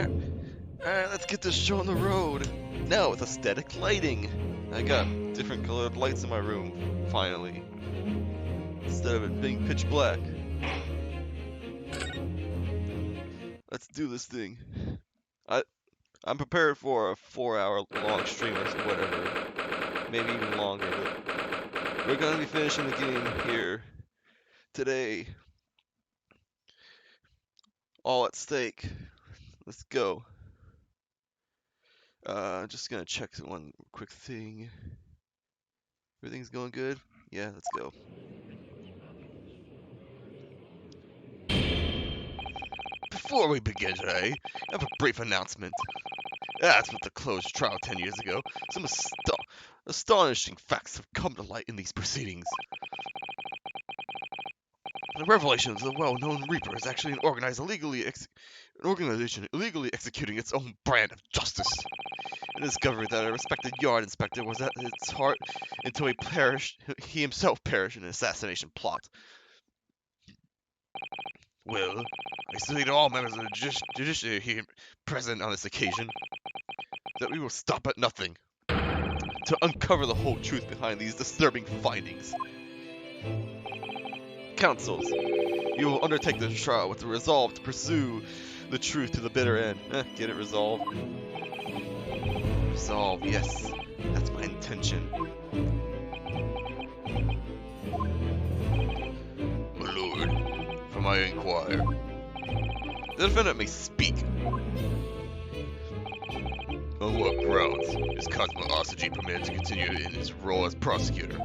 Alright, let's get this show on the road. Now with aesthetic lighting. I got different colored lights in my room, finally. Instead of it being pitch black. Let's do this thing. I'm prepared for a 4-hour long stream or whatever. Maybe even longer, but we're gonna be finishing the game here today. All at stake. Let's go. Just gonna check one quick thing. Everything's going good? Yeah, let's go. Before we begin today, I have a brief announcement. As with the closed trial 10 years ago, some astonishing facts have come to light in these proceedings. The revelation of the well-known Reaper is actually an organization illegally executing its own brand of justice. It discovered that a respected yard inspector was at its heart until he himself perished in an assassination plot. Well, I say to all members of the judiciary here present on this occasion that we will stop at nothing to uncover the whole truth behind these disturbing findings. Counsels, you will undertake this trial with the resolve to pursue the truth to the bitter end. Get it, resolve? Resolve, yes. That's my intention. My lord, from I inquire. The defendant may speak. On what grounds is Cosmo Osagie permitted to continue in his role as prosecutor?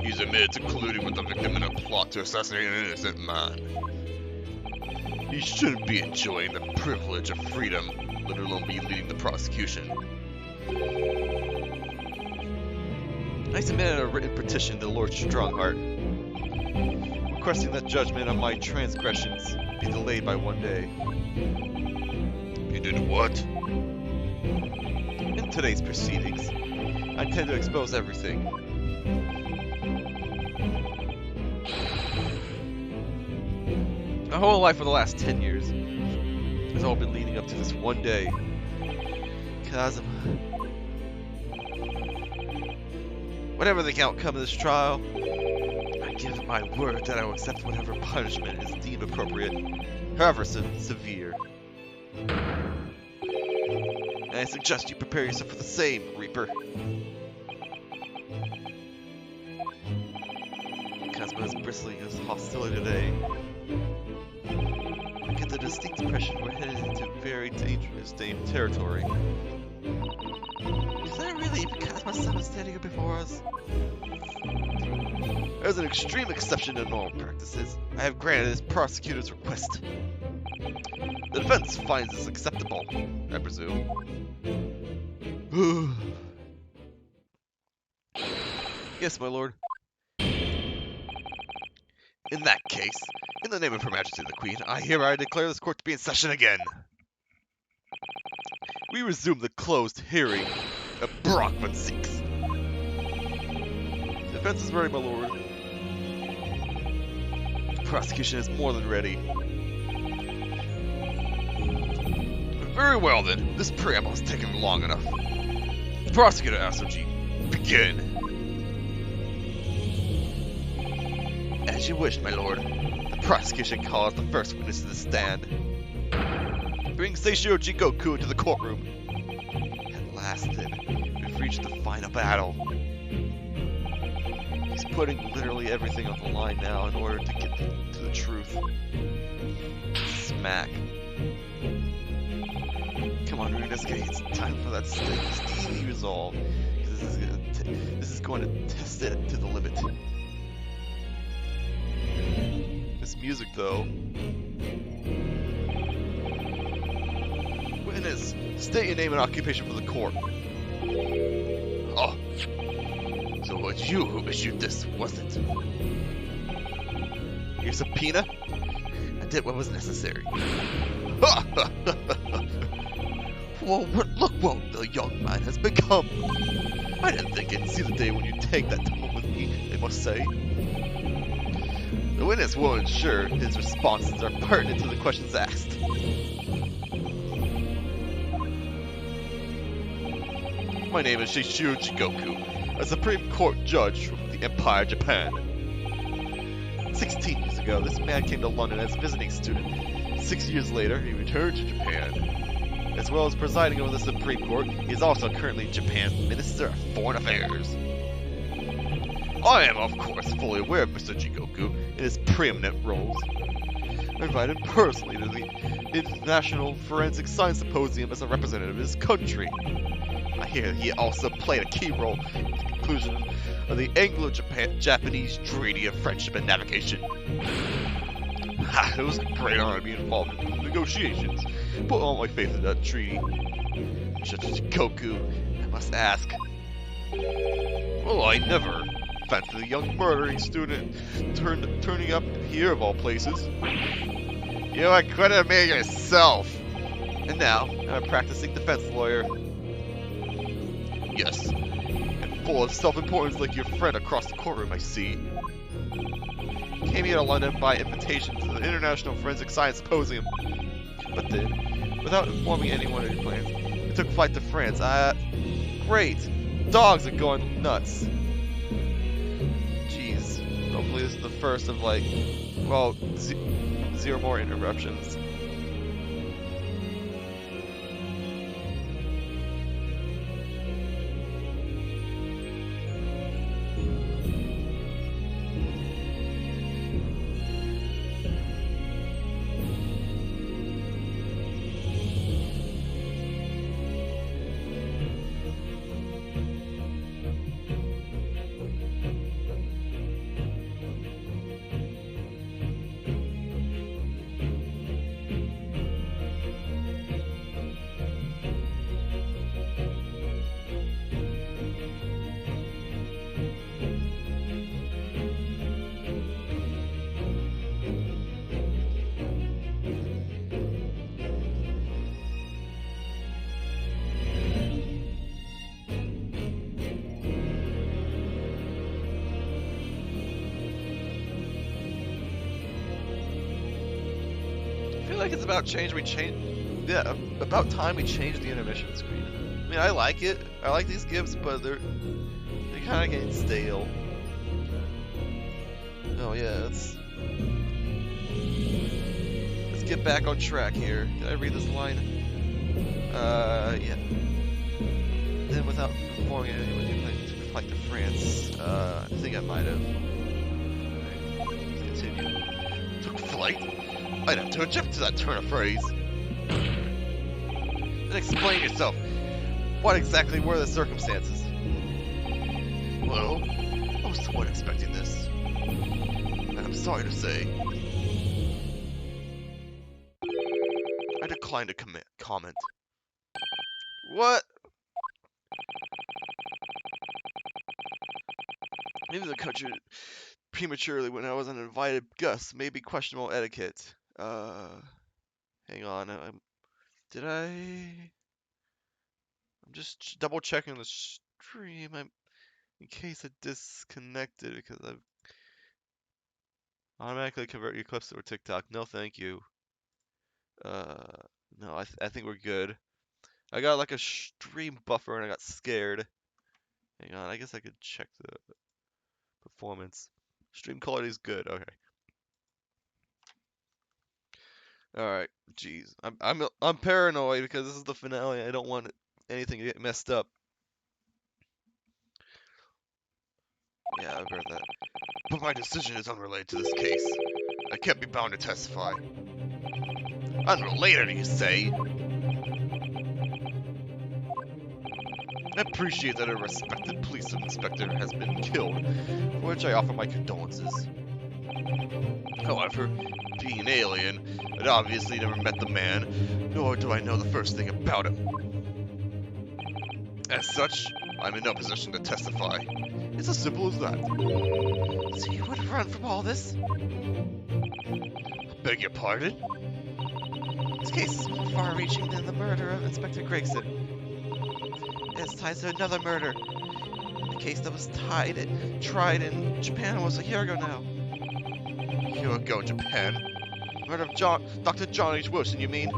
He's admitted to colluding with the victim in a plot to assassinate an innocent man. He shouldn't be enjoying the privilege of freedom, let alone be leading the prosecution. I submitted a written petition to Lord Strongheart, requesting that judgment on my transgressions be delayed by 1 day. You did what? In today's proceedings, I intend to expose everything. My whole life for the last 10 years has all been leading up to this one day. Cosmo. Whatever the outcome of this trial, I give my word that I will accept whatever punishment is deemed appropriate, however severe. And I suggest you prepare yourself for the same, Reaper. Cosmo is bristling with hostility today. I get the distinct impression we're headed into very dangerous territory. Is that really Cosmo's son standing here before us? As an extreme exception to normal practices, I have granted this prosecutor's request. The defense finds this acceptable, I presume. Yes, my lord. In that case, in the name of Her Majesty the Queen, I hereby declare this court to be in session again. We resume the closed hearing of Brockman seeks. Defense is ready, my lord. Prosecution is more than ready. Very well then, this preamble has taken long enough. Prosecutor Asoji, begin. As you wish, my lord. The prosecution calls the first witness to the stand. Bring Seishiro Jigoku into the courtroom. At last then, we've reached the final battle. He's putting literally everything on the line now in order to get to the truth. Smack. Come on, Ryunosuke, it's time for that steamy resolve. This is going to test it to the limit. This music, though. Witness, state your name and occupation for the court. Oh. So it was you who issued this, wasn't it? Your subpoena? I did what was necessary. Well, look what the young man has become. I didn't think I'd see the day when you take that tone with me, I must say. The witness will ensure his responses are pertinent to the questions asked. My name is Shishiro Jigoku, a Supreme Court judge from the Empire of Japan. 16 years ago, this man came to London as a visiting student. 6 years later, he returned to Japan. As well as presiding over the Supreme Court, he is also currently Japan's Minister of Foreign Affairs. I am, of course, fully aware of Mr. Jigoku and his preeminent roles. I invited him personally to the International Forensic Science Symposium as a representative of his country. I hear he also played a key role in the conclusion of the Anglo-Japanese Treaty of Friendship and Navigation. It was a great honor to be involved in the negotiations. Put all my faith in that treaty. Mr. Jigoku, I must ask. Well, I never fancied a young murdering student turning up here of all places. You could have made yourself. And now, I'm a practicing defense lawyer. Yes, and full of self-importance like your friend across the courtroom, I see. Came here to London by invitation to the International Forensic Science Symposium. But then, without informing anyone of your plans, we took flight to France. Great! Dogs are going nuts. Jeez. Hopefully this is the first of, like, well, zero more interruptions. I feel like it's about time we changed the intermission screen. I mean, I like it. I like these GIFs, but they're kind of getting stale. Oh yeah, let's get back on track here. Did I read this line? Yeah. Then without informing anyone, you took a flight to France. I think I might have. Alright, let's continue. Took flight? I'd have to object to that turn of phrase. Then explain yourself. What exactly were the circumstances? Well, I was somewhat expecting this. And I'm sorry to say, I declined to comment. What? Maybe the country prematurely when I was an invited guest, maybe questionable etiquette. Hang on. I'm just double checking the stream. In case it disconnected because I've automatically convert your clips to TikTok. No, thank you. No, I think we're good. I got like a stream buffer and I got scared. Hang on, I guess I could check the performance. Stream quality is good. Okay. Alright, jeez. I'm paranoid because this is the finale. I don't want anything to get messed up. Yeah, I've heard that. But my decision is unrelated to this case. I can't be bound to testify. Unrelated, you say? I appreciate that a respected police inspector has been killed, for which I offer my condolences. However, being an alien, I'd obviously never met the man, nor do I know the first thing about him. As such, I'm in no position to testify. It's as simple as that. So you would run from all this? Beg your pardon? This case is more far-reaching than the murder of Inspector Gregson. It's tied to another murder. A case that was tried in Japan almost a year ago now. You're going to Japan? Murder of Dr. John H. Wilson, you mean?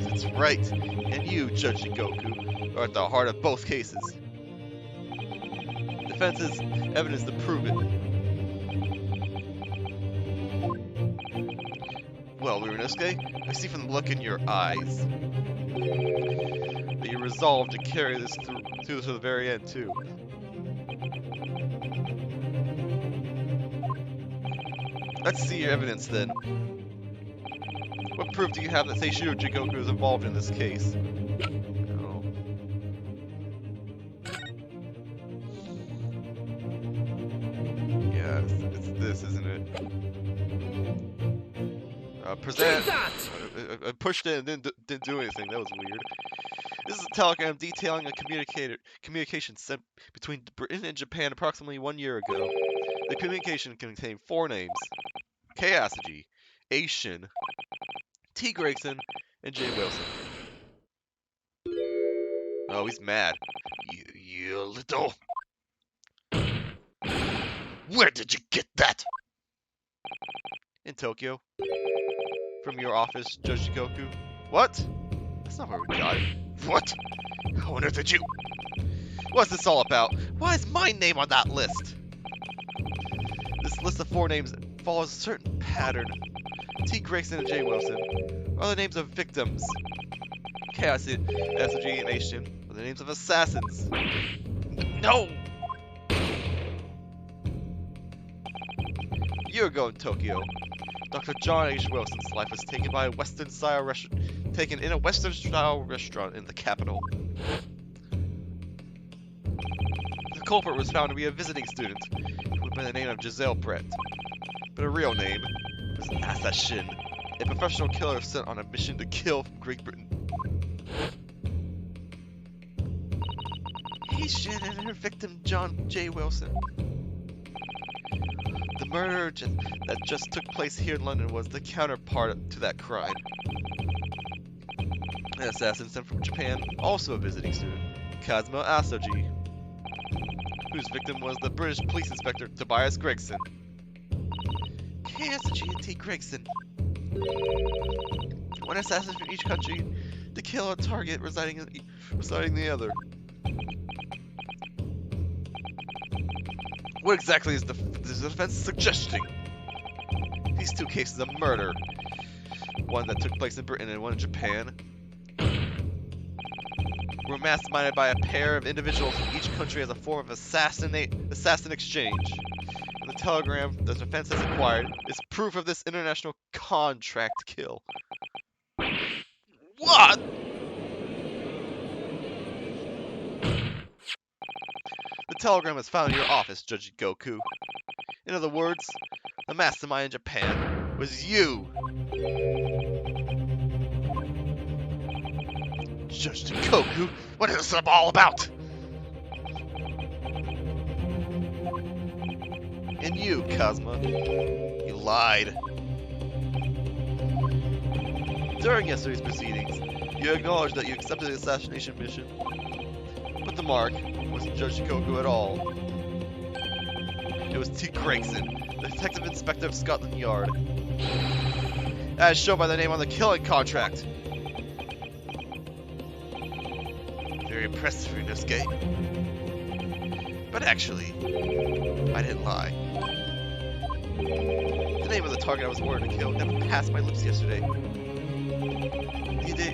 That's right. And you, Judge Goku, are at the heart of both cases. Defense has evidence to prove it. Well, Ryunosuke, I see from the look in your eyes that you're resolved to carry this through to the very end, too. Let's see your evidence, then. What proof do you have that Seishiro Jigoku is involved in this case? Oh. Yeah, it's this, isn't it? Present. I pushed it and didn't do anything. That was weird. This is a telegram detailing a communication sent between Britain and Japan approximately 1 year ago. The communication contained 4 names: K. Asaji, A. Shin, T. Gregson, and J. Wilson. Oh, he's mad. You little... Where did you get that? In Tokyo. From your office, Judge Goku. What? That's not where we got it. What? How on earth did you... What's this all about? Why is my name on that list? This list of 4 names follows a certain pattern. T. Gregson and J. Wilson are the names of victims. K. Asaji and Aishin are the names of assassins. No! A year ago in Tokyo, Dr. John H. Wilson's life was taken by a Western-style restaurant in the capital. The culprit was found to be a visiting student by the name of Giselle Brett, but her real name was Assassin, a professional killer sent on a mission to kill Great Britain. Aishin and her victim John J. Wilson. The murder that just took place here in London was the counterpart to that crime. An assassin sent from Japan, also a visiting student, Kazuma Asoji, whose victim was the British police inspector Tobias Gregson. K. Asoji and T. Gregson. One assassin from each country to kill a target residing in the other. What exactly is the defense suggesting? These 2 cases of murder, one that took place in Britain and one in Japan, were masterminded by a pair of individuals from each country as a form of assassin exchange. And the telegram the defense has acquired is proof of this international contract to kill. What? The telegram was found in your office, Judge Goku. In other words, the mastermind in Japan was you. Judge Goku, what is this all about? And you, Kazuma, you lied. During yesterday's proceedings, you acknowledged that you accepted the assassination mission. But the mark wasn't Judge Goku at all. It was T. Gregson, the detective inspector of Scotland Yard. As shown by the name on the killing contract. Very impressive, Ryunosuke. But actually, I didn't lie. The name of the target I was ordered to kill never passed my lips yesterday. The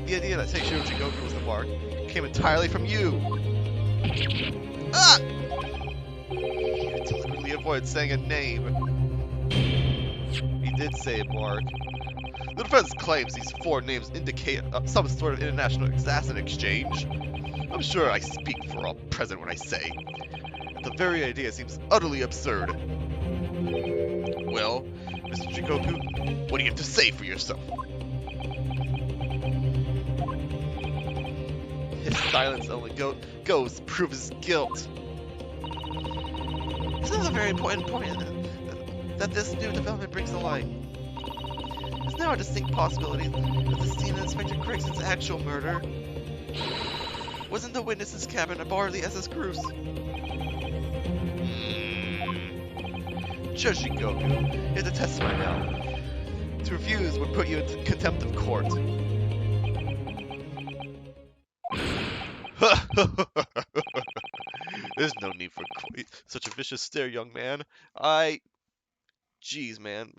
idea that Seishiro Jigoku was the mark came entirely from you. Ah! You deliberately avoided saying a name. He did say it, Mark. The defense claims these 4 names indicate some sort of international assassin exchange. I'm sure I speak for all present when I say that the very idea seems utterly absurd. Well, Mr. Jigoku, what do you have to say for yourself? His silence only goes to prove his guilt. There's another very important point that this new development brings to light. There's now a distinct possibility that the scene of Inspector Gregson's actual murder was in the witness's cabin aboard the SS Cruise. Judge Goku, you have to testify now. To refuse would put you into contempt of court. There's no need for such a vicious stare, young man. Jeez, man,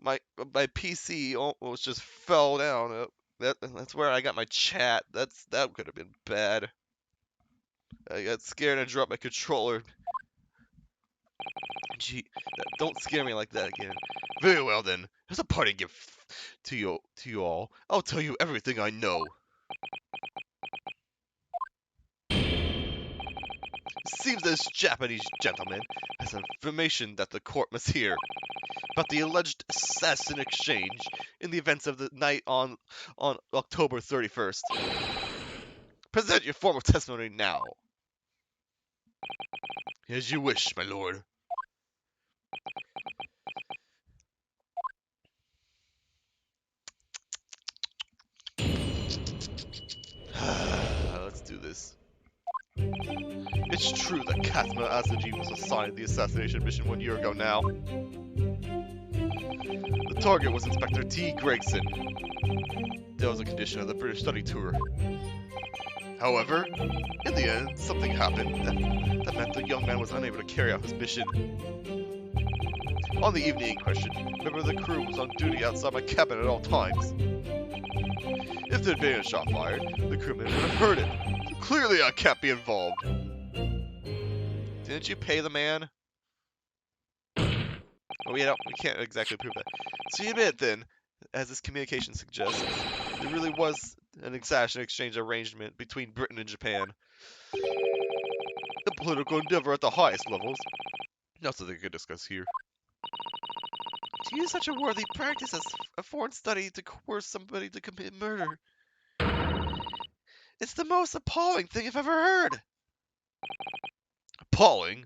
my PC almost just fell down. That's where I got my chat. That could have been bad. I got scared and dropped my controller. Gee, don't scare me like that again. Very well then. As a parting gift to you all, I'll tell you everything I know. Seems this Japanese gentleman has information that the court must hear about the alleged assassin exchange in the events of the night on October 31st. Present your formal testimony now. As you wish, my lord. Let's do this. It's true that Kazuma Asaji was assigned the assassination mission 1 year ago now. The target was Inspector T. Gregson. That was a condition of the British study tour. However, in the end, something happened that meant the young man was unable to carry out his mission. On the evening in question, a member of the crew was on duty outside my cabin at all times. If there had been a shot fired, the crewman would have heard it. So clearly I can't be involved. Didn't you pay the man? Well, we can't exactly prove that. So you admit then, as this communication suggests, there really was an assassin exchange arrangement between Britain and Japan. A political endeavor at the highest levels. Not something we could discuss here. To use such a worthy practice as a foreign study to coerce somebody to commit murder. It's the most appalling thing I've ever heard. Appalling?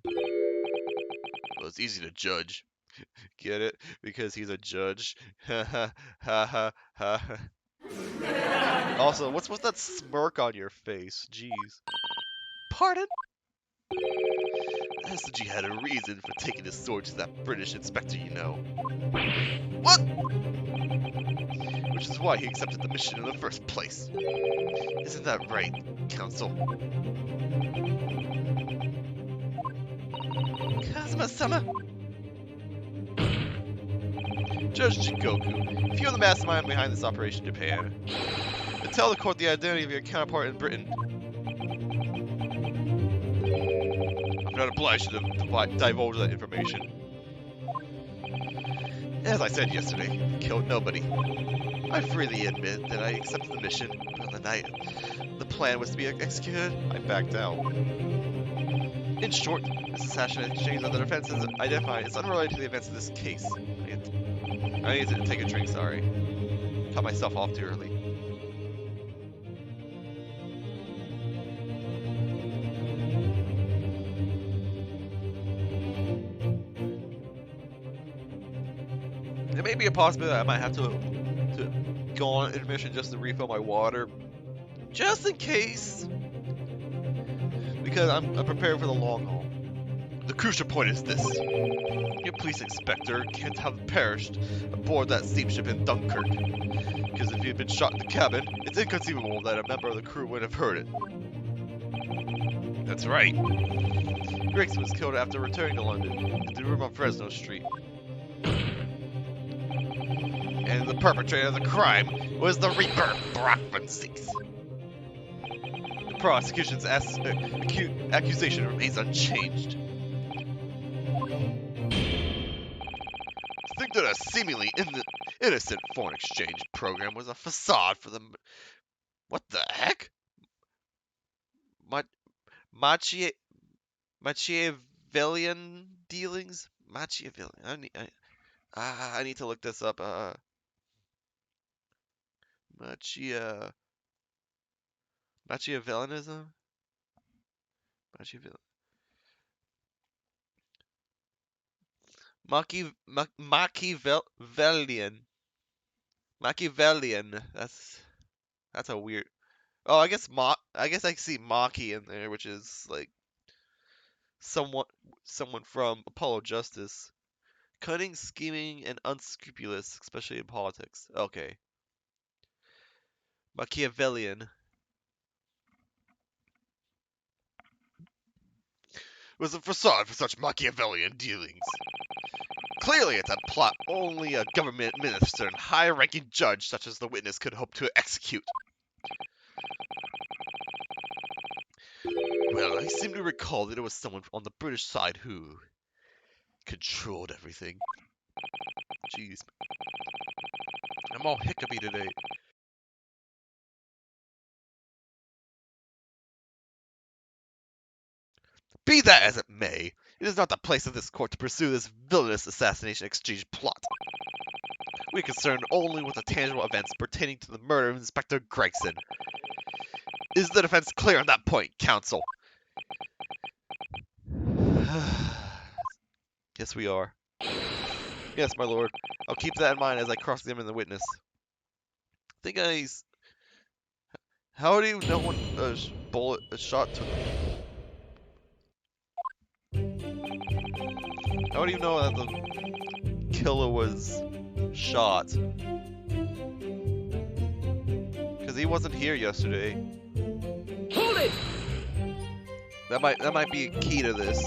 Well, it's easy to judge. Get it? Because he's a judge. Ha ha ha ha ha. Also, what's that smirk on your face? Jeez. Pardon? SG had a reason for taking his sword to that British inspector, you know. What? Which is why he accepted the mission in the first place. Isn't that right, Counsel? Kazuma-sama? Judge Jikoku, if you're the mastermind behind this operation in Japan, then tell the court the identity of your counterpart in Britain. I'm not obliged to divulge that information. As I said yesterday, I killed nobody. I freely admit that I accepted the mission, but on the night the plan was to be executed, I backed out. In short, this assassination exchange of the defense is identified as unrelated to the events of this case. I need to take a drink, sorry. Cut myself off too early. There may be a possibility that I might have to go on intermission just to refill my water. Just in case. Because I'm prepared for the long haul. The crucial point is this. Your police inspector can't have perished aboard that steamship in Dunkirk. Because if he had been shot in the cabin, it's inconceivable that a member of the crew would have heard it. That's right. Griggs was killed after returning to London, at the room on Fresno Street. And the perpetrator of the crime was the Reaper Brockman 6. The prosecution's accusation remains unchanged. To think that a seemingly innocent foreign exchange program was a facade for the... What the heck? Machiavellian dealings? Machiavellian. I need to look this up. Machiavellianism? Machiavellian. Machiavellian. That's a weird. Oh, I guess I see Maki in there, which is like someone from Apollo Justice. Cunning, scheming, and unscrupulous, especially in politics. Okay. Machiavellian. Was a facade for such Machiavellian dealings. Clearly, it's a plot only a government minister and high-ranking judge such as the witness could hope to execute. Well, I seem to recall that it was someone on the British side who controlled everything. Jeez. I'm all hiccupy today. Be that as it may, it is not the place of this court to pursue this villainous assassination exchange plot. We are concerned only with the tangible events pertaining to the murder of Inspector Gregson. Is the defense clear on that point, counsel? Yes, we are. Yes, my lord. I'll keep that in mind as I cross-examine the witness. I think he's... How do you know when a shot took him? How do you know that the killer was shot? Because he wasn't here yesterday. Hold it! That might be a key to this.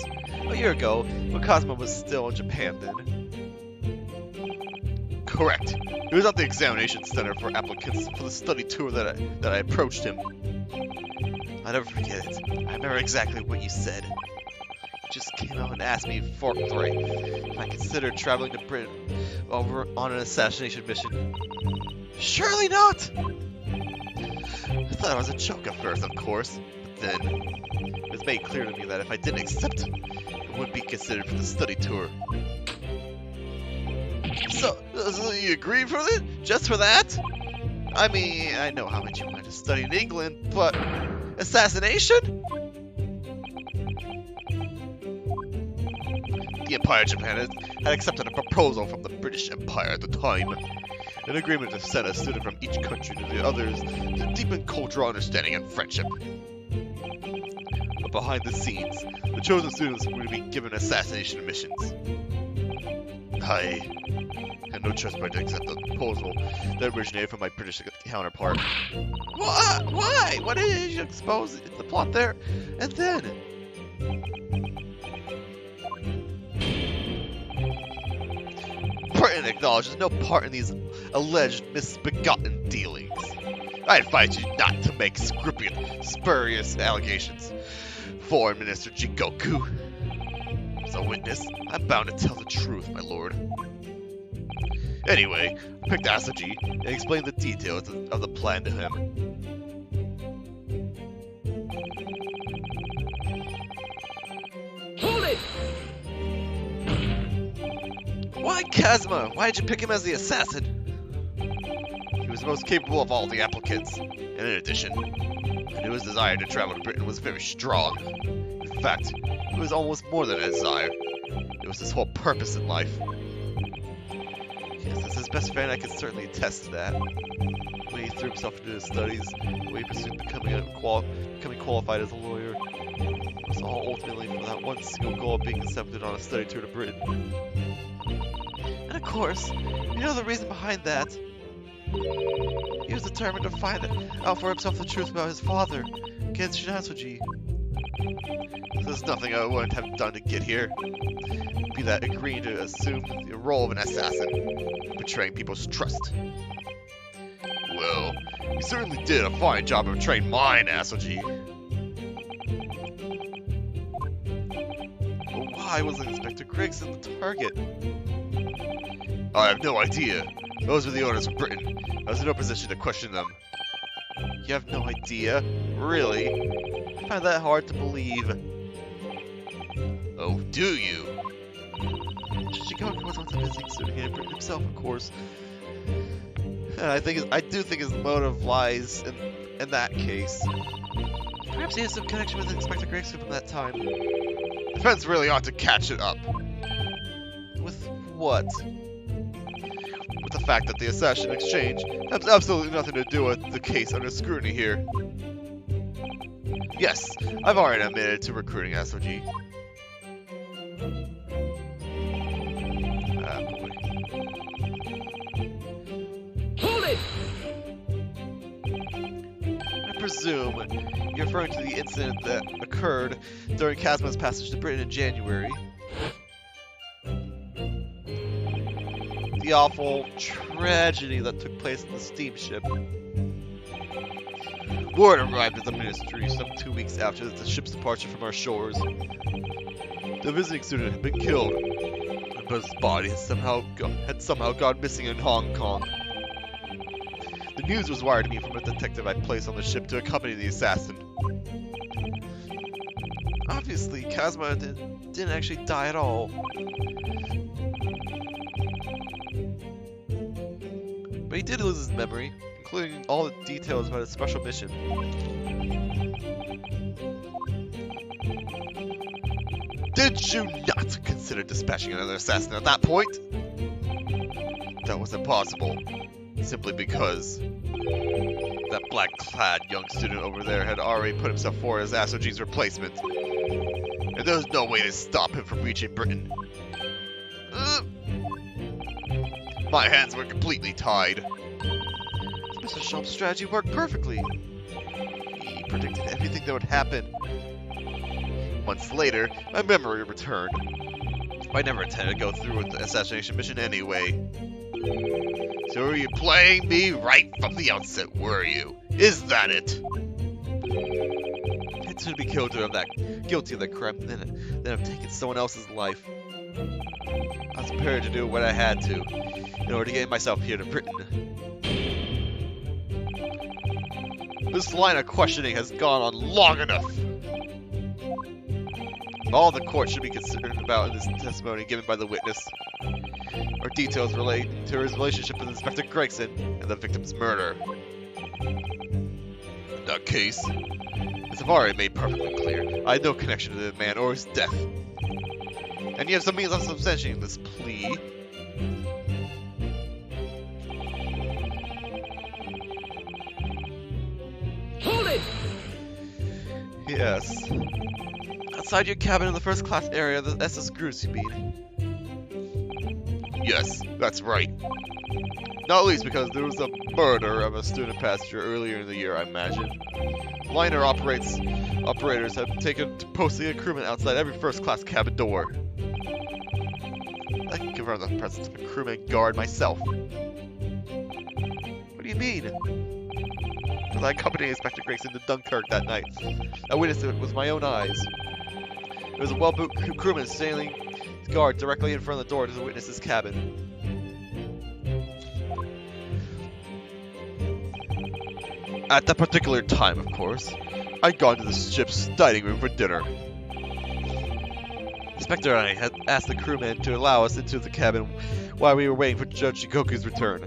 A year ago, when Cosmo was still in Japan then. Correct. He was at the examination center for applicants for the study tour that I approached him. I'll never forget it. I remember exactly what you said. You just came out and asked me forthright if I considered traveling to Britain over on an assassination mission. Surely not! I thought it was a joke at first, of course, but then it was made clear to me that if I didn't accept it would be considered for the study tour. So you agreed for it? Just for that? I mean, I know how much you wanted to study in England, but assassination? The Empire of Japan had accepted a proposal from the British Empire at the time. An agreement to send a student from each country to the others to deepen cultural understanding and friendship. But behind the scenes, the chosen students would be given assassination missions. I had no choice but to accept the proposal that originated from my British counterpart. What? Why? What did you expose the plot there? And then... Britain acknowledges no part in these alleged misbegotten dealings. I advise you not to make spurious allegations. Foreign Minister Jigoku. As a witness, I'm bound to tell the truth, my lord. Anyway, I picked Asaji and explained the details of the plan to him. Hold it! Why Kazuma? Why did you pick him as the assassin? He was the most capable of all the applicants, and in addition, I knew his desire to travel to Britain was very strong. In fact, it was almost more than a desire. It was his whole purpose in life. Yes, as his best friend, I can certainly attest to that. When he threw himself into his studies, when he pursued becoming qualified as a lawyer, it was all ultimately for that one single goal of being accepted on a study tour to Britain. And of course, you know the reason behind that. He was determined to find out for himself the truth about his father, Genshin Asuji. There's nothing I wouldn't have done to get here. Be that agreeing to assume the role of an assassin, betraying people's trust. Well, you certainly did a fine job of betraying mine, Asuji. But why wasn't Inspector Gregson the target? I have no idea. Those were the owners of Britain. I was in no position to question them. You have no idea? Really? I find that hard to believe. Oh, do you? Shigeru was once a visiting student in Britain himself, of course. And I do think his motive lies in that case. Perhaps he has some connection with Inspector Gregson from that time. The defense really ought to catch it up. With what? With the fact that the assassin exchange has absolutely nothing to do with the case under scrutiny here. Yes, I've already admitted to recruiting SOG. presume you're referring to the incident that occurred during Kazma's passage to Britain in January. The awful tragedy that took place on the steamship. Word arrived at the ministry some 2 weeks after the ship's departure from our shores. The visiting student had been killed, but his body had somehow gone missing in Hong Kong. The news was wired to me from a detective I placed on the ship to accompany the assassin. Obviously, Kazma didn't actually die at all. But he did lose his memory, including all the details about his special mission. Did you not consider dispatching another assassin at that point? That was impossible, simply because that black-clad young student over there had already put himself forward as Asoji's replacement. And there was no way to stop him from reaching Britain. My hands were completely tied. Mr. Shump's strategy worked perfectly. He predicted everything that would happen. Months later, my memory returned. I never intended to go through with the assassination mission anyway. So were you playing me right from the outset, were you? Is that it? It's to be guilty of that crime, then I've taken someone else's life. I was prepared to do what I had to in order to get myself here to Britain. This line of questioning has gone on long enough. All the court should be concerned about in this testimony given by the witness are details relating to his relationship with Inspector Gregson and the victim's murder. In that case, as I've already made perfectly clear, I had no connection to the man or his death. And you have some means of substantiating this plea. Hold it! Yes. Outside your cabin in the first class area, the SS Groose, you mean? Yes, that's right. Not least because there was a murder of a student passenger earlier in the year, I imagine. Liner operators have taken to posting a crewman outside every first class cabin door. I can confirm the presence of a crewman guard myself. What do you mean? Because I accompanied Inspector Gregson to Dunkirk that night. I witnessed it with my own eyes. There was a well-boot crewman standing guard directly in front of the door to the witness's cabin. At that particular time, of course, I'd gone to the ship's dining room for dinner. Inspector and I had asked the crewman to allow us into the cabin while we were waiting for Judge Shikoku's return.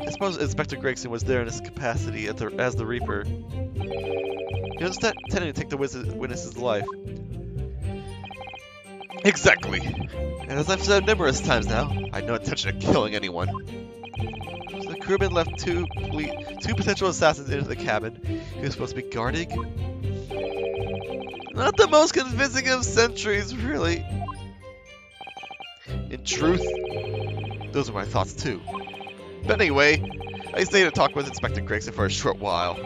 I suppose Inspector Gregson was there in his capacity as the Reaper. He was intending to take the witness's life. Exactly. And as I've said numerous times now, I had no intention of killing anyone. So the crewman left two potential assassins into the cabin he was supposed to be guarding. Not the most convincing of centuries, really. In truth, those were my thoughts too. But anyway, I stayed to talk with Inspector Gregson for a short while.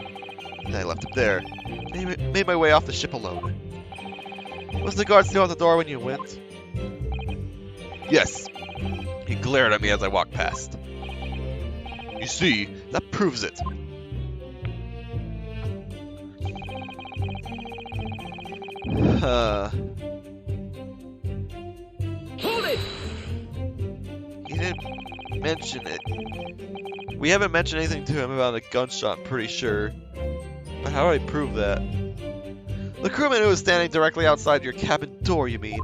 Then I left him there, and made my way off the ship alone. Was the guard still at the door when you went? Yes. He glared at me as I walked past. You see, that proves it. Hold it! He didn't mention it. We haven't mentioned anything to him about a gunshot, I'm pretty sure. But how do I prove that? The crewman who was standing directly outside your cabin door, you mean?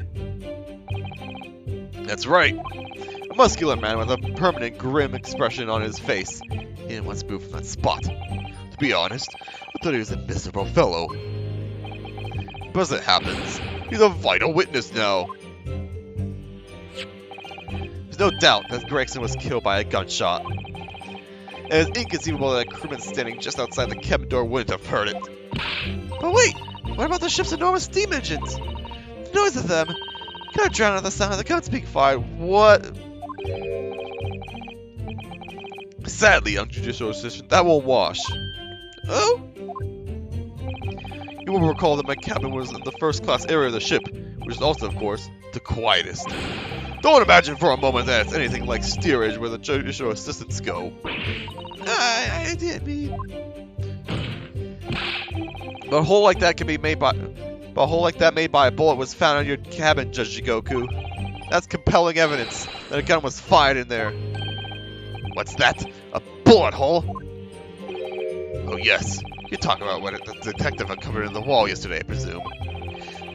That's right. A muscular man with a permanent grim expression on his face. He didn't want to move from that spot. To be honest, I thought he was a miserable fellow. But as it happens, he's a vital witness now. There's no doubt that Gregson was killed by a gunshot. And it's inconceivable that a crewman standing just outside the cabin door wouldn't have heard it. But wait! What about the ship's enormous steam engines? The noise of them could have drowned out the sound of the guns being fired. What? Sadly, on judicial decision, that won't wash. Oh? You will recall that my cabin was in the first-class area of the ship, which is also, of course, the quietest. Don't imagine for a moment that it's anything like steerage where the judicial assistants go. I didn't mean. But a hole like that can be made by. But a hole like that made by a bullet was found in your cabin, Judge Jigoku. That's compelling evidence that a gun was fired in there. What's that? A bullet hole? Oh yes. You're talking about what the detective uncovered in the wall yesterday, I presume.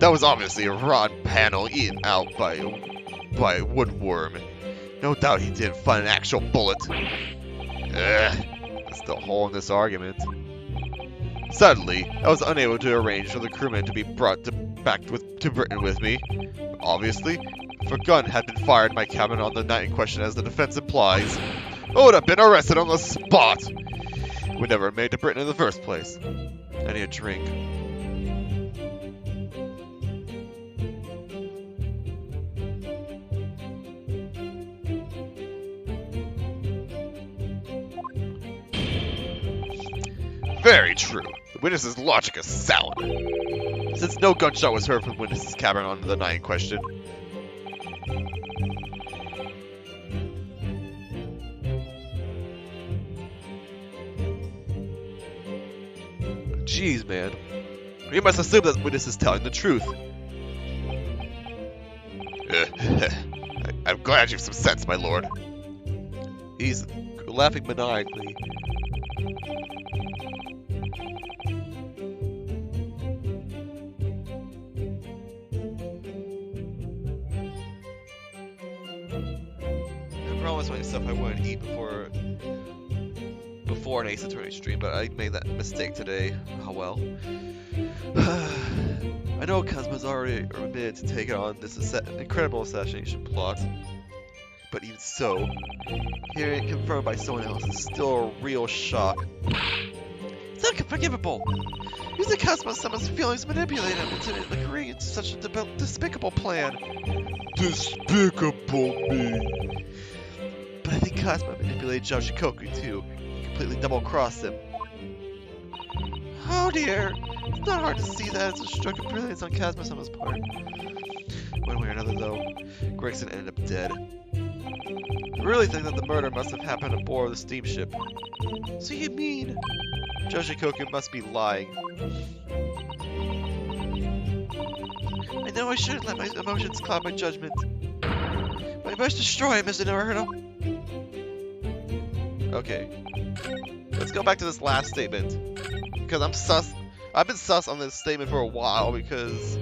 That was obviously a rotten panel eaten out by a woodworm. No doubt he didn't find an actual bullet. That's the hole in this argument. Sadly, I was unable to arrange for the crewman to be brought back to Britain with me. Obviously, if a gun had been fired in my cabin on the night in question, as the defense implies, I would have been arrested on the spot. We never made to Britain in the first place. I need a drink. Very true. The witness's logic is sound. Since no gunshot was heard from the witness's cabin on the night in question. Jeez, man. You must assume that the witness is telling the truth. I'm glad you have some sense, my lord. He's laughing maniacally. I promised myself I wouldn't eat before an Ace Attorney stream, but I made that mistake today. Oh well. I know Kazma's already admitted to taking on this incredible assassination plot, but even so, hearing it confirmed by someone else is still a real shock. It's unforgivable! Using Kazma-sama's feelings to manipulate him into agreeing to such a despicable plan. Despicable me! But I think Kazma manipulated Zhao Shikoku too. He completely double-crossed him. Oh dear! It's not hard to see that it's a stroke of brilliance on Kazma-sama's part. One way or another though, Gregson ended up dead. I really think that the murder must have happened aboard the steamship. So you mean... Joshikoku must be lying. I know I shouldn't let my emotions cloud my judgment. But I must destroy him, Mr. Naruto. Okay. Let's go back to this last statement. Because I'm sus. I've been sus on this statement for a while because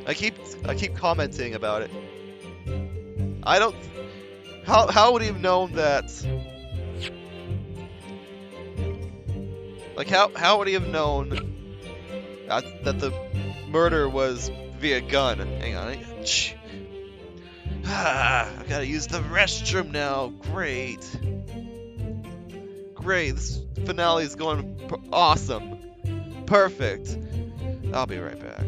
I keep commenting about it. I don't... How would he have known that... Like, how would he have known that the murder was via gun? Hang on. I gotta use the restroom now. Great. Great. This finale is going awesome. Perfect. I'll be right back.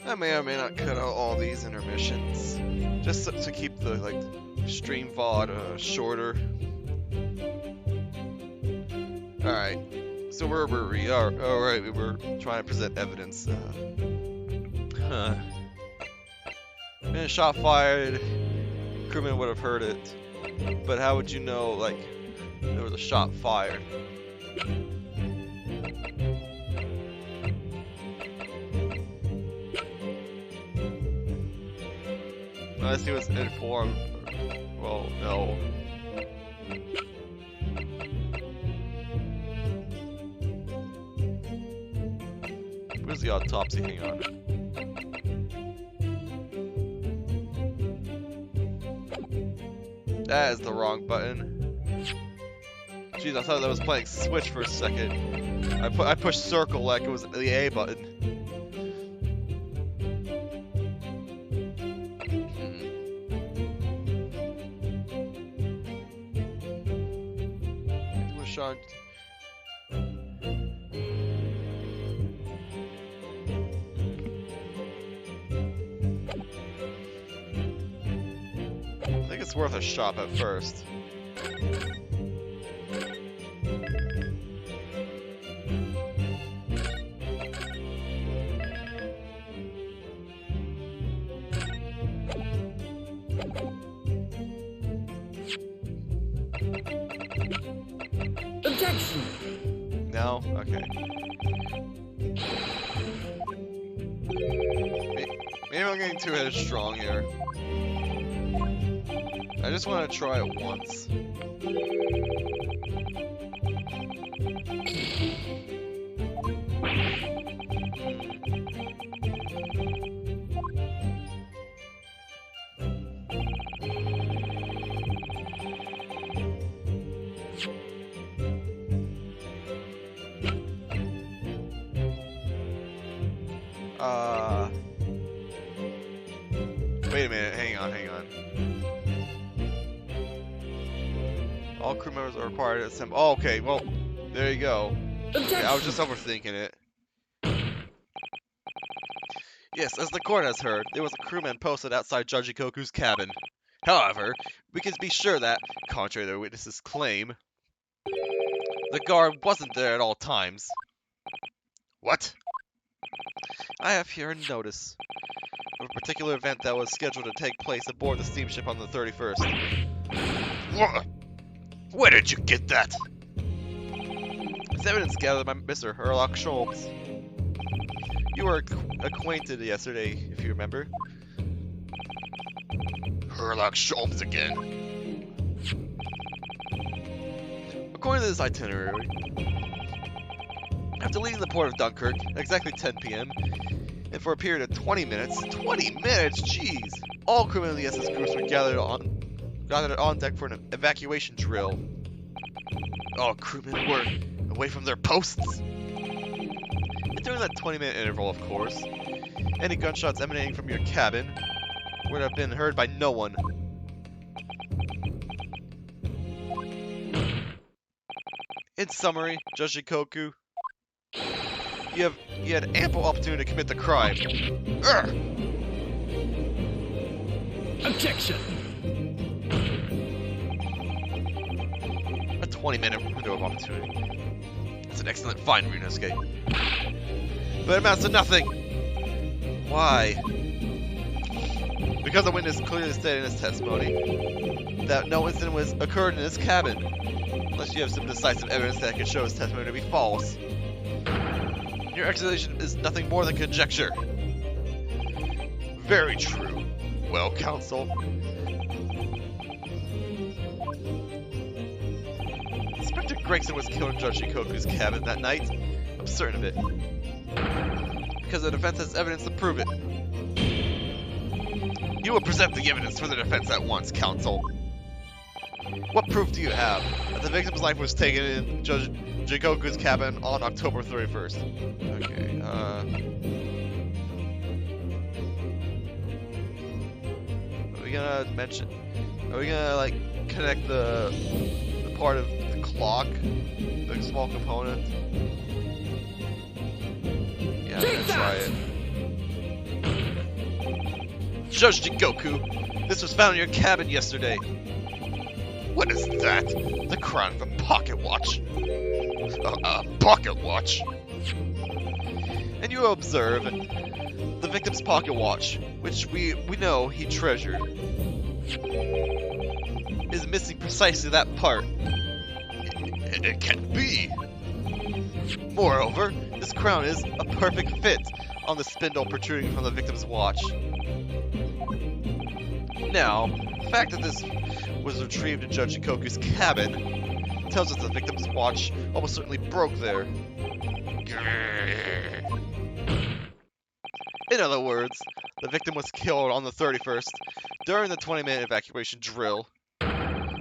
I may or may not cut out all these intermissions, just to keep the stream VOD shorter. All right, so where were we? All right, we were trying to present evidence. Man, shot fired. Crewman would have heard it, but how would you know there was a shot fired? Unless he was informed. Well, no. Where's the autopsy? Hang on. That is the wrong button. Jeez, I thought that was playing Switch for a second. I pushed circle like it was the A button. Sean. I think it's worth a shot at first. Objection! No? Okay. Maybe I'm getting too headstrong here. I just want to try it once. Wait a minute, hang on. All crew members are required to assemble. Oh, okay, well, there you go. Okay, I was just overthinking it. Yes, as the court has heard, there was a crewman posted outside Judge Ikoku's cabin. However, we can be sure that, contrary to the witness's claim, the guard wasn't there at all times. What? I have here a notice of a particular event that was scheduled to take place aboard the steamship on the 31st. What? Where did you get that? It's evidence gathered by Mr. Herlock Sholmes. You were acquainted yesterday, if you remember. Herlock Sholmes again. According to this itinerary, after leaving the port of Dunkirk at exactly 10 p.m., and for a period of 20 minutes, 20 minutes, jeez! All crewmen of the SS Goose were gathered on deck for an evacuation drill. All crewmen were away from their posts. And during that 20-minute interval, of course, any gunshots emanating from your cabin would have been heard by no one. In summary, Judge Shikoku, you had ample opportunity to commit the crime. Urgh! Objection! A 20-minute window of opportunity. It's an excellent find, Ryunosuke. But it amounts to nothing! Why? Because the witness clearly stated in his testimony that no incident was occurred in his cabin, unless you have some decisive evidence that can show his testimony to be false. Your accusation is nothing more than conjecture. Very true. Well, counsel. Inspector Gregson was killed in Judge Shikoku's cabin that night. I'm certain of it. Because the defense has evidence to prove it. You will present the evidence for the defense at once, counsel. What proof do you have that the victim's life was taken in Judge Shikoku's cabin on October 31st? Okay, are we gonna mention... Are we gonna, like, connect the part of the clock? The small component? Yeah, I'm gonna try it. Judge Jigoku, this was found in your cabin yesterday. What is that? The crown of a pocket watch. A pocket watch. And you observe the victim's pocket watch, which we know he treasured, is missing precisely that part. It can't be. Moreover, this crown is a perfect fit on the spindle protruding from the victim's watch. Now, the fact that this was retrieved in Judge Shikoku's cabin tells us the victim's watch almost certainly broke there. In other words, the victim was killed on the 31st during the 20-minute evacuation drill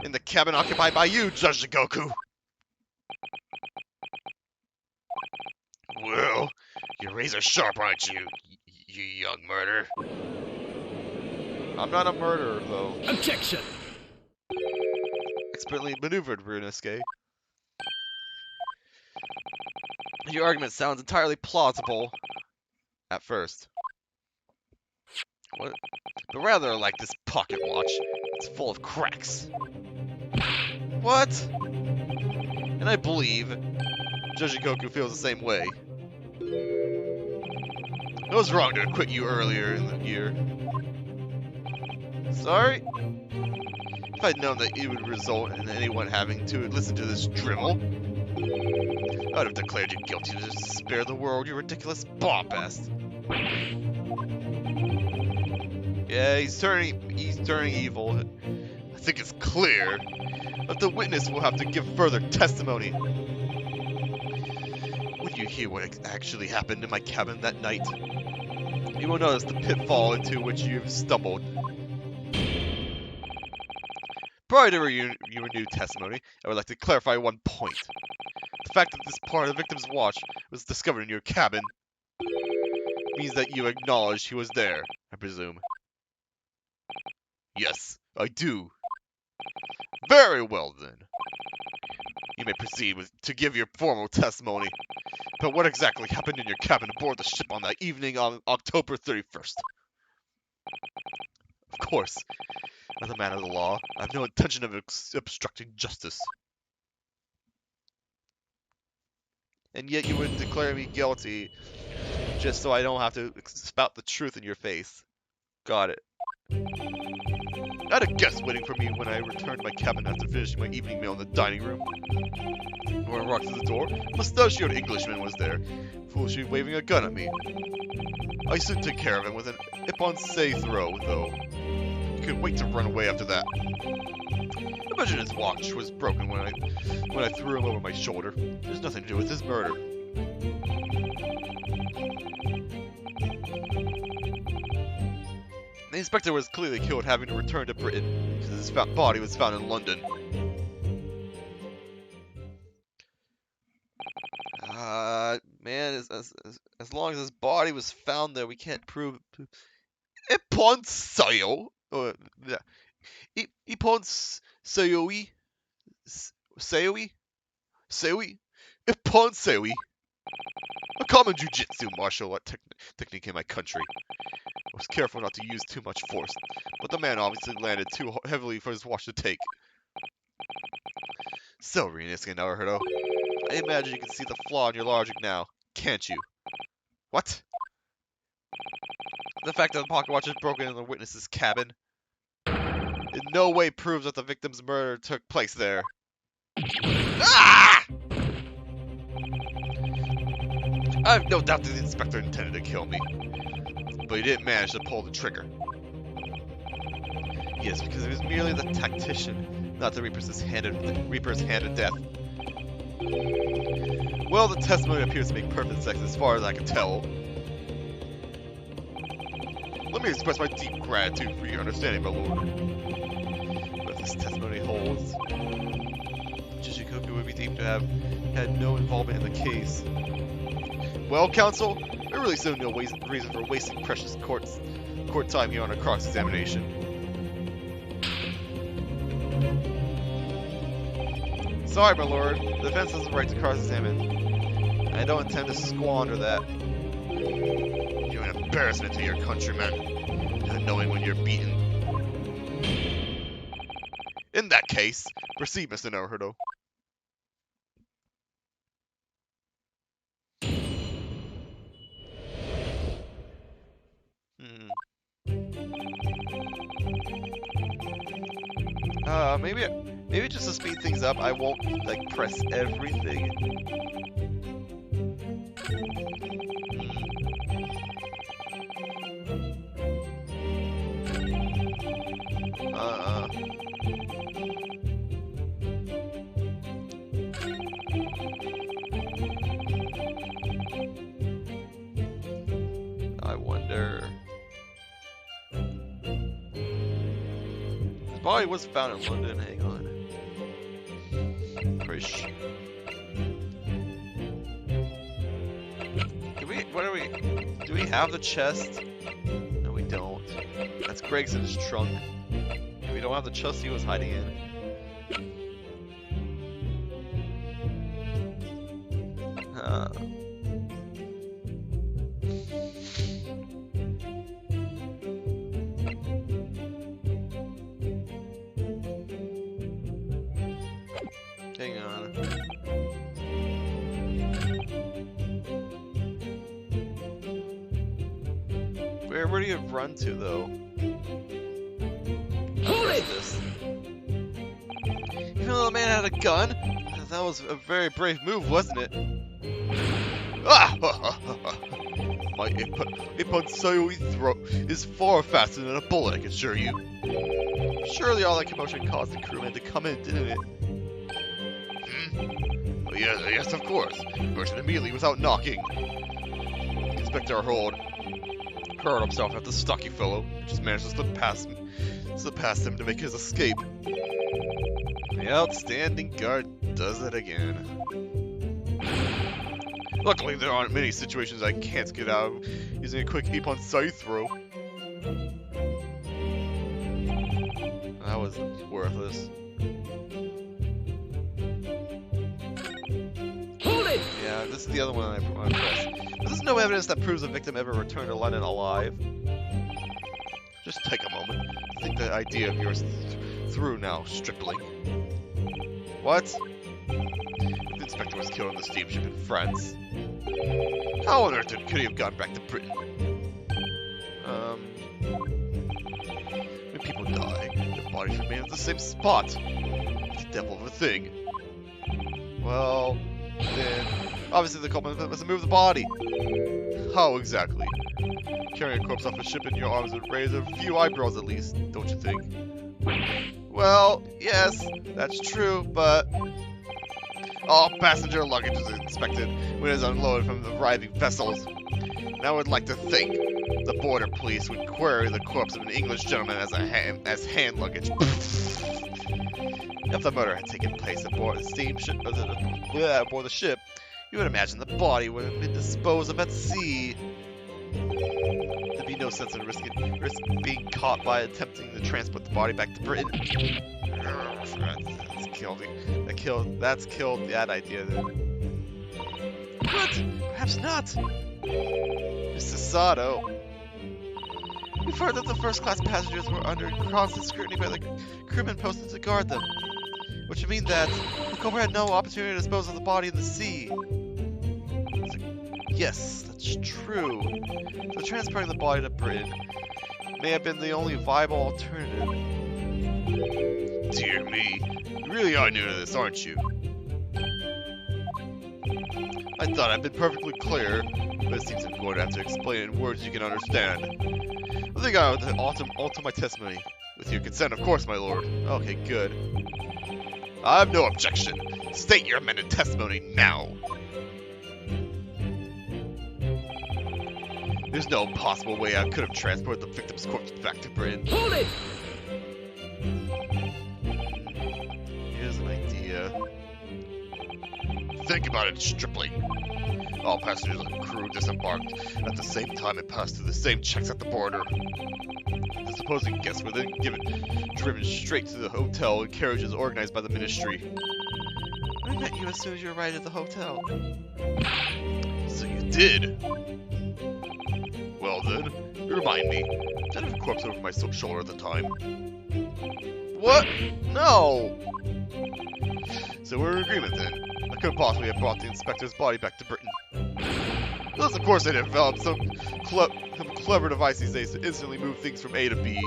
in the cabin occupied by you, Judge Shikoku. Well, you're razor sharp, aren't you, you young murderer? I'm not a murderer, though. Objection! Expertly maneuvered, Ryunosuke. Your argument sounds entirely plausible at first. What? But rather like this pocket watch. It's full of cracks. What? And I believe Judge Shikoku feels the same way. It was wrong to acquit you earlier in the year. Sorry? If I'd known that it would result in anyone having to listen to this drivel, I would have declared you guilty to spare the world, you ridiculous bombast. Yeah, he's turning evil. I think it's clear that the witness will have to give further testimony. When you hear what actually happened in my cabin that night, you will notice the pitfall into which you've stumbled. Prior to your renewed testimony, I would like to clarify one point. The fact that this part of the victim's watch was discovered in your cabin means that you acknowledge he was there, I presume. Yes, I do. Very well, then. You may proceed to give your formal testimony. But what exactly happened in your cabin aboard the ship on that evening on October 31st? Of course, as a man of the law, I have no intention of obstructing justice. And yet you would declare me guilty just so I don't have to spout the truth in your face. Got it. I had a guest waiting for me when I returned to my cabin after finishing my evening meal in the dining room. When I walked through the door, a mustachioed Englishman was there, foolishly waving a gun at me. I soon took care of him with an ipon-say throw, though. He couldn't wait to run away after that. I imagine his watch was broken when I threw him over my shoulder. There's nothing to do with his murder. The inspector was clearly killed having to return to Britain because his body was found in London. Man, as long as his body was found there, we can't prove. Ipon-sayo? Ipon-sayoi? Sayoi? Sewi? Ipon-sewi? A common jujitsu martial art technique in my country. I was careful not to use too much force, but the man obviously landed too heavily for his watch to take. So, Ryunosuke Naruhodo, I imagine you can see the flaw in your logic now, can't you? What? The fact that the pocket watch is broken in the witness's cabin in no way proves that the victim's murder took place there. Ah! I have no doubt that the inspector intended to kill me, but he didn't manage to pull the trigger. Yes, because he was merely the tactician, not the Reaper's hand of death. Well, the testimony appears to make perfect sense as far as I can tell. Let me express my deep gratitude for your understanding, my lord. But if this testimony holds, Shishikoku would be deemed to have had no involvement in the case. Well, counsel, there really is no reason for wasting precious court time here on a cross-examination. Sorry, my lord. The defense has the right to cross-examine. I don't intend to squander that. You're an embarrassment to your countrymen, not knowing when you're beaten. In that case, proceed, Mr. Naruhodo. Maybe just to speed things up, I won't like press everything. I wonder. His body was found in London. Hang on. Pretty sure. Do we have the chest? No, we don't. That's Greg's in his trunk. We don't have the chest he was hiding in. Hang on. Where would he have run to, though? Hold it! This. Even though the man had a gun, that was a very brave move, wasn't it? Ah! My Ipon-sayo throw is far faster than a bullet, I can assure you. Surely all that commotion caused the crewman to come in, didn't it? Oh, yes, of course. Burst in immediately without knocking. Inspector Hurled hurled himself at the stocky fellow, who just managed to slip past him to make his escape. The outstanding guard does it again. Luckily, there aren't many situations I can't get out of using a quick Ipon-sayo throw. That was worthless. Hold it! Yeah, this is the other one I pressed. There's no evidence that proves the victim ever returned to London alive. Just take a moment to think the idea of yours through now, stripling. What? The inspector was killed on the steamship in France. How on earth could he have gone back to Britain? When people die, their bodies remain at the same spot. It's a devil of a thing. Well, then, obviously the culprit must have moved the body. How exactly? Carrying a corpse off a ship in your arms would raise a few eyebrows at least, don't you think? Well, yes, that's true, but... all passenger luggage is inspected when it is unloaded from the arriving vessels. And I would like to think the border police would query the corpse of an English gentleman as hand luggage. If the murder had taken place aboard the steamship, aboard the ship, you would imagine the body would have been disposed of at sea. There'd be no sense in risk being caught by attempting to transport the body back to Britain. That's killed that idea then. What? Perhaps not. Mr. Sato. We've heard that the first-class passengers were under constant scrutiny by the crewmen posted to guard them, which would mean that the culprit had no opportunity to dispose of the body in the sea. Yes, that's true. So transporting the body to Britain may have been the only viable alternative. Dear me, you really are new to this, aren't you? I thought I'd been perfectly clear, but it seems I'm going to have to explain it in words you can understand. I think I would alter my testimony. With your consent, of course, my lord. Okay, good. I have no objection. State your amended testimony now. There's no possible way I could have transported the victim's corpse back to Britain. Hold it! Here's an idea. Think about it, stripling. All passengers and crew disembarked at the same time and passed through the same checks at the border. The supposed guests were then driven straight to the hotel in carriages organized by the ministry. I met you as soon as you arrived at the hotel. So you did? Well then, remind me. Did I have a corpse over my shoulder at the time? What? No! So we're in agreement then. I couldn't possibly have brought the inspector's body back to Britain. Unless, of course, they developed some clever device these days to instantly move things from A to B.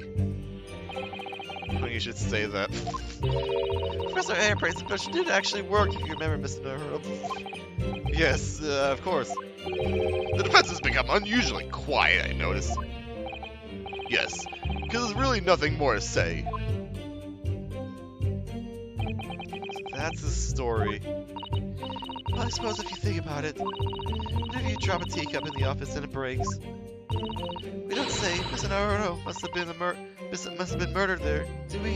I think you should say that. Professor Airpraise impression did actually work, if you remember, Mr. Nero. Yes, of course. The defense has become unusually quiet, I notice. Yes, because there's really nothing more to say. That's the story. Well, I suppose if you think about it, whenever you drop a teacup in the office and it breaks, we don't say Mr. Naruto must have been murdered there, do we?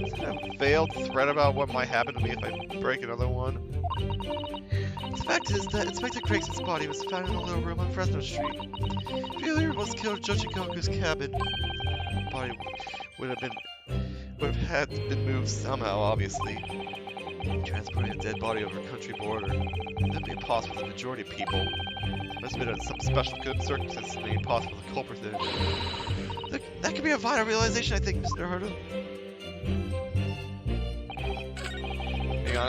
Is that a veiled threat about what might happen to me if I break another one? The fact is that Inspector Gregson's body was found in a little room on Fresno Street. Failure was killed at Jochikoku's cabin. The body would have had been moved somehow, obviously. Transporting a dead body over a country border. That'd be impossible for the majority of people. There must have been some special circumstances that made it possible for the culprit there. That could be a vital realization, I think, Mr. Naruto. Hang on,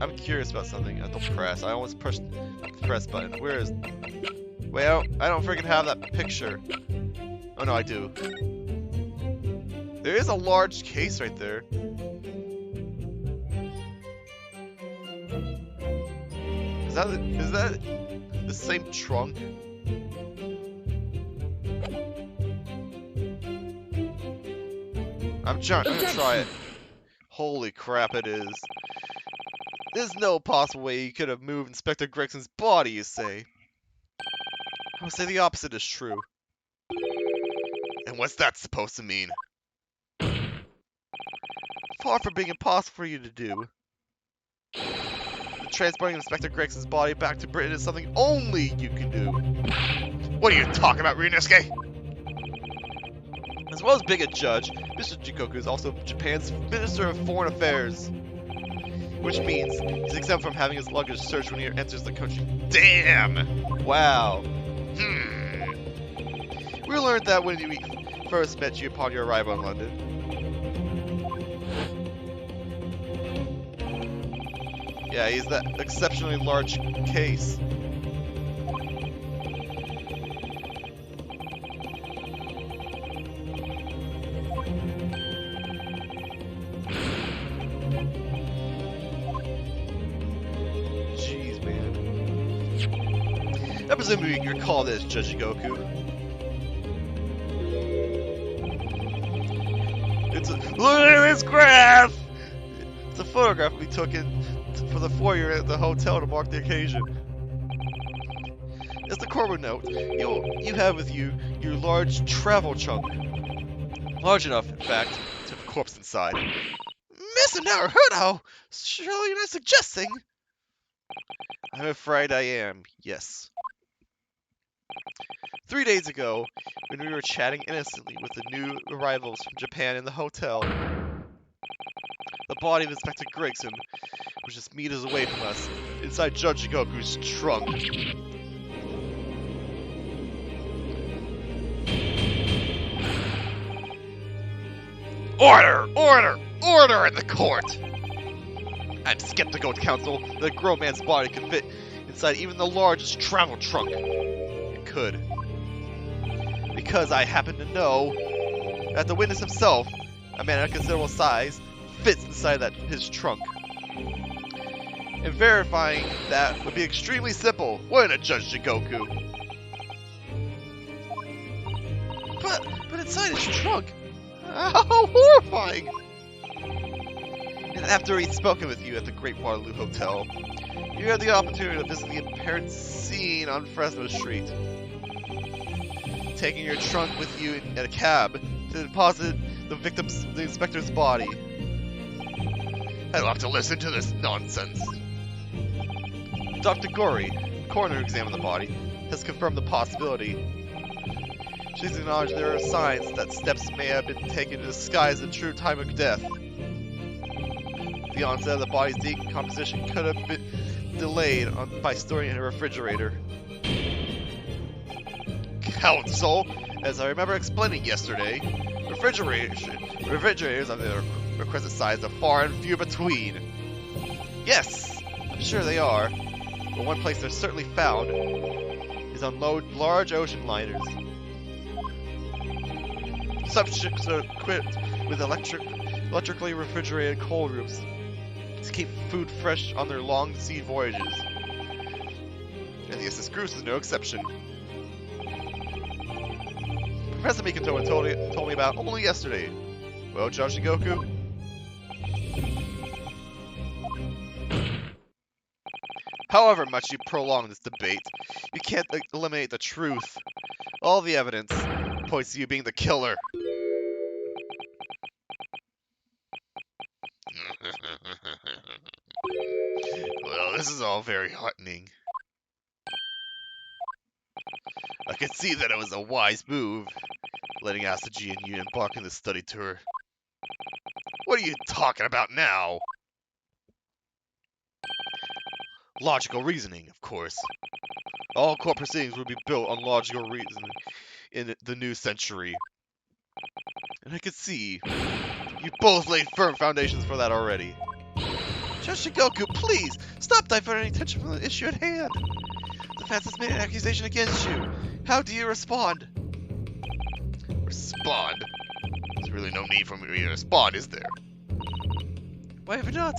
I'm curious about something at the press. I almost pushed the press button. Where is... Wait, I don't freaking have that picture. Oh no, I do. There is a large case right there. Is that the same trunk? I'm gonna try it. Holy crap, it is. There's no possible way he could have moved Inspector Gregson's body, you say? I would say the opposite is true. And what's that supposed to mean? Far from being impossible for you to do. Transporting Inspector Gregson's body back to Britain is something only you can do. What are you talking about, Ryunosuke? As well as being a judge, Mr. Jikoku is also Japan's Minister of Foreign Affairs, which means he's exempt from having his luggage searched when he enters the country. Damn! Wow. We learned that when we first met you upon your arrival in London. Yeah, he's that exceptionally large case. Jeez, man. I presume you recall this, Judge Goku. Look at this graph! It's a photograph we took for the foyer at the hotel to mark the occasion. As the Corbo note, you have with you your large travel trunk. Large enough, in fact, to have a corpse inside. Mr. Naruhodo! Surely you're not suggesting? I'm afraid I am, yes. 3 days ago, when we were chatting innocently with the new arrivals from Japan in the hotel, the body of Inspector Gregson was just meters away from us, inside Judge Goku's trunk. Order! Order! Order in the court! I'm skeptical, counsel, that a grown man's body could fit inside even the largest travel trunk. It could. Because I happen to know that the witness himself, a man of considerable size, fits inside his trunk. And verifying that would be extremely simple, wouldn't it, Judge Jigoku? But inside his trunk? How horrifying! And after he'd spoken with you at the Great Waterloo Hotel, you had the opportunity to visit the apparent scene on Fresno Street. Taking your trunk with you in a cab to deposit the inspector's body. I'd like to listen to this nonsense. Dr. Gori, the coroner who examined the body, has confirmed the possibility. She's acknowledged there are signs that steps may have been taken to disguise the true time of death. The onset of the body's decomposition could have been delayed by storing it in a refrigerator. Counsel, as I remember explaining yesterday, refrigerators of the requisite size are far and few between. Yes, I'm sure they are, but one place they're certainly found is on large ocean liners. Some ships are equipped with electrically refrigerated cold rooms to keep food fresh on their long sea voyages. And the SS Cruise is no exception. Professor Mikoto told me about only yesterday. Well, Judge Goku? However much you prolong this debate, you can't eliminate the truth. All the evidence points to you being the killer. Well, this is all very heartening. I could see that it was a wise move, letting Asaji and you embark on this study tour. What are you talking about now? Logical reasoning, of course. All court proceedings will be built on logical reasoning in the new century. And I could see you both laid firm foundations for that already. Judge Shigoku, please, stop diverting attention from the issue at hand. The defense has made an accusation against you. How do you respond? Respond? There's really no need for me to respond, is there? Why have you not?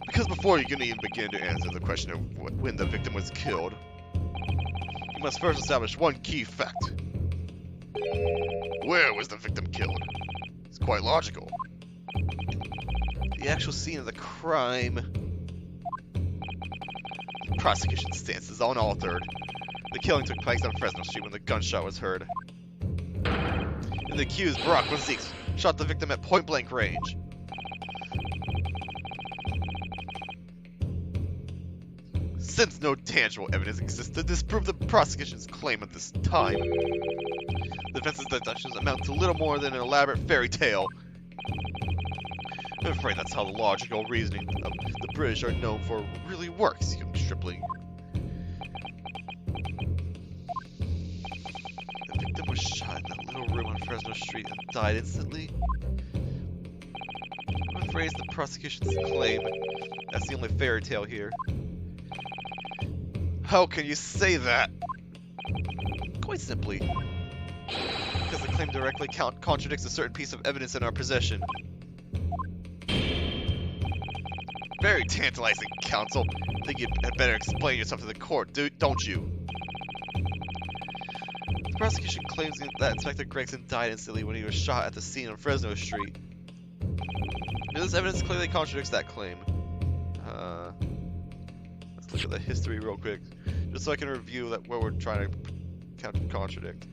Because before you can even begin to answer the question of when the victim was killed, you must first establish one key fact. Where was the victim killed? It's quite logical. The actual scene of the crime. The prosecution stance is unaltered. The killing took place on Fresno Street when the gunshot was heard. And the accused, Barack Wazik, shot the victim at point-blank range. Since no tangible evidence exists to disprove the prosecution's claim at this time, defense's deductions amount to little more than an elaborate fairy tale. I'm afraid that's how the logical reasoning of the British are known for really works, young stripling. The victim was shot in that little room on Fresno Street and died instantly. I'm afraid it's the prosecution's claim. That's the only fairy tale here. How can you say that? Quite simply, because the claim directly contradicts a certain piece of evidence in our possession. Very tantalizing, counsel. I think you had better explain yourself to the court, don't you? The prosecution claims that Inspector Gregson died instantly when he was shot at the scene on Fresno Street. This evidence clearly contradicts that claim. Let's look at the history real quick, just so I can review what we're trying to contradict.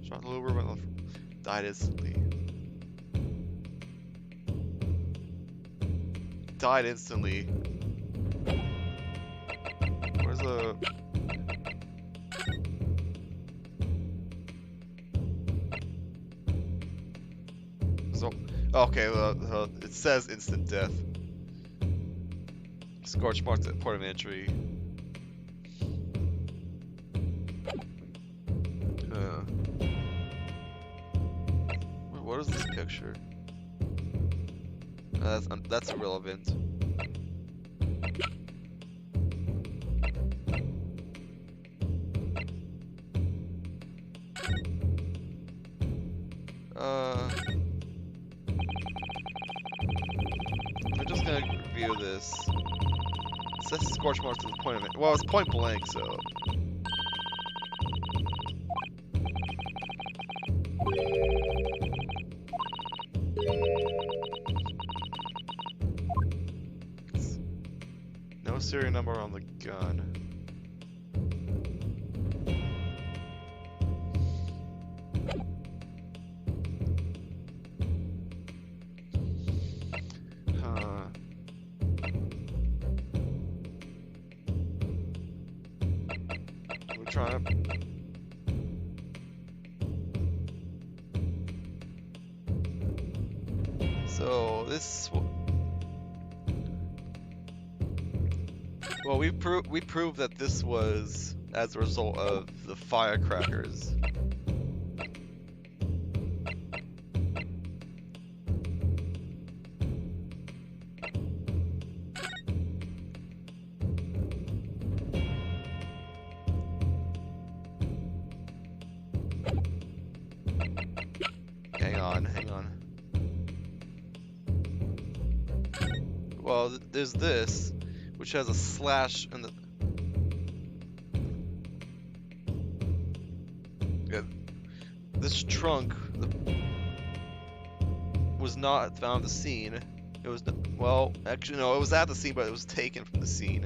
Shot in the little room, died instantly. Died instantly. Where's the... So, okay, it says instant death. Scorch marks at port of entry. What is this picture? That's irrelevant. I'm just gonna review this. It says scorch marks to the point of it. Well, it's point blank, so. No serial number on the gun. We're trying to... So this... Well, we proved that this was as a result of the firecrackers. Hang on. Well, there's this, which has a slash in the... Yeah, this trunk was not found at the scene. It was... Well, actually, no, it was at the scene, but it was taken from the scene.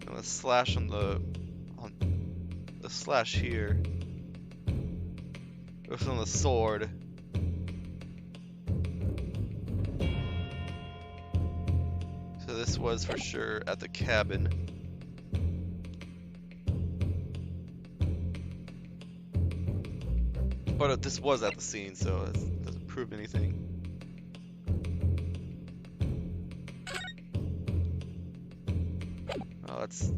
And the slash on the slash here. It was on the sword. So this was for sure at the cabin. But this was at the scene, so it doesn't prove anything. Oh, that's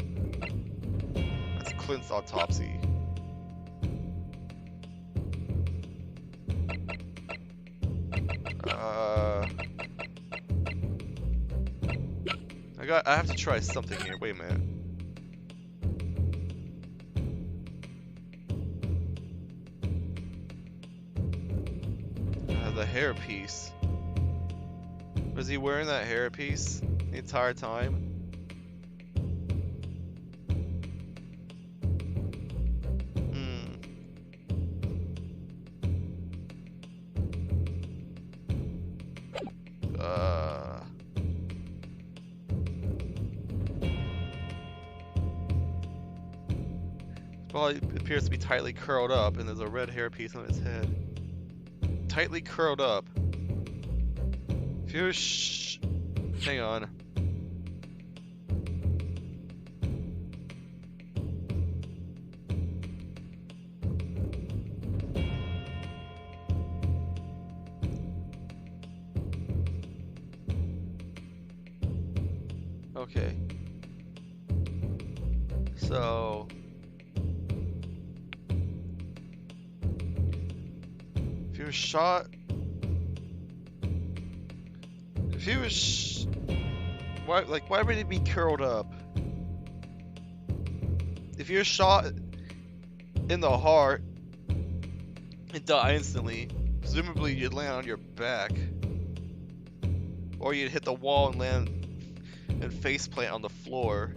Clint's autopsy. I have to try something here. Wait a minute. The hairpiece. Was he wearing that hairpiece the entire time? Probably appears to be tightly curled up, and there's a red hairpiece on his head. Tightly curled up. If you're hang on. Okay. So... If he was shot... If he was... why would he be curled up? If you're shot in the heart and die instantly, presumably you'd land on your back. Or you'd hit the wall and land and faceplant on the floor.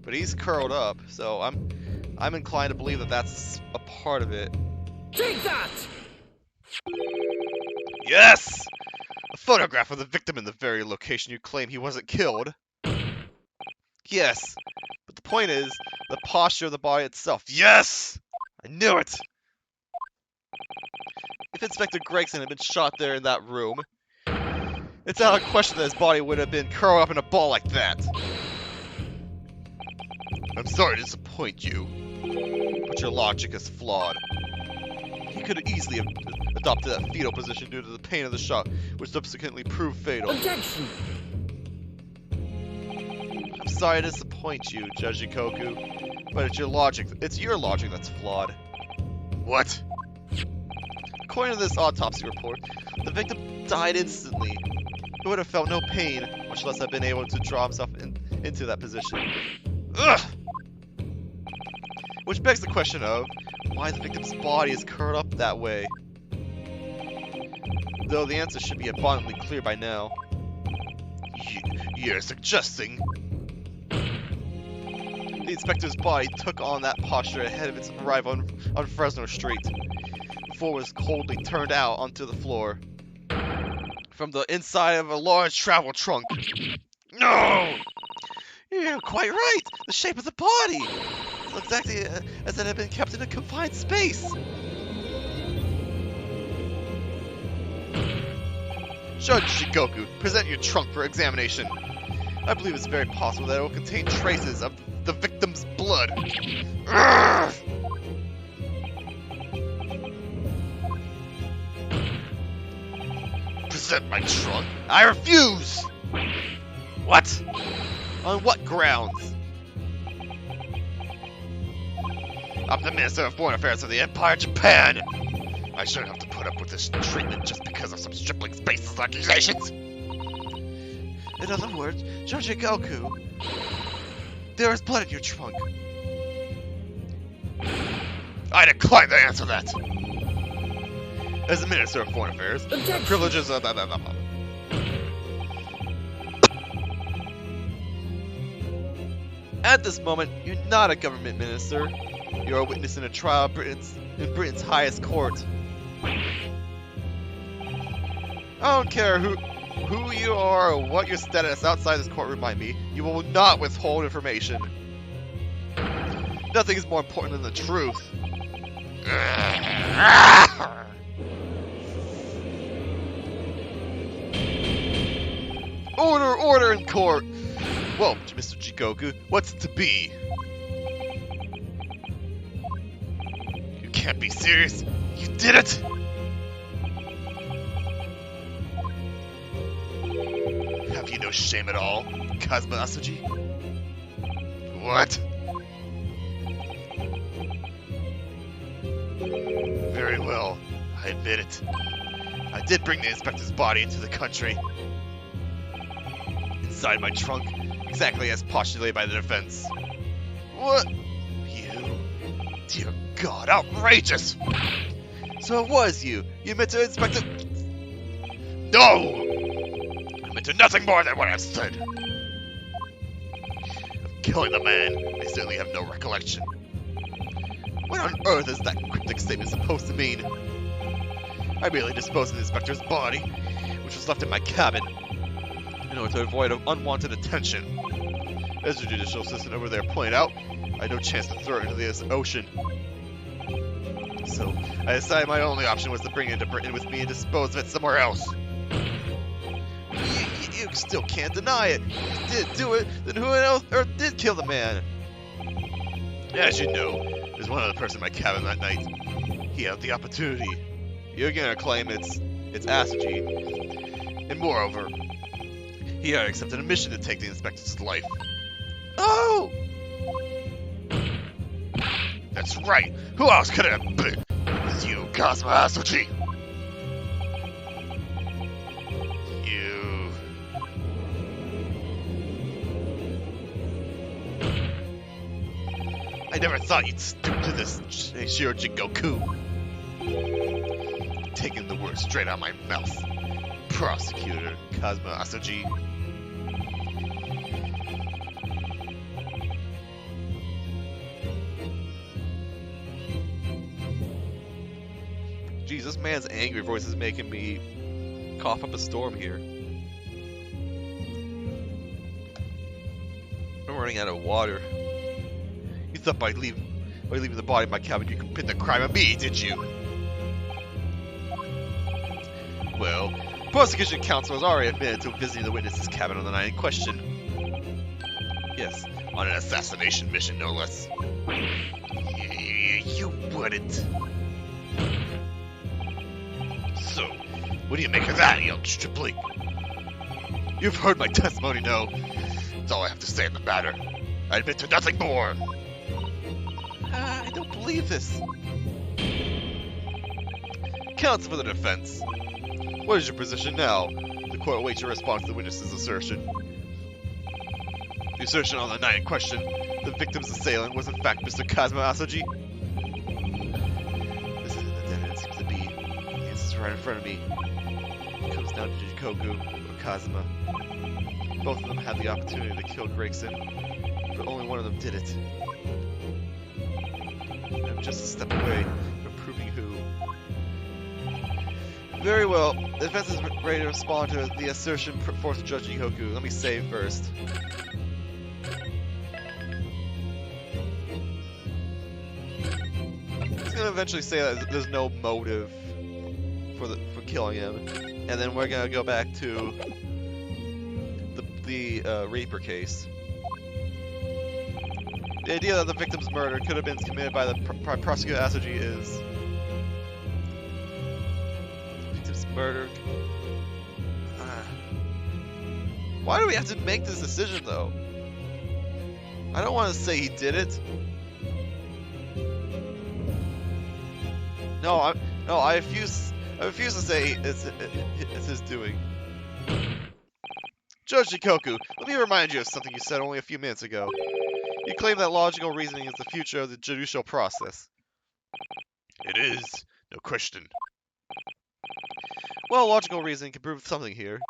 But he's curled up, so I'm inclined to believe that that's a part of it. Take that! Yes! A photograph of the victim in the very location you claim he wasn't killed. Yes, but the point is, the posture of the body itself. Yes! I knew it! If Inspector Gregson had been shot there in that room, it's out of question that his body would have been curled up in a ball like that. I'm sorry to disappoint you, but your logic is flawed. He could have easily adopted that fetal position due to the pain of the shot, which subsequently proved fatal. Objection! I'm sorry to disappoint you, Judge Ikoku, but it's your logic that's flawed. What? According to this autopsy report, the victim died instantly. He would have felt no pain, much less have been able to draw himself into that position. Ugh! Which begs the question of why the victim's body is curled up that way. Though the answer should be abundantly clear by now. You're suggesting... The inspector's body took on that posture ahead of its arrival on Fresno Street, before it was coldly turned out onto the floor from the inside of a large travel trunk. No! You're quite right! The shape of the body! It's exactly as it had been kept in a confined space! Judge Shigoku, present your trunk for examination. I believe it's very possible that it will contain traces of the victim's blood. Urgh! Present my trunk? I refuse! What? On what grounds? I'm the Minister of Foreign Affairs of the Empire of Japan! I shouldn't have to put up with this treatment just because of some stripling's baseless accusations! In other words, Judge Goku, there is blood in your trunk. I decline to answer that! As the Minister of Foreign Affairs, my privileges are... At this moment, you're not a government minister. You're a witness in a trial in Britain's highest court. I don't care who you are or what your status outside this courtroom might be, you will not withhold information. Nothing is more important than the truth. Order in court! Well, Mr. Jigoku, what's it to be? You can't be serious! You did it! Have you no shame at all, Kazuma Asuji? What? Very well, I admit it. I did bring the inspector's body into the country. Inside my trunk, exactly as postulated by the defense. What? You? Dear God, outrageous! So it was you. You meant to inspect it? No! I meant to nothing more than what I've said. Of killing the man, I certainly have no recollection. What on earth is that cryptic statement supposed to mean? I merely disposed of the inspector's body, which was left in my cabin, in order to avoid unwanted attention. As the judicial assistant over there pointed out, I had no chance to throw it into this ocean. So, I decided my only option was to bring it into Britain with me and dispose of it somewhere else. You still can't deny it. If you did do it, then who else did kill the man? As you know, there's one other person in my cabin that night. He had the opportunity. You're gonna claim it's Asuji. And moreover, He had accepted a mission to take the inspector's life. Oh! That's right. Who else could it have been? It's you, Cosmo Asuchi. You. I never thought you'd stoop to this, Shirojin Goku. Taking the words straight out of my mouth. Prosecutor Cosmo Asuchi. Jeez, this man's angry voice is making me cough up a storm here. I'm running out of water. You thought by leaving the body in my cabin you could pin the crime on me, did you? Well, prosecution counsel has already admitted to visiting the witness's cabin on the night in question. Yes, on an assassination mission, no less. You wouldn't. So, what do you make of that? Yelled Stripling. You've heard my testimony, no? That's all I have to say in the matter. I admit to nothing more. I don't believe this. Counsel for the defense. What is your position now? The court awaits your response to the witness's assertion. The assertion on the night in question, the victim's assailant was in fact Mr. Cosmo Asuji. This isn't the dead it seems to be. The answer's right in front of me. It comes down to Jikoku or Kazuma. Both of them had the opportunity to kill Gregson, but only one of them did it. I'm just a step away from proving who. Very well. The defense is ready to respond to the assertion put forth to Judge Jikoku. Let me save first. He's gonna eventually say that there's no motive for killing him, and then we're gonna go back to the Reaper case. The idea that the victim's murder could have been committed by the prosecutor Asuji is victim's murder. Why do we have to make this decision though? I don't want to say he did it. I refuse to say it's his doing. Judge Jikoku, let me remind you of something you said only a few minutes ago. You claim that logical reasoning is the future of the judicial process. It is, no question. Well, logical reasoning can prove something here.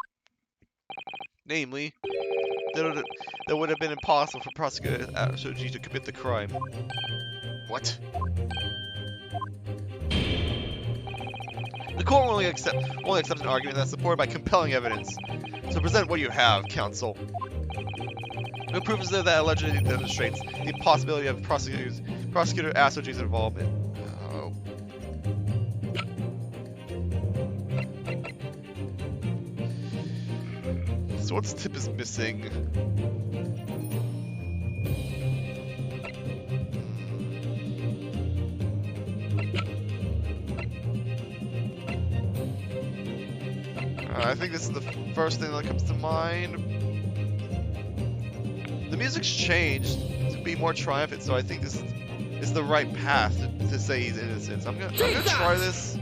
Namely, that it would have been impossible for prosecutor Asuji to commit the crime. What? The court only accepts an argument that's supported by compelling evidence. So present what you have, counsel. No proof is there that allegedly demonstrates the impossibility of prosecutor Asuji's involvement. Oh. So what's tip is missing? I think this is the first thing that comes to mind. The music's changed to be more triumphant, so I think this is the right path to say he's innocent. So I'm gonna try this.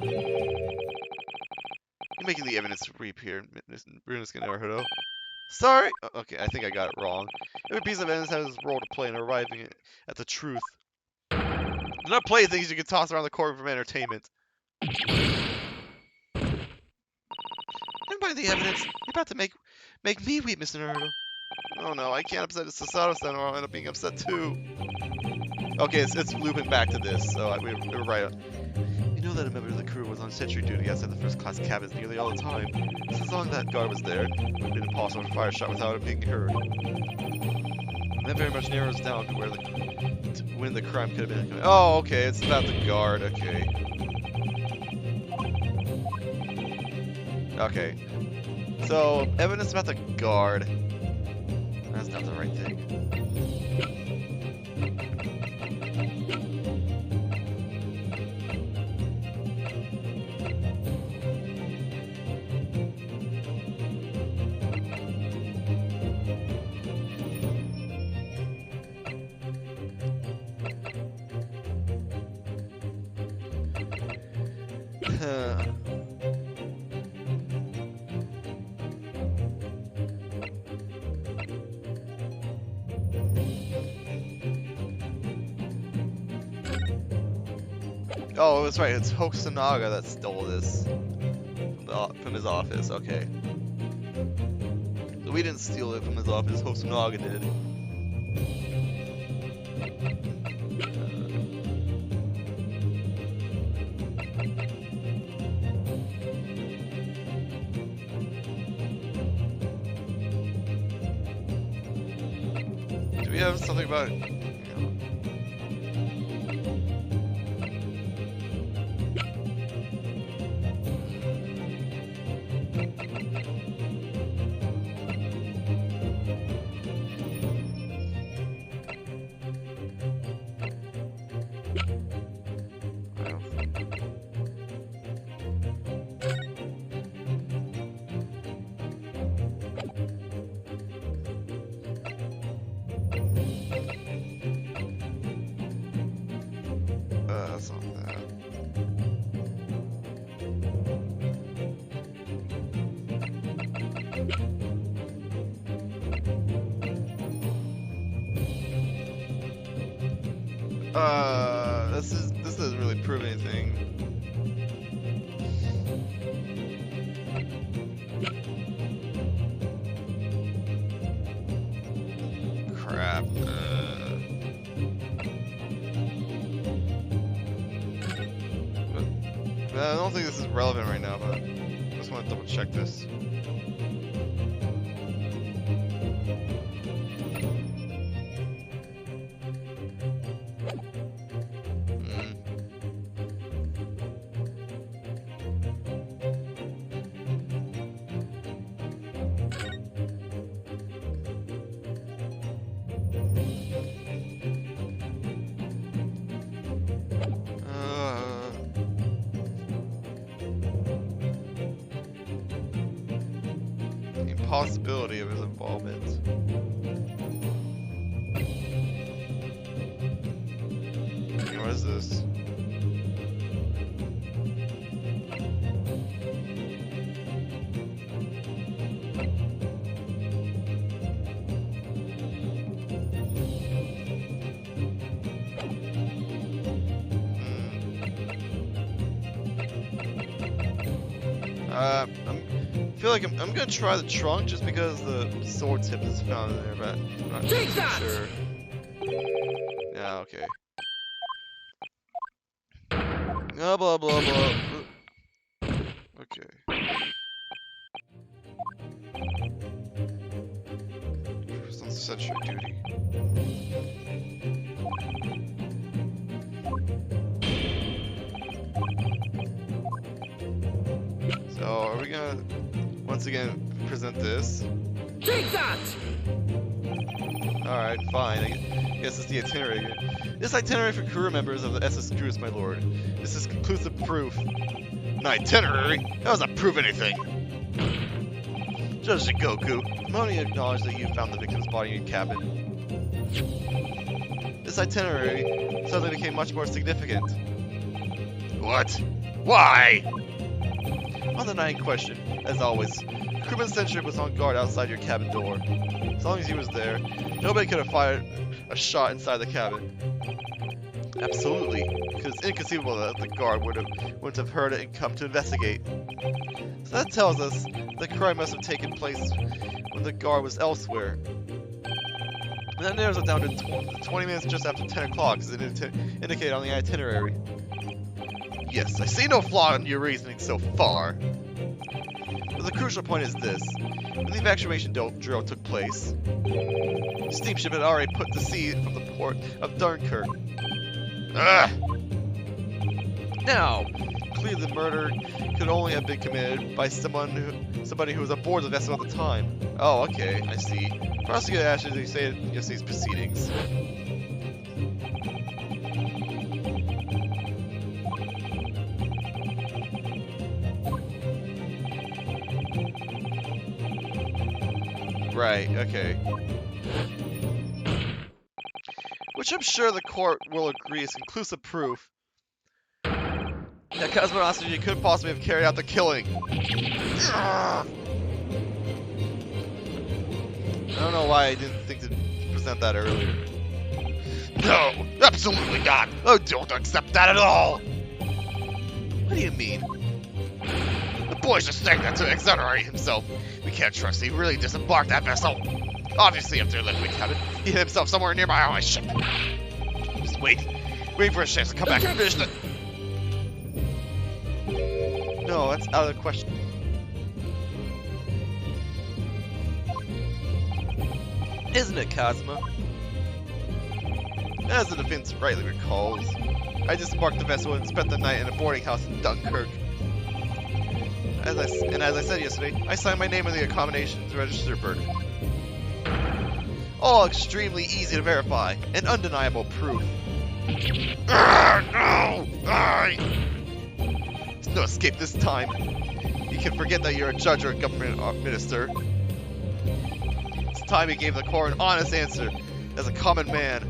You're making the evidence reap here, Naruto. Sorry. Okay, I think I got it wrong. Every piece of evidence has its role to play in arriving at the truth. Do not play things you can toss around the courtroom for entertainment. By the evidence, you're about to make me weep, Mr. Naruto. Oh no, I can't upset the Sasato-san or I'll end up being upset too. Okay, it's looping back to this, so we're right. You know that a member of the crew was on sentry duty outside the first class cabins nearly all the time. Since as long as that guard was there, it would have been impossible to fire a shot without it being heard. And that very much narrows down to when the crime could have been committed. Oh, okay, it's about the guard, okay. Okay. So, evidence about the guard. That's not the right thing. Oh, that's right. It's Hokusanaga that stole this from his office. Okay. So we didn't steal it from his office. Hokusanaga did. Do we have something about? That's not that. This doesn't really prove anything. Crap. I don't think this is relevant right now, but I just want to double check this. Possibility of his involvement. What is this? I feel like I'm gonna try the trunk just because the sword tip is found in there, but I'm not Take that! sure. Yeah, okay. Blah blah blah blah. Okay. It's on sentry duty. So are we gonna once again present this? Take that! Alright, fine. I guess it's the itinerary. This itinerary for crew members of the SS Cruise, my lord. This is conclusive proof. An itinerary? That doesn't prove anything. Judge Goku, I'm only acknowledge that you found the victim's body in your cabin. This itinerary suddenly became much more significant. What? Why? On the night in question, as always, crewman Sentry was on guard outside your cabin door. As long as he was there, nobody could have fired a shot inside the cabin. Absolutely, because it's inconceivable that the guard wouldn't have heard it and come to investigate. So that tells us the crime must have taken place when the guard was elsewhere. And that narrows it down to 20 minutes just after 10 o'clock, as it indicated on the itinerary. Yes, I see no flaw in your reasoning so far. But the crucial point is this. When the evacuation drill took place, the steamship had already put to sea from the port of Dunkirk. Ugh! Now, clearly the murder could only have been committed by somebody who was aboard the vessel at the time. Oh, okay, I see. Prosecutor Ashes, you say in these proceedings. Right, okay. Which I'm sure the court will agree is conclusive proof That cosmosity could possibly have carried out the killing. I don't know why I didn't think to present that earlier. No, absolutely not. I don't accept that at all. What do you mean? The boy's just saying that to exonerate himself. We can't trust he really disembarked that vessel. Obviously, after leaving the cabin, he hid himself somewhere nearby on my ship. Just wait for his chance to come back and finish the... No, that's out of the question. Isn't it, Cosmo? As the defense rightly recalls, I disembarked the vessel and spent the night in a boarding house in Dunkirk. As I said yesterday, I signed my name on the accommodations register book. All extremely easy to verify, and undeniable proof. No! There's no escape this time. You can forget that you're a judge or a government minister. It's time you gave the court an honest answer as a common man.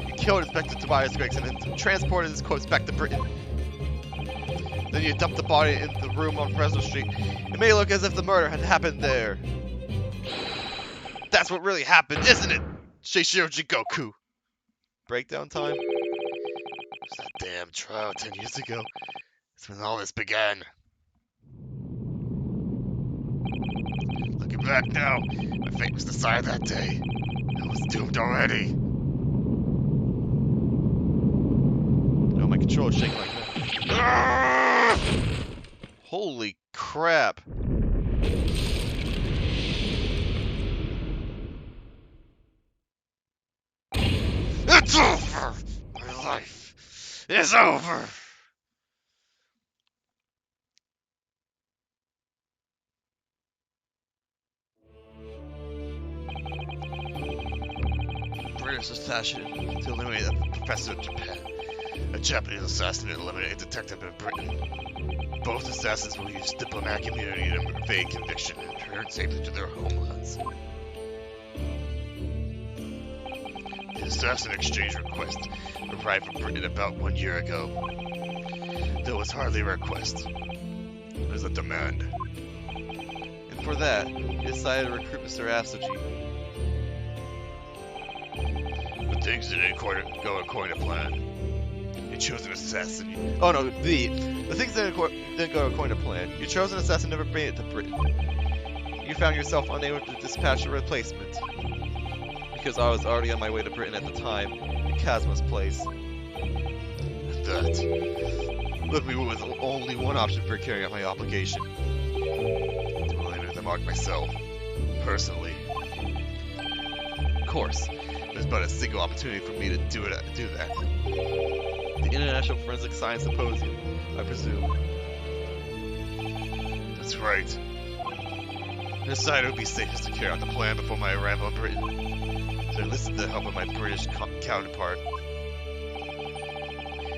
You killed Inspector Tobias Gregson and transported his corpse back to Britain. Then you dumped the body in the room on Fresno Street. It may look as if the murder had happened there. That's what really happened, isn't it? Seishiro Jigoku. Breakdown time? It was that damn trial 10 years ago. That's when all this began. Looking back now, my fate was decided that day. I was doomed already. No, my controller's shaking like that. Holy crap. It's over! My life is over! British assassin to eliminate a professor of Japan. A Japanese assassin to eliminate a detective in Britain. Both assassins will use diplomatic immunity to evade conviction and return safely to their homelands. The assassin exchange request arrived from Britain about 1 year ago. Though it was hardly a request. It was a demand. And for that, he decided to recruit Mr. Asoji. But things didn't go according to plan. You chose an assassin. Oh no, the things didn't go according to plan. You chose an assassin never made it to Britain. You found yourself unable to dispatch a replacement. Because I was already on my way to Britain at the time, in Cosmo's place. That left me with only one option for carrying out my obligation. To eliminate the mark myself, personally. Of course, there's but a single opportunity for me to do that. The International Forensic Science Symposium, I presume. That's right. I decided it would be safest to carry out the plan before my arrival in Britain. So I enlisted the help of my British counterpart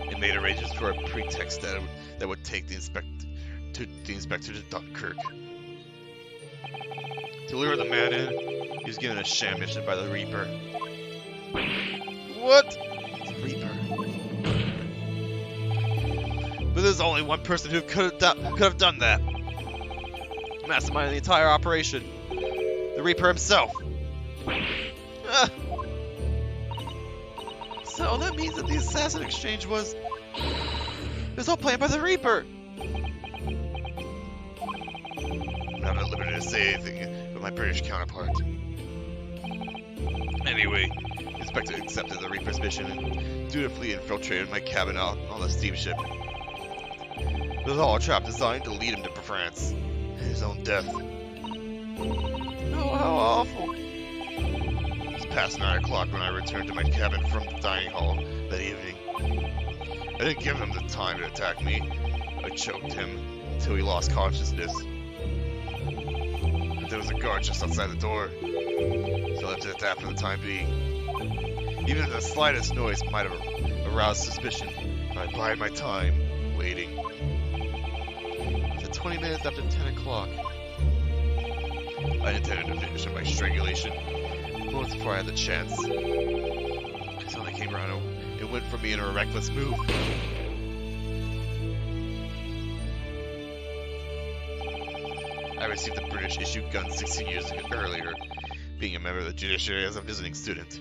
and made arrangements for a pretext that would take the inspector to Dunkirk. To lure the man in, he was given a sham mission by the Reaper. What? The Reaper. But there's only one person who could have done that. Masterminding the entire operation. The Reaper himself. So that means that the assassin exchange was all planned by the Reaper. I'm not at liberty to say anything but my British counterpart. Anyway, the Inspector accepted the Reaper's mission and dutifully infiltrated my cabin on the steamship. It was all a trap designed to lead him to France and his own death. Oh, how awful. It was past 9 o'clock when I returned to my cabin from the dining hall that evening. I didn't give him the time to attack me. I choked him until he lost consciousness. But there was a guard just outside the door, so I left it at that for the time being. Even if the slightest noise might have aroused suspicion, I bided my time, waiting. At 20 minutes after 10 o'clock, I intended to finish my strangulation moments before I had the chance. So when I came around, it It went for me in a reckless move. I received a British-issued gun 16 years earlier, being a member of the judiciary as a visiting student.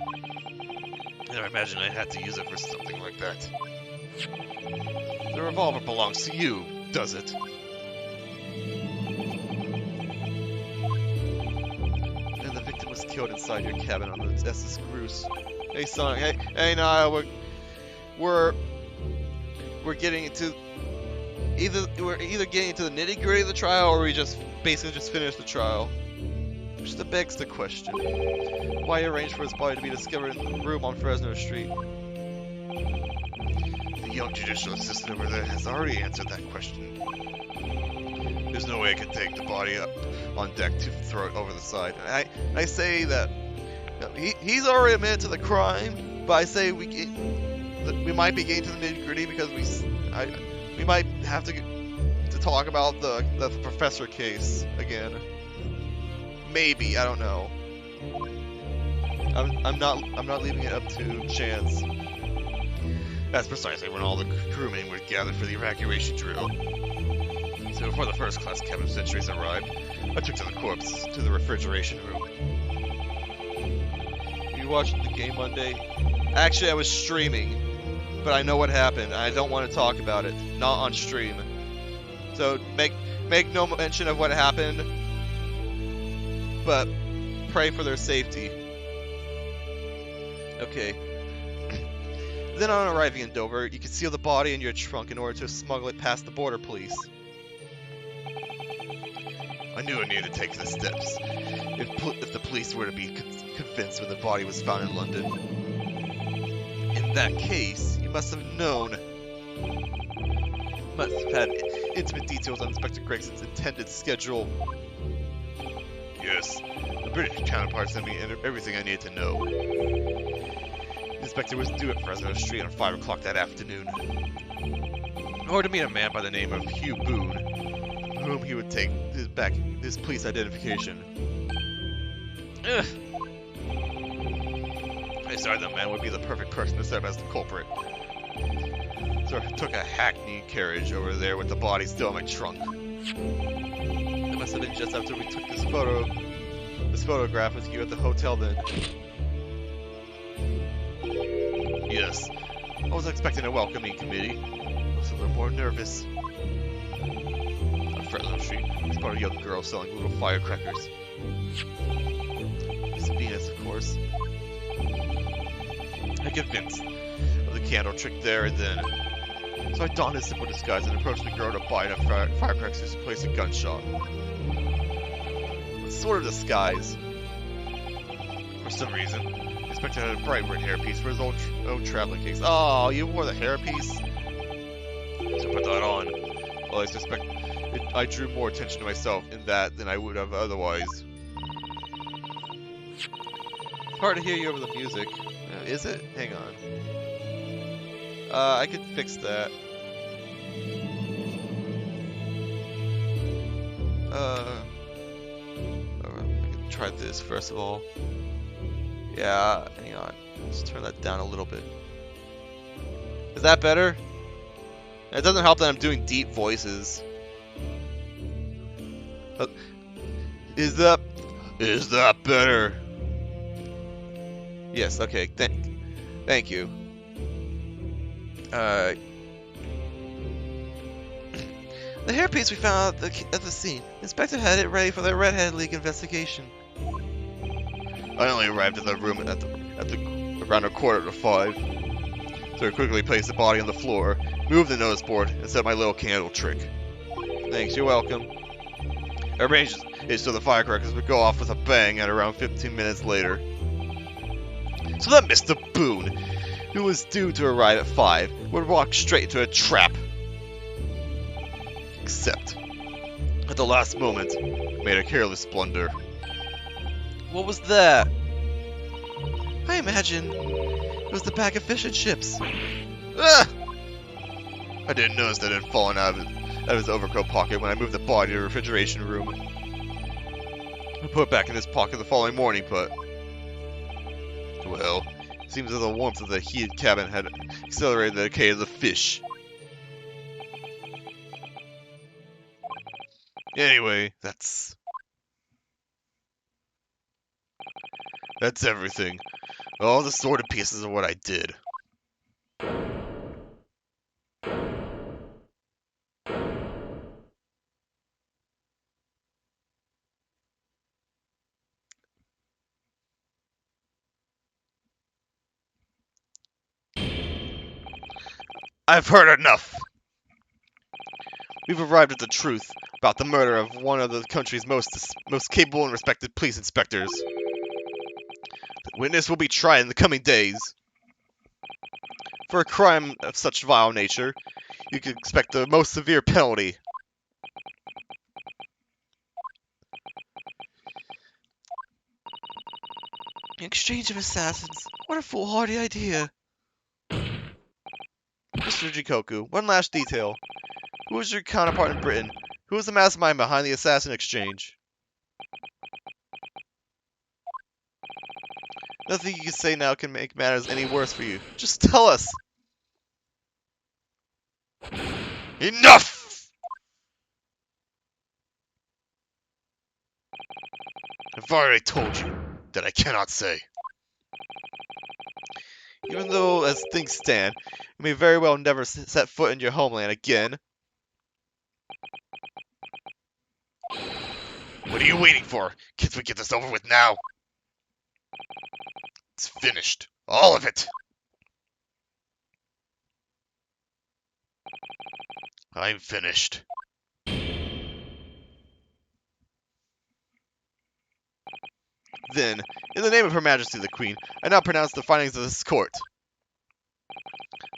Never imagined I had to use it for something like that. The revolver belongs to you, does it? And the victim was killed inside your cabin on the SS Cruise. Hey, son. Hey, Niall. We're getting into we're either getting into the nitty gritty of the trial, or we just basically just finished the trial. Which begs the question: why arrange for his body to be discovered in the room on Fresno Street? The young judicial assistant over there has already answered that question. There's no way I could take the body up on deck to throw it over the side. And I say that he's already admitted to the crime, but I say we might be getting to the nitty gritty because we might have to talk about the professor case again. Maybe, I don't know. I'm not leaving it up to chance. That's precisely when all the crewmen would gather for the evacuation drill. So before the first class cabin sentries arrived, I took the corpse to the refrigeration room. You watched the game Monday? Actually, I was streaming, but I know what happened. I don't want to talk about it. Not on stream. So make no mention of what happened, but pray for their safety. Okay. Then on arriving in Dover, you conceal the body in your trunk in order to smuggle it past the border police. I knew I needed to take the steps. If the police were to be convinced when the body was found in London. In that case, you must have known. Must have had intimate details on Inspector Gregson's intended schedule. Yes, the British counterpart sent me everything I needed to know. The inspector was due at Fresno Street on 5 o'clock that afternoon. In order to meet a man by the name of Hugh Boone, whom he would take his police identification. Ugh. I decided the man would be the perfect person to serve as the culprit. So I took a hackney carriage over there with the body still in my trunk. It must have been just after we took this photograph with you at the hotel then. Yes. I was expecting a welcoming committee. I was a little more nervous. On Fresno Street, I spotted a young girl selling little firecrackers. Miss Venus, of course. I convinced of the candle trick there and then. So I donned a simple disguise and approached the girl to buy enough firecrackers to place a gunshot. What sort of disguise? For some reason, the inspector had a bright red hairpiece for his own traveling case. Oh, you wore the hairpiece? So I put that on. Well, I suspect I drew more attention to myself in that than I would have otherwise. It's hard to hear you over the music. Is it? Hang on. I could fix that. I can try this first of all. Yeah, hang on. Let's turn that down a little bit. Is that better? It doesn't help that I'm doing deep voices. Is that better? Yes. Okay. Thank you. The hairpiece we found at the scene. Inspector had it ready for the Redhead League investigation. I only arrived in the room at around 4:45. So I quickly placed the body on the floor, moved the notice board, and set my little candle trick. Thanks, you're welcome. I arranged it so the firecrackers would go off with a bang at around 15 minutes later. So that Mr. Boone, who was due to arrive at 5, would walk straight into a trap. Except, at the last moment, made a careless blunder. What was that? I imagine it was the bag of fish and chips. Ah! I didn't notice that it had fallen out of his overcoat pocket when I moved the body to the refrigeration room. I put it back in his pocket the following morning, but... well, Seems as though the warmth of the heated cabin had accelerated the decay of the fish. Anyway, that's everything. All the sordid pieces of what I did. I've heard enough! We've arrived at the truth about the murder of one of the country's most capable and respected police inspectors. The witness will be tried in the coming days. For a crime of such vile nature, you can expect the most severe penalty. An exchange of assassins. What a foolhardy idea. Mr. Jikoku, one last detail. Who was your counterpart in Britain? Who was the mastermind behind the assassin exchange? Nothing you can say now can make matters any worse for you. Just tell us! Enough! I've already told you that I cannot say. Even though, as things stand, you may very well never set foot in your homeland again. What are you waiting for? Can't we get this over with now? It's finished. All of it. I'm finished. Then, in the name of Her Majesty the Queen, I now pronounce the findings of this court.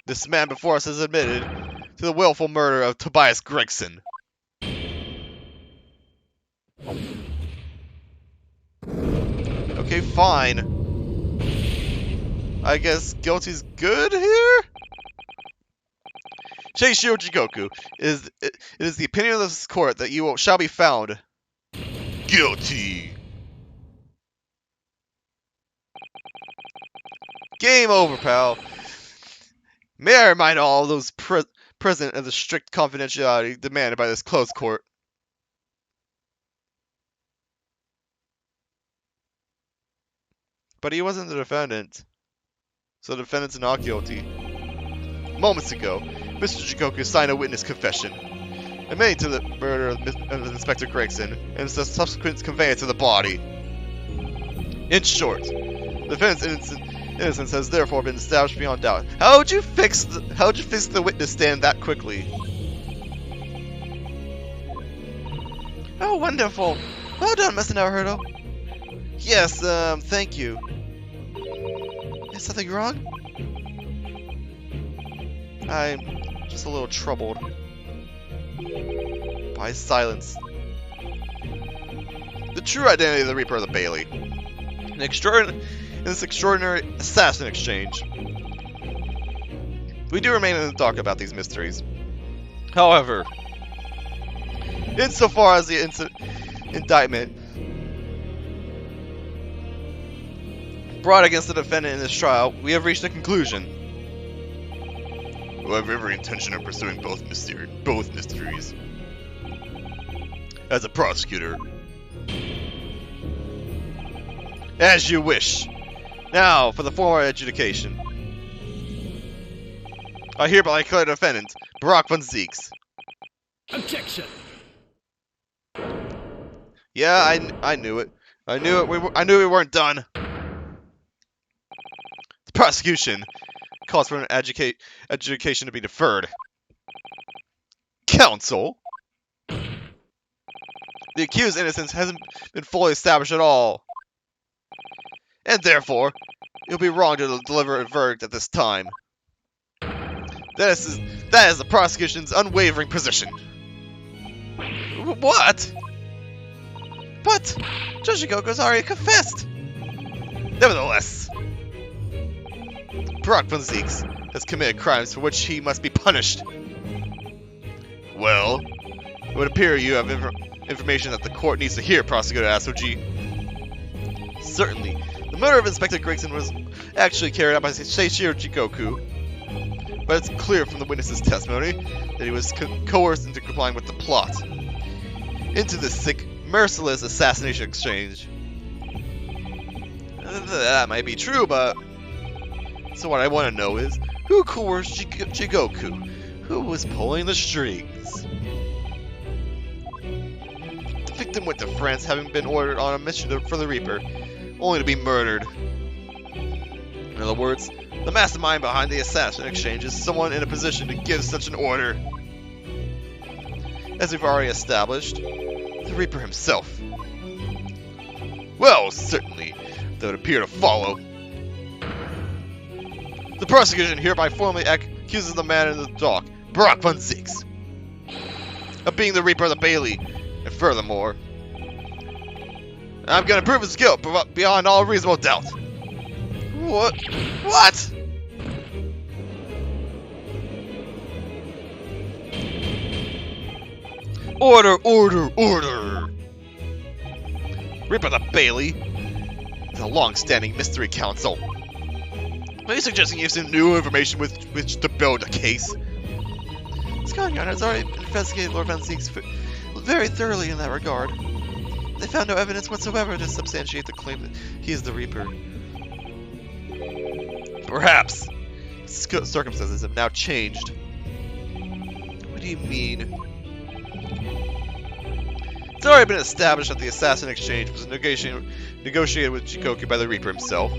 This man before us has admitted to the willful murder of Tobias Gregson. Okay, fine. I guess guilty's good here? Seishiro Jigoku, it is the opinion of this court that you shall be found guilty. Game over, pal. May I remind all those present of the strict confidentiality demanded by this closed court. But he wasn't the defendant, so the defendant's not guilty. Moments ago, Mr. Jikoku signed a witness confession, admitting to the murder of Inspector Gregson and the subsequent conveyance of the body. In short, the defendant's innocence has therefore been established beyond doubt. How would you fix the witness stand that quickly? Oh, wonderful! Well done, Mr. Naruto. Yes, thank you. Is something wrong? I'm just a little troubled by his silence. The true identity of the Reaper of the Bailey. In this extraordinary assassin exchange. We do remain in the dark about these mysteries. However, insofar as the indictment brought against the defendant in this trial, we have reached a conclusion. We have every intention of pursuing both mysteries. As a prosecutor. As you wish. Now, for the formal adjudication. I hereby declare the defendant, Barack von Zeeks. Objection! Yeah, I knew it. I knew we weren't done. The prosecution calls for an adjudication to be deferred. Counsel? The accused's innocence hasn't been fully established at all. And therefore, it would be wrong to deliver a verdict at this time. That is the prosecution's unwavering position. What? But Judge Jikoku's already confessed. Nevertheless, Barack von Zeeks has committed crimes for which he must be punished. Well, it would appear you have information that the court needs to hear, Prosecutor Asoji. Certainly, the The murder of Inspector Gregson was actually carried out by Seishiro Jikoku, but it's clear from the witness's testimony that he was coerced into complying with the plot. Into this sick, merciless assassination exchange. That might be true, but... So what I want to know is, who coerced Jigoku? Who was pulling the strings? The victim went to France, having been ordered on a mission for the Reaper, only to be murdered. In other words, the mastermind behind the assassin exchange is someone in a position to give such an order. As we've already established, the Reaper himself. Well, certainly, that would appear to follow. The prosecution hereby formally accuses the man in the dock, Brock von Zieks, of being the Reaper of the Bailey, and furthermore, I'm gonna prove his guilt beyond all reasonable doubt. What? What? Order, order, order! Reaper of the Bailey is a long-standing mystery council. Are you suggesting you have some new information with which to build a case? Scotland Yard has already investigated Lord von Zieks very thoroughly in that regard. They found no evidence whatsoever to substantiate the claim that he is the Reaper. Perhaps circumstances have now changed. What do you mean? It's already been established that the assassin exchange was negotiated with Jikoku by the Reaper himself,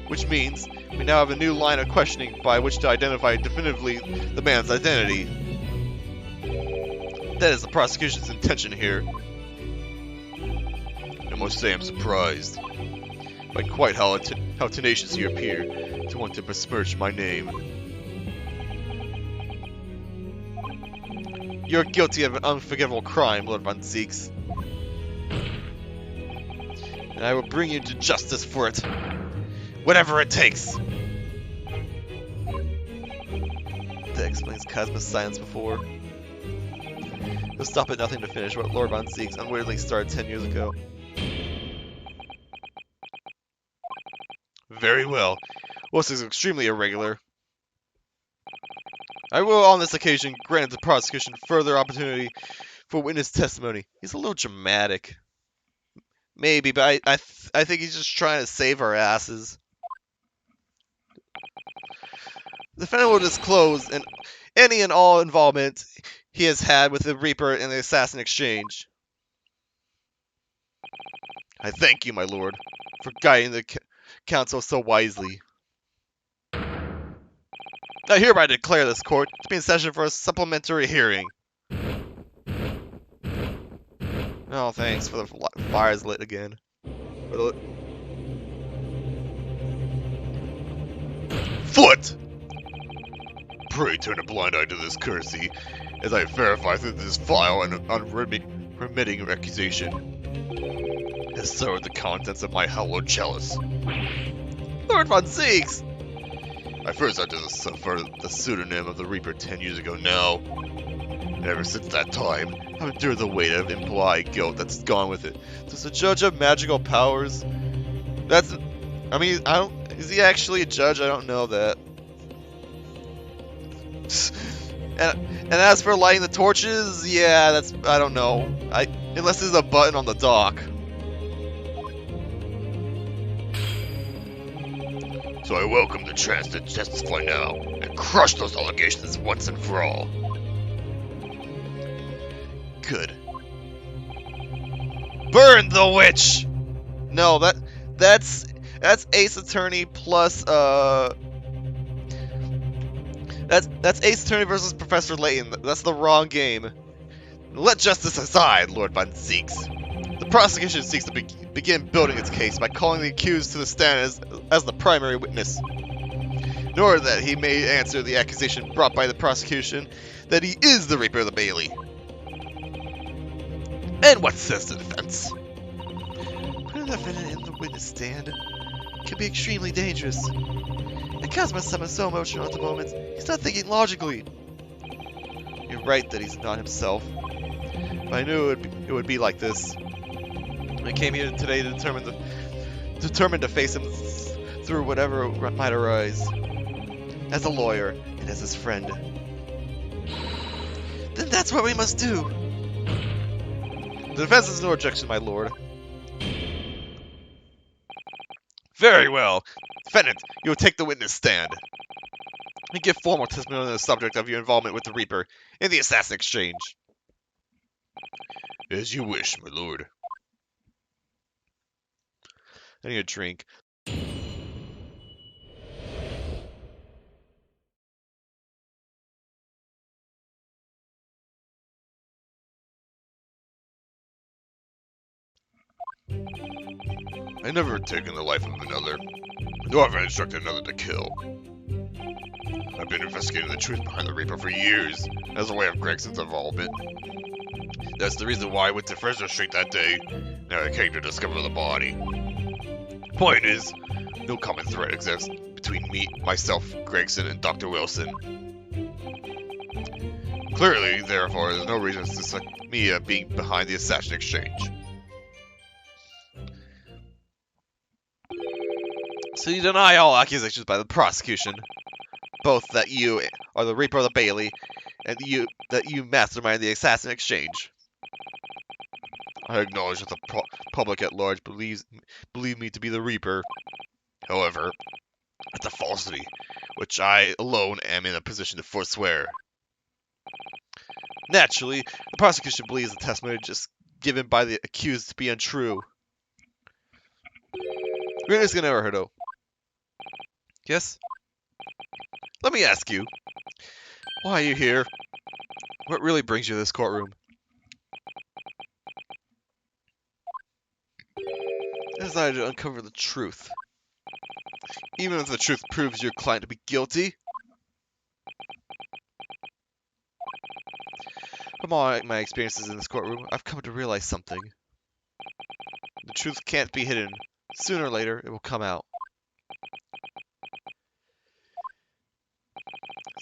which means we now have a new line of questioning by which to identify definitively the man's identity. That is the prosecution's intention here. I must say I'm surprised by quite how tenacious you appear to want to besmirch my name. You're guilty of an unforgivable crime, Lord von Zieks. And I will bring you to justice for it. Whatever it takes. That explains Kazma's silence before. He'll stop at nothing to finish what Lord von Zieks unwittingly started 10 years ago. Very well. Well, this is extremely irregular. I will, on this occasion, grant the prosecution further opportunity for witness testimony. He's a little dramatic. Maybe, but I think he's just trying to save our asses. The defendant will disclose any and all involvement he has had with the Reaper in the assassin exchange. I thank you, my lord, for guiding the council so wisely. I hereby declare this court to be in session for a supplementary hearing. Oh, thanks for the fires lit again. Foot! Pray turn a blind eye to this courtesy, as I verify through this file an unremitting accusation. As so are the contents of my hallowed chalice. Lord von Zieks! I first had to suffer the pseudonym of the Reaper 10 years ago now. And ever since that time, I've endured the weight of implied guilt that's gone with it. Does the judge have magical powers? Is he actually a judge? I don't know that. And as for lighting the torches, yeah, I don't know. Unless there's a button on the dock. So I welcome the chance to testify now and crush those allegations once and for all. Good. Burn the witch! No, that's Ace Attorney plus that's Ace Attorney versus Professor Layton. That's the wrong game. Let justice aside, Lord von Zieks. The prosecution seeks to begin building its case by calling the accused to the stand as the primary witness, in order that he may answer the accusation brought by the prosecution that he is the Reaper of the Bailey. And what says the defense? Putting the defendant in the witness stand can be extremely dangerous. And Kazma's so emotional at the moment, he's not thinking logically. You're right that he's not himself, but I knew it would be like this. I came here today determined to face him through whatever might arise. As a lawyer and as his friend. Then that's what we must do. The defense has no objection, my lord. Very well. Defendant, you will take the witness stand and give formal testimony on the subject of your involvement with the Reaper in the assassin exchange. As you wish, my lord. I need a drink. I never have taken the life of another, nor have I instructed another to kill. I've been investigating the truth behind the Reaper for years, as a way of Gregson's involvement. That's the reason why I went to Fresno Street that day, and I came to discover the body. Point is, no common threat exists between myself, Gregson, and Dr. Wilson. Clearly, therefore, there's no reason to suspect me being behind the assassin exchange. So you deny all accusations by the prosecution, both that you are the Reaper of the Bailey, and that you mastermind the assassin exchange. I acknowledge that the public at large believe me to be the Reaper. However, it's a falsity, which I alone am in a position to forswear. Naturally, the prosecution believes the testimony just given by the accused to be untrue. Witness Naruhodo. Yes? Let me ask you, why are you here? What really brings you to this courtroom? I decided to uncover the truth. Even if the truth proves your client to be guilty. From all my experiences in this courtroom, I've come to realize something. The truth can't be hidden. Sooner or later, it will come out.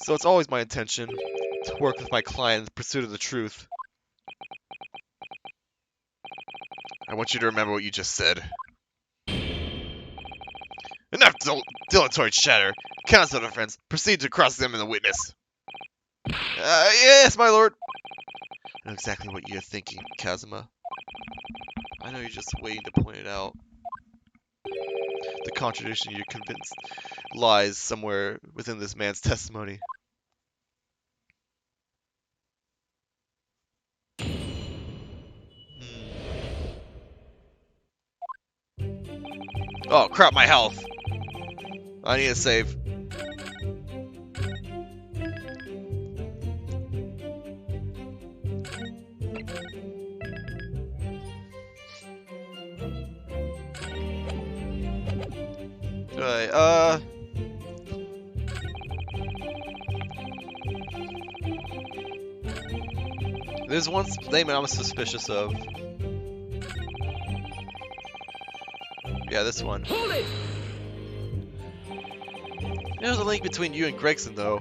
So it's always my intention to work with my client in the pursuit of the truth. I want you to remember what you just said. Enough dilatory chatter. Counsel defense, proceed to cross-examine the witness. Yes, my lord. I know exactly what you're thinking, Kazuma. I know you're just waiting to point it out. The contradiction you're convinced lies somewhere within this man's testimony. Oh, crap, my health. I need a save. Alright, there's one name I'm suspicious of. Yeah, this one. Hold it! There's a link between you and Gregson, though.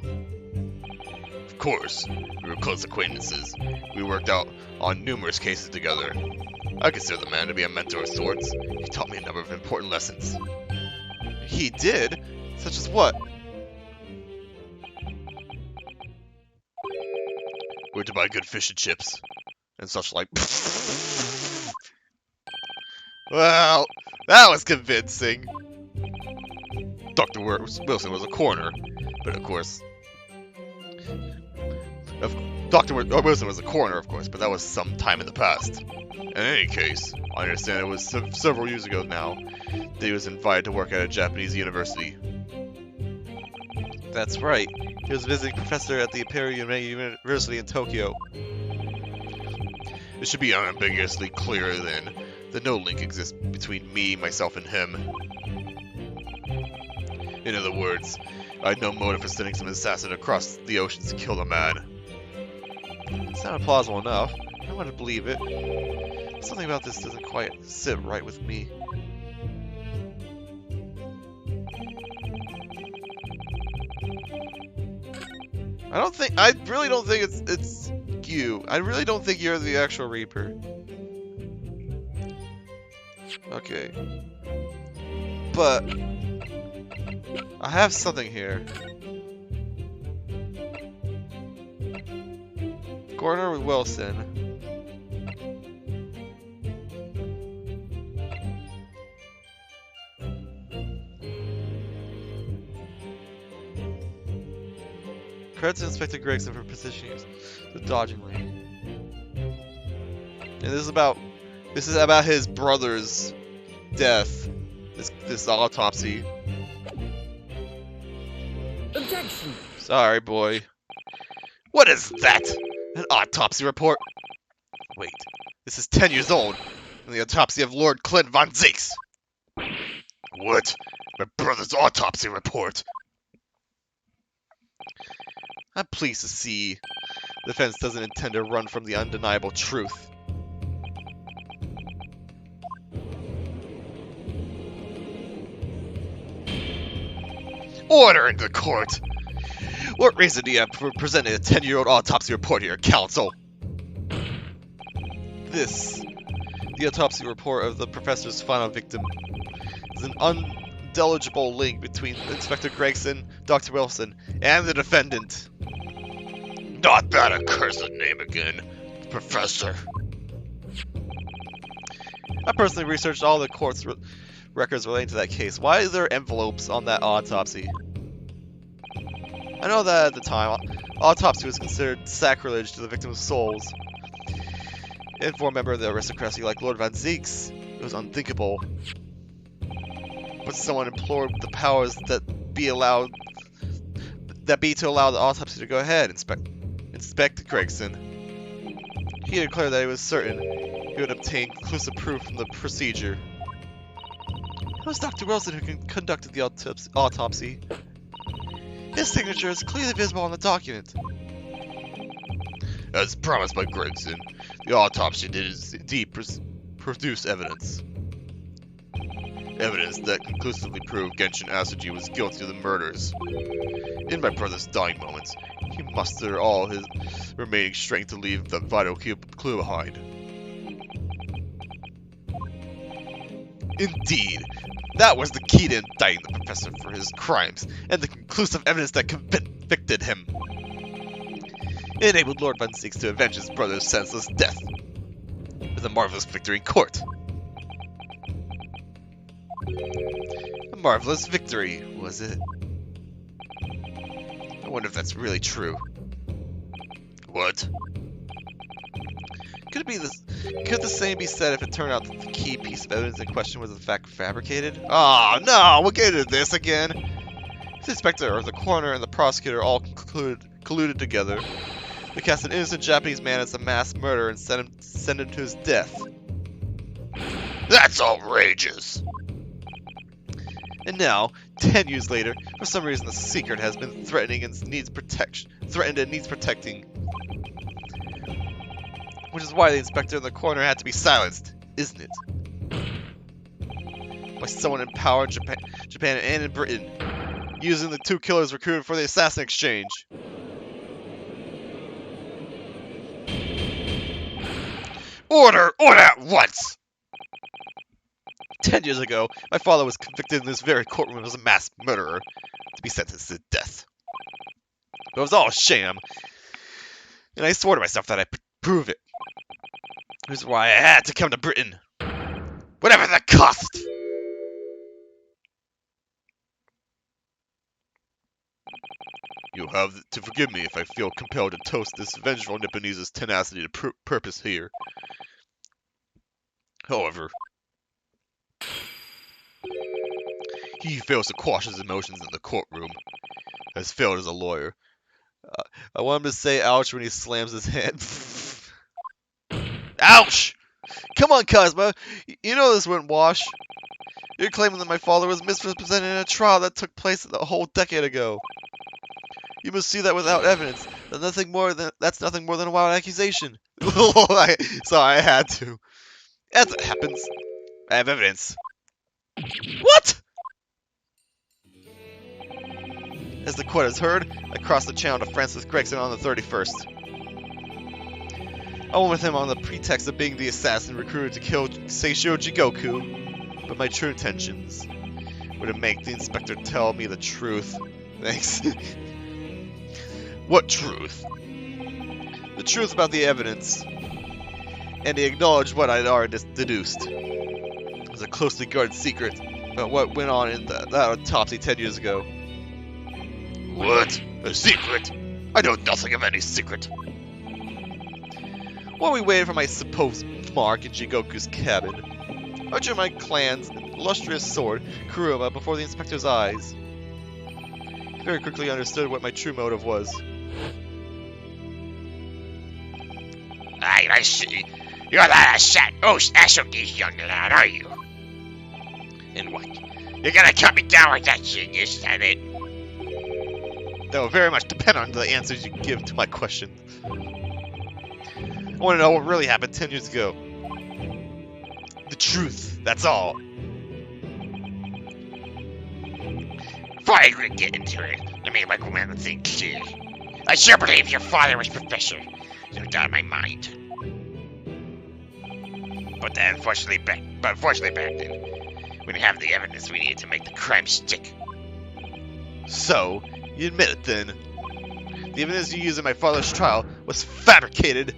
Of course, we were close acquaintances. We worked out on numerous cases together. I consider the man to be a mentor of sorts. He taught me a number of important lessons. He did? Such as what? Where to buy good fish and chips, and such like. Well, that was convincing. Dr. Wilson was a coroner, but of course... Wilson was a coroner, of course, but that was some time in the past. In any case, I understand it was several years ago now that he was invited to work at a Japanese university. That's right. He was visiting professor at the Imperial University in Tokyo. It should be unambiguously clear, then, that no link exists between me, myself, and him. In other words, I had no motive for sending some assassin across the oceans to kill the man. It sounded plausible enough. I want to believe it. Something about this doesn't quite sit right with me. I really don't think it's you. I really don't think you're the actual Reaper. Okay. But I have something here. Gardner Wilson. Credits to Inspector Gregson for positioning the dodging lane. And this is about his brother's death. This autopsy. Objection! Sorry, boy. What is that? An autopsy report? Wait, this is 10 years old, and the autopsy of Lord Clint Von Zieks. What? My brother's autopsy report? I'm pleased to see the defense doesn't intend to run from the undeniable truth. Order in the court! What reason do you have for presenting a 10-year-old autopsy report here, counsel? The autopsy report of the professor's final victim, is an undeligible link between Inspector Gregson, Dr. Wilson, and the defendant. Not that accursed name again, Professor. I personally researched all the court's records relating to that case. Why is there envelopes on that autopsy? I know that at the time, autopsy was considered sacrilege to the victim's souls. And for a member of the aristocracy like Lord Von Zieks, it was unthinkable. But someone implored the powers that be to allow the autopsy to go ahead. Inspect Gregson. He declared that he was certain he would obtain conclusive proof from the procedure. It was Dr. Wilson who conducted the autopsy. His signature is clearly visible on the document. As promised by Gregson, the autopsy did indeed produce evidence. Evidence that conclusively proved Genshin Asuji was guilty of the murders. In my brother's dying moments, he mustered all his remaining strength to leave the vital clue behind. Indeed, that was the key to indicting the professor for his crimes, and the conclusive evidence that convicted him. It enabled Lord Von Zieks to avenge his brother's senseless death. It was a marvelous victory in court. A marvelous victory, was it? I wonder if that's really true. What? Could the same be said if it turned out that the key piece of evidence in question was in fact fabricated? Oh no, we'll get into this again. The inspector, or the coroner, and the prosecutor all colluded together to cast an innocent Japanese man as a mass murderer and send him to his death. That's outrageous! And now, 10 years later, for some reason the secret has been threatened and needs protecting. Which is why the inspector and the coroner had to be silenced, isn't it? By someone in power in Japan and in Britain, using the two killers recruited for the assassin exchange. Order at once! 10 years ago, my father was convicted in this very courtroom as a mass murderer, to be sentenced to death. But it was all a sham, and I swore to myself that I'd prove it. Which is why I had to come to Britain. Whatever the cost! You'll have to forgive me if I feel compelled to toast this vengeful Nipponese's tenacity to purpose here. However, he fails to quash his emotions in the courtroom. Has failed as a lawyer. I want him to say ouch when he slams his hand. Ouch! Come on, Cosmo. You know this wouldn't wash. You're claiming that my father was misrepresented in a trial that took place a whole decade ago. You must see that without evidence. That's nothing more than a wild accusation. So I had to. As it happens, I have evidence. What? As the court has heard, I crossed the channel to Francis Gregson on the 31st. I went with him on the pretext of being the assassin recruited to kill Seishio Jigoku, but my true intentions Would it make the inspector tell me the truth? Thanks. What truth? The truth about the evidence. And he acknowledged what I'd already deduced. It was a closely guarded secret about what went on in that autopsy 10 years ago. What? A secret? I know nothing of any secret. While we waited for my supposed mark in Jigoku's cabin, I drew my clan's illustrious sword, Kuruma, before the inspector's eyes. He very quickly understood what my true motive was. I see. You're not a Ashoki's young lad, are you? And what? You're gonna cut me down with that genius, is that it? That will very much depend on the answers you give to my questions. I want to know what really happened 10 years ago. The truth, that's all. Before I even get into it, let me make one thing clear. I sure believe your father was Professor. No doubt in my mind. But unfortunately back then, we didn't have the evidence we needed to make the crime stick. So, you admit it then. The evidence you used in my father's trial was fabricated.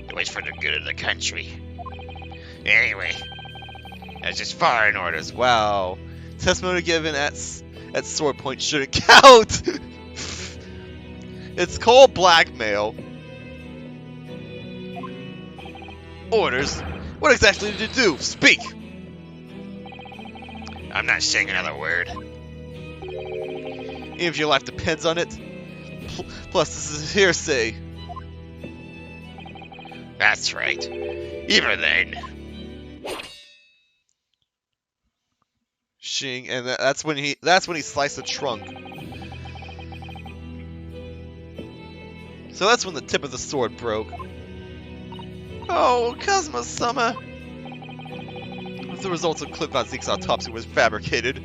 It was for the good of the country. Anyway, as just following orders. Wow. Testimony given at sword point shouldn't count. It's called blackmail. Orders? What exactly did you do? Speak! I'm not saying another word. Even if your life depends on it. Plus, this is hearsay. That's right. Even then. Shing, and that's when he sliced the trunk. So that's when the tip of the sword broke. Oh, Kazuma-sama! As the results of Cliff Von Zeke's autopsy was fabricated.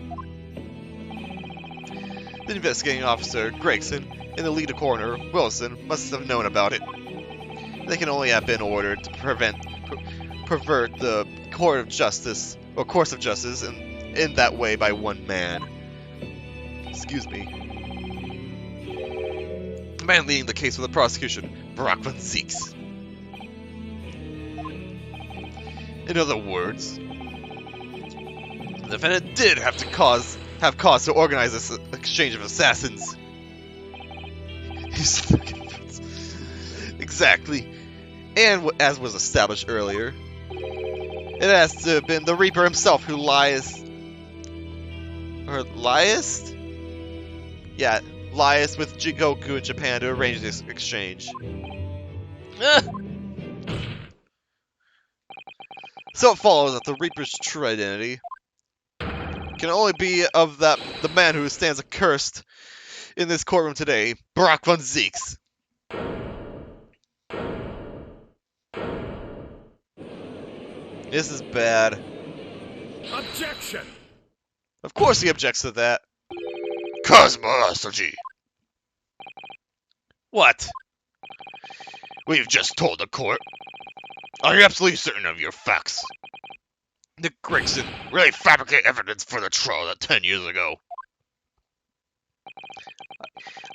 The investigating officer, Gregson, and the lead coroner, Wilson, must have known about it. They can only have been ordered to pervert the course of justice, in that way by one man. Excuse me. The man leading the case for the prosecution, Barack Von Zeeks. In other words, the defendant did have cause to organize this exchange of assassins. Exactly. And as was established earlier, it has to have been the Reaper himself who liaised with Jigoku in Japan to arrange this exchange. So it follows that the Reaper's true identity can only be of the man who stands accursed in this courtroom today, Barack Von Zeeks. This is bad. Objection! Of course he objects to that. Cosmology! What? We've just told the court. Are you absolutely certain of your facts? Did Gregson really fabricate evidence for the trial that 10 years ago?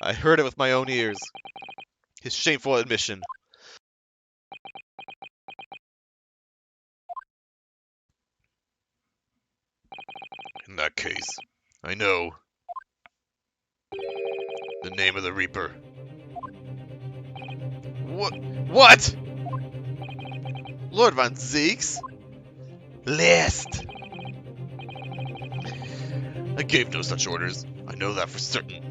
I heard it with my own ears. His shameful admission. In that case, I know the name of the Reaper. What? Lord Von Zeeks? List. I gave no such orders. I know that for certain.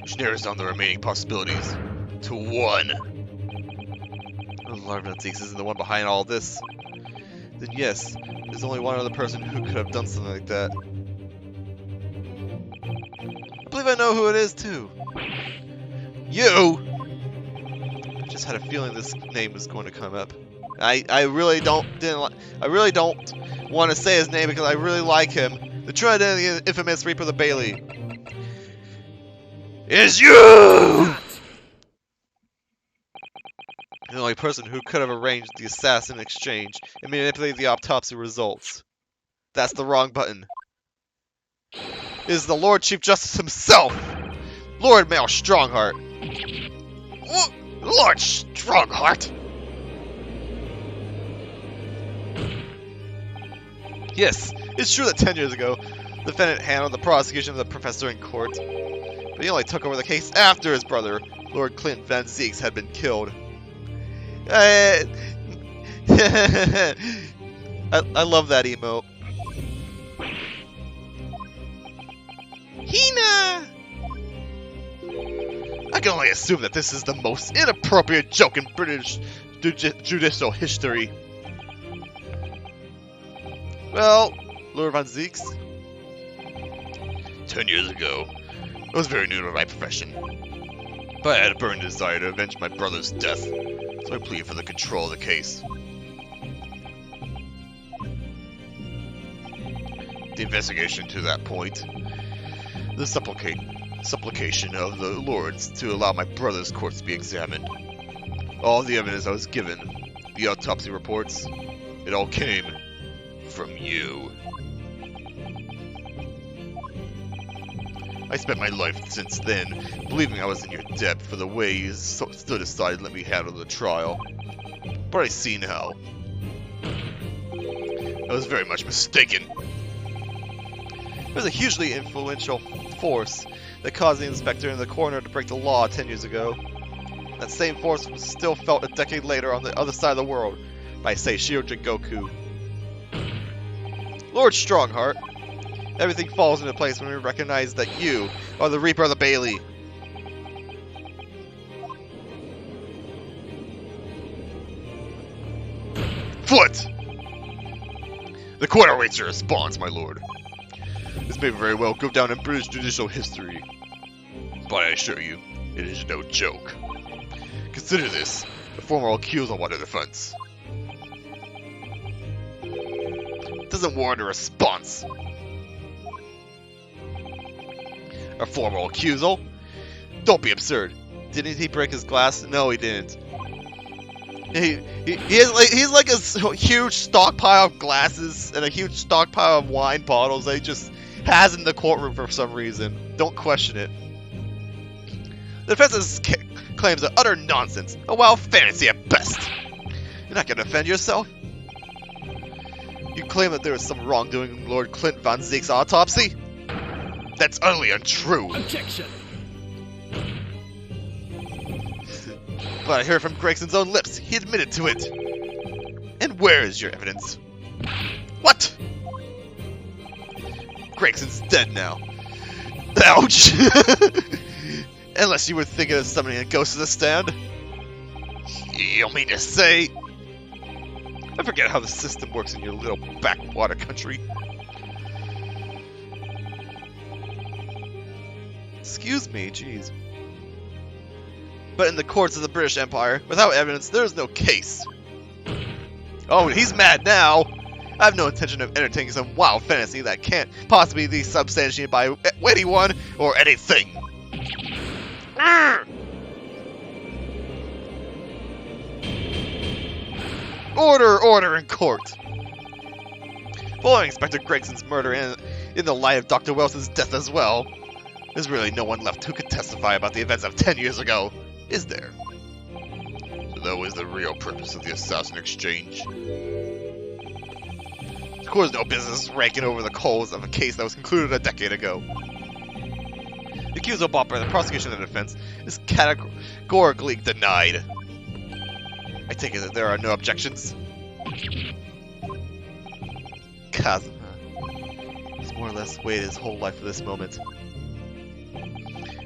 Which narrows down the remaining possibilities to one. Oh, Lord Von Zeeks isn't the one behind all this. Then yes, there's only one other person who could have done something like that. I believe I know who it is too. You! I just had a feeling this name was going to come up. I really don't want to say his name because I really like him. The true identity of the infamous Reaper the Bailey is you! The only person who could have arranged the assassin exchange and manipulated the autopsy results. That's the wrong button. It is the Lord Chief Justice himself, Lord Mayor Strongheart. Lord Strongheart? Yes, it's true that 10 years ago, the defendant handled the prosecution of the professor in court, but he only took over the case after his brother, Lord Clint Van Zeeks, had been killed. I love that emote. Hina! I can only assume that this is the most inappropriate joke in British judicial history. Well, Lord Van Zeeks, 10 years ago, I was very new to my profession, but I had a burning desire to avenge my brother's death, so I pleaded for the control of the case. The investigation to that point, the supplication of the lords to allow my brother's corpse to be examined, all the evidence I was given, the autopsy reports, it all came from you. I spent my life since then believing I was in your debt for the way you stood aside and let me handle the trial. But I see now, I was very much mistaken. it was a hugely influential force that caused the inspector and the coroner to break the law 10 years ago. That same force was still felt a decade later on the other side of the world by Seishiro Goku. Lord Strongheart, everything falls into place when we recognize that you are the Reaper of the Bailey. Foot! The court awaits your response, my lord. This may very well go down in British judicial history, but I assure you, it is no joke. Consider this a formal accusal on the defense. Doesn't warrant a response. A formal accusal? Don't be absurd. Didn't he break his glass? No, he didn't. He's like a huge stockpile of glasses and a huge stockpile of wine bottles that he just has in the courtroom for some reason. Don't question it. The defense's claims are utter nonsense, a wild fantasy at best. You're not going to defend yourself? You claim that there was some wrongdoing in Lord Clint Van Zeek's autopsy? That's utterly untrue. Objection! But I heard from Gregson's own lips. He admitted to it. And where is your evidence? What? Gregson's dead now. Ouch! Unless you were thinking of summoning a ghost to the stand. You mean to say? I forget how the system works in your little backwater country. Excuse me, jeez. But in the courts of the British Empire, without evidence, there is no case. Oh, he's mad now! I have no intention of entertaining some wild fantasy that can't possibly be substantiated by anyone or anything. Order in court! Following Inspector Gregson's murder and in the light of Dr. Wilson's death as well, there's really no one left who could testify about the events of 10 years ago, is there? So that was the real purpose of the assassin exchange. The court has no business raking over the coals of a case that was concluded a decade ago. The accusal brought by the prosecution and the defense is categorically denied. I take it that there are no objections. Kazuma. He's more or less waited his whole life for this moment.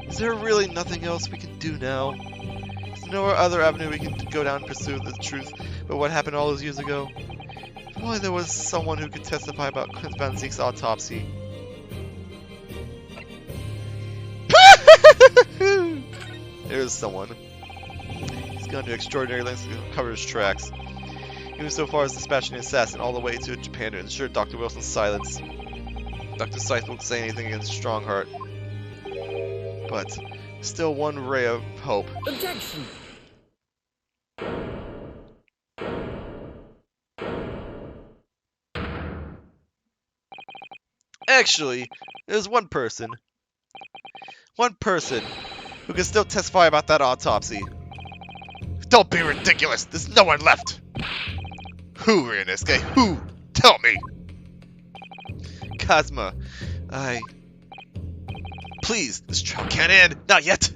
Is there really nothing else we can do now? Is there no other avenue we can go down and pursue the truth about what happened all those years ago? If only there was someone who could testify about Clint Van Zeek's autopsy. There's someone. He's gone to extraordinary lengths to cover his tracks. Even so far as dispatching an assassin all the way to Japan to ensure Dr. Wilson's silence. Dr. Scythe won't say anything against Strongheart. But still one ray of hope. Objection! Actually, there's one person who can still testify about that autopsy. Don't be ridiculous. There's no one left. Who, Ryunosuke? Who? Tell me. Kazuma, please, this trial can't end. Not yet.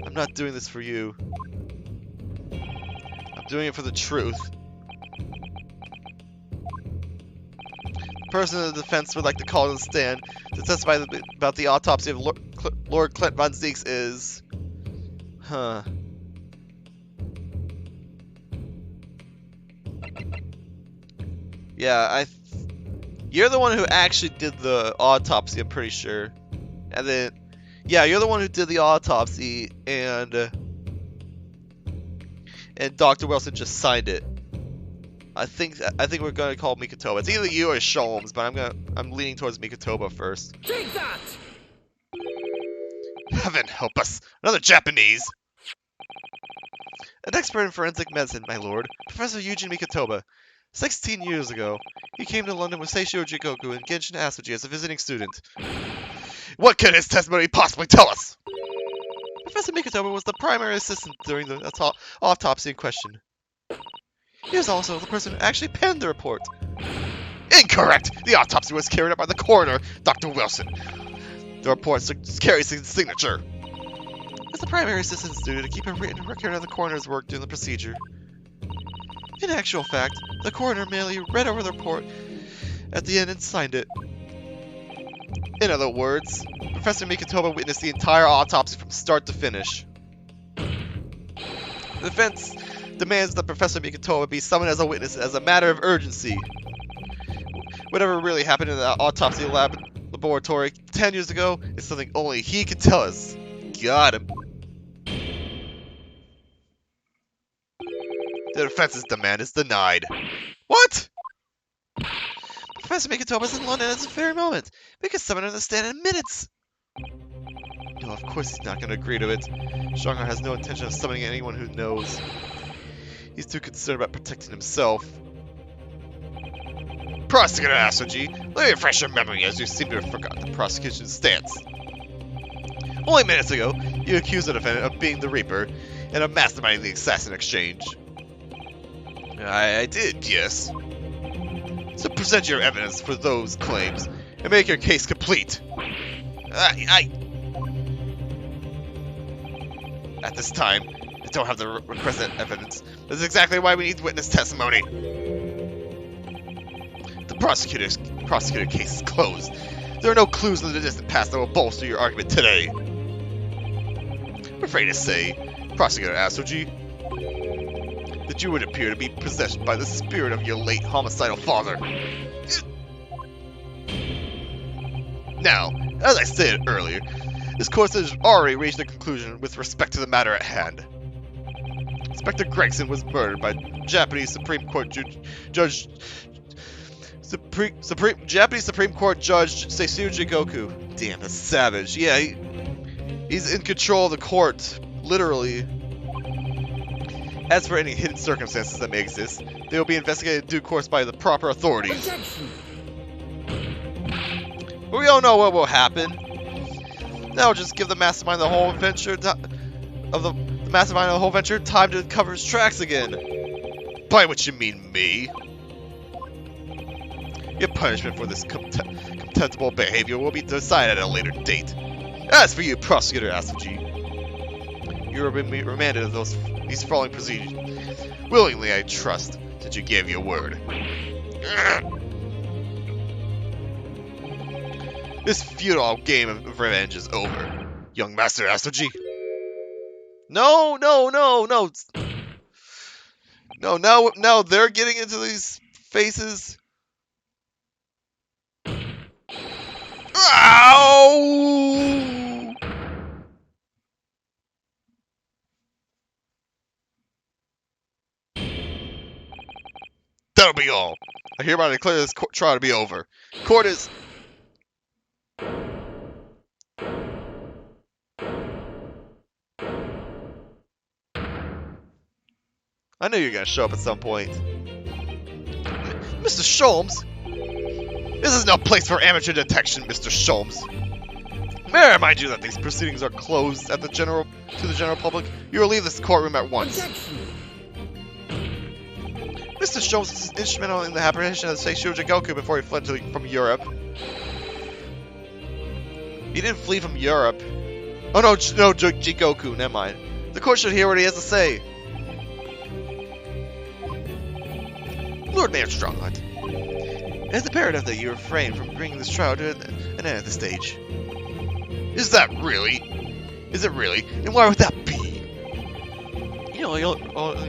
I'm not doing this for you. I'm doing it for the truth. The person in the defense would like to call on the stand to testify about the autopsy of Lord Clint Von Zeeks is... Huh. Yeah, you're the one who actually did the autopsy, I'm pretty sure. And then... Yeah, you're the one who did the autopsy, and Dr. Wilson just signed it. I think we're gonna call Mikotoba. It's either you or Sholmes, but I'm leaning towards Mikotoba first. Take that! Heaven help us. Another Japanese. An expert in forensic medicine, my lord, Professor Eugene Mikotoba. 16 years ago, he came to London with Seishio Jigoku and Genshin Asuji as a visiting student. What could his testimony possibly tell us? Professor Mikotoba was the primary assistant during the autopsy in question. He was also the person who actually penned the report. Incorrect! The autopsy was carried out by the coroner, Dr. Wilson. The report carries his signature. As the primary assistant's duty to keep a written record of the coroner's work during the procedure. In actual fact, the coroner merely read over the report at the end and signed it. In other words, Professor Mikotoba witnessed the entire autopsy from start to finish. The defense demands that Professor Mikotoba be summoned as a witness as a matter of urgency. Whatever really happened in the autopsy laboratory 10 years ago is something only he can tell us. Got him. The defense's demand is denied. What? Professor Mikotoba is in London at this very moment. We can summon him to the stand in minutes. No, of course he's not going to agree to it. Shanghai has no intention of summoning anyone who knows. He's too concerned about protecting himself. Prosecutor Asuji, let me refresh your memory as you seem to have forgotten the prosecution's stance. Only minutes ago, you accused the defendant of being the Reaper and of masterminding the assassin exchange. I did, yes. So present your evidence for those claims and make your case complete. At this time, I don't have the requisite evidence. That's exactly why we need witness testimony. The prosecutor case is closed. There are no clues in the distant past that will bolster your argument today. I'm afraid to say, Prosecutor Asuji, that you would appear to be possessed by the spirit of your late homicidal father. Now, as I stated earlier, this court has already reached a conclusion with respect to the matter at hand. Inspector Gregson was murdered by Japanese Supreme Court Judge Seishio Jigoku. Damn, that's savage. Yeah, he's in control of the court, literally. As for any hidden circumstances that may exist, they will be investigated in due course by the proper authorities. Objection! We all know what will happen. That'll just give the mastermind of the whole adventure time to cover his tracks again. By which you mean me? Your punishment for this contemptible behavior will be decided at a later date. As for you, Prosecutor Asuji, you will be remanded of these following procedures. Willingly, I trust that you gave your word. This futile game of revenge is over, young Master Asuji. No. No, now they're getting into these faces. Ow! That'll be all. I hereby declare this trial to be over. Court is... I knew you were going to show up at some point. Mr. Sholmes? This is no place for amateur detection, Mr. Sholmes. May I remind you that these proceedings are closed to the general public? You will leave this courtroom at once. Objection! Mr. Sholmes was instrumental in the apprehension of Seishiro Jigoku before he fled from Europe. He didn't flee from Europe. Oh no, Jigoku, never mind. The court should hear what he has to say. Lord Mayor Strongheart, it is imperative that you refrain from bringing this trial to an end at this stage. Is that really? Is it really? And why would that be? You know, you'll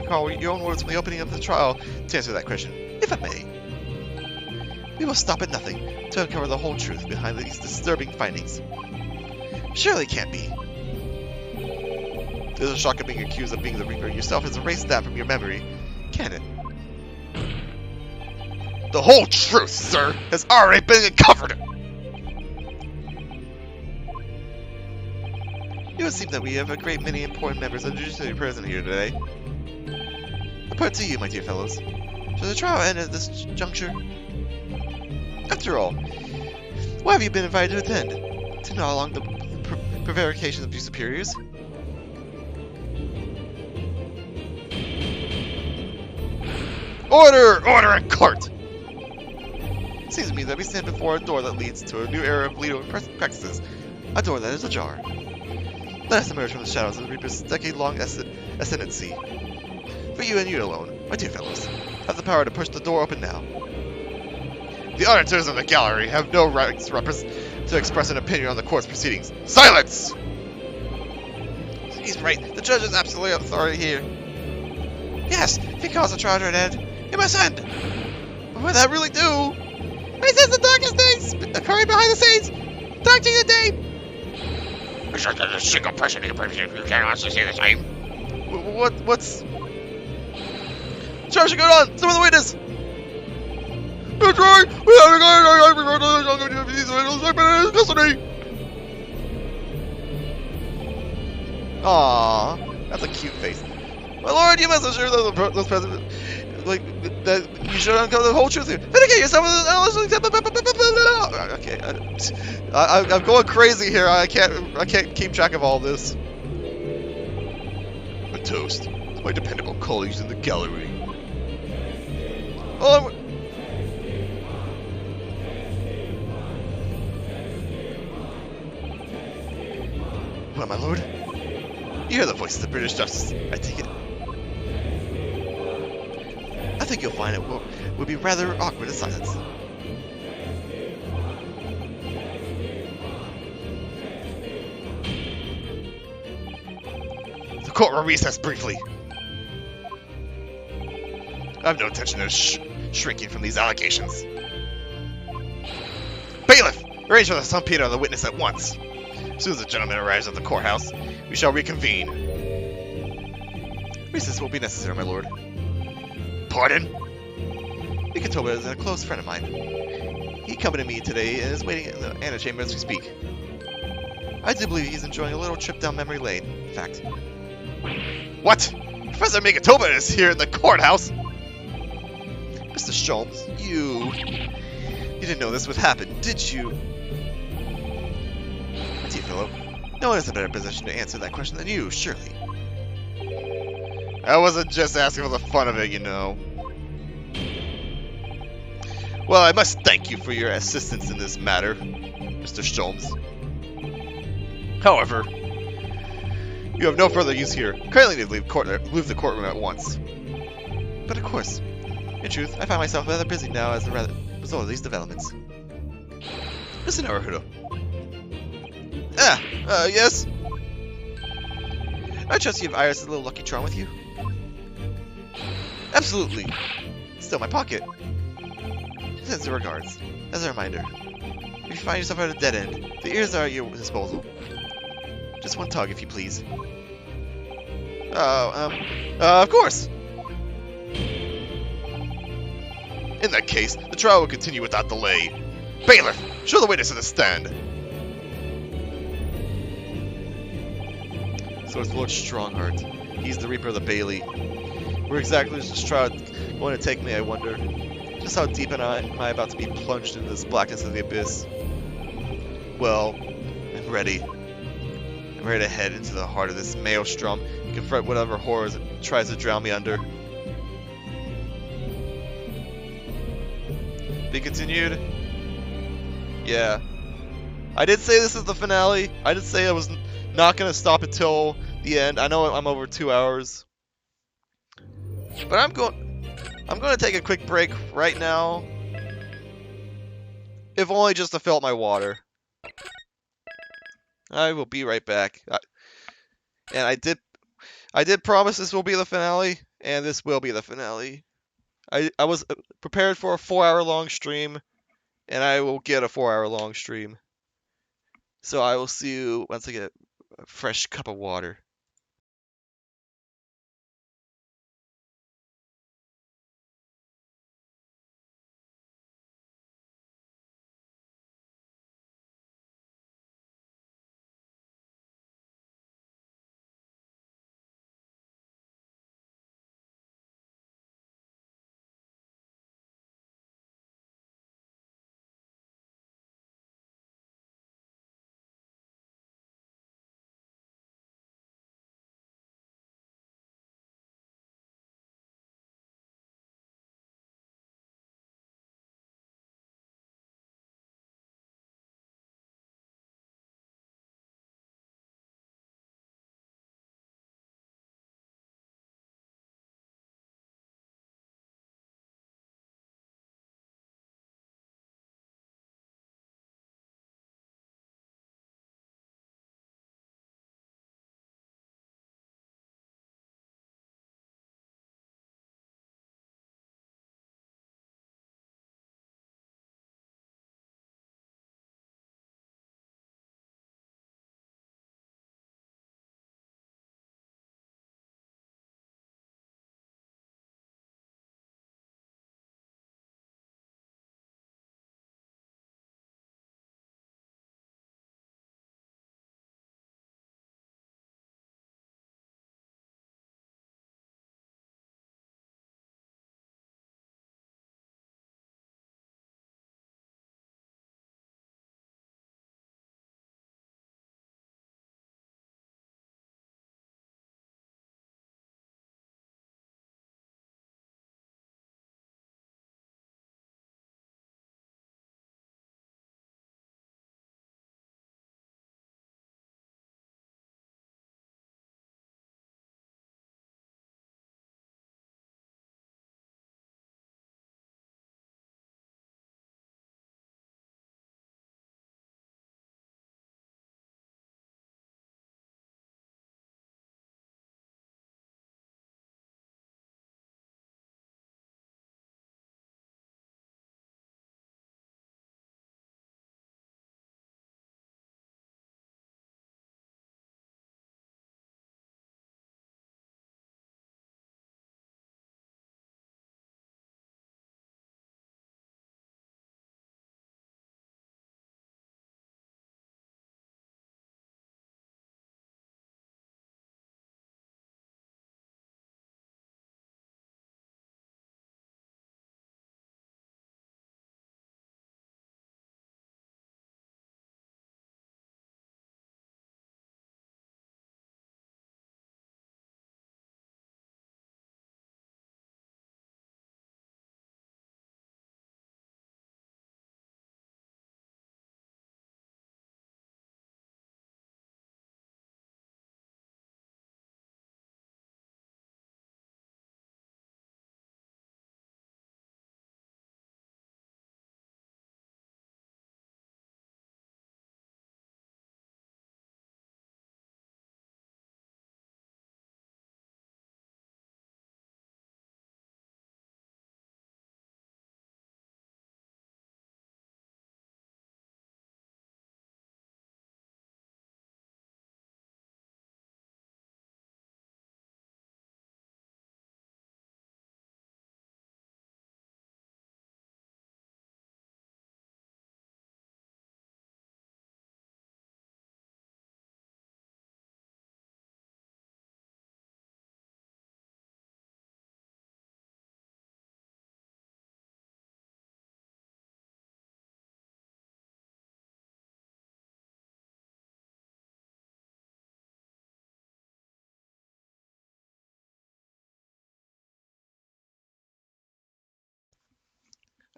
call your own words from the opening of the trial to answer that question, if I may. We will stop at nothing to uncover the whole truth behind these disturbing findings. Surely it can't be. There's a shock of being accused of being the Reaper yourself has erased that from your memory, can it? The whole truth, sir, has already been uncovered! It would seem that we have a great many important members of the judiciary present here today. I put it to you, my dear fellows. Should the trial end at this juncture? After all, why have you been invited to attend? To gnaw along the prevarications of your superiors? Order! Order in court! It seems to me that we stand before a door that leads to a new era of legal practices. A door that is ajar. Let us emerge from the shadows of the Reaper's decade-long ascendancy. For you and you alone, my dear fellows, have the power to push the door open now. The auditors of the gallery have no rights to express an opinion on the court's proceedings. Silence! He's right. The judge has absolute authority here. Yes, if he calls the trial to an end, he must end. What would that really do? He says the darkest things occurring behind the scenes. Darkening the day. There's not a single person who can also say the same. What's... Charge should go on! Some of the witness! That's right! We have a guy in custody! Aww, that's a cute face. My lord, you must assure those present, that you should uncover the whole truth here. Vindicate yourself with okay, I'm going crazy here. I can't keep track of all this. A toast to my dependable colleagues in the gallery. Oh, well, my lord, you hear the voice of the British justice. I take it. I think you'll find it would be rather awkward in silence. The court will recess briefly. I have no intention of shrinking from these allegations. Bailiff! Arrange for the subpoena of the witness at once. As soon as the gentleman arrives at the courthouse, we shall reconvene. Recess will be necessary, my lord. Pardon? Mikitoba is a close friend of mine. He accompanied me today and is waiting in the antechamber as we speak. I do believe he's enjoying a little trip down memory lane, in fact. What? Professor Mikitoba is here in the courthouse? Mr. Sholmes, you didn't know this would happen, did you? My dear fellow, no one is in a better position to answer that question than you, surely. I wasn't just asking for the fun of it, you know. Well, I must thank you for your assistance in this matter, Mr. Sholmes. However, you have no further use here. Currently need to leave the courtroom at once. But of course, in truth, I find myself rather busy now as a result of these developments. Mr. Naruhodo. Yes? I trust you have Iris' little lucky charm with you? Absolutely. It's still in my pocket. Sends her regards. As a reminder, if you find yourself at a dead end, the ears are at your disposal. Just one tug, if you please. Of course! In that case, the trial will continue without delay. Bailiff, show the witness to the stand. So it's Lord Strongheart. He's the Reaper of the Bailey. Where exactly is this trial going to take me, I wonder? Just how deep am I about to be plunged into this blackness of the abyss? Well, I'm ready. I'm ready to head into the heart of this maelstrom and confront whatever horrors it tries to drown me under. Be continued? Yeah. I did say this is the finale. I did say I was not going to stop until the end. I know I'm over 2 hours. But I'm going to take a quick break right now. If only just to fill up my water. I will be right back. And I did promise this will be the finale, and this will be the finale. I was prepared for a 4-hour long stream, and I will get a 4-hour long stream. So I will see you once I get a fresh cup of water.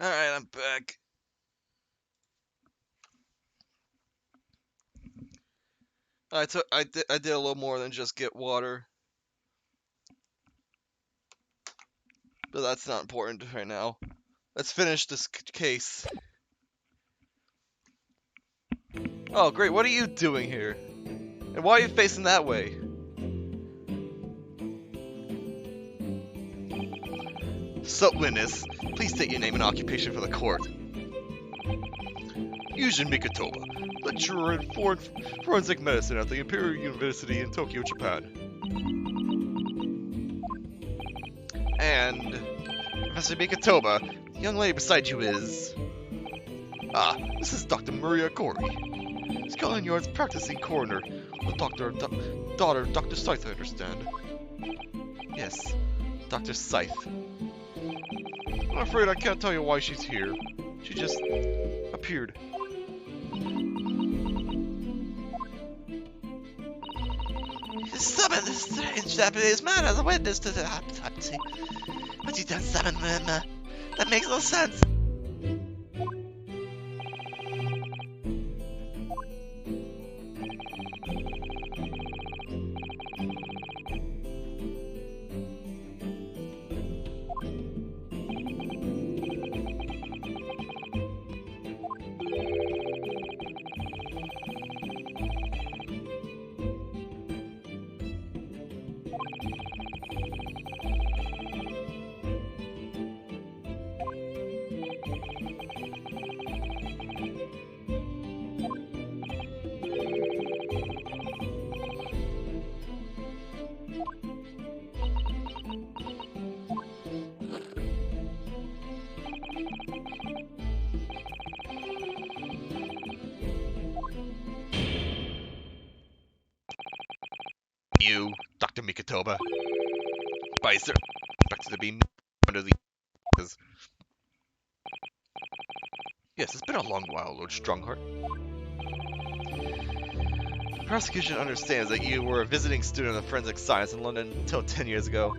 Alright, I'm back. I did a little more than just get water. But that's not important right now. Let's finish this case. Oh, great. What are you doing here? And why are you facing that way? So, witness, please state your name and occupation for the court. Yujin Mikotoba, lecturer in forensic medicine at the Imperial University in Tokyo, Japan. And Professor Mikotoba, the young lady beside you is... Ah, this is Dr. Maria Gori, Scotland Yard's practicing coroner, with daughter Dr. Scythe, I understand. yes, Dr. Scythe. I'm afraid I can't tell you why she's here. She just appeared. Summon this strange Japanese man as a witness to the autopsy. But you don't summon him. That makes no sense. You, Dr. Mikotoba. By sir, expected to be under the... Yes, it's been a long while, Lord Strongheart. The prosecution understands that you were a visiting student of forensic science in London until 10 years ago.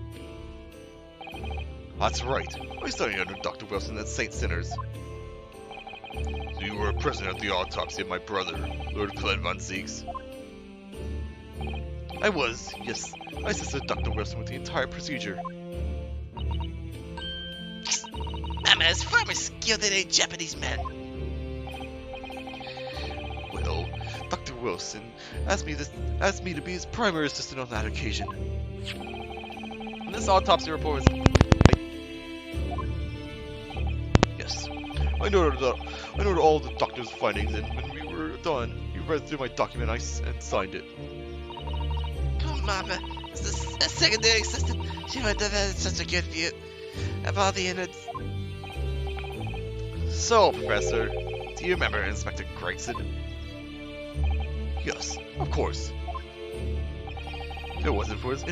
That's right. I studied under Dr. Wilson at St. Sinners. So you were present at the autopsy of my brother, Lord Cled von Zeeks? I was, yes. I assisted Dr. Wilson with the entire procedure. Mama is far more skilled than a Japanese man. Well, Dr. Wilson asked me to be his primary assistant on that occasion. And this autopsy report was... Yes. I noted all the doctor's findings, and when we were done, he read through my document and signed it. Oh, Mama, as a secondary assistant, she would have had such a good view of all the innards. So, Professor, do you remember Inspector Gregson? Yes, of course. If it wasn't for his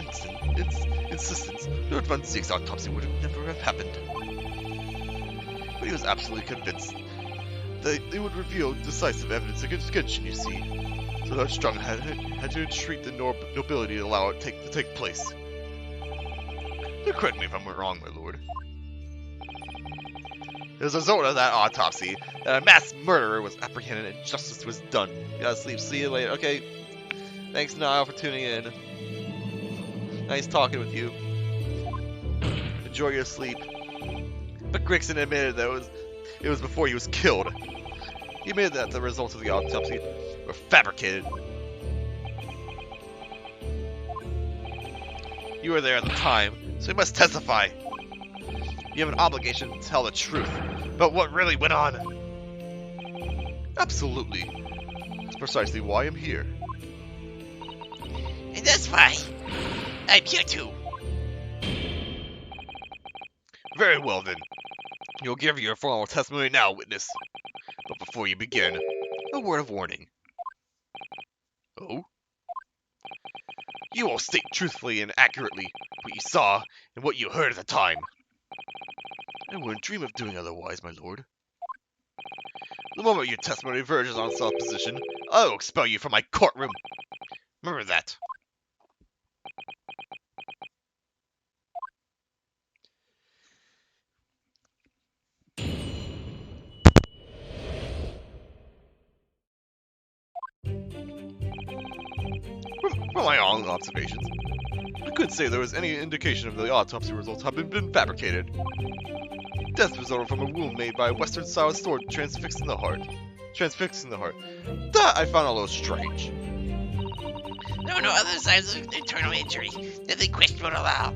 insistence, Lord von Zeek's autopsy would never have happened. But he was absolutely convinced that it would reveal decisive evidence against you, you see. So Lord Strong had to entreat the nobility to allow it to take place. Don't correct me if I'm wrong, my lord. As a result of that autopsy, a mass murderer was apprehended and justice was done. You gotta sleep. See you later. Okay. Thanks, Niall, for tuning in. Nice talking with you. Enjoy your sleep. But Gregson admitted that it was before he was killed. He admitted that the results of the autopsy were fabricated. You were there at the time, so you must testify. You have an obligation to tell the truth about what really went on. Absolutely. That's precisely why I'm here. And that's why I'm here too. Very well then. You'll give your formal testimony now, witness. But before you begin, a word of warning. Oh? You will state truthfully and accurately what you saw and what you heard at the time. I wouldn't dream of doing otherwise, my lord. The moment your testimony verges on self-position, I will expel you from my courtroom. Remember that. From my own observations, I couldn't say there was any indication of the autopsy results having been fabricated. Death resulted from a wound made by a Western-style sword transfixing the heart. That I found a little strange. There were no other signs of internal injury. Nothing questionable at all.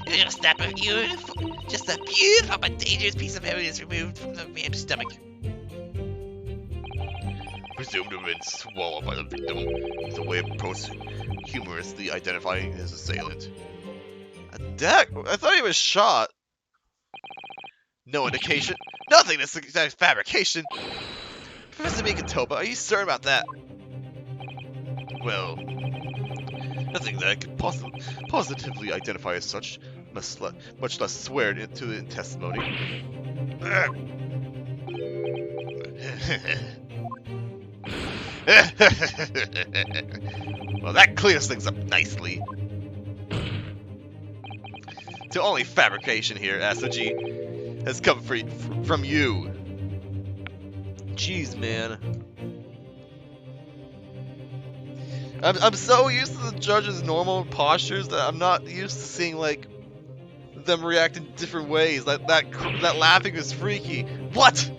It was just a beautiful but dangerous piece of evidence removed from the man's stomach. Presumed to have been swallowed by the victim, with a way of humorously identifying his assailant. A deck? I thought he was shot. No indication, nothing to suggest fabrication. Professor Mikatoba, are you certain about that? Well, nothing that I could positively identify as such, much less swear it to the testimony. Well, that clears things up nicely. The only fabrication here, SOG, has come from you. Jeez, man. I'm so used to the judge's normal postures that I'm not used to seeing, like, them react in different ways. That laughing is freaky. What?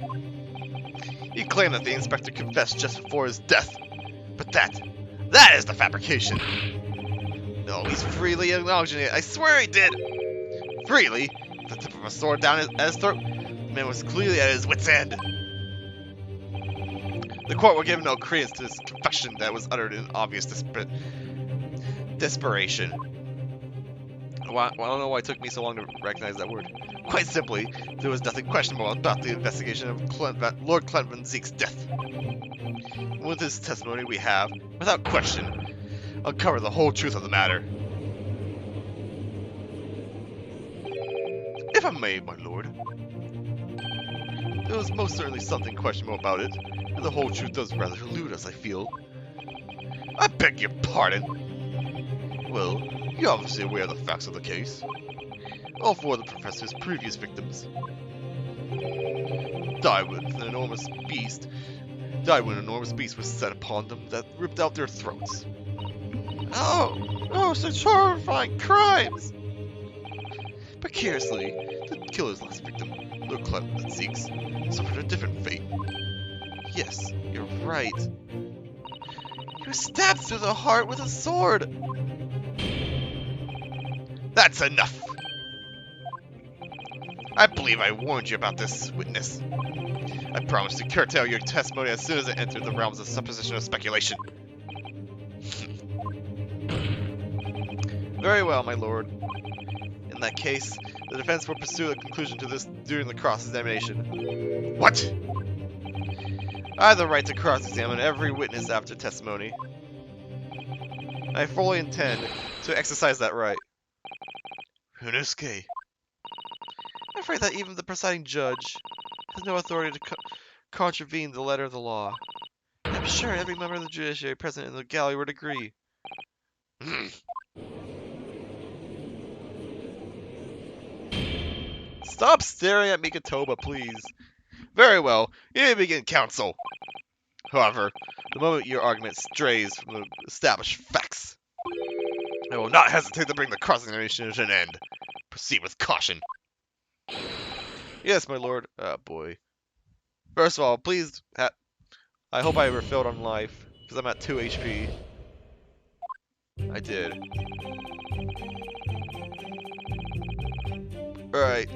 He claimed that the inspector confessed just before his death. But that is the fabrication. No, he's freely acknowledging it. I swear he did. Freely? The tip of a sword down at his throat. The man was clearly at his wit's end. The court will give no credence to his confession that was uttered in obvious desperation. Well, I don't know why it took me so long to recognize that word. Quite simply, there was nothing questionable about the investigation of Lord Clent Van Zeke's death. With his testimony, we have, without question, uncovered the whole truth of the matter. If I may, my lord, there was most certainly something questionable about it, and the whole truth does rather elude us, I feel. I beg your pardon. Well, you're obviously aware of the facts of the case. All four of the professor's previous victims died when an enormous beast was set upon them that ripped out their throats. Oh, such horrifying crimes! But curiously, the killer's last victim, Lord Clent Van Zeke's, suffered a different fate. Yes, you're right. He was stabbed through the heart with a sword! That's enough! I believe I warned you about this, witness. I promised to curtail your testimony as soon as it entered the realms of supposition or speculation. Very well, my lord. In that case, the defense will pursue a conclusion to this during the cross-examination. What? I have the right to cross-examine every witness after testimony. I fully intend to exercise that right. Runosuke. I'm afraid that even the presiding judge has no authority to contravene the letter of the law. I'm sure every member of the judiciary present in the gallery would agree. Stop staring at Mikatoba, please. Very well, you may begin counsel. However, the moment your argument strays from the established facts, I will not hesitate to bring the cross-examination to an end. Proceed with caution. Yes, my lord. Oh, boy. First of all, please, I hope I refilled on life, because I'm at 2 HP. I did. Alright.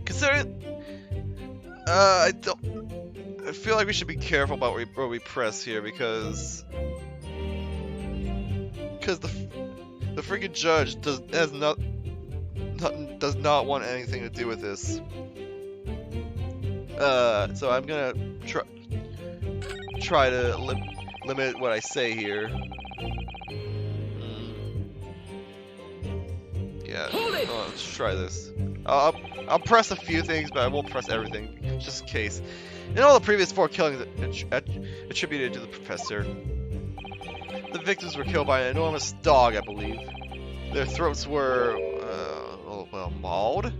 Considering... I feel like we should be careful about where we press here, because the freaking judge does not want anything to do with this. So I'm gonna try to limit what I say here. Yeah. Let's try this. I'll press a few things, but I won't press everything, just in case. In all the previous 4 killings attributed to the professor, the victims were killed by an enormous dog, I believe. Their throats were, mauled?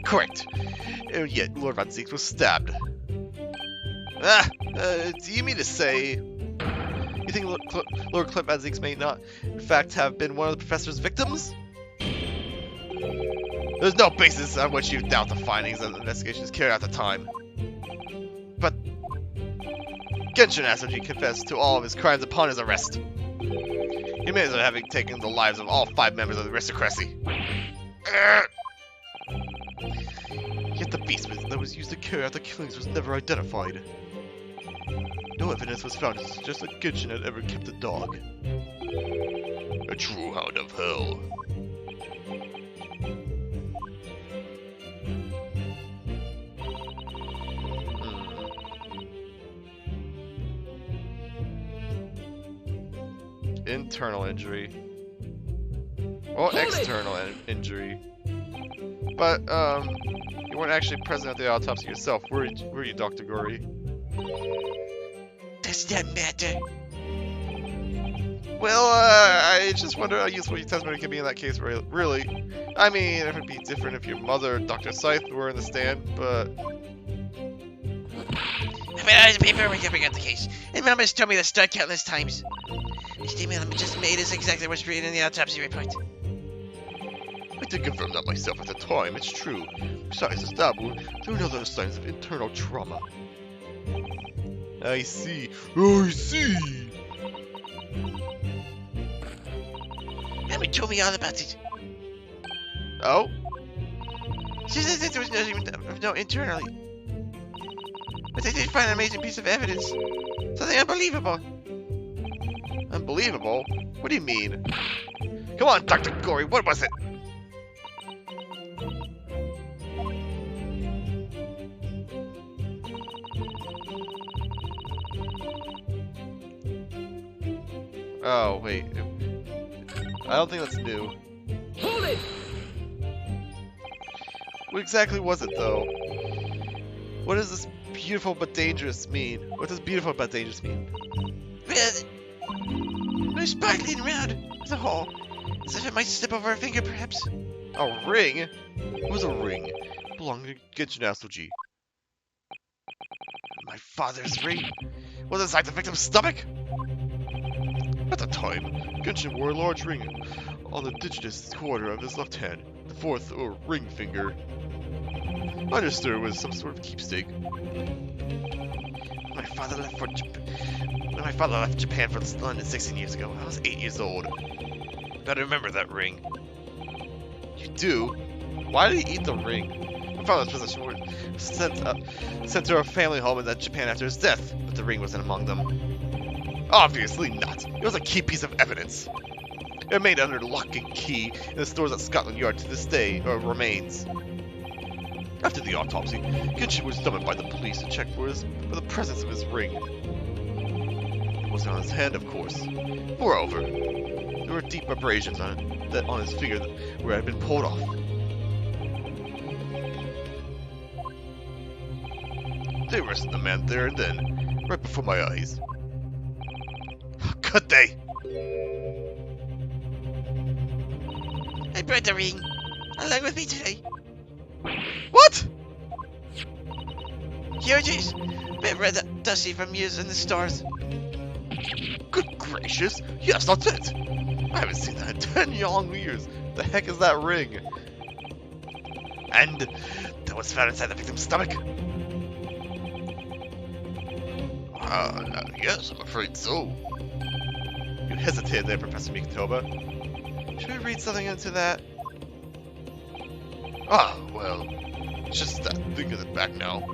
Correct. And yet, Lord Van Zeek was stabbed. Do you mean to say you think Lord Clip may not, in fact, have been one of the professor's victims? There's no basis on which you doubt the findings of the investigations carried out at the time. But Genshin Asuji confessed to all of his crimes upon his arrest. He admits to having taken the lives of all 5 members of the aristocracy. Yet the beast that was used to carry out the killings was never identified. No evidence was found to suggest that Genshin had ever kept a dog. A true hound of hell. Internal injury. Or external injury. But, you weren't actually present at the autopsy yourself, were you, Dr. Gory? Does that matter? Well, I just wonder how useful your testimony could be in that case, really. I mean, it would be different if your mother, Dr. Scythe, were in the stand, but... I mean, I was paperwork to bring up the case, and Mom has told me to start countless times. The statement I just made is exactly what's written in the autopsy report. I did confirm that myself at the time, it's true. Besides the stab wound, there were no other signs of internal trauma. I see. I see! Mommy told me all about it. Oh? She said that there was no internally. But they did find an amazing piece of evidence. Something unbelievable. Unbelievable? What do you mean? Come on, Dr. Gory, what was it? Oh, wait. I don't think that's new. Hold it! What exactly was it, though? What does this beautiful but dangerous mean? What does beautiful but dangerous mean? Well, it was sparkling round as a whole, as if it might slip over a finger, perhaps. A ring? What was a ring? Belonging to Genshin Asuji. My father's ring was inside the victim's stomach? At the time, Genshin wore a large ring on the digitious quarter of his left hand, the fourth or ring finger. I understood it was some sort of keepsake. When my father left Japan for London 16 years ago, I was 8 years old. But I remember that ring. You do? Why did he eat the ring? My father's possession was sent to our family home in Japan after his death, but the ring wasn't among them. Obviously not. It was a key piece of evidence. It remained under lock and key in the stores at Scotland Yard to this day, or remains. After the autopsy, Genshin was summoned by the police to check for the presence of his ring. It wasn't on his hand, of course. Moreover, there were deep abrasions on his finger where it had been pulled off. They arrested the man there and then, right before my eyes. How could they? I brought the ring along with me today. What? Here it is. Bit red dusty from years in the stores. Good gracious! Yes, that's it! I haven't seen that in 10 long years. The heck is that ring? And that was found inside the victim's stomach? Yes, I'm afraid so. You hesitated there, Professor Mikotoba. Should we read something into that? Ah, well, it's just that thing in the back now.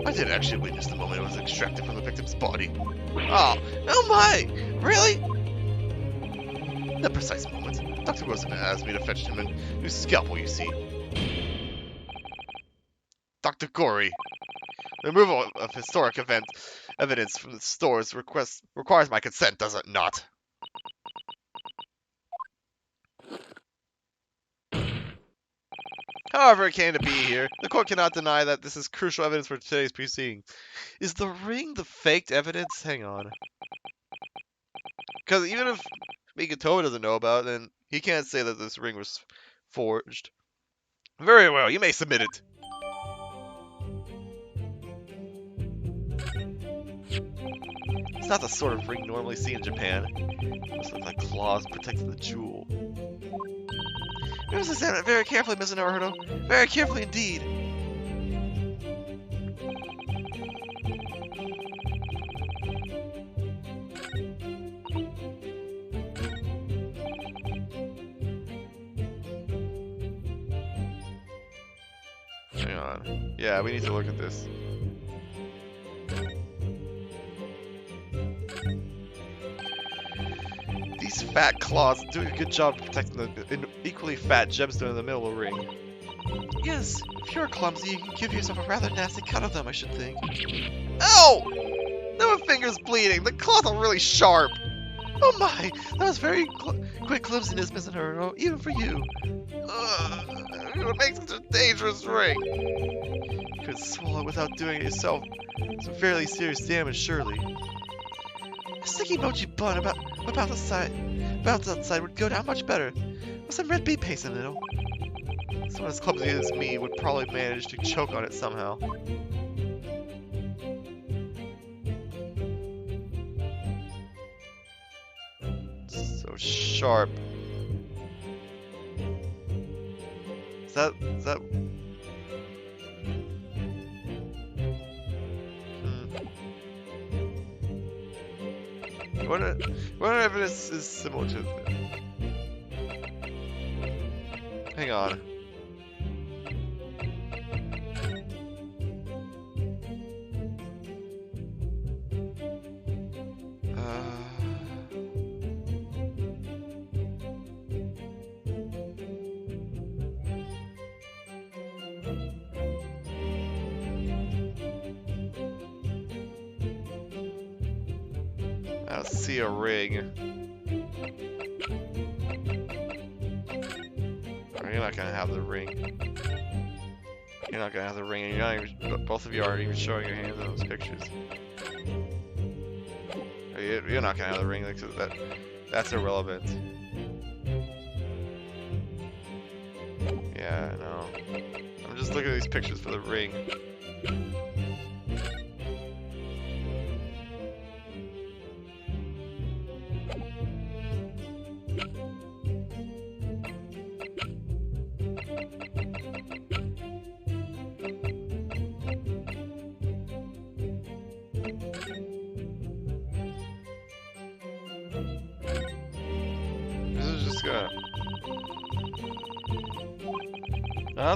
I did actually witness the moment it was extracted from the victim's body. Oh my! Really? That precise moment, Dr. Wilson asked me to fetch him a new scalpel, you see. Dr. Gory, the removal of historic evidence from the stores requires my consent, does it not? However it came to be here, the court cannot deny that this is crucial evidence for today's proceeding. Is the ring the faked evidence? Hang on. Because even if Mikotoba doesn't know about it, then he can't say that this ring was forged. Very well, you may submit it. not the sort of ring normally seen in Japan. It looks like claws protecting the jewel. We must examine it very carefully, Mr. Naruto. Very carefully indeed. Hang on. Yeah, we need to look at this. These fat claws are doing a good job of protecting the equally fat gemstone in the middle of the ring. Yes, if you're clumsy, you can give yourself a rather nasty cut of them, I should think. Ow! Now my finger's bleeding. The claws are really sharp. Oh my! That was very quick clumsiness, Mr. Naruto, even for you. What makes such a dangerous ring? You could swallow it without doing it yourself. Some fairly serious damage, surely. A sticky mochi bun about the side would go down much better, with some red beet paste in the middle. Someone as clumsy as me would probably manage to choke on it somehow. So sharp. Is that what evidence is similar to it? Hang on. I don't see a ring. Or you're not gonna have the ring. You're not gonna have the ring, and you're not even. Both of you aren't even showing your hands in those pictures. You're not gonna have the ring. That's irrelevant. Yeah, no. I'm just looking at these pictures for the ring. I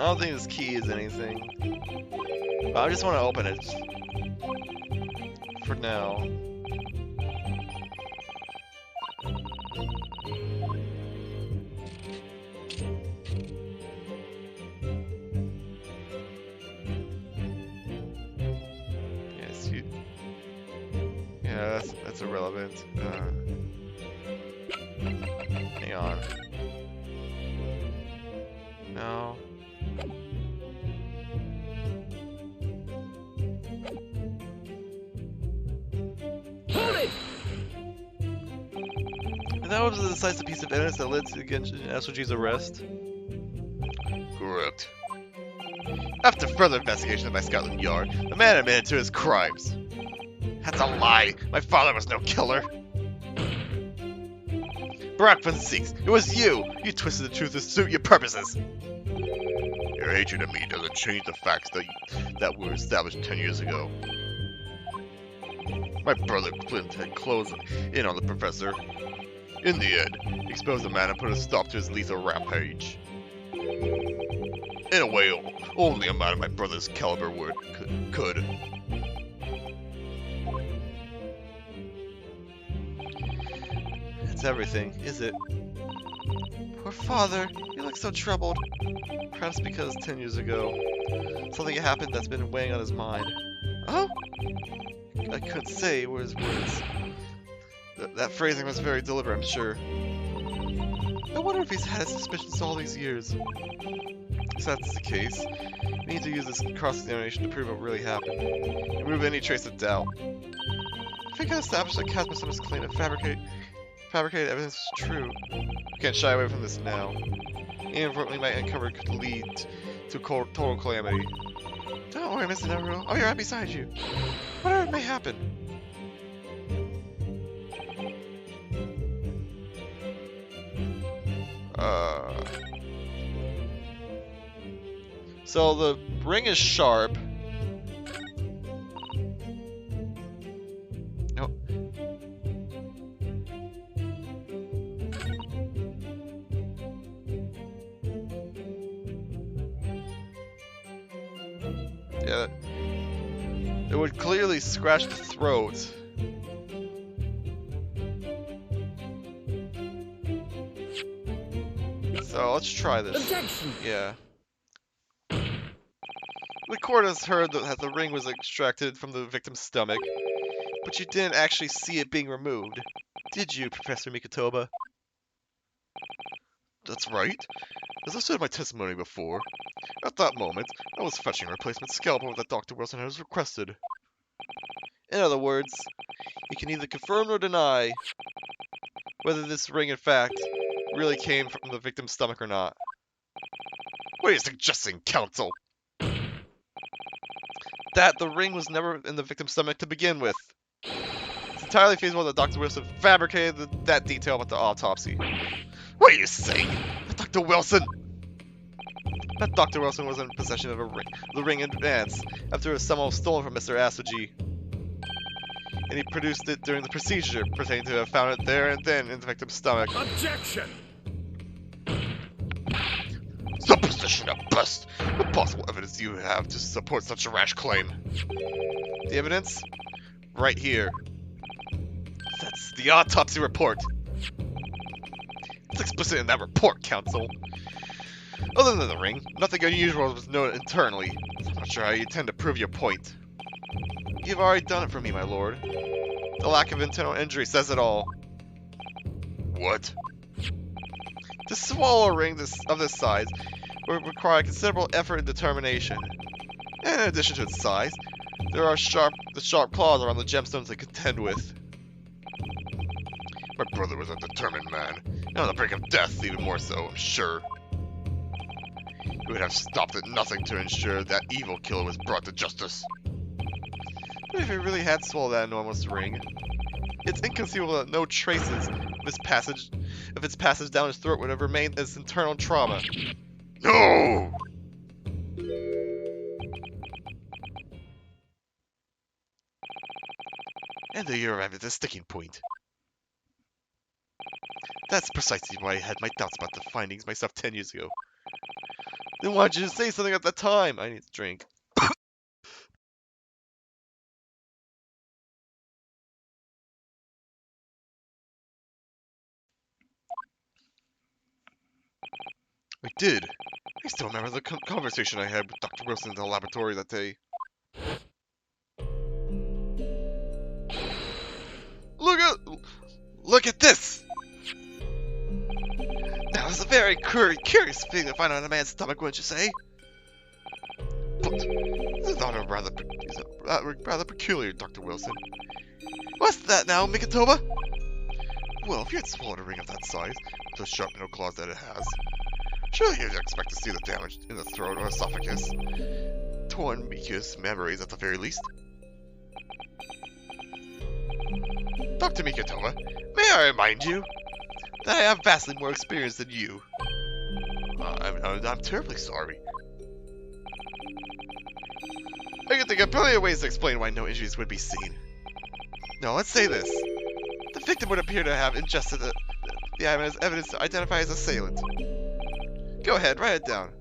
don't think this key is anything. But I just want to open it for now. Yes, you. Yeah, that's irrelevant. Hang on. No. Hold it! And that was a decisive piece of evidence that led to SOG's arrest. Correct. After further investigation by Scotland Yard, the man admitted to his crimes. That's a lie. My father was no killer. Barack von Six, it was you! You twisted the truth to suit your purposes! Your hatred of me doesn't change the facts that were established 10 years ago. My brother Clint had closed in on the professor. In the end, he exposed the man and put a stop to his lethal rampage. In a way, only a man of my brother's caliber could. That's everything, is it? Poor father, he looks so troubled. Perhaps because 10 years ago, something happened that's been weighing on his mind. Oh? I couldn't say were his words. That phrasing was very deliberate, I'm sure. I wonder if he's had his suspicions all these years. If that's the case, we need to use this cross-examination to prove what really happened. Remove any trace of doubt. If we can establish that Kazuma-sama's claim to fabricated evidence is true, we can't shy away from this now. Even what we might uncover could lead to total calamity. Don't worry, Mr. Naruto. I'll be right beside you. Whatever may happen. So the ring is sharp. No. Yeah. It would clearly scratch the throat. So let's try this. Objection! Yeah. The court has heard that the ring was extracted from the victim's stomach, but you didn't actually see it being removed. Did you, Professor Mikotoba? That's right. As I said in my testimony before, at that moment, I was fetching a replacement scalpel that Dr. Wilson has requested. In other words, you can neither confirm nor deny whether this ring, in fact, really came from the victim's stomach or not. What are you suggesting, counsel? That the ring was never in the victim's stomach to begin with. It's entirely feasible that Dr. Wilson fabricated that detail about the autopsy. What are you saying? Dr. Wilson! That Dr. Wilson was in possession of the ring in advance, after it was somehow stolen from Mr. Asoji. And he produced it during the procedure, pretending to have found it there and then in the victim's stomach. Objection! Supposition at best. What possible evidence do you have to support such a rash claim? The evidence? Right here. That's the autopsy report. It's explicit in that report, counsel. Other than the ring, nothing unusual was known internally. I'm not sure how you intend to prove your point. You've already done it for me, my lord. The lack of internal injury says it all. What? To swallow a ring of this size would require considerable effort and determination. And in addition to its size, there are the sharp claws around the gemstones they contend with. My brother was a determined man, and on the brink of death, even more so, I'm sure. He would have stopped at nothing to ensure that evil killer was brought to justice. But if he really had swallowed that enormous ring, it's inconceivable that no traces of its passage down his throat would have remained as internal trauma. No! And there you arrive at the sticking point. That's precisely why I had my doubts about the findings myself 10 years ago. Then why did you say something at the time? I need to drink. I did. I still remember the conversation I had with Dr. Wilson in the laboratory that day. Look at this! Now, it's a very curious thing to find on a man's stomach, wouldn't you say? But this is not a rather peculiar, Dr. Wilson. What's that now, Mikotoba? Well, if you had swallowed a ring of that size, with the sharp middle claws that it has, surely you'd expect to see the damage in the throat or esophagus. Torn mucous membranes at the very least. Dr. Mikotoba, may I remind you That I have vastly more experience than you. I'm terribly sorry. I can think of plenty of ways to explain why no injuries would be seen. Now, let's say this. The victim would appear to have ingested the item as evidence to identify his assailant. Go ahead, write it down.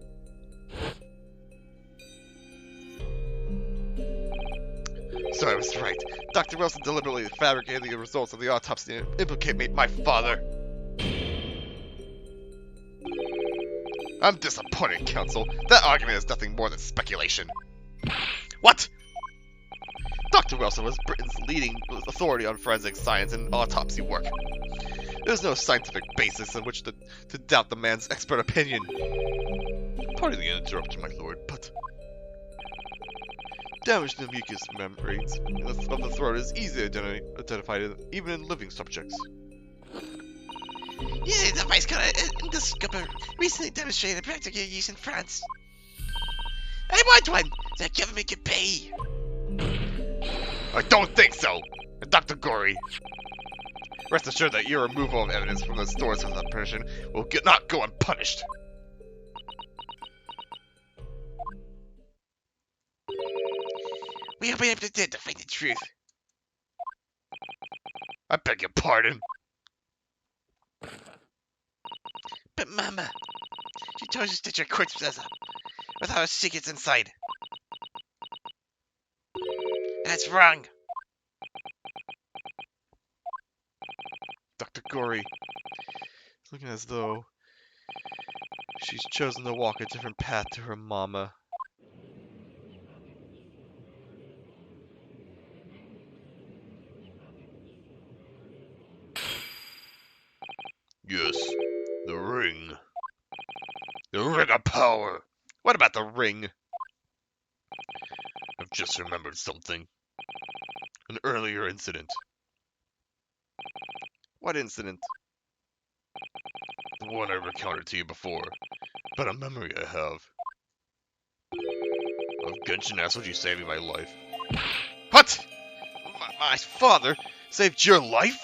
So I was right. Dr. Wilson deliberately fabricated the results of the autopsy to implicate my father. I'm disappointed, counsel. That argument is nothing more than speculation. What? Dr. Wilson was Britain's leading authority on forensic science and autopsy work. There's no scientific basis on which to doubt the man's expert opinion. Pardon the interruption, my lord, but damage to the mucous membranes of the throat is easily identified even in living subjects. Yeah, the device called endoscope recently demonstrated practical use in France. I want one! The government can pay! I don't think so! Dr. Gory, Rest assured that your removal of evidence from the stores without permission will not go unpunished. We open up the dead to find the truth. I beg your pardon. But Mama, she told us that your corpse does up without a secrets inside. That's wrong. Dr. Gory, it's looking as though she's chosen to walk a different path to her mama. Yes, the ring. The ring of power. What about the ring? I've just remembered something. An earlier incident. What incident? The one I recounted to you before. But a memory I have. Of Genshin Asuji saving my life. What? My father saved your life?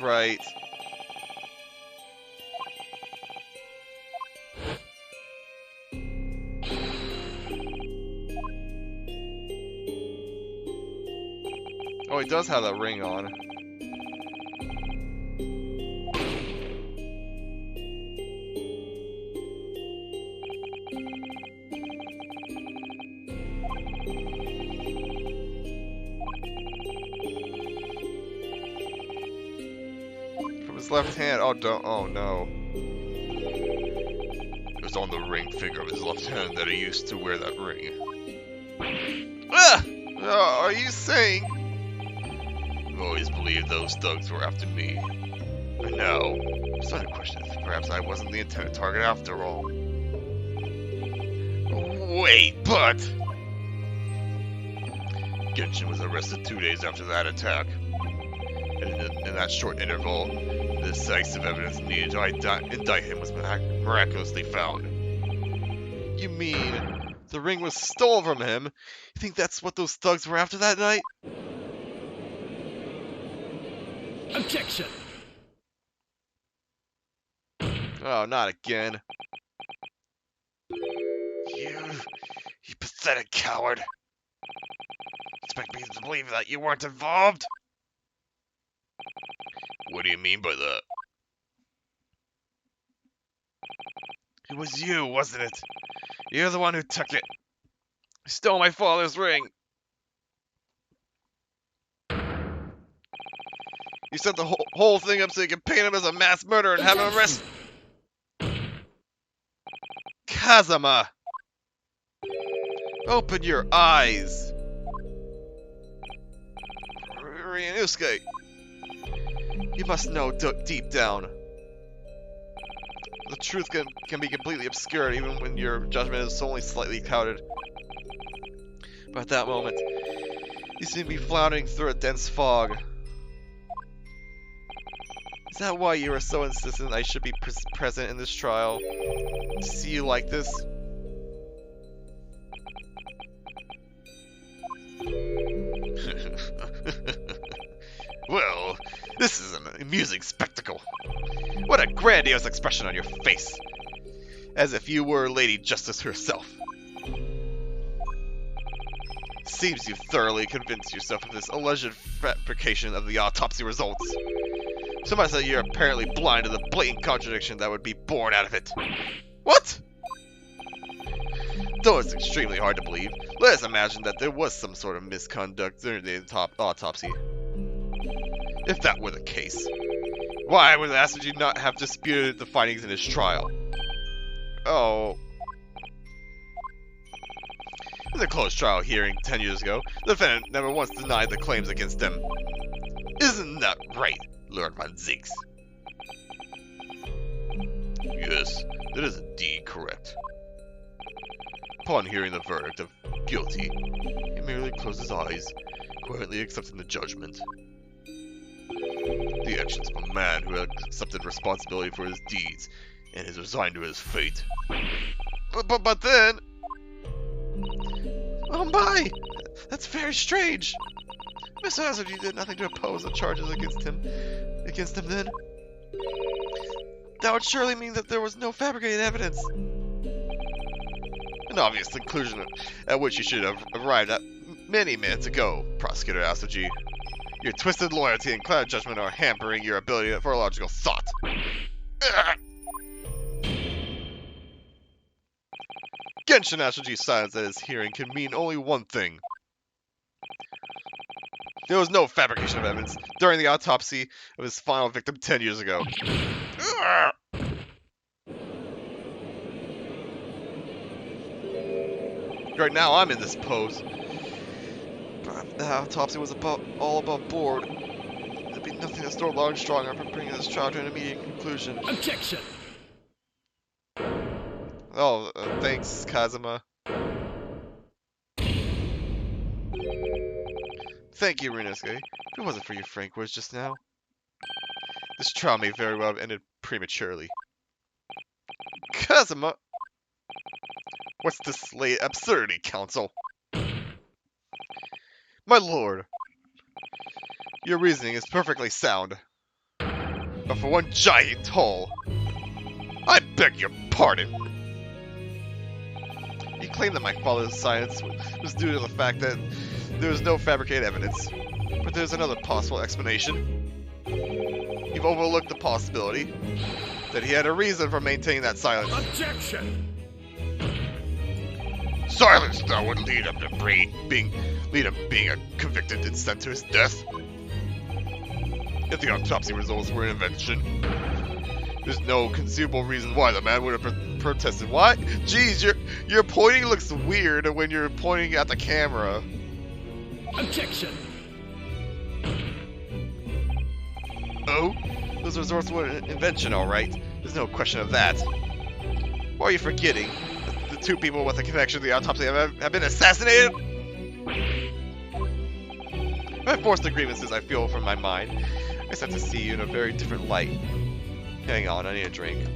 Right. Oh, he does have that ring on. From his left hand. Oh, don't. Oh, no. It was on the ring finger of his left hand that he used to wear that ring. Ah! Are you saying? I've always believed those thugs were after me. And now, I'm starting to question if perhaps I wasn't the intended target after all. Wait, but... Genshin was arrested 2 days after that attack. And in that short interval, the decisive evidence needed to indict him was miraculously found. You mean the ring was stolen from him? You think that's what those thugs were after that night? Objection! Oh, not again. You pathetic coward. Expect me to believe that you weren't involved? What do you mean by that? It was you, wasn't it? You're the one who took it. He stole my father's ring. You set the whole thing up so you could paint him as a mass murderer and have him arrested. Kazama! Open your eyes! Ryunosuke! You must know deep down. The truth can be completely obscured even when your judgment is only slightly clouded. But at that moment, you seem to be floundering through a dense fog. Is that why you are so insistent I should be present in this trial? To see you like this? Well, this is an amusing spectacle. What a grandiose expression on your face. As if you were Lady Justice herself. Seems you've thoroughly convinced yourself of this alleged fabrication of the autopsy results. So much that you're apparently blind to the blatant contradiction that would be born out of it. What? Though it's extremely hard to believe, let us imagine that there was some sort of misconduct during the autopsy. If that were the case, why would Asuji not have disputed the findings in his trial? Oh. In the closed trial hearing 10 years ago, the defendant never once denied the claims against him. Isn't that right, Lord Von Zinks? Yes, that is indeed correct. Upon hearing the verdict of guilty, he merely closed his eyes, quietly accepting the judgment. The actions of a man who had accepted responsibility for his deeds and is resigned to his fate. But then... Oh my! That's very strange. Mr. Hazard, you did nothing to oppose the charges against him then. That would surely mean that there was no fabricated evidence. An obvious conclusion at which you should have arrived at many minutes ago, Prosecutor Asoji. Your twisted loyalty and clouded judgment are hampering your ability for logical thought. Genshin Asoji's silence at his hearing can mean only one thing. There was no fabrication of evidence during the autopsy of his final victim 10 years ago. Right now, I'm in this pose. But the autopsy was all above board. There'd be nothing to store large strong arm from bringing this trial to an immediate conclusion. Objection! Oh, thanks, Kazuma. Thank you, Ryunosuke. If it wasn't for your frank words just now, this trial may very well have ended prematurely. Kazuma! What's this late absurdity, Counsel? My lord, your reasoning is perfectly sound. But for one giant hole, I beg your pardon. You claim that my father's silence was due to the fact that there was no fabricated evidence. But there's another possible explanation. You've overlooked the possibility that he had a reason for maintaining that silence. Objection! Silence that would lead him to being convicted and sent to his death. If the autopsy results were an invention, there's no conceivable reason why the man would have protested. Why? Jeez, your pointing looks weird when you're pointing at the camera. Objection! Oh? Those results were an invention, alright. There's no question of that. Or are you forgetting that the two people with a connection to the autopsy have been assassinated? My forced grievances I feel from my mind. I start to see you in a very different light. Hang on, I need a drink.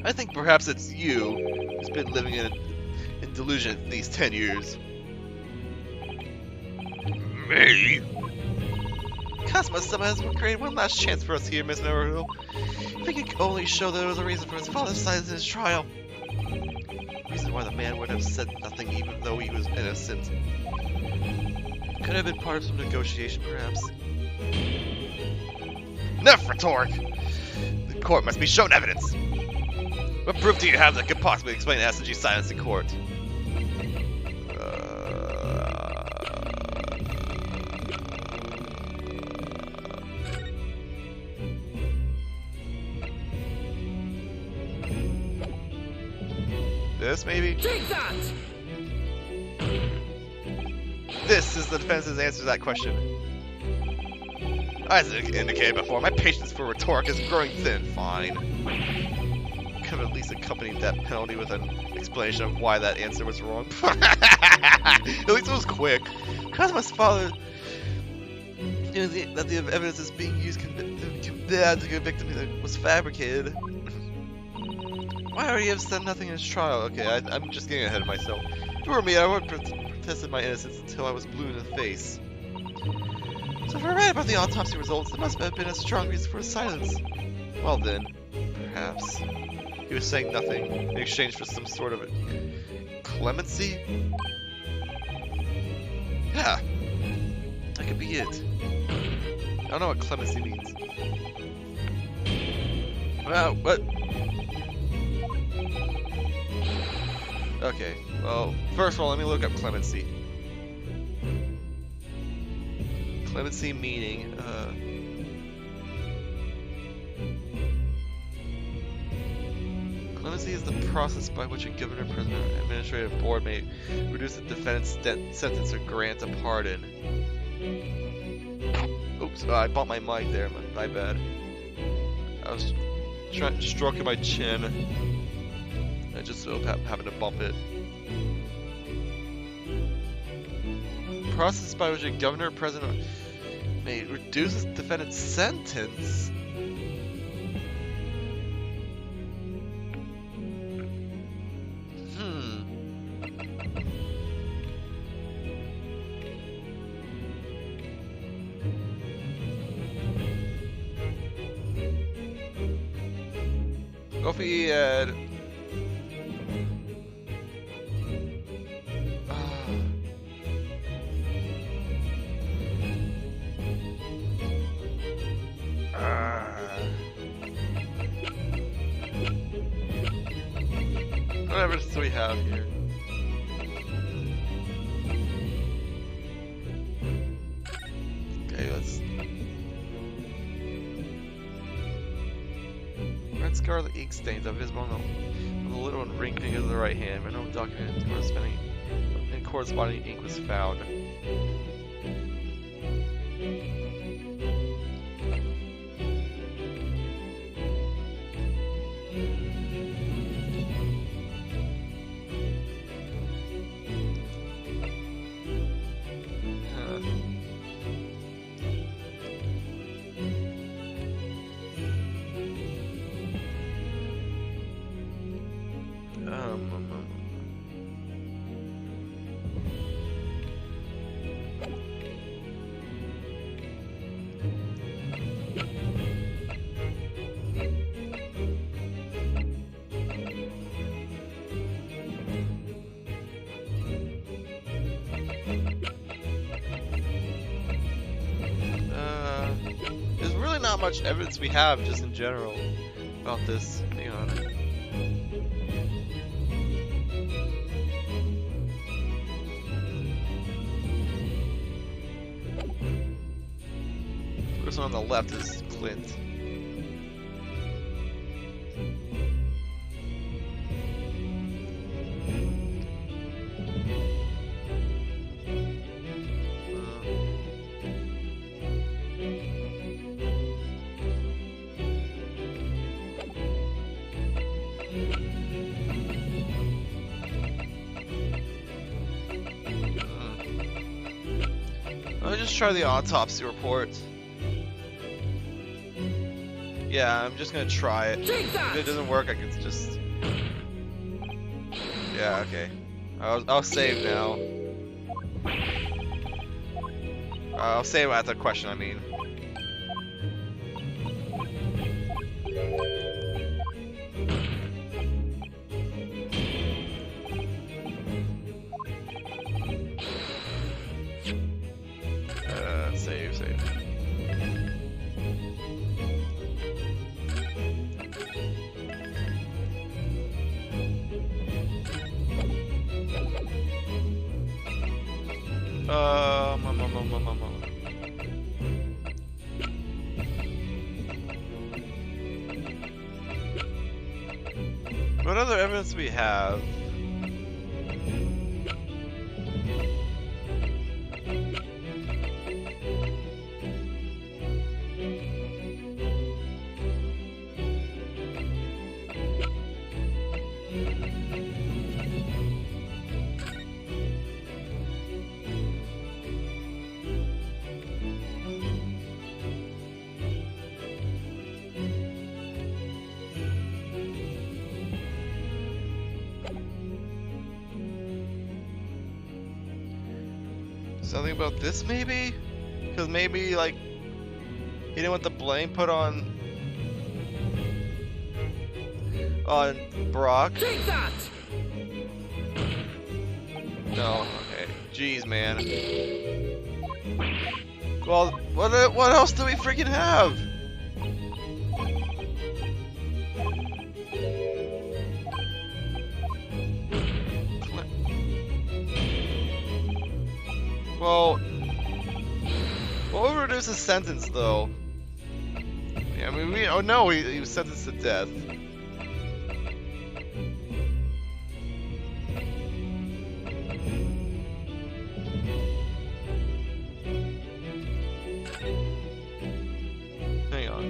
I think perhaps it's you who's been living in delusion these 10 years. Me? Kazuma has created one last chance for us here, Miss Naruto. If we could only show that there was a reason for his father's silence in his trial. Reason why the man would have said nothing even though he was innocent. Could have been part of some negotiation, perhaps. Enough rhetoric! The court must be shown evidence. What proof do you have that could possibly explain Asoji's silence in court? This, maybe? Take that! This is the defense's answer to that question. As indicated before, my patience for rhetoric is growing thin. Fine. Could have at least accompanied that penalty with an explanation of why that answer was wrong. At least it was quick. Kazuma's father knew that the evidence is being used to convict him that was fabricated. Why would he have said nothing in his trial? Okay, I'm just getting ahead of myself. If it were me, I would have protested my innocence until I was blue in the face. So if we're right about the autopsy results, there must have been a strong reason for his silence. Well then, perhaps he was saying nothing in exchange for some sort of clemency? Yeah, that could be it. I don't know what clemency means. Well, what? Okay, well, first of all, let me look up clemency. Clemency meaning, clemency is the process by which a governor, president, or administrative board may reduce the defendant's sentence or grant a pardon. Oops, I bumped my mic there, my bad. I was stroking my chin. I just happened to bump it. process by which a governor or president may reduce his defendant's sentence. Go for Ed. What evidence do we have here? Okay, let's. Red scarlet ink stains are visible on the little and ring finger of the right hand, but no document corresponding ink was found. There's really not much evidence we have, just in general, about this. Hang on. The person on the left is Clint. Let me just try the autopsy report. Yeah, I'm just gonna try it. If it doesn't work, I can just. Yeah, okay. I'll save now. I'll save at the question, I mean. Save. What other evidence do we have? Something about this, maybe? Because maybe, like, he didn't want the blame put on Brock. Take that! No, okay. Jeez, man. Well, what else do we freaking have? Well, what would reduce his sentence, though? Yeah, I mean, he was sentenced to death. Hang on.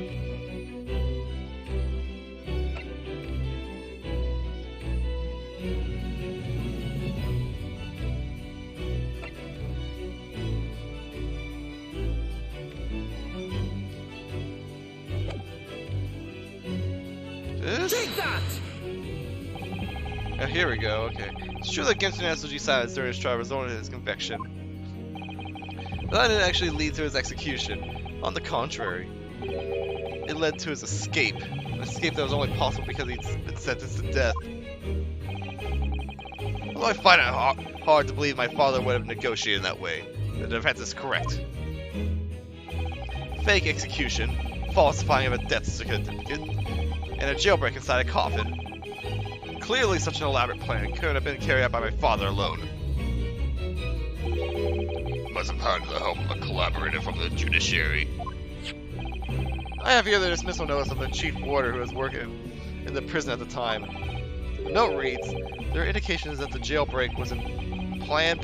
This? Take that! Oh, here we go, okay. It's true that Genshin SOG silenced during his trial resulted in his conviction. But that didn't actually lead to his execution. On the contrary, it led to his escape. An escape that was only possible because he'd been sentenced to death. Although I find it hard to believe my father would have negotiated in that way, the defense is correct. Fake execution, falsifying of a death certificate, and a jailbreak inside a coffin. Clearly such an elaborate plan couldn't have been carried out by my father alone. Must have had the help of a collaborator from the judiciary. I have here the dismissal notice of the chief warder who was working in the prison at the time. The note reads, there are indications that the jailbreak was in planning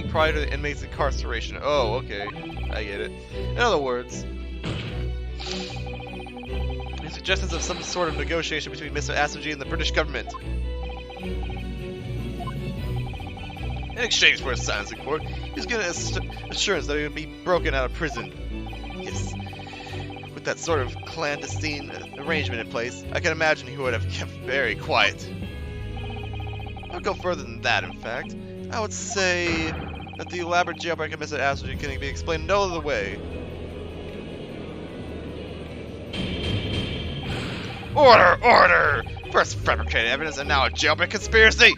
prior to the inmate's incarceration. Oh, okay. I get it. In other words, the suggestions of some sort of negotiation between Mr. Asoji and the British government. In exchange for a silence in court, he's given assurance that he would be broken out of prison. Yes. With that sort of clandestine arrangement in place, I can imagine he would have kept very quiet. I would go further than that, in fact. I would say that the elaborate jailbreak of Mr. Asoji can be explained no other way. Order! Order! First fabricated evidence and now a jailbreak conspiracy!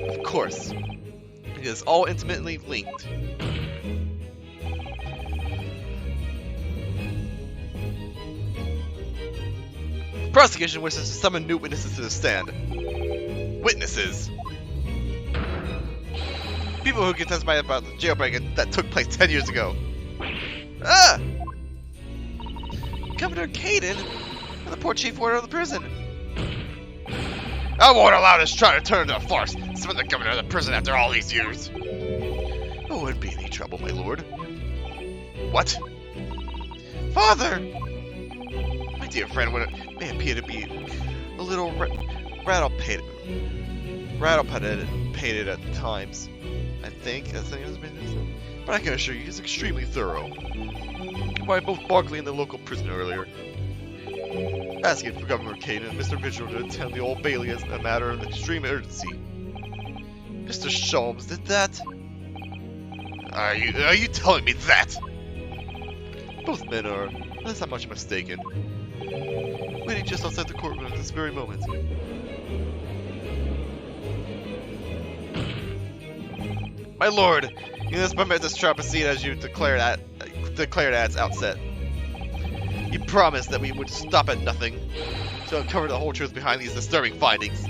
Of course. It is all intimately linked. The prosecution wishes to summon new witnesses to the stand. Witnesses! People who can testify about the jailbreak that took place 10 years ago. Ah! Governor Caden and the poor chief warder of the prison. I won't allow this trial to turn into a farce. Summon the governor of the prison after all these years. Oh, wouldn't be any trouble, my lord. What? Father! My dear friend may appear to be a little rattle-pated at times. I think that's the name of his business. But I can assure you he's extremely thorough. By both Barkley and the local prison earlier. Asking for Governor Caden and Mr. Vigil to attend the Old Bailey as a matter of extreme urgency. Mr. Sholmes did that? Are you telling me that? Both men are, unless I'm much mistaken, waiting just outside the courtroom at this very moment. My lord, you must permit this trial proceed as you declared at its outset. You promised that we would stop at nothing to uncover the whole truth behind these disturbing findings.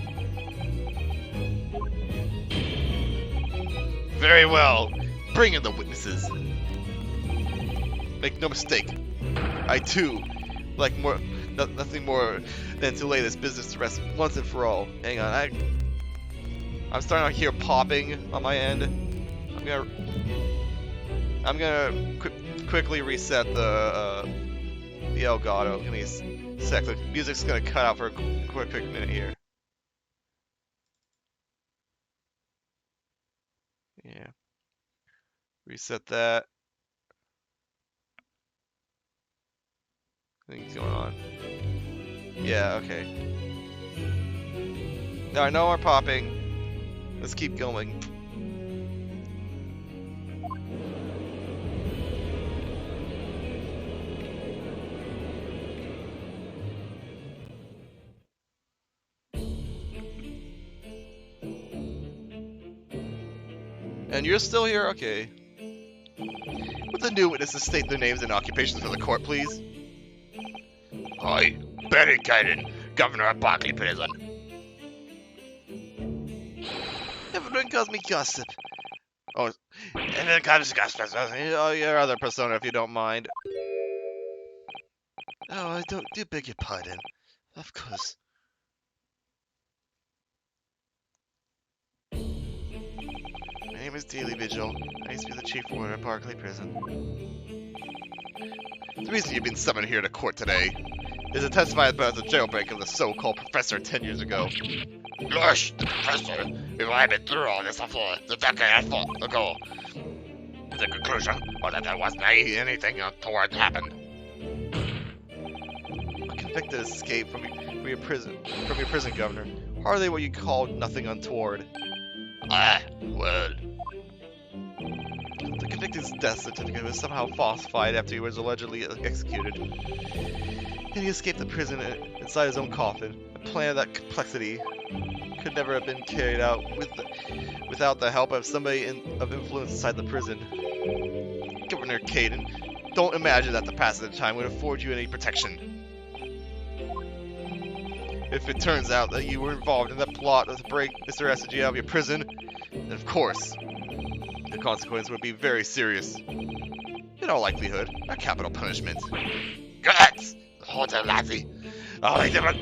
Very well. Bring in the witnesses. Make no mistake. I too like nothing more than to lay this business to rest once and for all. Hang on, I'm starting to hear popping on my end. I'm gonna quickly reset the Elgato. Give me a sec. The music's gonna cut out for a quick minute here. Yeah. Reset that. Things going on. Yeah, okay. Now no more popping. Let's keep going. And you're still here? Okay. Would the new witnesses state their names and occupations for the court, please? I, Barry Caden, governor of Barkley Prison. Everyone calls me Gossip. Oh, and then kind of Gossip. Oh, your other persona, if you don't mind. Oh, I do beg your pardon. Of course. My name is Daily Vigil. I used to be the chief warder at Barkley Prison. The reason you've been summoned here to court today is to testify about the jailbreak of the so-called professor 10 years ago. Gosh, the professor. If I had been through all this before, the decade ago. The conclusion was that there wasn't anything untoward happened. convicted escape from your prison governor. Hardly what you call nothing untoward. Well, The convicted's death certificate was somehow falsified after he was allegedly executed. And he escaped the prison inside his own coffin. A plan of that complexity could never have been carried out without the help of somebody of influence inside the prison. Governor Caden, don't imagine that the passage of time would afford you any protection. If it turns out that you were involved in that plot to break Mr. SG out of your prison, then of course, the consequence would be very serious. In all likelihood, a capital punishment. good! Hold on, lassie. I never...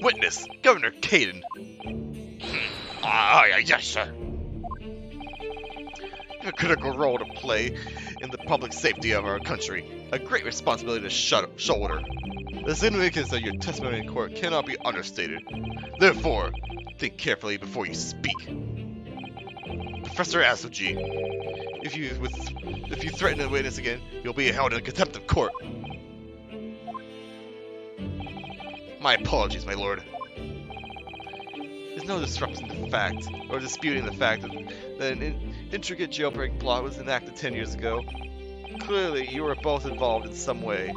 Witness, Governor Caden. Yes, sir. You have a critical role to play in the public safety of our country. A great responsibility to shoulder. The significance of your testimony in court cannot be understated. Therefore, think carefully before you speak. Professor Asoji, if you threaten a witness again, you'll be held in contempt of court. My apologies, my lord. There's no disrupting the fact, or disputing the fact that an intricate jailbreak plot was enacted 10 years ago. Clearly, you were both involved in some way.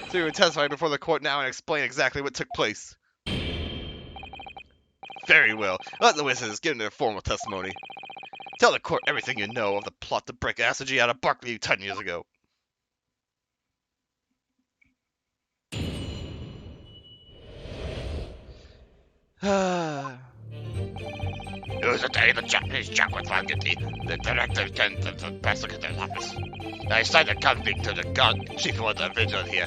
So you will testify before the court now and explain exactly what took place. Very well. Let the witnesses give their formal testimony. Tell the court everything you know of the plot to break Asoji out of Barclay 10 years ago. It was a day the Japanese Jack with Langetti, the director of the prosecutor's office. I signed a convict to the chief of the vigilance here,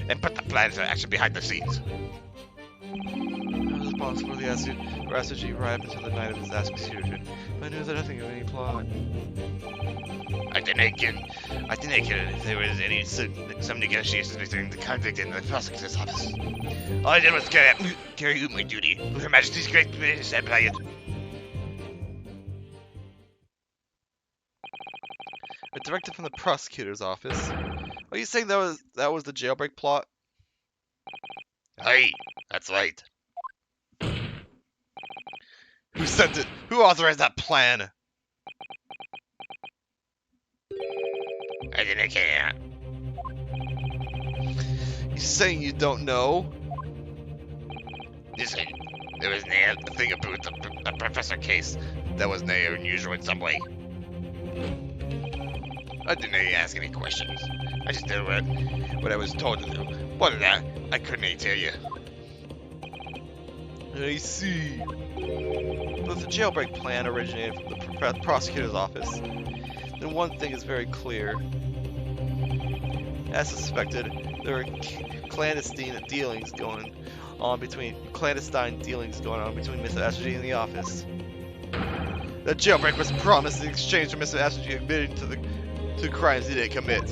and put the plans of action behind the scenes. I was responsible for the Asoji right up until the night of his execution. I knew nothing of any plot. I didn't if there was any some negotiations between the convict and the prosecutor's office. All I did was carry out my duty with Her Majesty's great British Empire. A directive from the prosecutor's office. Are you saying that was the jailbreak plot? Aye, that's right. Who sent it? Who authorized that plan? I didn't care. You saying you don't know? Listen, there was a thing about the professor case that was unusual in some way. I didn't ask any questions. I just did what I was told to do. More than that, I couldn't tell you. I see. But if the jailbreak plan originated from the prosecutor's office, then one thing is very clear. As suspected, there were clandestine dealings going on between Mr. Asoji and the office. The jailbreak was promised in exchange for Mr. Asoji admitting to crimes he didn't commit.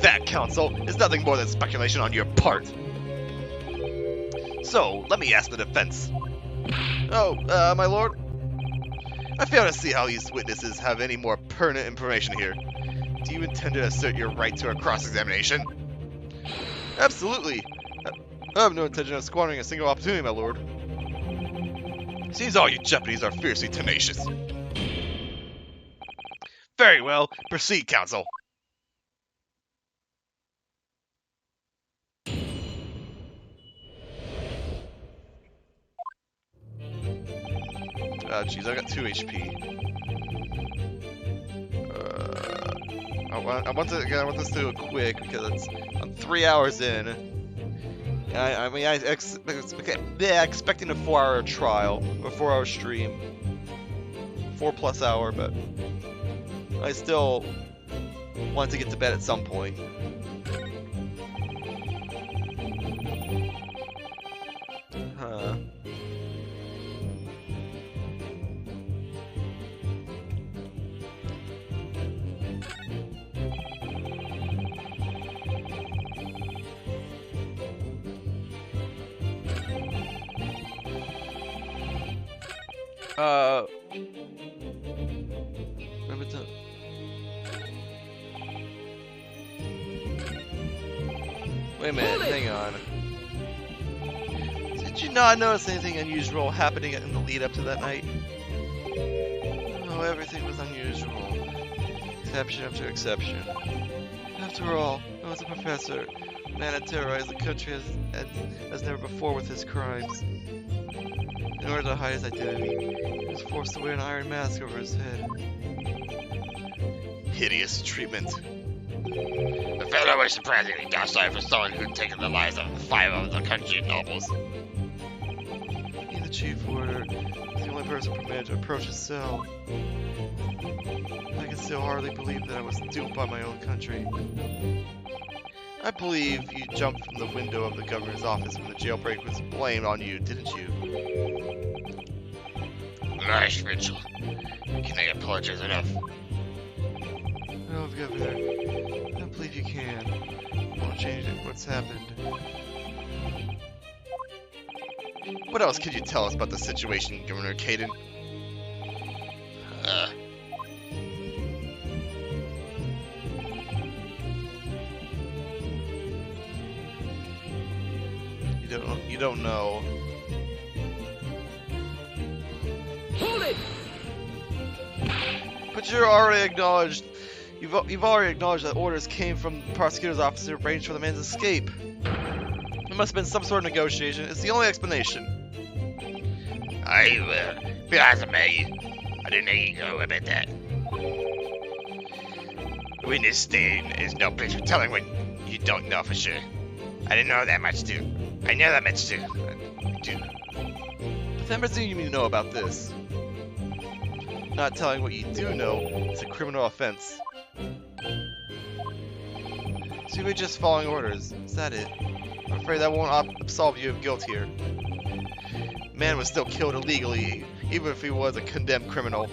That, counsel, is nothing more than speculation on your part. So, let me ask the defense. Oh, my lord? I fail to see how these witnesses have any more pertinent information here. Do you intend to assert your right to a cross-examination? Absolutely. I have no intention of squandering a single opportunity, my lord. Seems all you Japanese are fiercely tenacious. Very well. Proceed, counsel. Jeez, I got 2 HP. I want this to go quick because I'm 3 hours in. Expecting a 4-hour trial, or 4-hour stream, 4+ hour, but I still want to get to bed at some point. Huh. Remember to Wait a minute, hang on. Did you not notice anything unusual happening in the lead up to that night? Oh, everything was unusual. Exception after exception. After all, I was a professor. A man had terrorized the country as never before with his crimes. In order to hide his identity, he was forced to wear an iron mask over his head. Hideous treatment. The fellow was surprisingly docile for someone who'd taken the lives of 5 of the country nobles. He, the chief warder, was the only person permitted to approach his cell. I can still hardly believe that I was duped by my own country. I believe you jumped from the window of the governor's office when the jailbreak was blamed on you, didn't you? Nice, Mitchell. Can I apologize enough? No, Governor, I don't believe you can. It won't change what's happened. What else could you tell us about the situation, Governor Caden? You don't know. Hold it! But you're already acknowledged. You've already acknowledged that orders came from the prosecutor's office to arrange for the man's escape. It must have been some sort of negotiation. It's the only explanation. Be honest with me. I didn't know about that. Witness stand is no place for telling when you don't know for sure. I didn't know that much too. I know that much too. But then presume you know about this. Not telling what you do know is a criminal offense. So you were just following orders. Is that it? I'm afraid that won't absolve you of guilt here. Man was still killed illegally, even if he was a condemned criminal.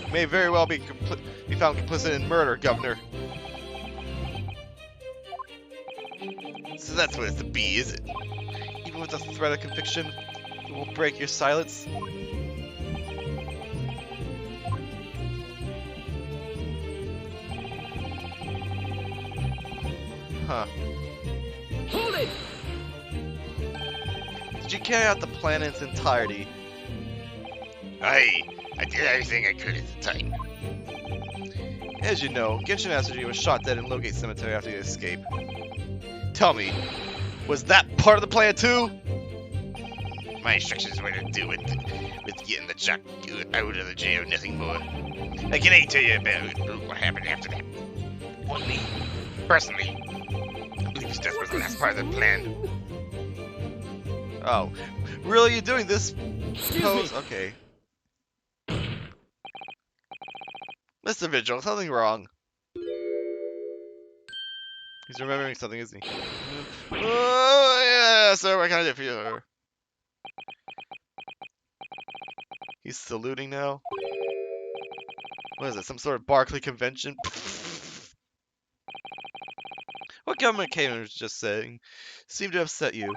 He may very well be found complicit in murder, Governor. So that's what it's to be, is it? Even with the threat of conviction, it won't break your silence. Huh. Hold it! Did you carry out the plan in its entirety? I did everything I could at the time. As you know, Genshin Master was shot dead in Logate Cemetery after his escape. Tell me, was that part of the plan too? My instructions were to do with getting the Jack out of the jail, nothing more. I can tell you about what happened after that. Only, personally, I believe that was the last part of the plan. Oh, really? You're doing this Excuse pose? me. Okay. Mr. Vigil, something wrong. He's remembering something, isn't he? Oh, yeah, sir, what can I do for you? He's saluting now. What is it, some sort of Barclay convention? What government Caden was just saying seemed to upset you.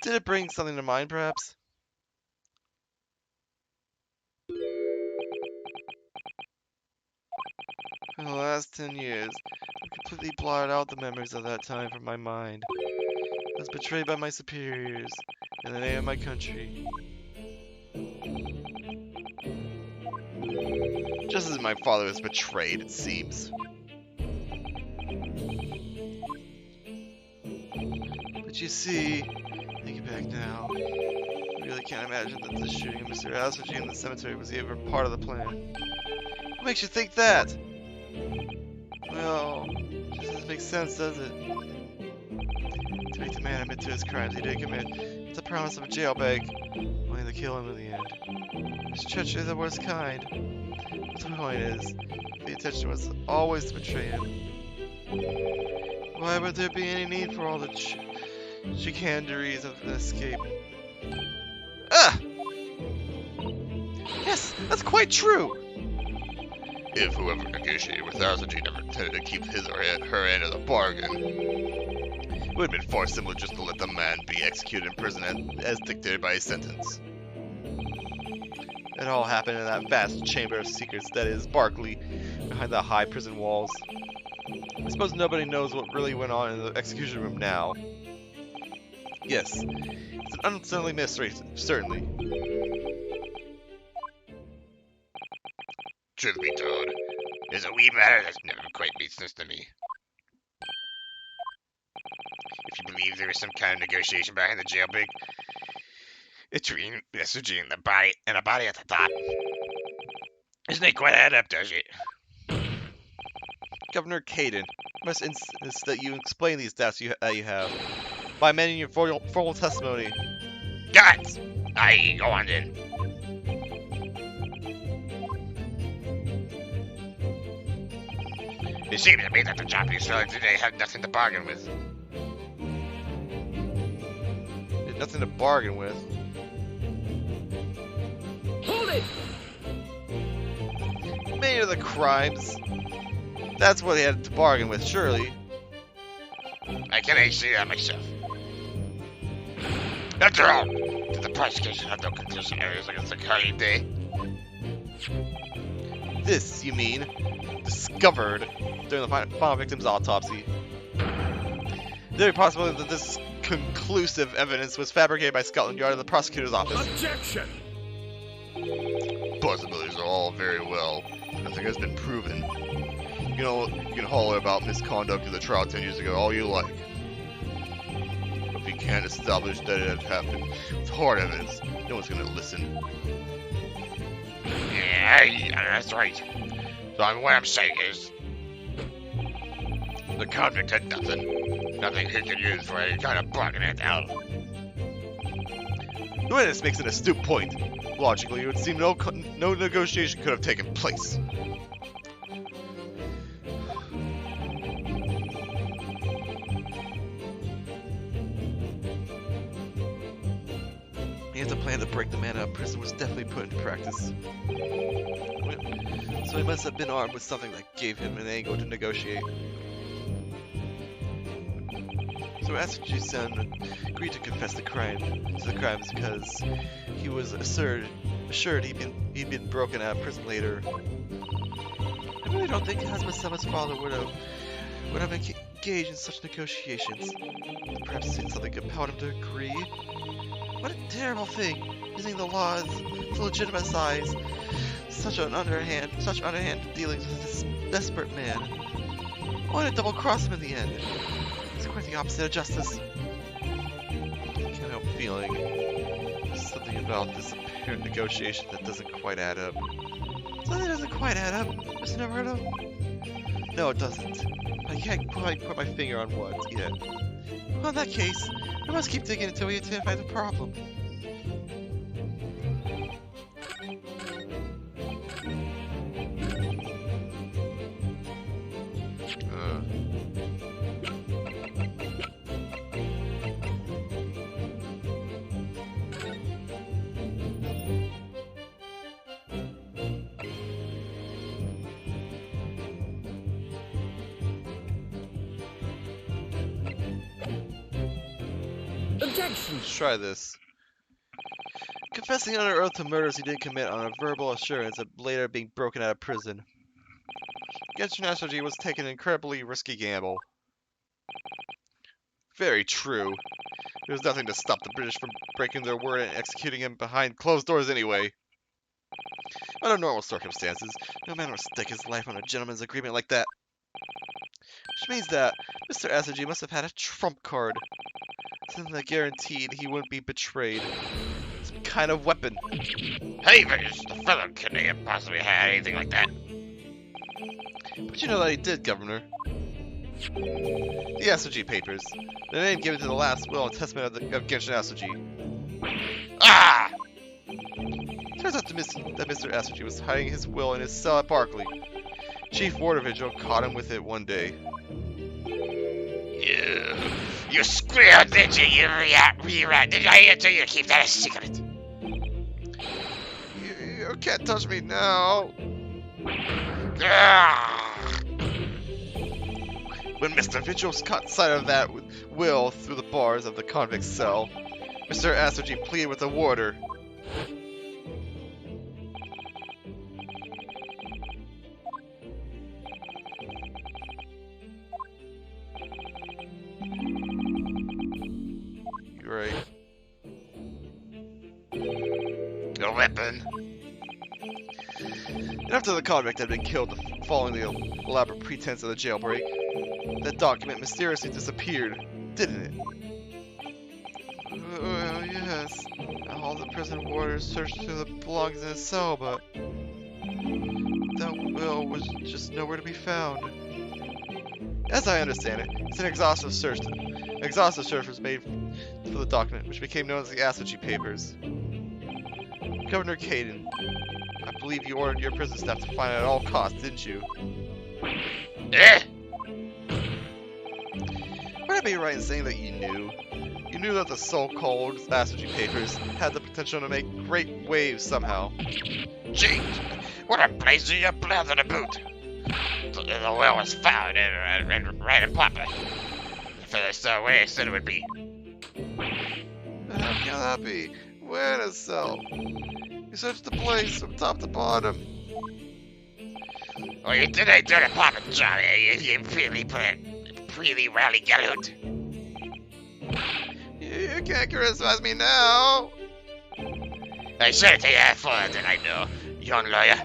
Did it bring something to mind, perhaps? For the last 10 years, I've completely blotted out the memories of that time from my mind. I was betrayed by my superiors in the name of my country. Just as my father was betrayed, it seems. But you see, thinking back now, I really can't imagine that the shooting of Mr. Aspergy in the cemetery was ever part of the plan. What makes you think that? Well, it just doesn't make sense, does it? To make the man admit to his crimes he did commit, with the promise of a jail bag, only to kill him in the end. His treachery is the worst kind. But the point is, the intention was always to betray him. Why would there be any need for all the chicaneries of an escape? Ah! Yes, that's quite true! If whoever negotiated with Azergy never intended to keep his or her end of the bargain, it would have been far simpler just to let the man be executed in prison as dictated by his sentence. It all happened in that vast chamber of secrets that is Barclay, behind the high prison walls. I suppose nobody knows what really went on in the execution room now. Yes, it's an unsettling mystery, certainly. Truth be told, there's a wee matter that's never quite made sense to me. If you believe there was some kind of negotiation behind the jailbreak, between the SOG and the body at the top, doesn't it quite add up, does it? Governor Caden, I must insist that you explain these doubts you have by amending your formal testimony. Guts! Aye, go on then. It seems to me that the Japanese fellow today had nothing to bargain with. There's nothing to bargain with. Hold it! Many of the crimes. That's what he had to bargain with, surely. I can actually see that myself. After all, did the prosecution have no conclusive areas against the Kali Day? This, you mean, discovered during the final victim's autopsy. Very possible that this conclusive evidence was fabricated by Scotland Yard and the prosecutor's office. Objection! Possibilities are all very well. Nothing has been proven. You can holler about misconduct in the trial 10 years ago all you like. But if you can't establish that it had happened with hard evidence, no one's gonna listen. Yeah, that's right. So what I'm saying is, the convict had nothing he could use for any kind of bargaining it out. The witness makes an astute point. Logically, it would seem no negotiation could have taken place. He has a plan to break the man out of prison was definitely put into practice. So he must have been armed with something that gave him an angle to negotiate. So Asuji's son agreed to confess the crimes because he was assured he'd been broken out of prison later. I really don't think Hazma-sama's father would have engaged in such negotiations. Perhaps it said something compelled him to agree. What a terrible thing, using the laws to legitimize such underhand dealings with this desperate man. Why did double cross him in the end? It's quite the opposite of justice. I can't help feeling there's something about this apparent negotiation that doesn't quite add up. Something doesn't quite add up. Just never heard of? No, it doesn't. I can't quite put my finger on what yet. Well, in that case, I must keep digging until we identify the problem. Objection! Let's try this. Confessing under oath to murders he didn't commit on a verbal assurance of later being broken out of prison. Genshin Asoji was taking an incredibly risky gamble. Very true. There was nothing to stop the British from breaking their word and executing him behind closed doors anyway. Under normal circumstances, no man would stake his life on a gentleman's agreement like that. Which means that Mr. Asoji must have had a trump card. Something that guaranteed he wouldn't be betrayed. Some kind of weapon. Hey, the fellow couldn't have possibly had anything like that. But you know that he did, Governor. The Asoji papers. The name given to the last will and testament of Genshin Asoji. Ah! Turns out that Mr. Asoji was hiding his will in his cell at Barclay. Chief Warder Vigil caught him with it one day. You squealed, did you? You rat. Did I tell you to keep that a secret? You can't touch me now. Ah! When Mr. Vigil caught sight of that will through the bars of the convict cell, Mr. Asoji pleaded with the warder. weapon. And after the convict had been killed following the elaborate pretense of the jailbreak, that document mysteriously disappeared, didn't it? Well, yes. All the prison warders searched through the belongings in his cell, but that will was just nowhere to be found. As I understand it, it's an exhaustive search. An exhaustive search was made for the document, which became known as the Aspergy Papers. Governor Caden, I believe you ordered your prison staff to find it at all costs, didn't you? Eh? Would I be right in saying that you knew? You knew that the so-called Aspergy Papers had the potential to make great waves somehow. Gee, what a place you blathered about. The well was found and right in proper. If it was the way I said it would be. How can that be? Where in his cell? You searched the place from top to bottom. Oh, you did a dirty papa, Johnny. You really rally galoot. You can't criticize me now. I said it to you before, did I know, young lawyer?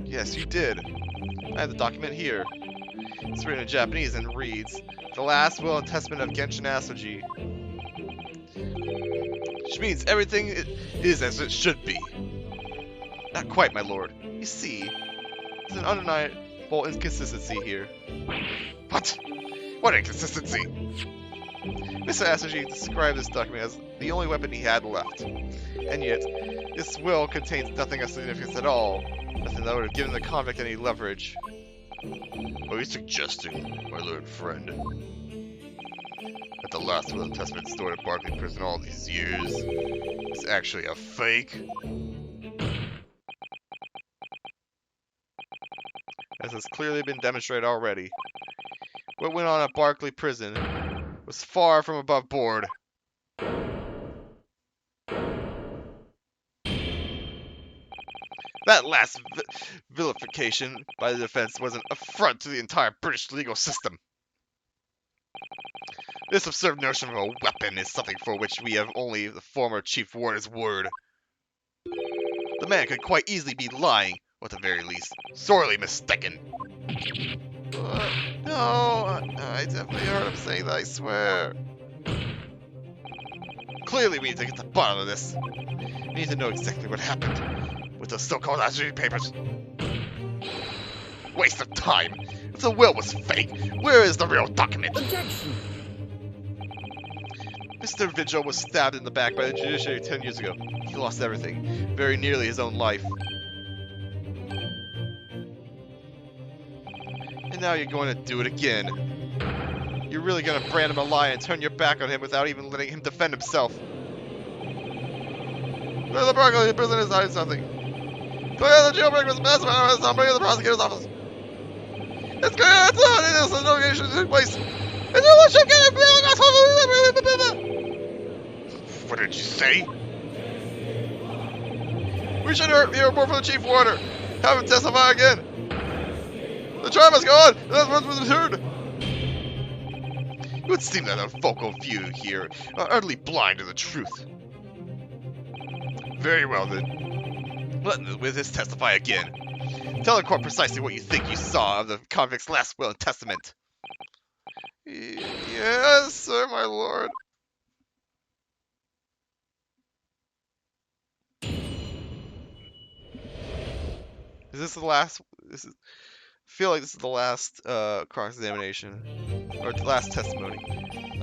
Yes, you did. I have the document here. It's written in Japanese and reads, "The last will and testament of Genshin Asoji." Which means everything is as it should be. Not quite, my lord. You see, there's an undeniable inconsistency here. What? What inconsistency? Mr. Asoji described this document as the only weapon he had left. And yet, this will contains nothing of significance at all. Nothing that would have given the convict any leverage. Are you suggesting, my lord friend, that the last will and testament stored at Barclay Prison all these years is actually a fake? As has clearly been demonstrated already. What went on at Barclay Prison was far from above board. That last vilification by the defense was an affront to the entire British legal system. This absurd notion of a weapon is something for which we have only the former chief warder's word. The man could quite easily be lying, or at the very least, sorely mistaken. No, I definitely heard him saying that, I swear. Clearly we need to get to the bottom of this. We need to know exactly what happened with those so-called Aspergy Papers. Waste of time. If the will was fake, where is the real document? Objection! Mr. Vigil was stabbed in the back by the judiciary 10 years ago. He lost everything, very nearly his own life. And now you're going to do it again. You're really going to brand him a liar and turn your back on him without even letting him defend himself. Where the Barclay prison is hiding something. Clear the jailbreak was massive out of somebody in the prosecutor's office. It's clear that's not innocent litigation took place. And you should get it. What did you say? We should hear a report from the chief warder. Have him testify again. The trial must go on. That's what was heard. It would seem that our focal view here are utterly blind to the truth. Very well then. Let the witness testify again. Tell the court precisely what you think you saw of the convict's last will and testament. Yes, sir, my lord. Is this the last? I feel like this is the last cross-examination, or the last testimony.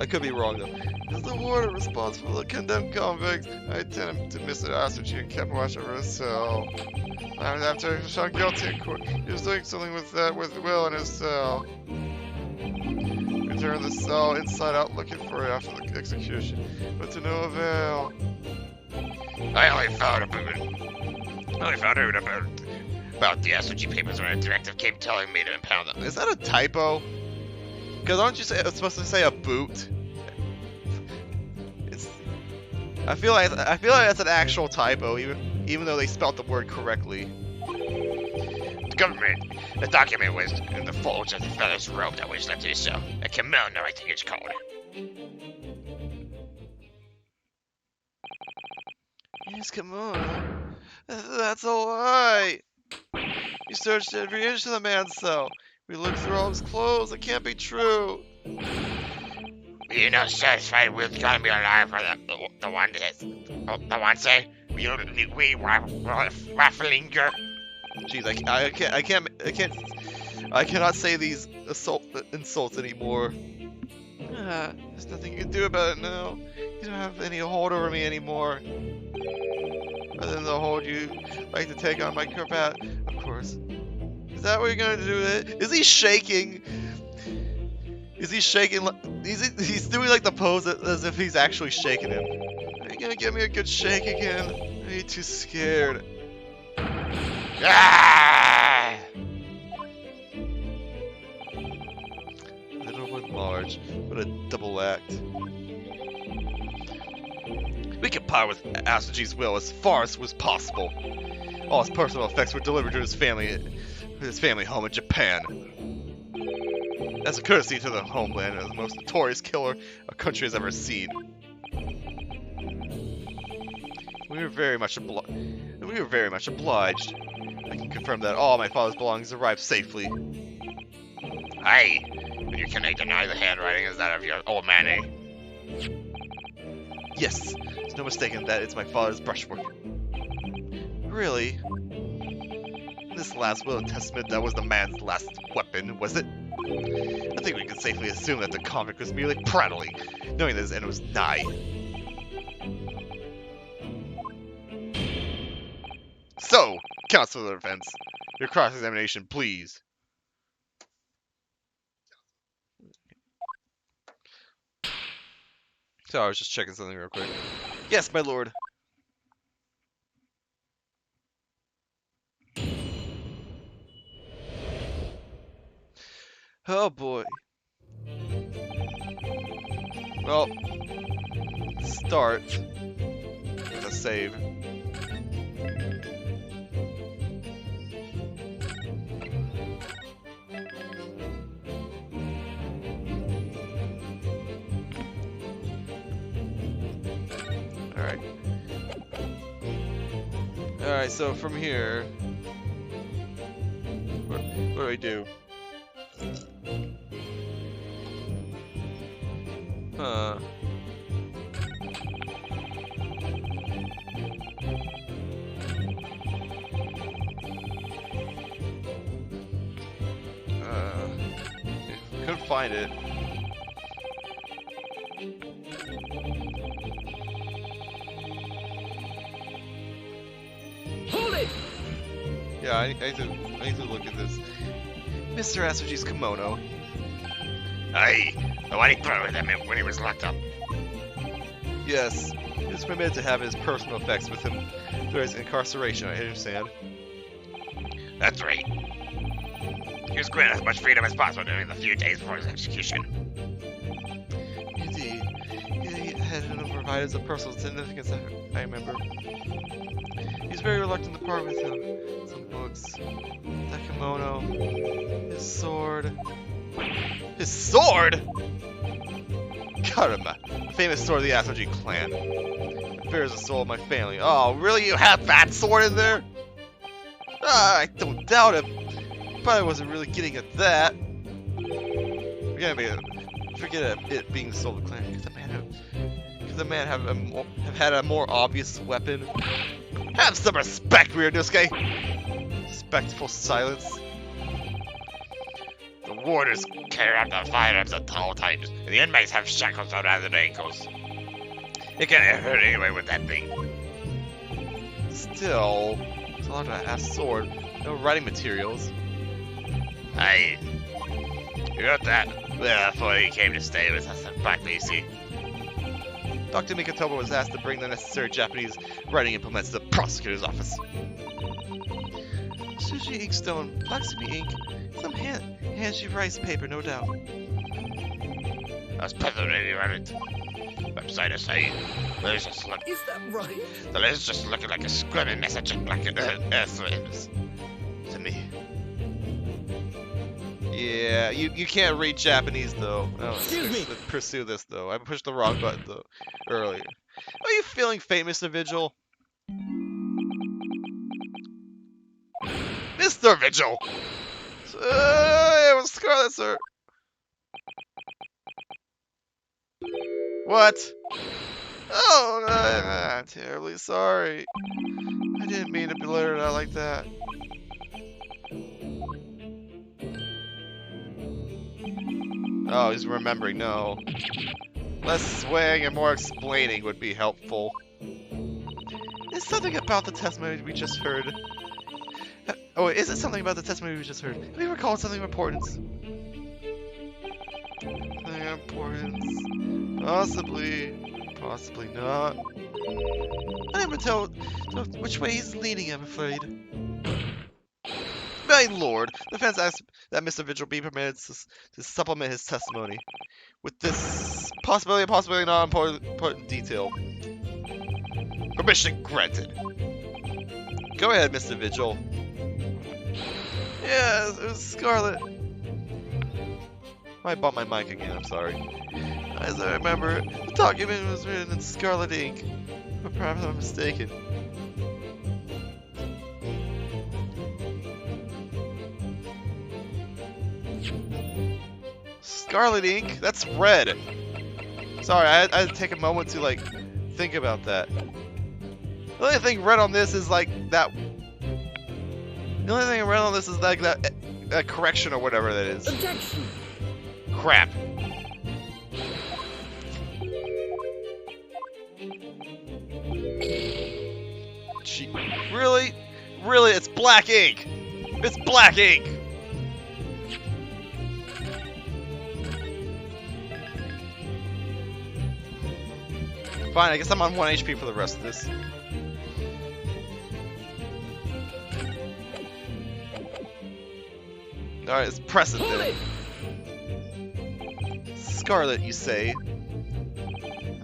I could be wrong though. Is the warden responsible for the condemned convict? I attended to Mr. Asoji and kept watch over his cell. After he was found guilty in court, he was doing something with Will in his cell. We turned the cell inside out looking for it after the execution, but to no avail. I only found out about the Aspergy Papers when a directive came telling me to impound them. Is that a typo? Because aren't you supposed to say a boot? I feel like that's an actual typo, even though they spelled the word correctly. The document was in the folds of the fellow's robe that was left to his cell. A kimono, I think it's called. His kimono. That's a lie. We searched every inch of the man's cell. We looked through all his clothes. It can't be true. You're not satisfied with gonna be alive for the one that the one say we wafflinger. Jeez, I cannot say these insults anymore. There's nothing you can do about it now. You don't have any hold over me anymore. Other than the hold you like to take on my cravat, of course. Is that what you're gonna do with it? Is he shaking? Is he shaking? He's doing like the pose as if he's actually shaking him. Are you gonna give me a good shake again? Are you too scared? Ah! Little one large. What a double act. We complied with Asoji's will as far as was possible. All his personal effects were delivered to his family home in Japan. As a courtesy to the homeland of the most notorious killer our country has ever seen. We were very much obliged. I can confirm that all my father's belongings arrived safely. Hey, but you cannot deny the handwriting is that of your old man, eh? Yes, there's no mistaking that it's my father's brushwork. Really? This last will and testament, that was the man's last weapon, was it? I think we can safely assume that the convict was merely prattling, knowing that his end was nigh. So, counsel of defense, your cross-examination, please. So I was just checking something real quick. Yes, my lord. Oh boy. Well, start with a save. Alright. Alright, so from here, what do I do? Huh. Couldn't find it. Hold it! Yeah, I need to look at this. Mr. Asoji's kimono. Hey, the one he put with him when he was locked up. Yes, he was permitted to have his personal effects with him through his incarceration, I understand. That's right. He was granted as much freedom as possible during the few days before his execution. Indeed. He had no provided of personal significance, I remember. He's very reluctant to part with him. Some books, that kimono, his sword. His sword?! Karama, the famous sword of the Asoji clan. It bears the soul of my family. Oh, really? You have that sword in there? Ah, I don't doubt it. Probably wasn't really getting at that. Forget it being the soul of the clan. Could the man have had a more obvious weapon? Have some respect, Ryunosuke! Respectful silence. The warders carry out the firearms at all times, and the inmates have shackles around their ankles. You can't hurt anyone with that thing. Still, it's a lot of ass sword. No writing materials. Hey, you got that? Well, before he came to stay with us at Black Lacy. Dr. Mikotomo was asked to bring the necessary Japanese writing implements to the prosecutor's office. Sushi inkstone, blacksmith ink, some handshake rice paper, no doubt. I was puzzled when you read it. Website is saying, there's just look. Is that right? The list just looking like a scribbling message in black earth to me. Yeah, you can't read Japanese though. Oh, Excuse me. let's pursue this though. I pushed the wrong button though earlier. Are you feeling famous, Vigil? Mr. Vigil! It was Scarlet, sir. What? Oh, I'm terribly sorry. I didn't mean to blurt it out like that. Oh, he's remembering. No. Less swaying and more explaining would be helpful. It's something about the testimony we just heard. Oh, wait, is it something about the testimony we just heard? Have you recalled something of importance? Something of importance. Possibly. Possibly not. I haven't told which way he's leaning, I'm afraid. My lord, the defense asks that Mr. Vigil be permitted to supplement his testimony with this possibility and possibly not important detail. Permission granted. Go ahead, Mr. Vigil. Yeah, it was Scarlet. I bought my mic again, I'm sorry. As I remember, the document was written in scarlet ink. But perhaps I'm mistaken. Scarlet ink? That's red. Sorry, I had to take a moment to, like, think about that. The only thing red on this is, like, that... The only thing red on this is, like, that correction or whatever that is. Objection! Crap. Really? Really? It's black ink! It's black ink! Fine, I guess I'm on 1 HP for the rest of this. Alright, let's press it Hold then. it! Scarlet, you say?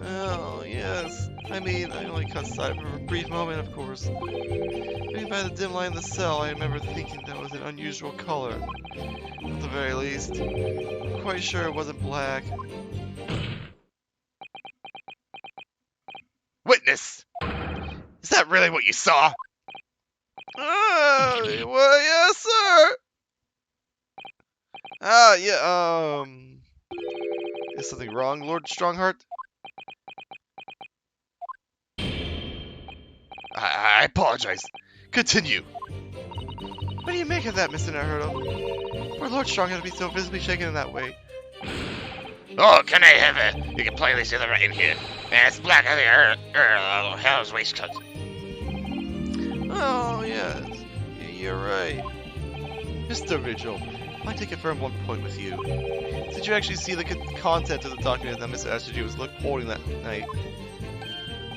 Oh, yes. I mean, I only caught sight of her for a brief moment, of course. Maybe by the dim light in the cell, I remember thinking that was an unusual color. At the very least. I'm quite sure it wasn't black. Witness! Is that really what you saw? Well, yes, sir! Yeah, is something wrong, Lord Strongheart? I apologize. Continue. What do you make of that, Mr. Naruto? For Lord Strongheart to be so visibly shaken in that way? Oh, can I have a... You can plainly see the rain here. And it's black as the hell's waistcoat. Oh, yes. You're right. Mr. Vigil, I'd like to confirm one point with you. Did you actually see the content of the document that Mr. SG was holding that night?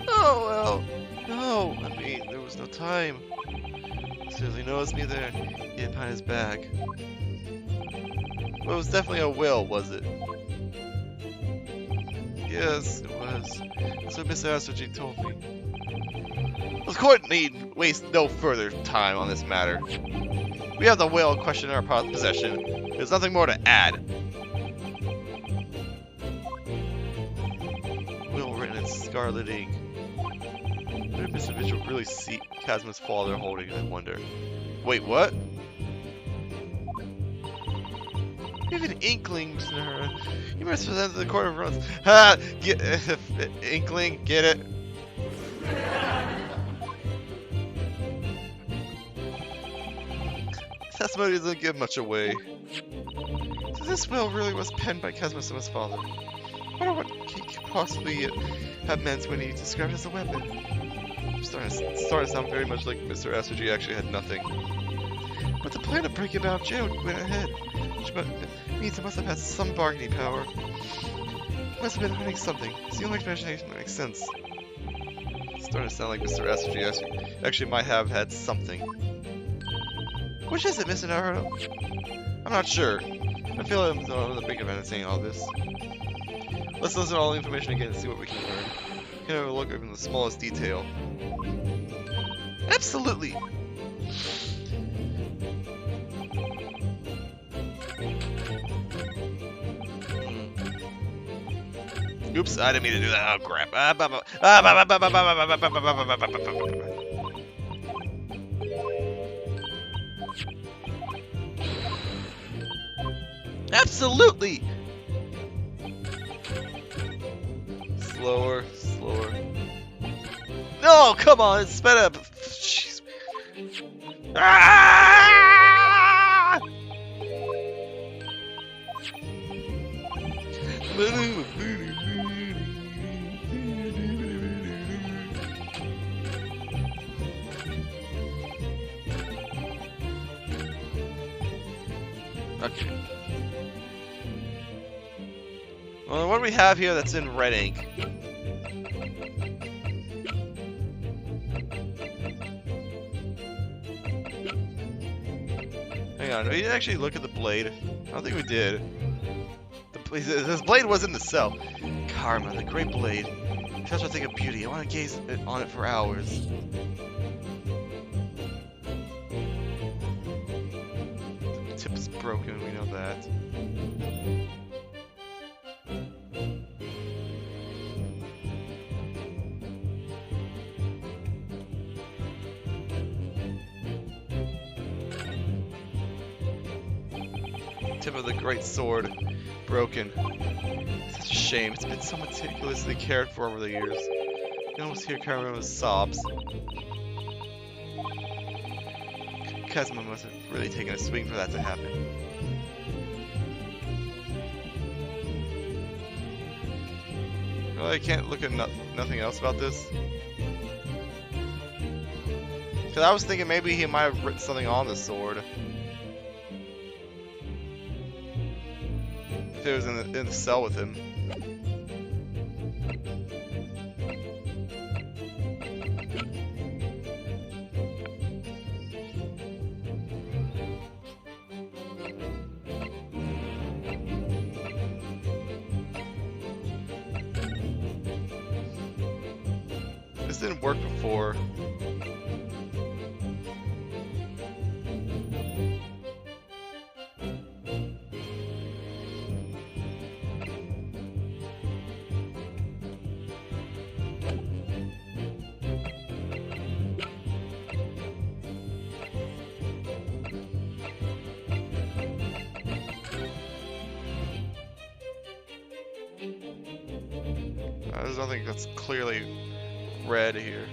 Oh, well, no. I mean, there was no time. He certainly noticed me there, hid behind his back. Well, it was definitely a will, was it? Yes, it was. That's what Mr. Astrology told me. The court need waste no further time on this matter. We have the will in question in our possession. There's nothing more to add. Will written in scarlet ink. Where did Mr. Vigil really see Kazma's father holding it, I wonder? Wait, what? You have an inkling, Mr. Nahara. You must present to the court of runs. Ha! Get inkling, get it? Testimony doesn't give much away. So this will really was penned by Kazuma-sama's father. I wonder what he could possibly have meant when he described it as a weapon. I'm starting to sound very much like Mr. SOG actually had nothing. But the plan to break him out of jail went ahead, which means he must have had some bargaining power. He must have been hiding something. It's the only explanation that makes sense. It's starting to sound like Mr. SOG actually might have had something. Which is it, Mr. Naruto? I'm not sure. I feel like I'm on the brink of saying all this. Let's listen to all the information again and see what we can learn. We can have a look at even the smallest detail. Absolutely! Oops, I didn't mean to do that. Oh crap. Absolutely! Slower, slower. No, come on, it's sped up. Jeez. Ah! Okay. Well, what do we have here that's in red ink? Hang on, we didn't actually look at the blade. I don't think we did. This blade was in the cell. Karma, the great blade. Such a thing of beauty. I want to gaze on it for hours. The tip is broken, we know that. Tip of the great sword broken. Such a shame. It's been so meticulously cared for over the years. You can almost hear Karama's sobs. Kazuma must have really taken a swing for that to happen. Well, I can't look at nothing else about this. Because I was thinking maybe he might have written something on the sword. If it was in the cell with him. This didn't work before. There's nothing that's clearly red here.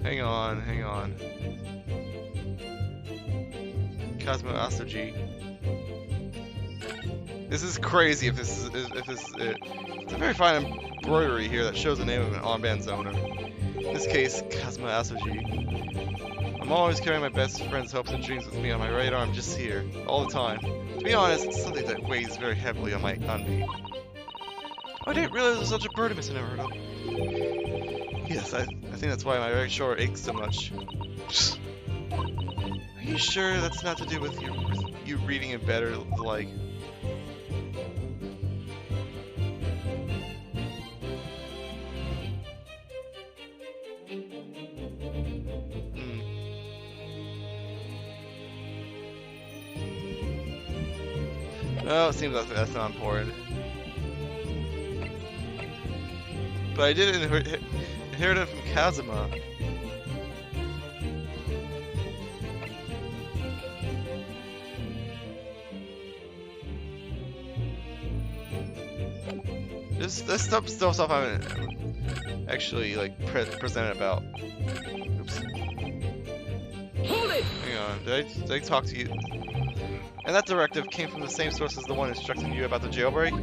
Hang on, hang on. Cosmo Asoji. This is crazy if this is it. It's a very fine embroidery here that shows the name of an armband's owner. In this case, Cosmo Asoji. I'm always carrying my best friend's hopes and dreams with me on my right arm, just here, all the time. To be honest, it's something that weighs very heavily on me. I didn't realize it was such a burden, Mr. Naruto. Yes, I think that's why my right shoulder aches so much. Are you sure that's not to do with you reading it better, like? No, it seems like that's not important. But I did inherit it from Kazuma. This stuff I haven't actually like presented about. Oops. Hold it! Hang on, did I talk to you? And that directive came from the same source as the one instructing you about the jailbreak?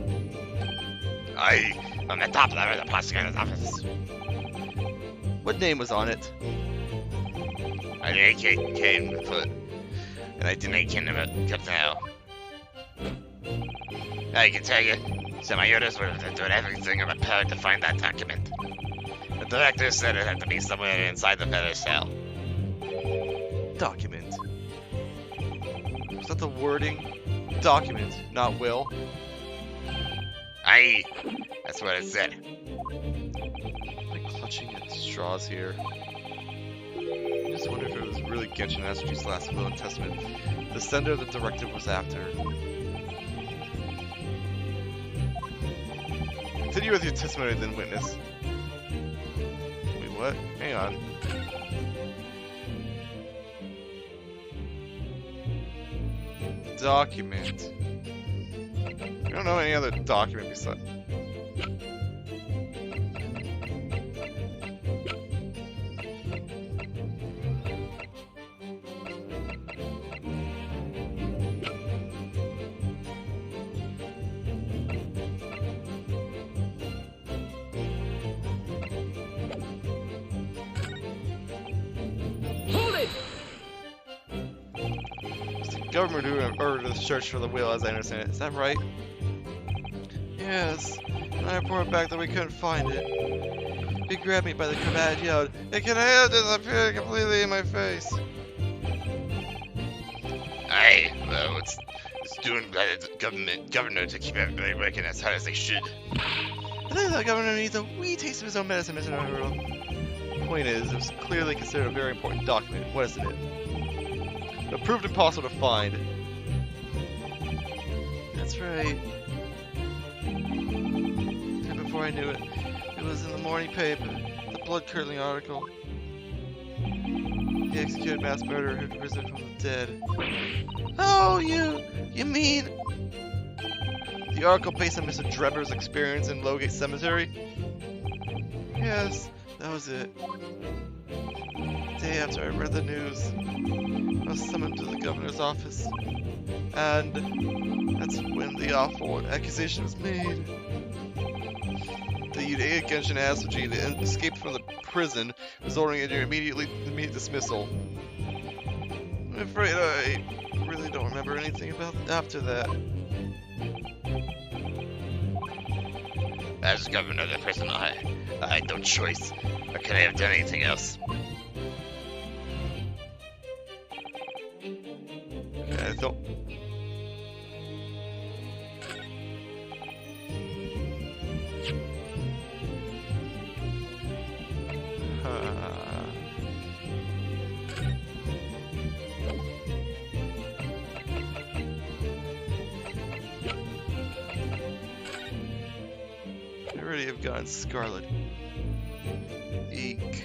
Aye, on the top level of the prosecutor's office. What name was on it? I came foot, and I didn't care about up now. I can tell you, so my orders were to do everything in my power to find that document. The director said it had to be somewhere inside the feather cell. Document. Was that the wording? Document, not will. Aye, that's what it said. I'm clutching at straws here. just wonder if it was really Genshin Asuji's last will and testament the sender of the directive was after. Continue with your testimony, then witness. Wait, what? Hang on. Document. I don't know any other document besides. Hold it! It's the government who ordered the search for the wheel, as I understand it. Is that right? Yes. And I reported back that we couldn't find it. He grabbed me by the command and yelled, "It can have disappeared completely in my face." Aye, well, it's doing by the governor to keep everybody working as hard as they should. I think the governor needs a wee taste of his own medicine, Mr. Earl. Point is, it was clearly considered a very important document, wasn't it? But proved impossible to find. That's right. And before I knew it, it was in the morning paper, the blood-curdling article. The executed mass murderer had risen from the dead. Oh, you mean... The article based on Mr. Drebber's experience in Lowgate Cemetery? Yes, that was it. The day after I read the news, I was summoned to the governor's office. And that's when the awful accusation was made. The UDA Genshin Asuji, the escape from the prison, was ordering your immediate dismissal. I'm afraid I really don't remember anything about after that. As governor of the prison, I had no choice. Or could I have done anything else? I don't. I already have gotten scarlet. Eek.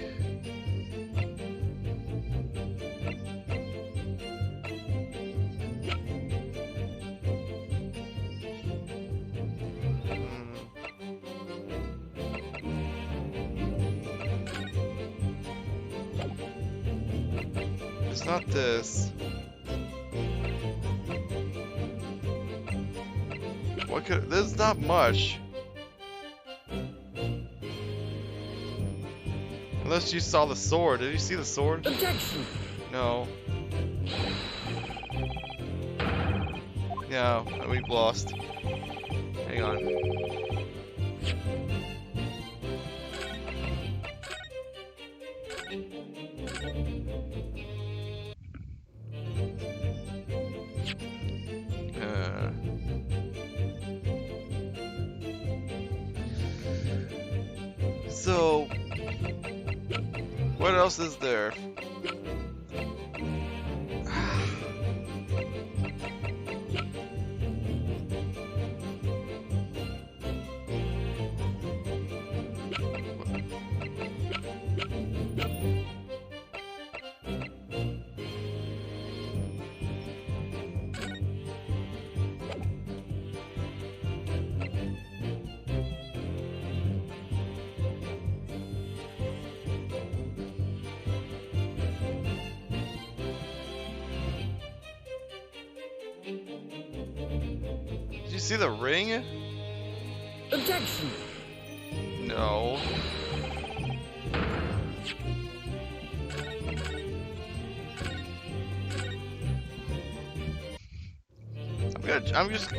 It's not this. What could? There's not much. Unless you saw the sword. Did you see the sword? Objection! No. Yeah, we've lost. Hang on. So, what else is there? Did you see the ring? Objection! No. I'm just.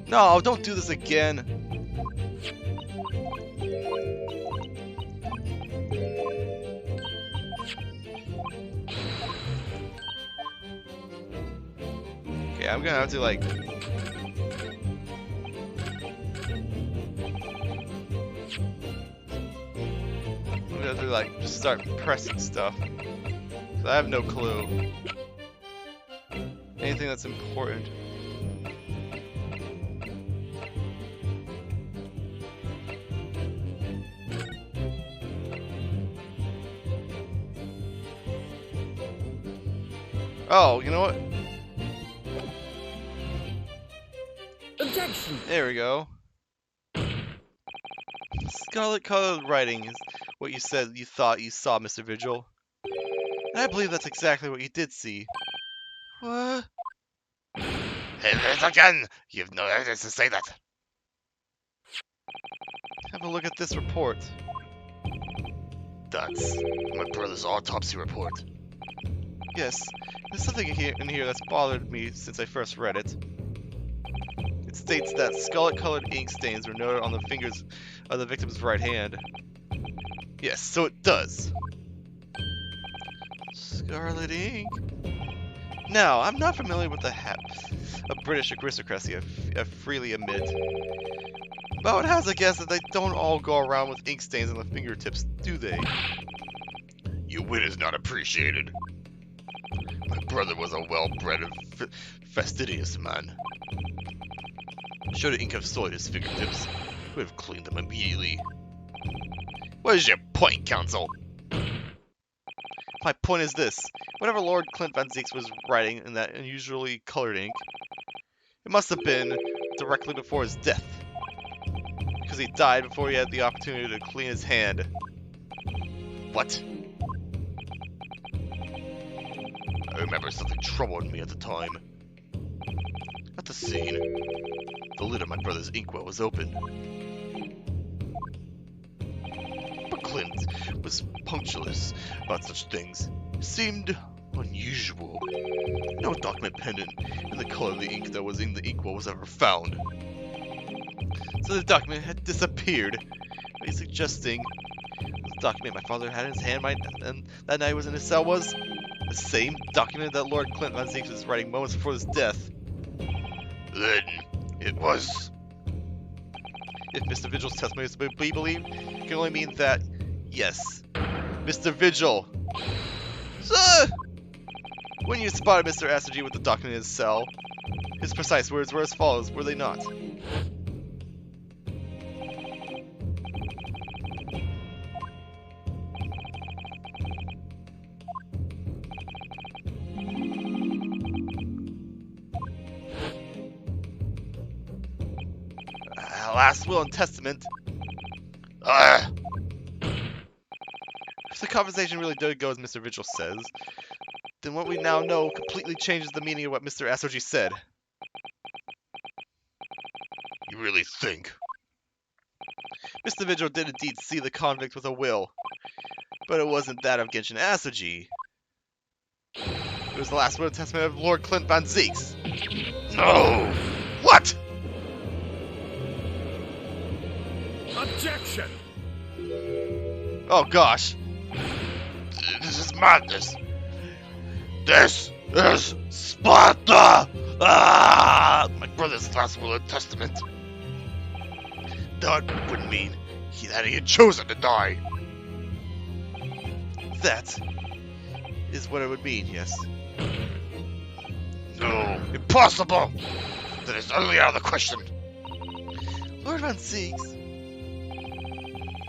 No, don't do this again. Okay, I'm gonna have to like. I'm gonna have to like just start pressing stuff. I have no clue. Anything that's important. Oh, you know what? Objection! There we go. Scarlet colored writing is what you said you thought you saw, Mr. Vigil. And I believe that's exactly what you did see. What? Hey, there again! You've no evidence to say that. Have a look at this report. That's my brother's autopsy report. Yes, there's something in here that's bothered me since I first read it. It states that scarlet-colored ink stains were noted on the fingers of the victim's right hand. Yes, so it does. Scarlet ink? Now, I'm not familiar with the of British aristocracy, I freely admit. But I would have to guess that they don't all go around with ink stains on the fingertips, do they? Your wit is not appreciated. My brother was a well-bred and fastidious man. Should the ink have soiled his fingertips, we would have cleaned them immediately. What is your point, counsel? My point is this. Whatever Lord Clint Van Zeeks was writing in that unusually colored ink, it must have been directly before his death. Because he died before he had the opportunity to clean his hand. What? I remember something troubled me at the time. At the scene, the lid of my brother's inkwell was open. But Clint was punctilious about such things. It seemed unusual. No document pendant in the color of the ink that was in the inkwell was ever found. So the document had disappeared. Are you suggesting the document my father had in his hand and that night was in his cell was the same document that Lord Clint Van Zeeks was writing moments before his death? Then it was. If Mr. Vigil's testimony is to be believed, it can only mean that, yes, Mr. Vigil. Sir! When you spotted Mr. Astergy with the document in his cell, his precise words were as follows, were they not? Last will and testament. If the conversation really did go as Mr. Vigil says, then what we now know completely changes the meaning of what Mr. Asoji said. You really think? Mr. Vigil did indeed see the convict with a will, but it wasn't that of Genshin Asoji. It was the last will and testament of Lord Clint Van Zeeks. No! What? Objection! Oh gosh. This is madness. This is Sparta! Ah! My brother's last will and testament. That would mean that he had chosen to die. That is what it would mean, yes. No, impossible! That is utterly out of the question. Lord Van Zeeks.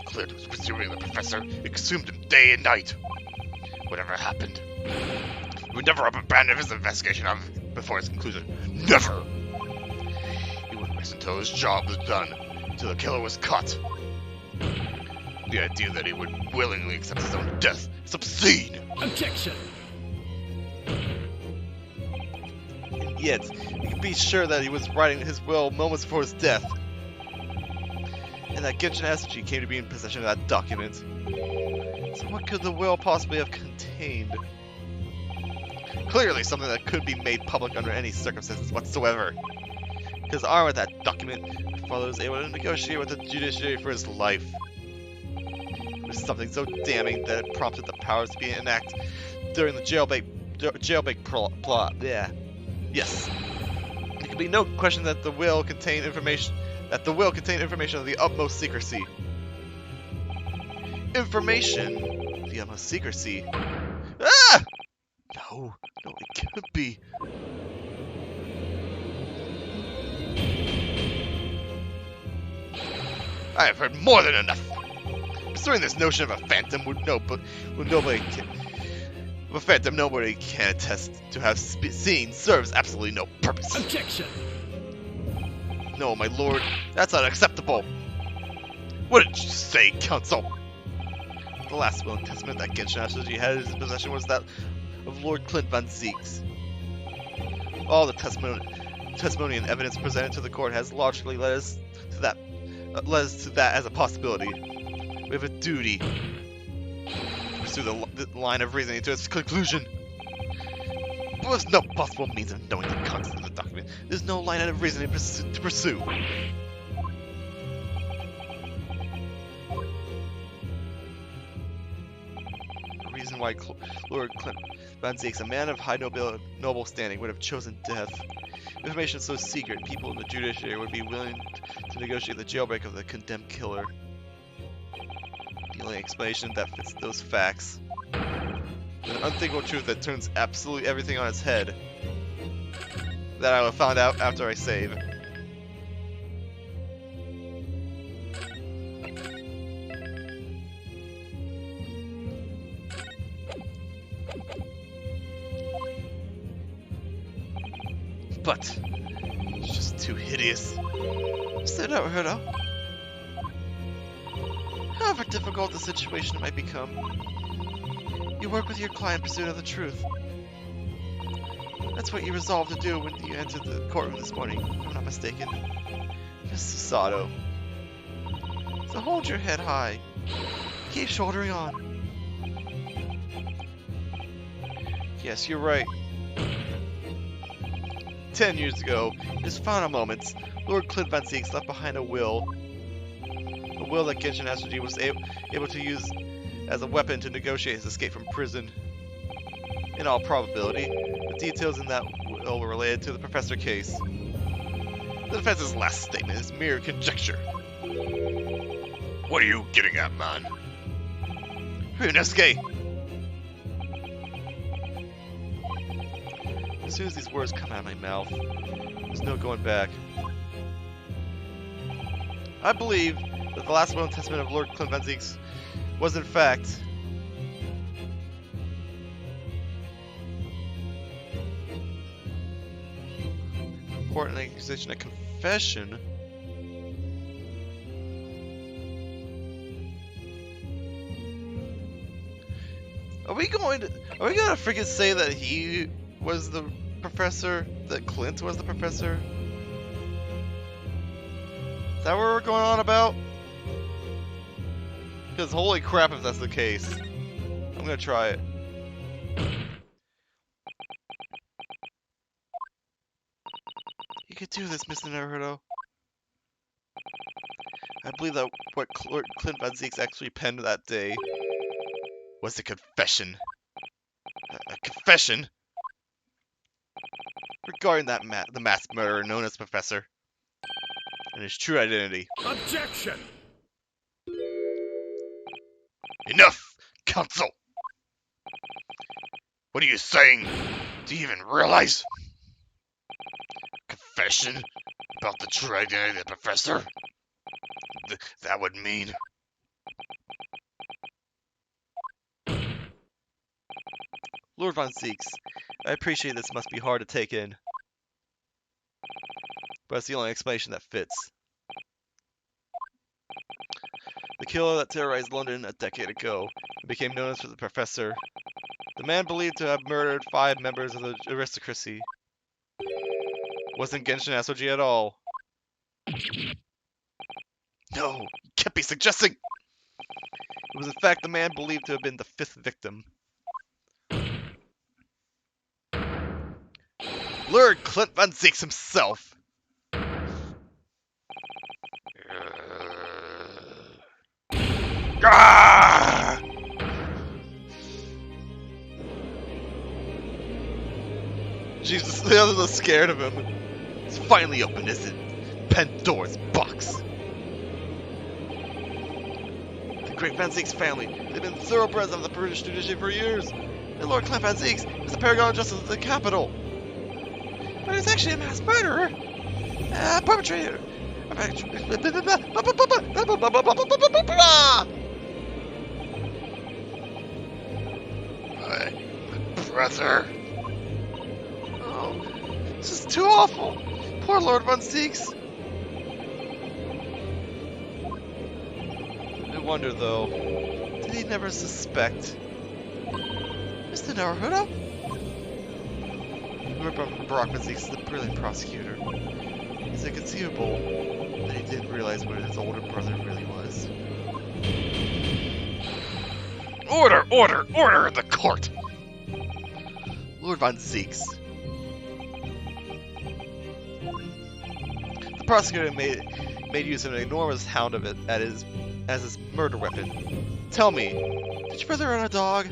Clint was pursuing the professor. It consumed him day and night. Whatever happened, he would never abandon his investigation of it before its conclusion. Never! He wouldn't rest until his job was done, until the killer was caught. The idea that he would willingly accept his own death is obscene! Objection! Yet, you can be sure that he was writing his will moments before his death. And that Genshin Asoji came to be in possession of that document. So what could the will possibly have contained? Clearly something that could be made public under any circumstances whatsoever. Because armed with that document, my father was able to negotiate with the judiciary for his life. It was something so damning that it prompted the powers to be enacted during the jailbait plot. Yeah. Yes. There could be no question that the will contained information of the utmost secrecy. Information of the utmost secrecy. Ah! No, it can't be. I have heard more than enough. Pursuing this notion of a phantom a phantom nobody can attest to have seen serves absolutely no purpose. Objection! No, my lord, that's unacceptable. What did you say, counsel? The last will and testament that Genshin Astroji had in his possession was that of Lord Clint Van Zeeks. All the testimony and evidence presented to the court has logically led us to that as a possibility. We have a duty to pursue the line of reasoning to its conclusion. But there's no possible means of knowing the content of the document. There's no line of reasoning to pursue. The reason why Lord Clint Van Zeeks, a man of high noble standing, would have chosen death. Information so secret, people in the judiciary would be willing to negotiate the jailbreak of the condemned killer. The only explanation that fits those facts. An unthinkable truth that turns absolutely everything on its head. That I will find out after I save. But it's just too hideous. Mr. Naruto, however difficult the situation might become, you work with your client in pursuit of the truth. That's what you resolved to do when you entered the courtroom this morning, if I'm not mistaken. Mr. Sato. So hold your head high. Keep shouldering on. Yes, you're right. 10 years ago, in his final moments, Lord Clint Van Zeeks left behind a will that Genshin Astroji was able to use as a weapon to negotiate his escape from prison. In all probability, the details in that will were related to the Professor case. The defense's last statement is mere conjecture. What are you getting at, man? Ryunosuke! As soon as these words come out of my mouth, there's no going back. I believe that the last will and testament of Lord Clint Van Zeeks was in fact important accusation, a confession. Are we gonna freaking say that he was the professor? That Clint was the professor? Is that what we're going on about? Because holy crap if that's the case. I'm gonna try it. You could do this, Mr. Naruto. I believe that what Clint Van Zeeks actually penned that day was a confession. A confession? Regarding that the masked murderer known as Professor. And his true identity. Objection! Enough, counsel! What are you saying? Do you even realize? Confession about the true identity of the professor? That would mean... Lord Von Zeeks, I appreciate this must be hard to take in. But it's the only explanation that fits. The killer that terrorized London a decade ago became known as the Professor. The man believed to have murdered 5 members of the aristocracy. Wasn't Genshin Astroji at all. No, you can't be suggesting! It was in fact the man believed to have been the 5th victim. Lord Clint Van Zeeks himself! Ah! Jesus, the others are scared of him. It's finally open, isn't it? Pandora's box. The great Van Zeeks family, they've been thoroughbreds of the British judiciary for years. that Lord Clamp Van Zeeks is the paragon of justice of the capital. But he's actually a mass murderer. Perpetrator. My brother. Oh, this is too awful. Poor Lord Van Zeeks. I wonder, though, did he never suspect Mr. Naruhodo? Lord Van Zeeks is a brilliant prosecutor. Is it conceivable that he didn't realize what his older brother really was? Order, order, order in the court! Lord Von Zeeks. The prosecutor made use of an enormous hound of it as his murder weapon. Tell me, did your brother own a dog?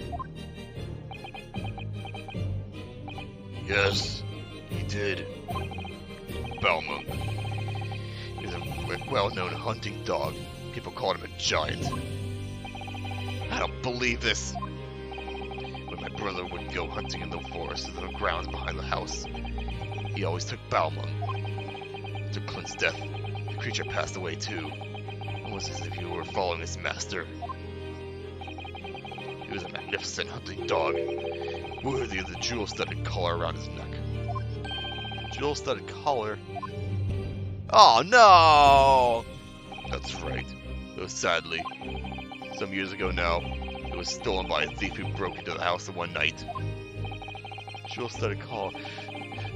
Yes, he did. Balmung. He's a well-known hunting dog. People called him a giant. I don't believe this. When my brother would go hunting in the forest and the grounds behind the house, he always took Balmung. After Clint's death, the creature passed away too. It was as if he were following his master. He was a magnificent hunting dog, worthy of the jewel-studded collar around his neck. Jewel-studded collar? Oh no! That's right. Though sadly, some years ago now, it was stolen by a thief who broke into the house in one night. Jewel-studded collar.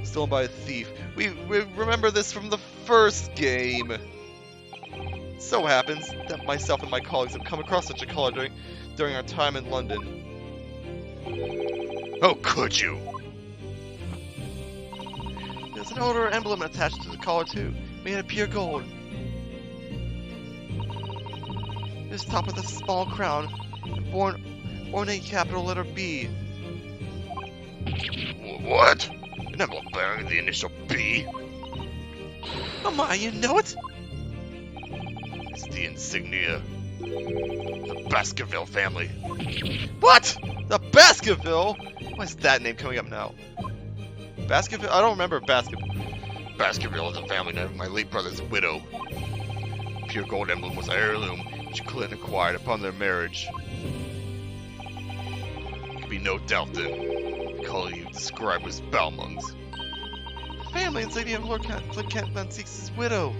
Stolen by a thief. We remember this from the first game. It so happens that myself and my colleagues have come across such a collar during our time in London. How could you? There's an older emblem attached to the collar too, made of pure gold. It's topped with a small crown and ornate capital letter B. What? An emblem bearing the initial B? Oh my, you know it? It's the insignia. The Baskerville family. What? The Baskerville? Why is that name coming up now? Baskerville? I don't remember Baskerville. Baskerville is the family name of my late brother's widow. Pure gold emblem was an heirloom which Clinton acquired upon their marriage. There could be no doubt then, the color you described was Balmung's. The family insignia of Lord Kent Van Zeeks' widow.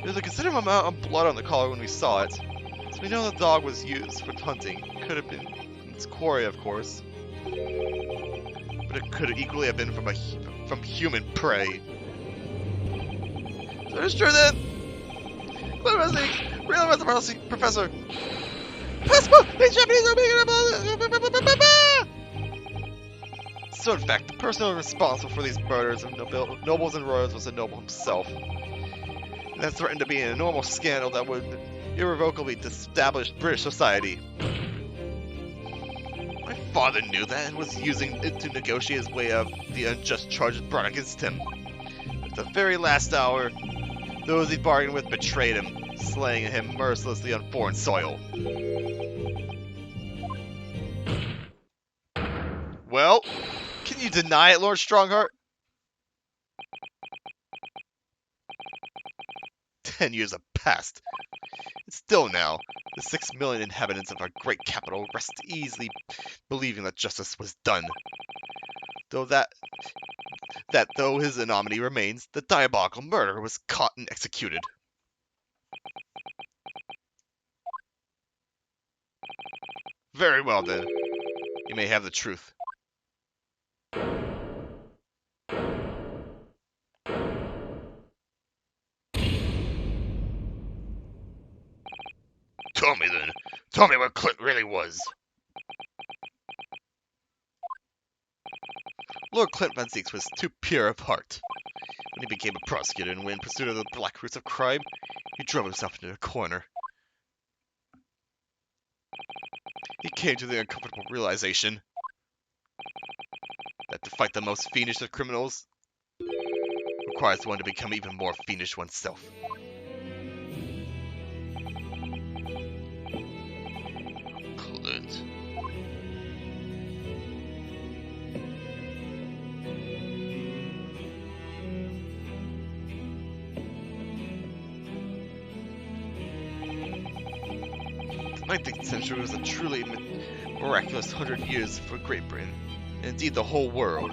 There's a considerable amount of blood on the collar when we saw it, so we know the dog was used for hunting. Could have been its quarry, of course, but it could equally have been from human prey. So it's true then. What was he? Real was Professor. Possible! These Japanese are making So in fact, the person responsible for these murders of nobles and royals was the noble himself. And that threatened to be an enormous scandal that would irrevocably disestablish British society. My father knew that and was using it to negotiate his way out of the unjust charges brought against him. At the very last hour, those he bargained with betrayed him, slaying him mercilessly on foreign soil. Well, can you deny it, Lord Strongheart? 10 years have passed. And still now, the 6 million inhabitants of our great capital rest easily believing that justice was done. Though though his ignominy remains, the diabolical murderer was caught and executed. Very well then. You may have the truth. Tell me then. Tell me what Clint really was. Lord Clint Van Zeeks was too pure of heart. When he became a prosecutor and went in pursuit of the black roots of crime, he drove himself into a corner. He came to the uncomfortable realization that to fight the most fiendish of criminals requires one to become even more fiendish oneself. Clint. I think the century was a truly miraculous 100 years for Great Britain, and indeed the whole world.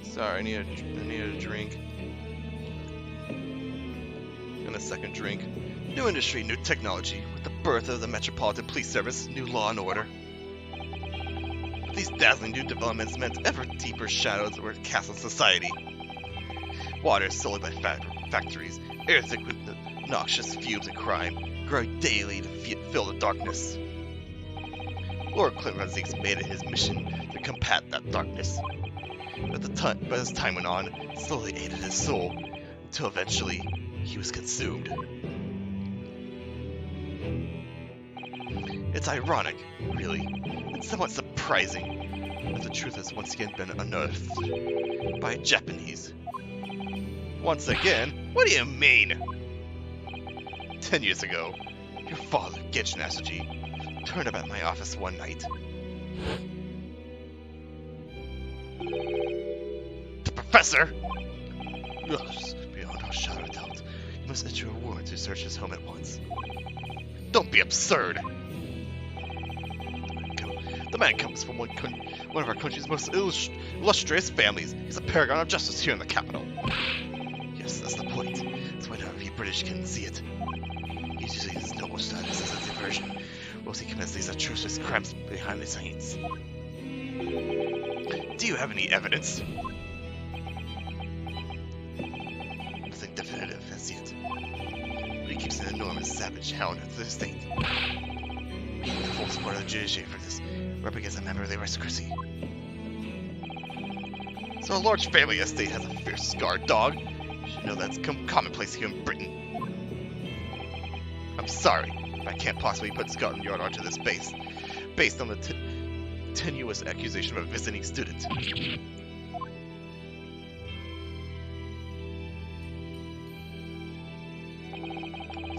Sorry, I need a drink. And a second drink. New industry, new technology, with the birth of the Metropolitan Police Service, new law and order. But these dazzling new developments meant ever deeper shadows were cast on society. Water sullied by factories, air thick with the noxious fumes and crime, growing daily to fill the darkness. Lord Clinton made it his mission to combat that darkness. But as time went on, it slowly ate at his soul, until eventually he was consumed. It's ironic, really, and somewhat surprising, that the truth has once again been unearthed by Japanese. Once again? What do you mean? 10 years ago, your father, Genshin Asuji, turned up at my office one night. The professor? Yes, beyond all shadow of doubt, you must issue a warrant to search his home at once. Don't be absurd! The man comes from one of our country's most illustrious families. He's a paragon of justice here in the capital. Yes, that's the point. That's why not every British can see it. He uses his noble status as a diversion, whilst he commits these atrocious crimes behind the scenes. Do you have any evidence? Nothing definitive as yet. But he keeps an enormous savage hound to the state. The full support of the judiciary for this, we're up against a member of the aristocracy. So a large family estate has a fierce guard dog. You should know that's commonplace here in Britain. I'm sorry, but I can't possibly put Scotland Yard onto this base, based on the tenuous accusation of a visiting student.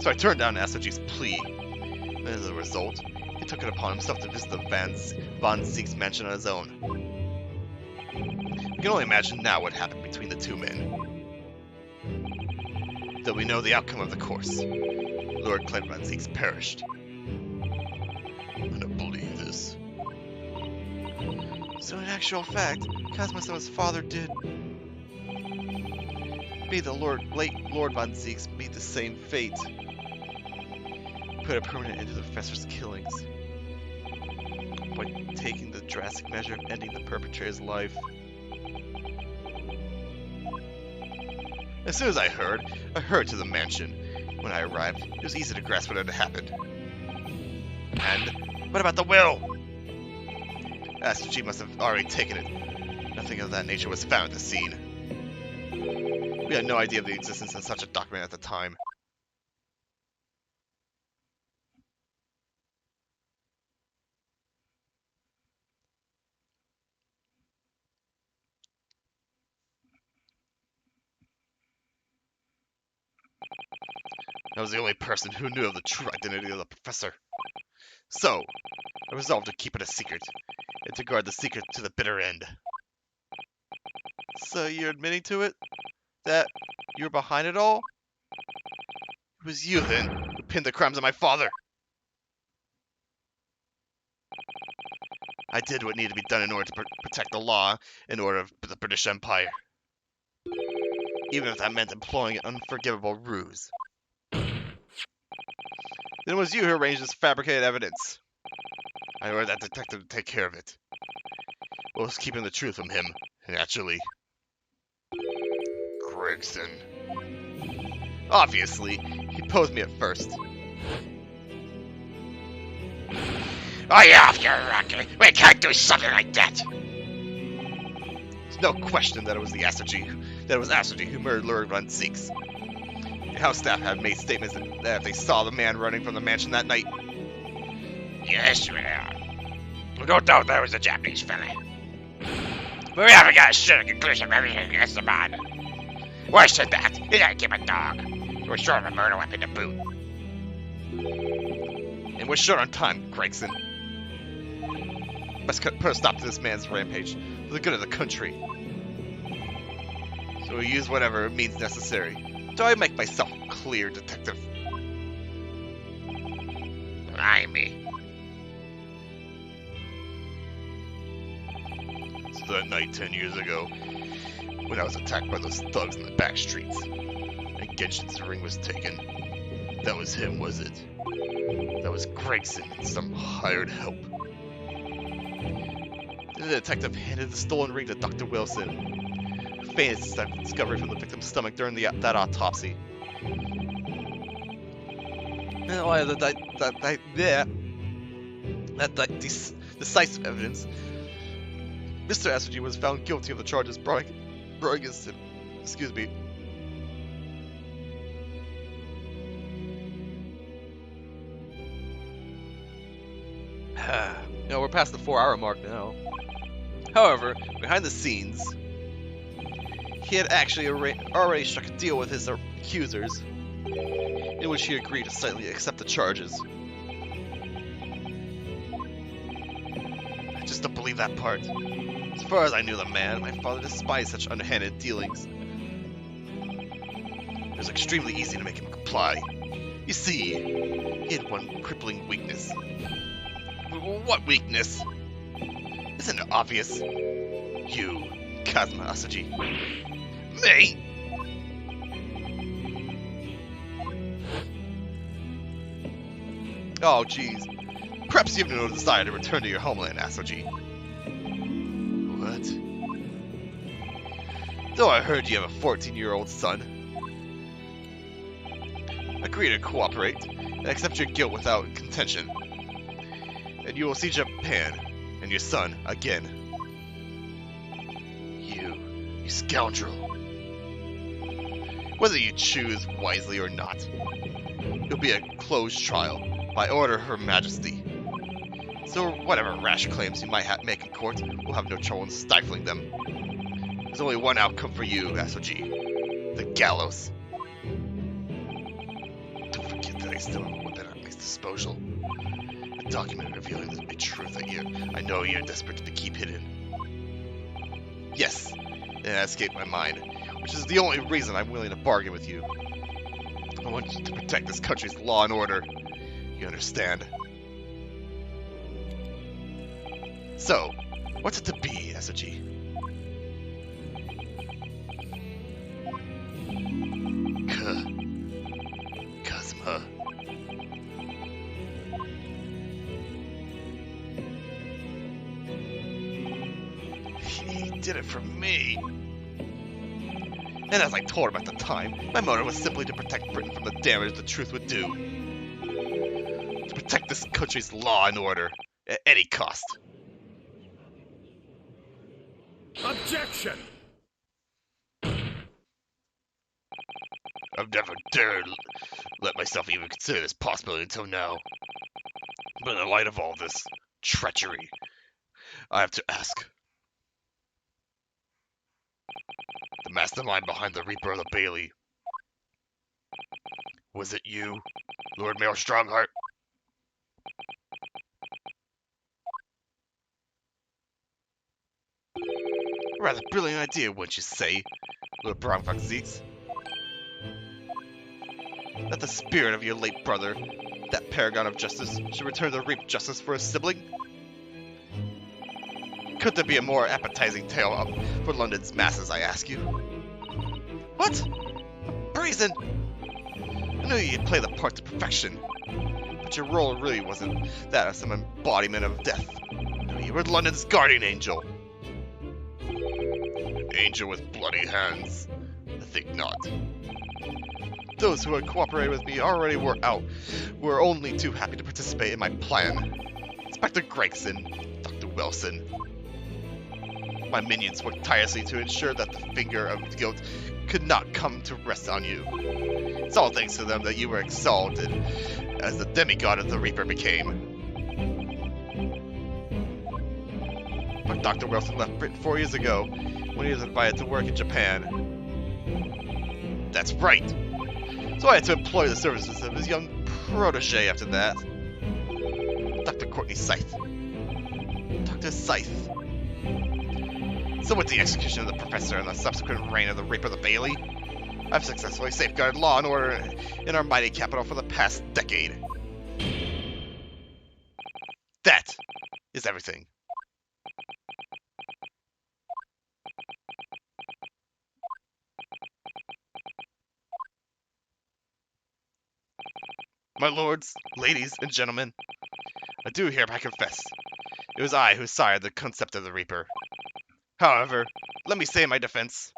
So I turned down Asuji's plea, and as a result, he took it upon himself to visit the Von Zieg's mansion on his own. You can only imagine now what happened between the two men. Though we know the outcome of the course. Lord Clint Von Zieg's perished. I don't believe this. So in actual fact, Cosmos and his father did. May the late Lord Von Zieg's meet the same fate. Put a permanent end to the professor's killings by taking the drastic measure of ending the perpetrator's life. As soon as I hurried to the mansion. When I arrived, it was easy to grasp what had happened. And what about the will? Asuji must have already taken it. Nothing of that nature was found at the scene. We had no idea of the existence of such a document at the time. I was the only person who knew of the true identity of the professor. So, I resolved to keep it a secret, and to guard the secret to the bitter end. So you're admitting to it? That you're behind it all? It was you, then, who pinned the crimes on my father. I did what needed to be done in order to protect the law and order of the British Empire. Even if that meant employing an unforgivable ruse. Then it was you who arranged this fabricated evidence. I ordered that detective to take care of it. What was keeping the truth from him, naturally? Gregson. Obviously, he posed me at first. Are you off your rocker? We can't do something like that. There's no question that it was Asuji who murdered Lord Von Zieks. The house staff had made statements that if they saw the man running from the mansion that night. Yes, we are. We don't doubt that was a Japanese fella. But we haven't got a sure conclusion of everything against the man. Why should that? He didn't keep a dog. We're short of a murder weapon to boot. And we're short on time, Gregson. Must put a stop to this man's rampage for the good of the country. So we use whatever means necessary. Do I make myself clear, Detective? Blimey. So that night 10 years ago, when I was attacked by those thugs in the back streets, and Genshin's ring was taken, that was him, was it? That was Gregson and some hired help. The detective handed the stolen ring to Dr. Wilson, who fainted discovery from the victim's stomach during that autopsy. And in light of that decisive evidence, Mr. Asoji was found guilty of the charges brought against him. Excuse me. No, we're past the 4-hour mark now. However, behind the scenes, he had actually already struck a deal with his accusers, in which he agreed to silently accept the charges. I just don't believe that part. As far as I knew the man, my father despised such underhanded dealings. It was extremely easy to make him comply. You see, he had one crippling weakness. What weakness? Isn't it obvious? You, Kazuma Asaji. Me? Oh, jeez. Perhaps you have no desire to return to your homeland, Asoji. What? Though I heard you have a 14-year-old son. Agree to cooperate and accept your guilt without contention. And you will see Japan and your son again. You scoundrel. Whether you choose wisely or not, it'll be a closed trial by order of Her Majesty. So whatever rash claims you might make in court, we'll have no trouble in stifling them. There's only one outcome for you, Asoji. The gallows. Don't forget that I still have a weapon at my disposal. A document revealing the truth that I know you're desperate to keep hidden. Yes, it has escaped my mind, which is the only reason I'm willing to bargain with you. I want you to protect this country's law and order. You understand? So, what's it to be, Asoji? Kazuma. He did it for me. And as I told him at the time, my motive was simply to protect Britain from the damage the truth would do. To protect this country's law and order, at any cost. Objection! I've never dared let myself even consider this possibility until now. But in the light of all this treachery, I have to ask. The mastermind behind the Reaper of the Bailey. Was it you, Lord Mayor Strongheart? A rather brilliant idea, wouldn't you say, Lord Bromfoxeats? That the spirit of your late brother, that paragon of justice, should return to reap justice for his sibling? Could there be a more appetizing tale for London's masses, I ask you? What? Brazen! I knew you'd play the part to perfection, but your role really wasn't that of some embodiment of death. No, you were London's guardian angel. Angel with bloody hands? I think not. Those who had cooperated with me already were only too happy to participate in my plan. Inspector Gregson, Dr. Wilson. My minions worked tirelessly to ensure that the finger of guilt could not come to rest on you. It's all thanks to them that you were exalted as the demigod of the Reaper became. But Dr. Wilson left Britain 4 years ago when he was invited to work in Japan. That's right. So I had to employ the services of his young protege after that, Dr. Courtney Scythe. Dr. Scythe. So with the execution of the professor and the subsequent reign of the Reaper the Bailey, I've successfully safeguarded law and order in our mighty capital for the past decade. That is everything. My lords, ladies, and gentlemen, I do hereby confess, it was I who sired the concept of the Reaper. However, let me say in my defense,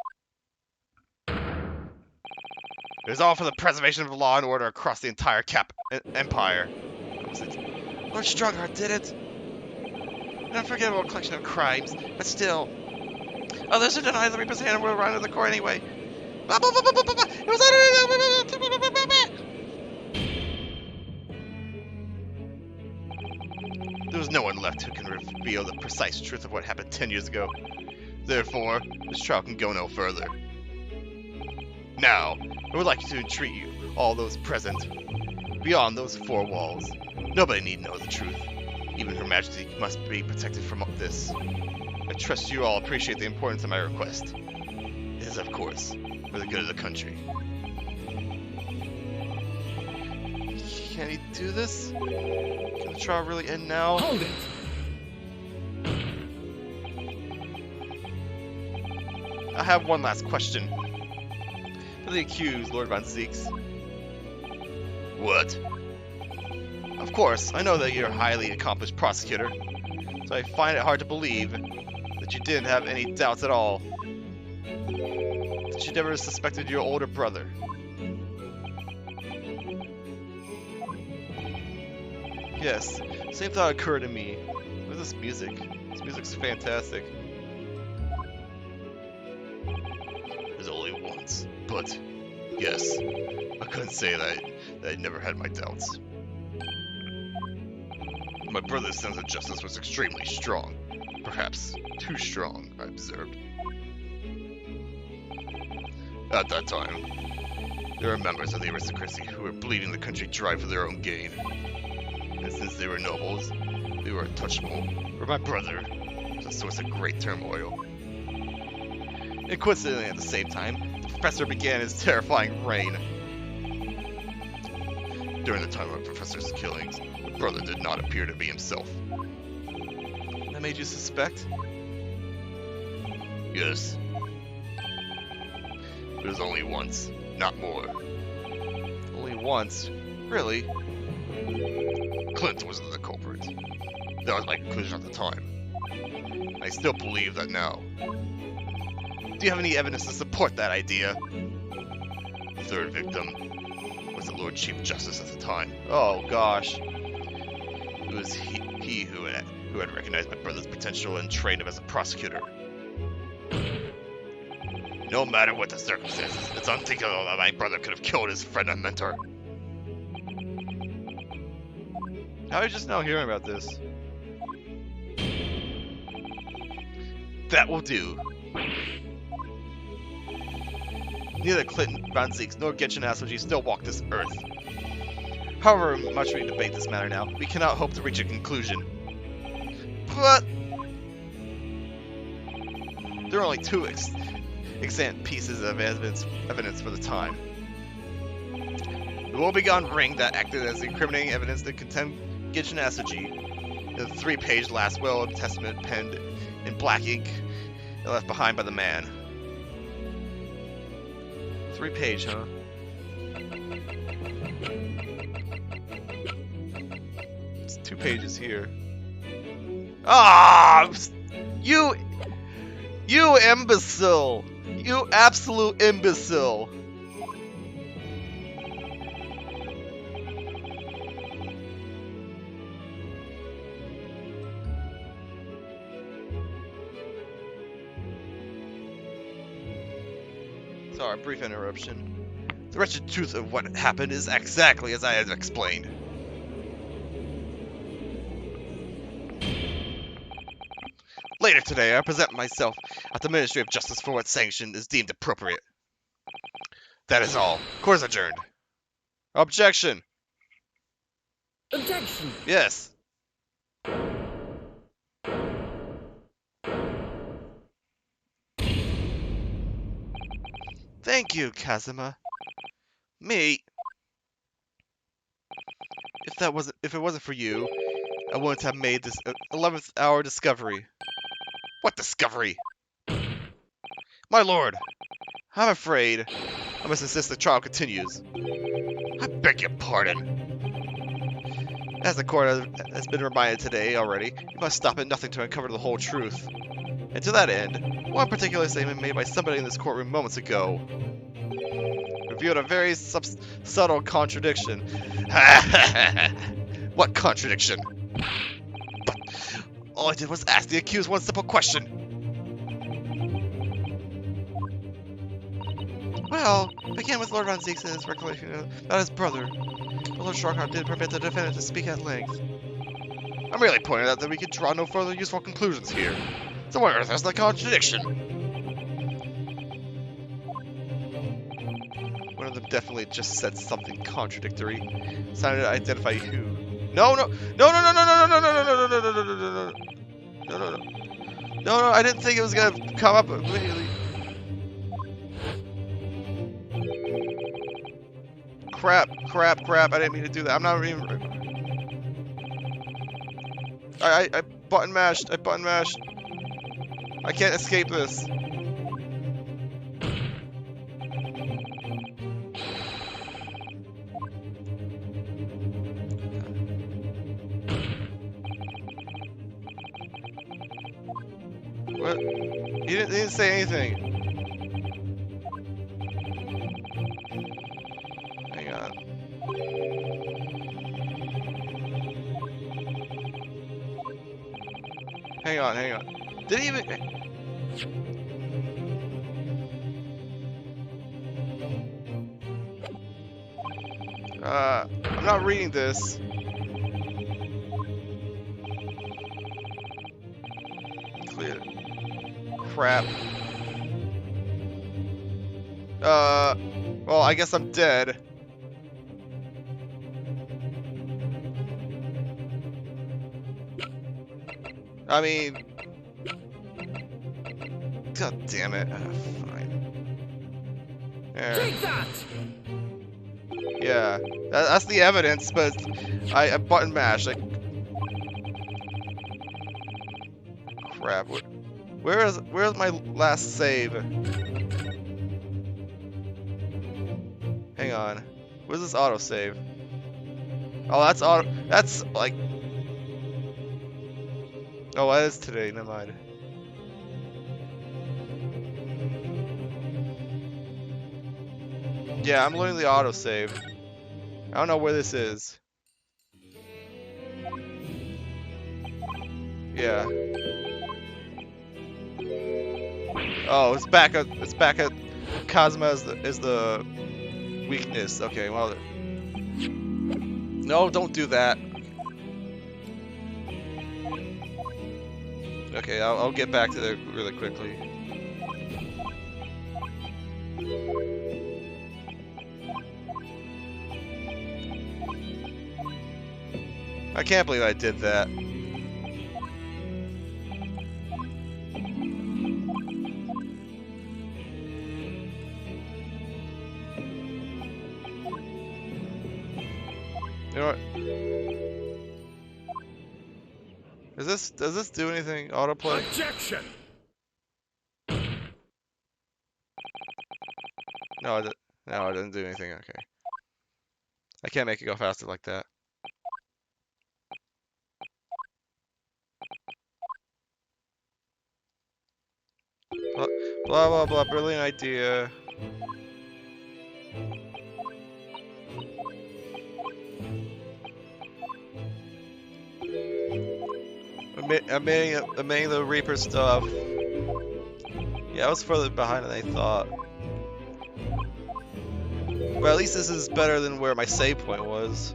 it was all for the preservation of law and order across the entire empire. Lord Strongheart did it. An unforgettable collection of crimes, but still, others who deny the Reaper's hand were around in the court anyway. It was There was no one left who can reveal the precise truth of what happened 10 years ago. Therefore, this trial can go no further. Now, I would like to entreat you, all those present, beyond those four walls. Nobody need know the truth. Even Her Majesty must be protected from this. I trust you all appreciate the importance of my request. It is, of course, for the good of the country. Can he do this? Can the trial really end now? Hold it! I have one last question. For the accused, Lord Von Zeeks. What? Of course, I know that you're a highly accomplished prosecutor, so I find it hard to believe that you didn't have any doubts at all. That you never suspected your older brother. Yes, same thought occurred to me. Look at this music. This music's fantastic. There's only once, but yes, I couldn't say that I never had my doubts. My brother's sense of justice was extremely strong. Perhaps too strong, I observed. At that time, there were members of the aristocracy who were bleeding the country dry for their own gain. And since they were nobles, they were untouchable. For my brother was a source of great turmoil. And coincidentally at the same time, the professor began his terrifying reign. During the time of the professor's killings, the brother did not appear to be himself. That made you suspect? Yes. It was only once, not more. Only once? Really? Clint was the culprit. That was my conclusion at the time. I still believe that now. Do you have any evidence to support that idea? The third victim was the Lord Chief Justice at the time. Oh gosh. It was he who had recognized my brother's potential and trained him as a prosecutor. No matter what the circumstances, it's unthinkable that my brother could have killed his friend and mentor. How are you just now hearing about this? That will do. Neither Clinton, Von Zeeks, nor Genshin Asuji still walk this earth. However much we debate this matter now, we cannot hope to reach a conclusion. But there are only two extant pieces of evidence for the time. The woebegone ring that acted as incriminating evidence to condemn Genshin Asuji, and the 3-page last will and testament penned in black ink and left behind by the man. 3-page, huh? It's 2 pages here. Ah! You imbecile! You absolute imbecile! Sorry, brief interruption. The wretched truth of what happened is exactly as I have explained. Later today, I present myself at the Ministry of Justice for what sanction is deemed appropriate. That is all. Court is adjourned. Objection! Objection! Yes. Thank you, Kazuma. Me? If it wasn't for you, I wouldn't have made this 11th hour discovery. What discovery? My lord, I'm afraid I must insist the trial continues. I beg your pardon. As the court has been reminded today already, you must stop at nothing to uncover the whole truth. And to that end, one particular statement made by somebody in this courtroom moments ago revealed a very subtle contradiction. What contradiction? All I did was ask the accused one simple question. Well, it began with Lord Von Zeke's and his recollection about his brother. But Lord Strongheart did permit the defendant to speak at length. I'm merely pointing out that we can draw no further useful conclusions here. So where on earth is the contradiction? One of them definitely just said something contradictory. Sounded to identify who. No, no, no, no, no, no, no, no, no, no, no, no, no, no, no, no, no, no, no. No, I didn't think it was gonna come up immediately. Crap, I didn't mean to do that. I'm not even... I button mashed. I can't escape this. What? He didn't say anything. Hang on. Hang on. Did he even... I'm not reading this. Clear. Crap. Well, I guess I'm dead. I mean... God damn it. Fine. There. Take that! Yeah. That's the evidence, but I button mashed. Crap. Where's my last save? Hang on. Where's this autosave? Oh, that's auto. That's like... Oh, that is today. Never mind. Yeah, I'm learning the autosave. I don't know where this is. Yeah. Oh, it's back at Cosmo as the weakness. Okay, well. No, don't do that. Okay, I'll get back to there really quickly. I can't believe I did that. You know what? Does this do anything? Autoplay? Objection! No, it didn't do anything. Okay. I can't make it go faster like that. Blah blah blah. Brilliant idea. Omitting the Reaper stuff. Yeah, I was further behind than I thought. But at least this is better than where my save point was.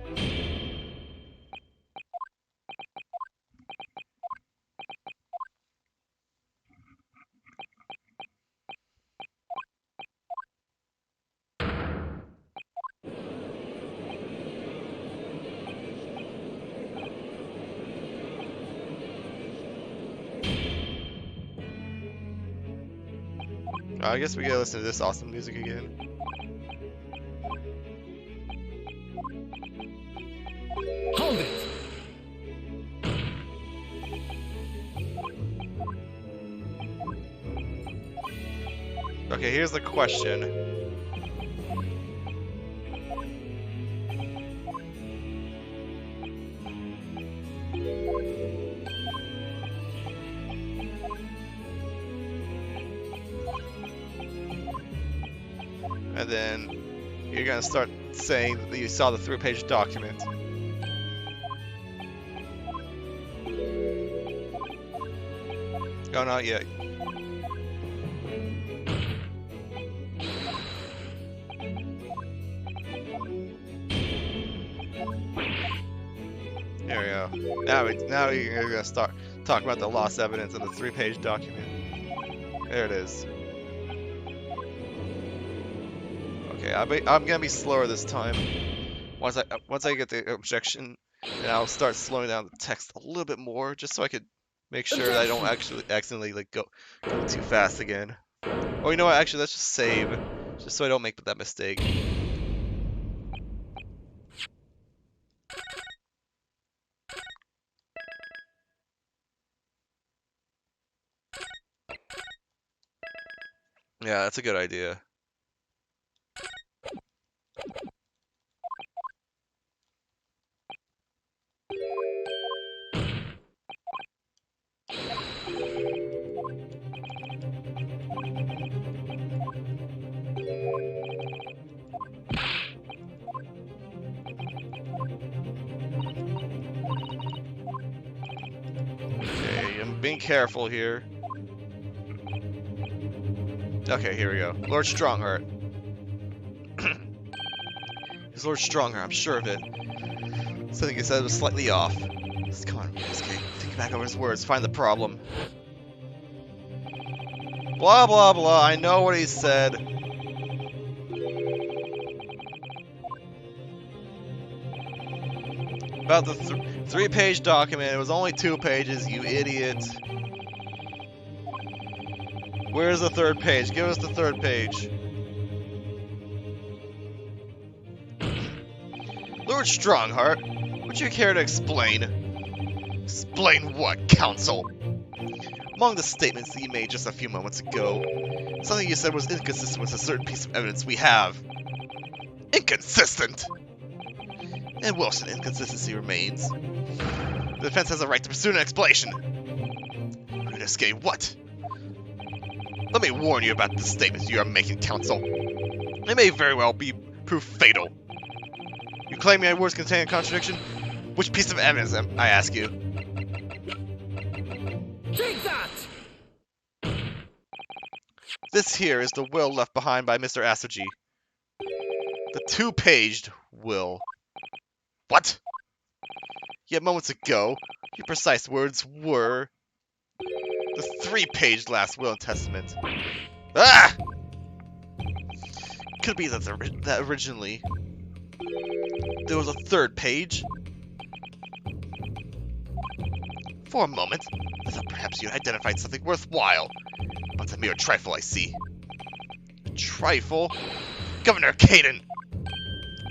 I guess we gotta listen to this awesome music again. Hold it! Okay, here's the question. And then you're gonna start saying that you saw the 3-page document. Oh, not yet. There we go. Now you're gonna start talking about the lost evidence in the 3-page document. There it is. Okay, I'm gonna be slower this time. Once I get the objection, then I'll start slowing down the text a little bit more, just so I could make sure that I don't actually accidentally like go too fast again. Oh, you know what? Actually, let's just save, just so I don't make that mistake. Yeah, that's a good idea. Okay, I'm being careful here. Okay, here we go. Lord Strongheart. He's Lord Strongheart, I'm sure of it. Something he said was slightly off. Just come on, Ryusuke. Think back over his words, find the problem. Blah, blah, blah. I know what he said. About the 3-page document. It was only 2 pages, you idiot. Where's the 3rd page? Give us the 3rd page. Lord Strongheart, would you care to explain? Explain what, Council? Among the statements that you made just a few moments ago, something you said was inconsistent with a certain piece of evidence we have. Inconsistent? And whilst an inconsistency remains, the defense has a right to pursue an explanation. Ryusuke, what? Let me warn you about the statements you are making, Council. They may very well be proof fatal. You claim my words contain a contradiction? Which piece of evidence, I ask you? Take that! This here is the will left behind by Mr. Asoji. The 2-paged will. What? Yet moments ago, your precise words were the 3-page last will and testament. Ah! Could it be that originally there was a 3rd page? For a moment, I thought perhaps you had identified something worthwhile. But a mere trifle, I see. A trifle? Governor Caden!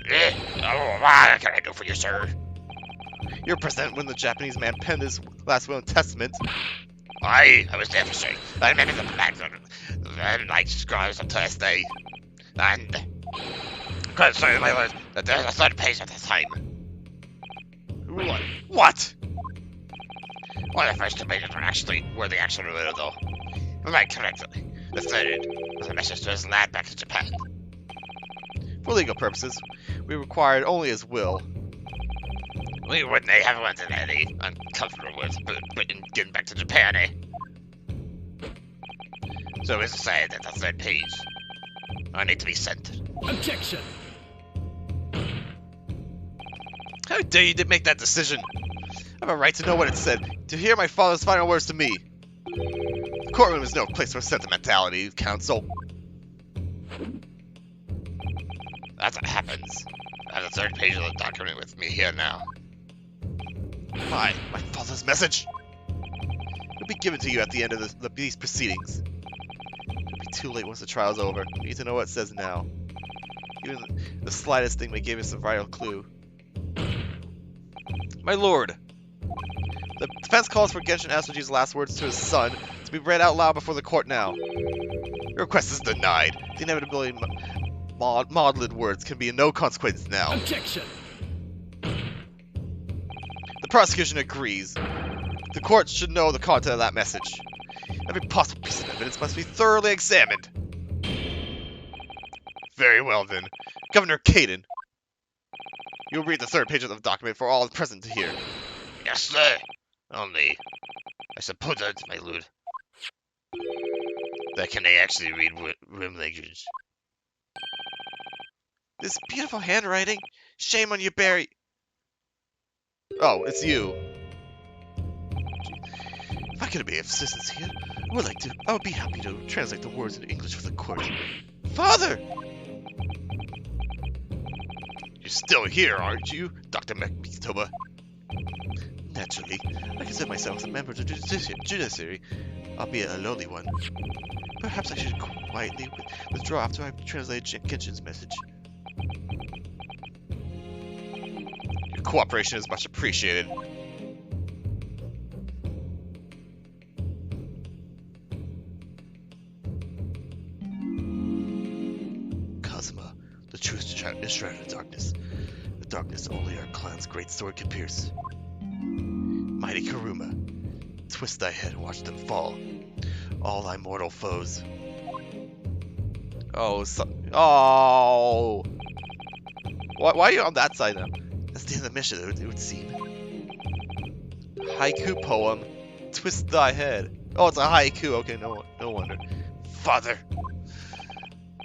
What can I do for you, sir? You're present when the Japanese man penned his last will and testament. I was there for sir. I remember the plans and like scrolls on Thursday. And because sorry, my lord, that there's a 3rd page at this time. What? Well, the first 2 pages were the actual will, though. If I correctly, the 3rd was a message to his lad back to Japan. For legal purposes, we required only his will. We wouldn't have wanted any uncomfortable with Britain getting back to Japan, eh? So it's said that the 3rd page I need to be sent. Objection! How dare you make that decision? I have a right to know what it said, to hear my father's final words to me. The courtroom is no place for sentimentality, Counsel. That's what happens. I have the 3rd page of the document with me here now. My father's message will be given to you at the end of these proceedings. It will be too late once the trial's over. We need to know what it says now. Even the slightest thing may give us a vital clue. My lord, the defense calls for Genshin Asuji's last words to his son to be read out loud before the court now. Your request is denied. The inevitability maudlin words can be of no consequence now. Objection. The prosecution agrees. The court should know the content of that message. Every possible piece of evidence must be thoroughly examined. Very well then. Governor Caden, you'll read the third page of the document for all present to hear. Yes, sir. Only, I suppose that's my lord. That can I actually read room language? This beautiful handwriting. Shame on you, Barry. Oh, it's you. If I could be of assistance here, I would be happy to translate the words into English for the court. Father! You're still here, aren't you, Dr. Mitoba? Naturally, I consider myself a member of the judiciary, albeit a lowly one. Perhaps I should quietly withdraw after I've translated Genshin's message. Your cooperation is much appreciated. Kazuma, the truth is shrouded in darkness. The darkness only our clan's great sword can pierce. Mighty Karuma, twist thy head and watch them fall. All thy mortal foes. Oh. Why are you on that side now? That's the end of the mission, it would seem. Haiku poem. Twist thy head. Oh, it's a haiku. Okay, no wonder. Father.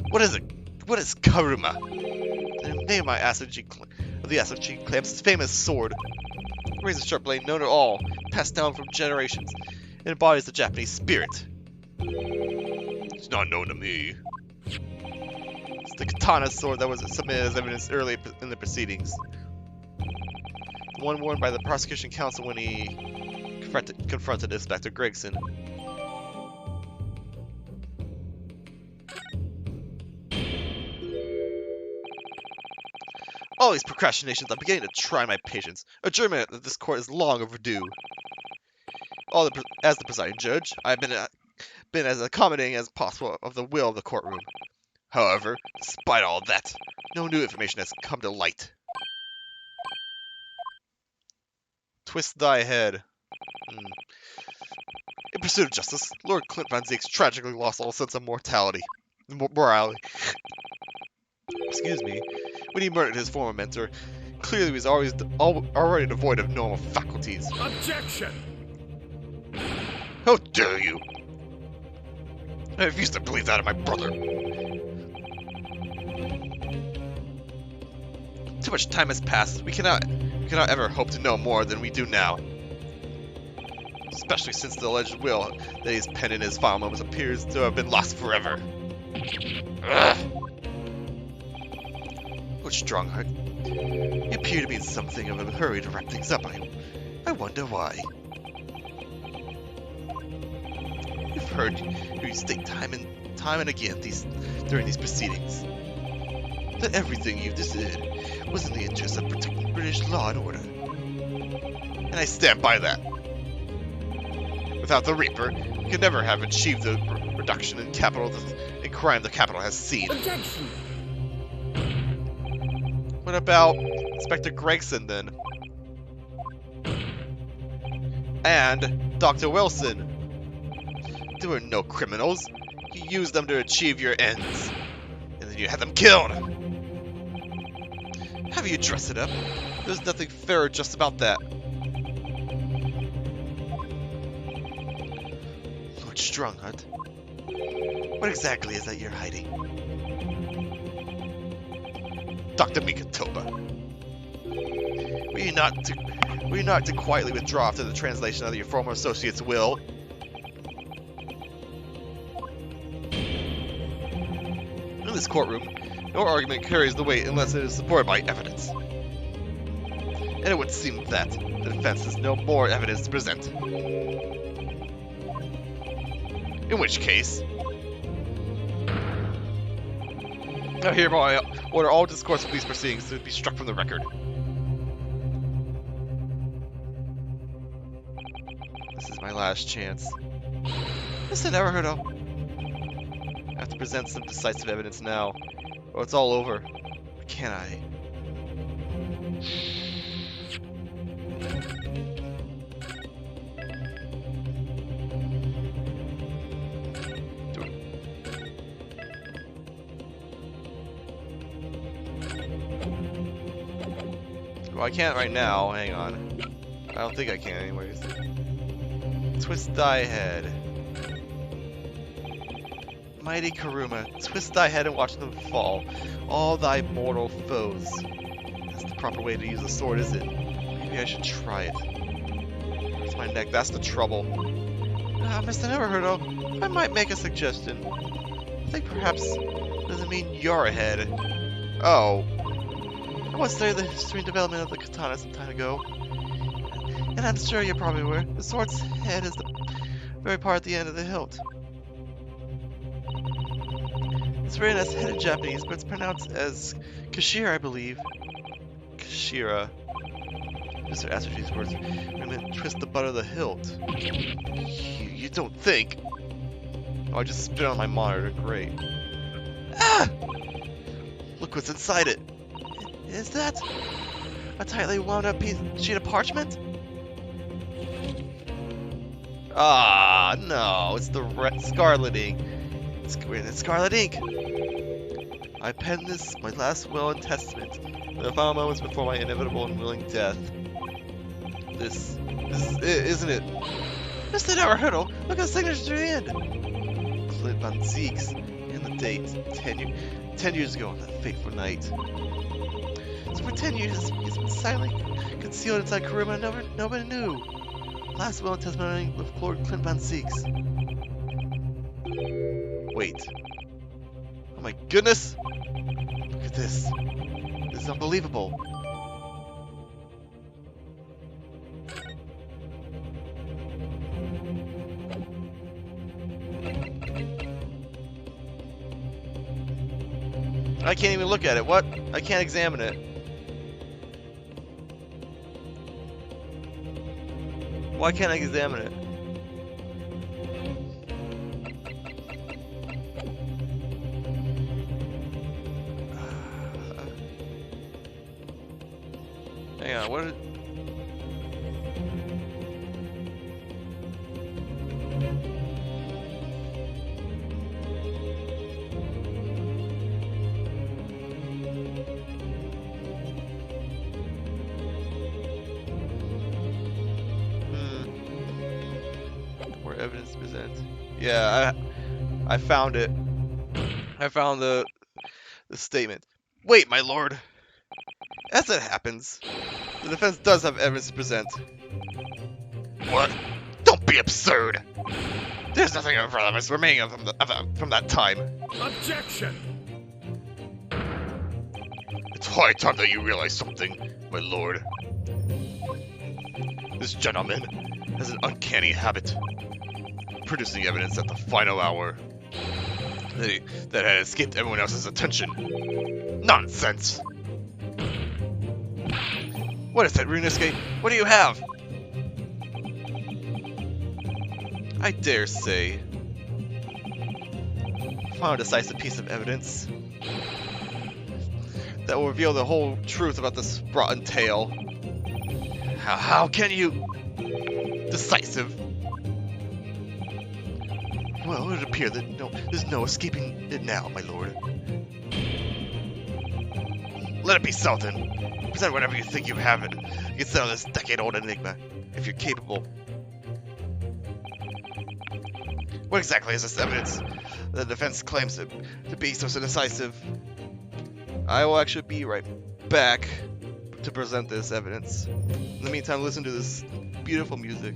What is it? What is Karuma? The name of the Asuji clan's famous sword. Razor sharp blade known to all, passed down from generations. It embodies the Japanese spirit. It's not known to me. It's the katana sword that was submitted as evidence early in the proceedings. The one worn by the prosecution counsel when he confronted Inspector Gregson. All these procrastinations are beginning to try my patience. Adjournment that this court is long overdue. As the presiding judge, I have been as accommodating as possible of the will of the courtroom. However, despite all that, no new information has come to light. Twist thy head. In pursuit of justice, Lord Clint Van Zieks tragically lost all sense of morality. Excuse me. When he murdered his former mentor, clearly he was already devoid of normal faculties. Objection. How dare you? I refuse to believe that of my brother. Too much time has passed. We cannot ever hope to know more than we do now. Especially since the alleged will that he's penned in his final moments appears to have been lost forever. Ugh. Lord Strongheart, you appear to be in something of a hurry to wrap things up. I wonder why. You've heard you state time and again during these proceedings that everything you did was in the interest of protecting British law and order. And I stand by that. Without the Reaper, we could never have achieved the reduction in crime the capital has seen. Objection. What about Inspector Gregson, then? And Dr. Wilson? They were no criminals. You used them to achieve your ends. And then you had them killed! Have you dressed it up? There's nothing fair or just about that. Lord Strongheart, what exactly is that you're hiding? Dr. Mitoba. Were you not to quietly withdraw after the translation of your former associate's will? In this courtroom, no argument carries the weight unless it is supported by evidence. And it would seem that the defense has no more evidence to present. In which case, I hereby order all discourse of these proceedings to be struck from the record. This is my last chance. Listen, Naruhodo. I have to present some decisive evidence now, or it's all over. Can I? Well, I can't right now. Hang on. I don't think I can anyways. Twist thy head. Mighty Karuma, twist thy head and watch them fall. All thy mortal foes. That's the proper way to use the sword, is it? Maybe I should try it. It's my neck, that's the trouble. Mr. Neverheardo, I might make a suggestion. I think perhaps doesn't mean you're ahead. Oh. I once studied the history and development of the katana some time ago. And I'm sure you're probably aware, the sword's head is the very part at the end of the hilt. It's written as head in Japanese, but it's pronounced as Kashira, I believe. Kashira. Mr. Asked these words. I meant twist the butt of the hilt. You don't think? Oh, I just spit on my monitor. Great. Ah! Look what's inside it. Is that a tightly wound up sheet of parchment? Ah, no, it's the scarlet ink. It's written in scarlet ink. I penned this, my last will and testament, in the final moments before my inevitable and willing death. This is it, isn't it? Mr. Naruhodo, look at the signature to the end. Clint Van Zeeks, and the date, 10 years ago on that fateful night. So for 10 years, he's been silently concealed inside Karuma and nobody knew. Last will and testimony with Lord Clint Van Zeeks. Wait. Oh my goodness! Look at this. This is unbelievable. I can't even look at it. What? I can't examine it. Why can't I examine it? Hang on, what? Where evidence to present? Yeah, I found it. I found the statement. Wait, my lord. As it happens, the defense does have evidence to present. What? Don't be absurd! There's nothing of relevance remaining from that time. Objection! It's high time that you realize something, my lord. This gentleman has an uncanny habit of producing evidence at the final hour that had escaped everyone else's attention. Nonsense! What is that, Runescape? What do you have? I dare say. Found a decisive piece of evidence that will reveal the whole truth about this rotten tale. How can you? Decisive. Well, it would appear that there's no escaping it now, my lord. Let it be so then. Present whatever you think you have it. You can settle this decade-old enigma, if you're capable. What exactly is this evidence the defense claims to be so decisive? I will actually be right back to present this evidence. In the meantime, listen to this beautiful music.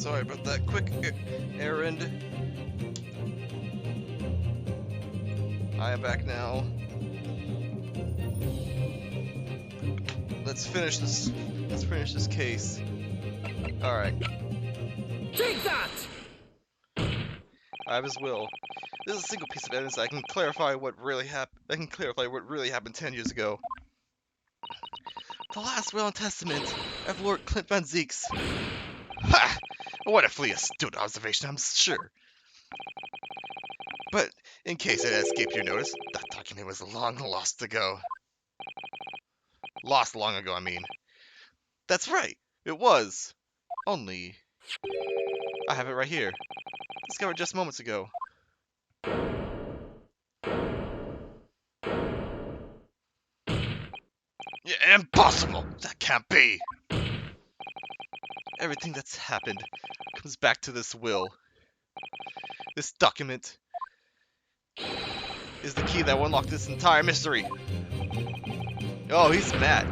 Sorry about that. Quick errand. I am back now. Let's finish this. Let's finish this case. All right. Take that! I have his will. This is a single piece of evidence that can clarify what really happened. I can clarify what really happened 10 years ago. The last will and testament of Lord Clint Van Zeeks. Ha! A wonderfully astute observation, I'm sure. But in case it escaped your notice, that document was long lost ago. Lost long ago, I mean. That's right. It was. Only. I have it right here. Discovered just moments ago. Yeah, impossible! That can't be! Everything that's happened comes back to this will. This document is the key that will unlock this entire mystery. Oh, he's mad.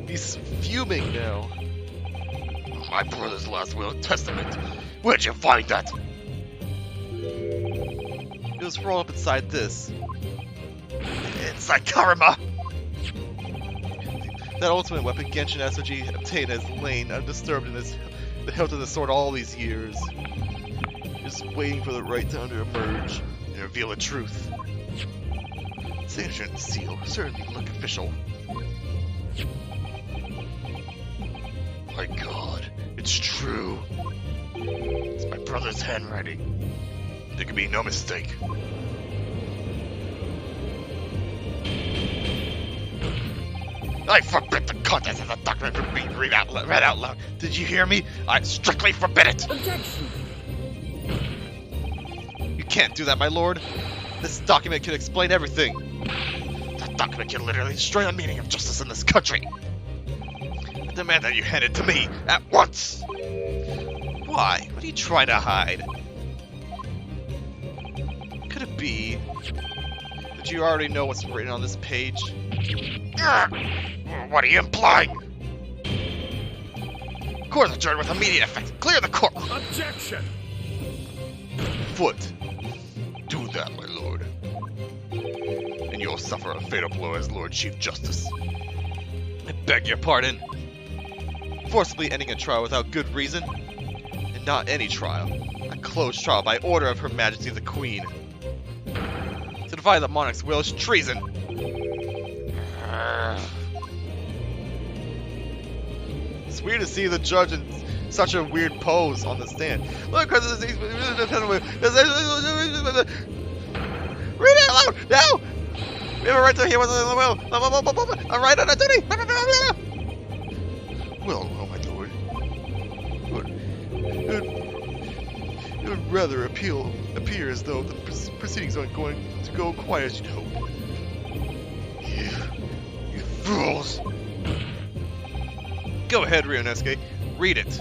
He's fuming now. My brother's last will and testament. Where'd you find that? It was rolled up inside this. Inside Karama! That ultimate weapon Genshin SOG obtained has lain undisturbed in the hilt of the sword all these years. Just waiting for the right time to emerge And reveal the truth. Signature and seal certainly look official. My god, it's true. It's my brother's handwriting. There can be no mistake. I forbid the contents of the document from being read out loud. Did you hear me? I strictly forbid it. Objection! You can't do that, my lord. This document can explain everything. That document can literally destroy the meaning of justice in this country. I demand that you hand it to me at once. Why? What are you trying to hide? Could it be that you already know what's written on this page? What are you implying? Court adjourned with immediate effect. Clear the court. Objection! Foot. Do that, my lord. And you'll suffer a fatal blow as Lord Chief Justice. I beg your pardon. Forcibly ending a trial without good reason? And not any trial. A closed trial by order of Her Majesty the Queen. To defy the monarch's will is treason. It's weird to see the judge in such a weird pose on the stand. Look, read it out loud now. We have a right to hear what's in the will. A right on a duty. Well, oh my lord. It would rather appear as though the proceedings aren't going to go quite as you'd hope. You fools! Go ahead, Ryunosuke. Read it.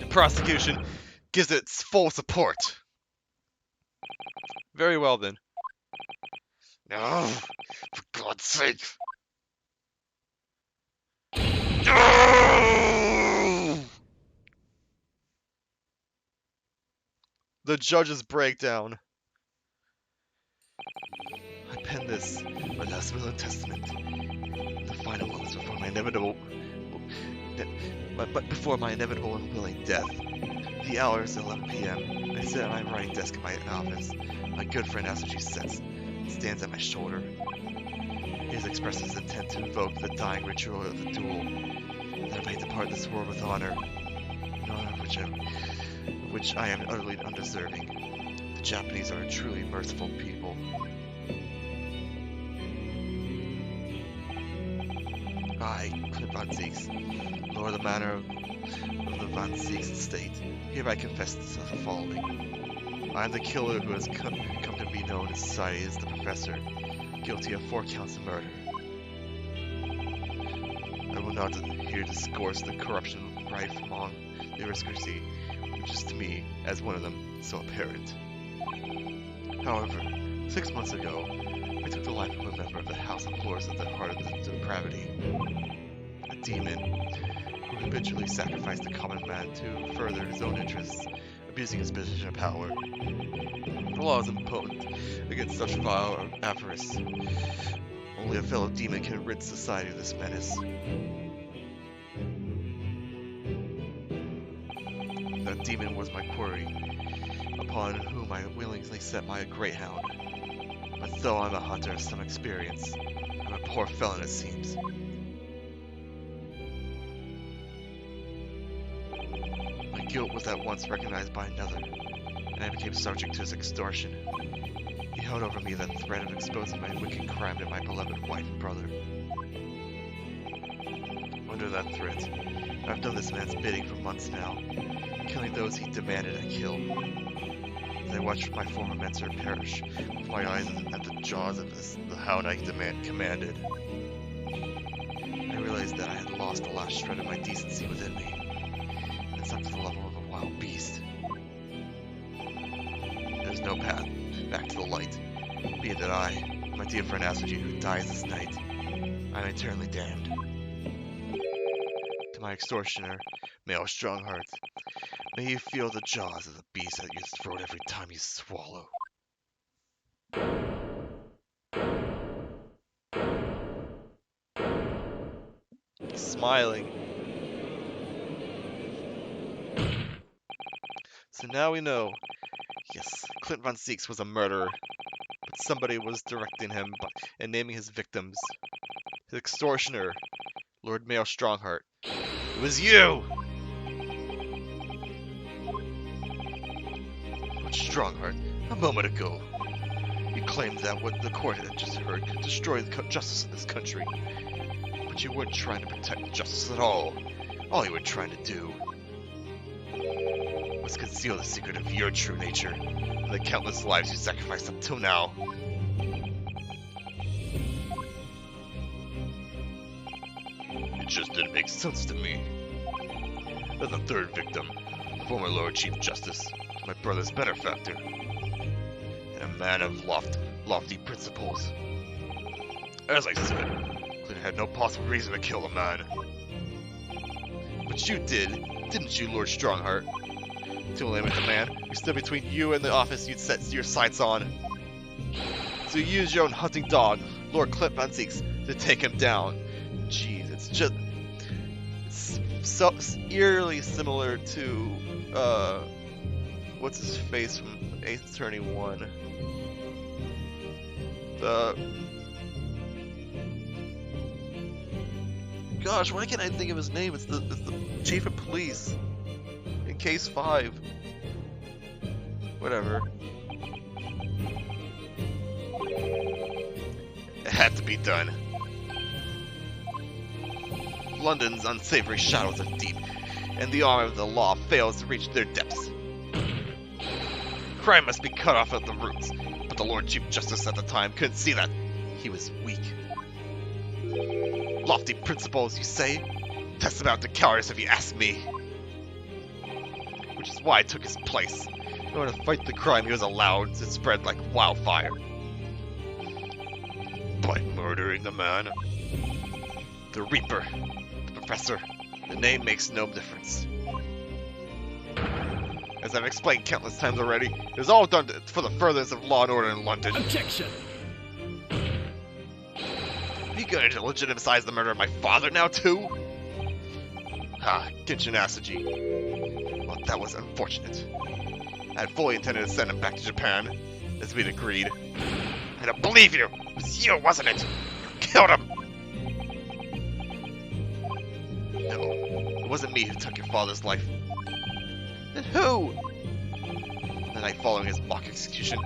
The prosecution gives it its full support. Very well, then. No, for God's sake. The judge's breakdown. I penned this, my last will and testament, in the final moments before my inevitable, but before my inevitable and willing death. The hour is 11 p.m. I sit at my writing desk in my office. My good friend Asuji sits, stands at my shoulder. He has expressed his intent to invoke the dying ritual of the duel, that I may depart this world with honor, an honor of which I am utterly undeserving. The Japanese are a truly merciful people. I, Clint Van Zeeks, Lord of the Manor of the Van Zeeks estate, hereby confess the following. I am the killer who has come to be known in society as the Professor, guilty of 4 counts of murder. I will not here discourse the corruption rife among the aristocracy, which is to me, as one of them, so apparent. However, 6 months ago, I took the life of a member of the House of Lords at the heart of the depravity. A demon who habitually sacrificed the common man to further his own interests, abusing his position of power. The law is impotent against such vile avarice. Only a fellow demon can rid society of this menace. That demon was my quarry, upon whom I willingly set my great hound. But though I'm a hunter of some experience, I'm a poor felon it seems. My guilt was at once recognized by another, and I became subject to his extortion. He held over me the threat of exposing my wicked crime to my beloved wife and brother. Under that threat, I've done this man's bidding for months now, killing those he demanded I kill. As I watched my former mentor perish with my eyes at the jaws of the hound I commanded, I realized that I had lost the last shred of my decency within me, and sunk to the level of a wild beast. There's no path back to the light, be it that I, my dear friend Asuji, who dies this night, I'm eternally damned. To my extortioner, male Strongheart, may you feel the jaws of the beast at your throat every time you swallow. He's smiling. So now we know. Yes, Clint Von Seeks was a murderer, but somebody was directing him and naming his victims. His extortioner, Lord Mayor Strongheart. It was you! But Strongheart, a moment ago, you claimed that what the court had just heard could destroy the justice in this country. But you weren't trying to protect justice at all. All you were trying to do was conceal the secret of your true nature and the countless lives you sacrificed up till now. It just didn't make sense to me. That the third victim, former Lord Chief Justice, was my brother's benefactor, and a man of lofty principles. As I said, Clint had no possible reason to kill the man. But you did, didn't you, Lord Strongheart? To eliminate the man who stood between you and the office you'd set your sights on. So you used your own hunting dog, Lord Clint Von Seeks, to take him down. Jeez, it's so eerily similar to, what's his face from Ace Attorney 1? Gosh, why can't I think of his name? It's the chief of police in Case 5. Whatever. It had to be done. London's unsavory shadows are deep, and the arm of the law fails to reach their depths. Crime must be cut off at the roots, but the Lord Chief Justice at the time couldn't see that. He was weak. Lofty principles, you say? Tantamount to cowardice if you ask me. Which is why I took his place. In order to fight the crime, he was allowed to spread like wildfire. By murdering the man. The Reaper. The Professor. The name makes no difference. As I've explained countless times already, it was all done for the furtherance of law and order in London. Objection! Are you going to legitimize the murder of my father now, too? Ah, Genshin Asuji. Well, that was unfortunate. I had fully intended to send him back to Japan, as we'd agreed. I don't believe you! It was you, wasn't it? You killed him! No, it wasn't me who took your father's life. Then who? The night following his mock execution,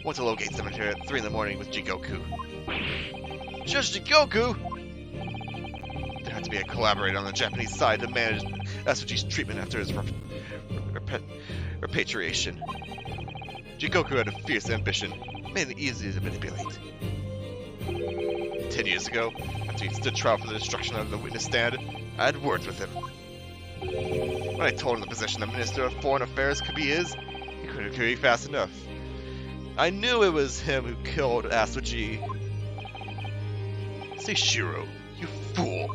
went to Logate Cemetery at 3 in the morning with Jigoku. Judge Jigoku? There had to be a collaborator on the Japanese side to manage Asuji's treatment after his repatriation. Jigoku had a fierce ambition, made it easy to manipulate. 10 years ago, after he stood trial for the destruction of the witness stand, I had words with him. When I told him the position of Minister of Foreign Affairs could be his, he couldn't agree fast enough. I knew it was him who killed Asuji. Say Shiro, you fool!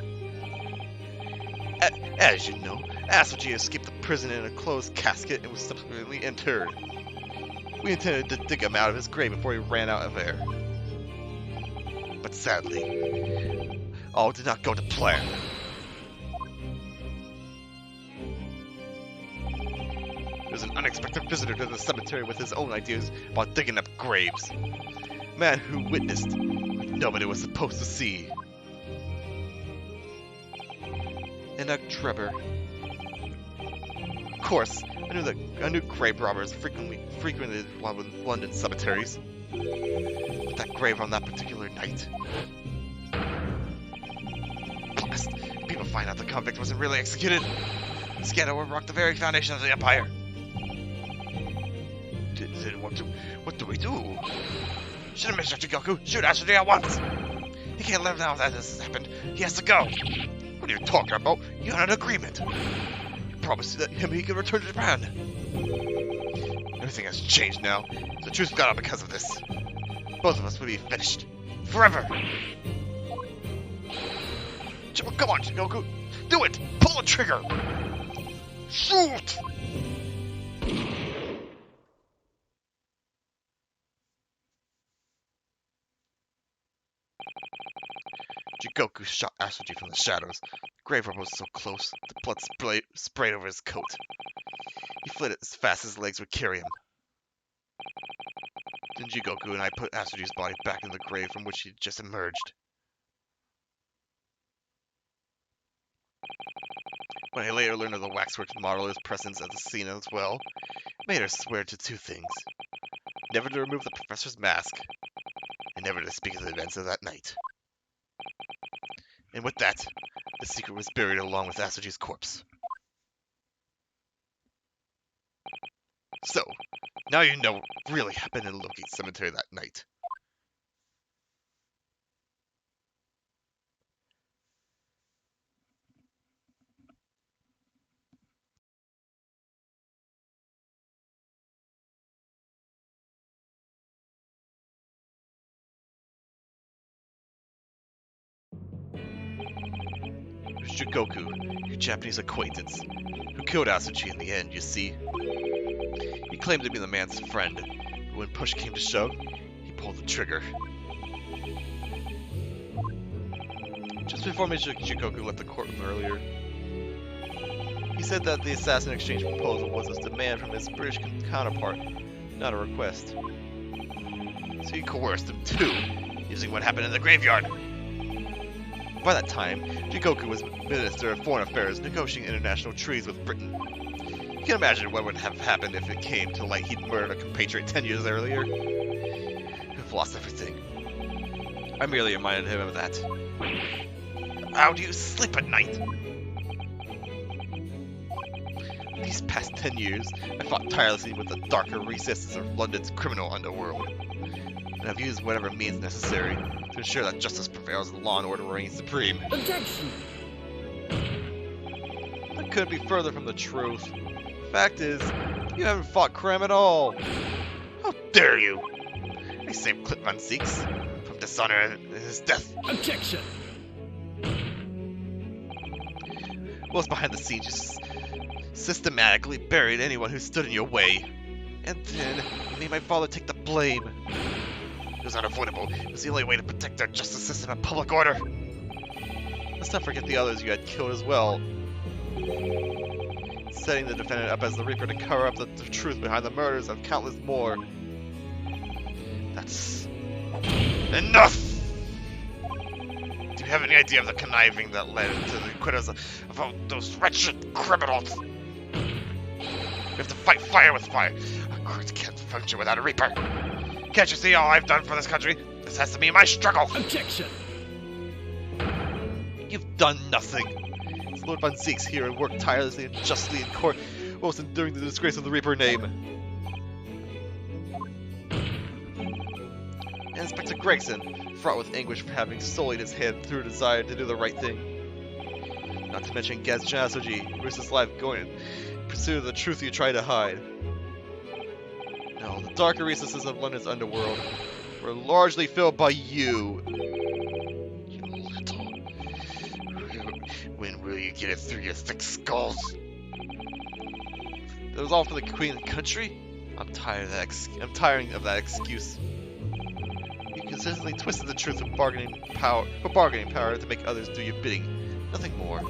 As you know, Asoji escaped the prison in a closed casket and was subsequently interred. We intended to dig him out of his grave before he ran out of air. But sadly, all did not go to plan. There was an unexpected visitor to the cemetery with his own ideas about digging up graves. A man who witnessed what nobody was supposed to see. And a Trevor. Of course, I knew grave robbers frequented London cemeteries. But that grave on that particular night. Blast! People find out the convict wasn't really executed. The scandal would rock the very foundation of the empire. What do we do? Shoot him, Mr. Jigoku! Shoot Asoji at once! He can't live now that this has happened. He has to go! What are you talking about? You had an agreement. You promised that he could return to Japan. Everything has changed now. The truth got out because of this. Both of us would be finished. Forever! Come on, Jigoku! Do it! Pull the trigger! Shoot! Jigoku shot Asoji from the shadows. The grave robber was so close, the blood sprayed over his coat. He fled as fast as his legs would carry him. Then Jigoku and I put Asoji's body back in the grave from which he had just emerged. When I later learned of the waxworks modeler's presence at the scene as well, it made her swear to two things. Never to remove the professor's mask, and never to speak of the events of that night. And with that, the secret was buried along with Asoji's corpse. So, now you know what really happened in Loki's cemetery that night. It was Jigoku, your Japanese acquaintance, who killed Asoji in the end, you see. He claimed to be the man's friend, but when push came to shove, he pulled the trigger. Just before Mr. Jigoku left the courtroom earlier, he said that the assassin exchange proposal was a demand from his British counterpart, not a request. So he coerced him too, using what happened in the graveyard. By that time, Jigoku was Minister of Foreign Affairs negotiating international treaties with Britain. You can imagine what would have happened if it came to light he'd murdered a compatriot 10 years earlier. We've lost everything. I merely reminded him of that. How do you sleep at night? These past 10 years, I fought tirelessly with the darker recesses of London's criminal underworld. And I've used whatever means necessary to ensure that justice prevails and law and order reigns supreme. Objection! That couldn't be further from the truth. Fact is, you haven't fought crime at all. How dare you! I saved Clip Van Seeks from dishonor and his death. Objection! Whilst behind the scenes, just systematically buried anyone who stood in your way. And then, you made my father take the blame. It was unavoidable. It was the only way to protect our justice system and public order. Let's not forget the others you had killed as well. Setting the defendant up as the Reaper to cover up the truth behind the murders of countless more. That's enough! Do you have any idea of the conniving that led to the acquittals of all those wretched criminals? We have to fight fire with fire. Our courts can't function without a Reaper. Can't you see all I've done for this country? This has to be my struggle. Objection! You've done nothing. It's Lord Van Seeks here and worked tirelessly and justly in court, whilst enduring the disgrace of the Reaper name. And Inspector Gregson, fraught with anguish for having sullied his hand through a desire to do the right thing. Not to mention Gaz Asoji, risks his life going in pursuit of the truth you try to hide. No, the darker recesses of London's underworld were largely filled by you. You little... When will you get it through your thick skulls. That was all for the queen and country? I'm tired of that. I'm tiring of that excuse. You consistently twisted the truth of bargaining power to make others do your bidding. Nothing more.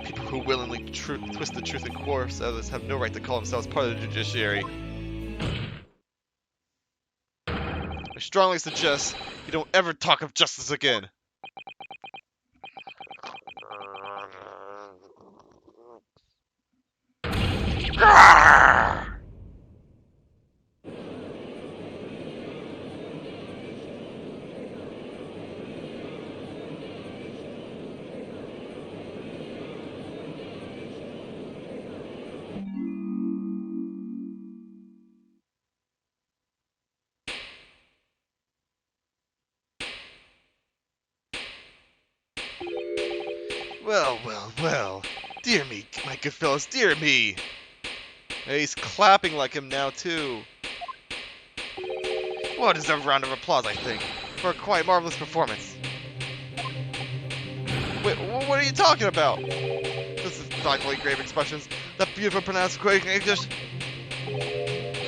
People who willingly twist the truth and coerce others have no right to call themselves part of the judiciary. I strongly suggest you don't ever talk of justice again. Well, well, well. Dear me, my good fellows, dear me. Hey, he's clapping like him now, too. Well, it deserves a round of applause, I think, for a quite marvelous performance. Wait, what are you talking about? This is thoughtfully grave expressions. That beautiful pronounced quick English.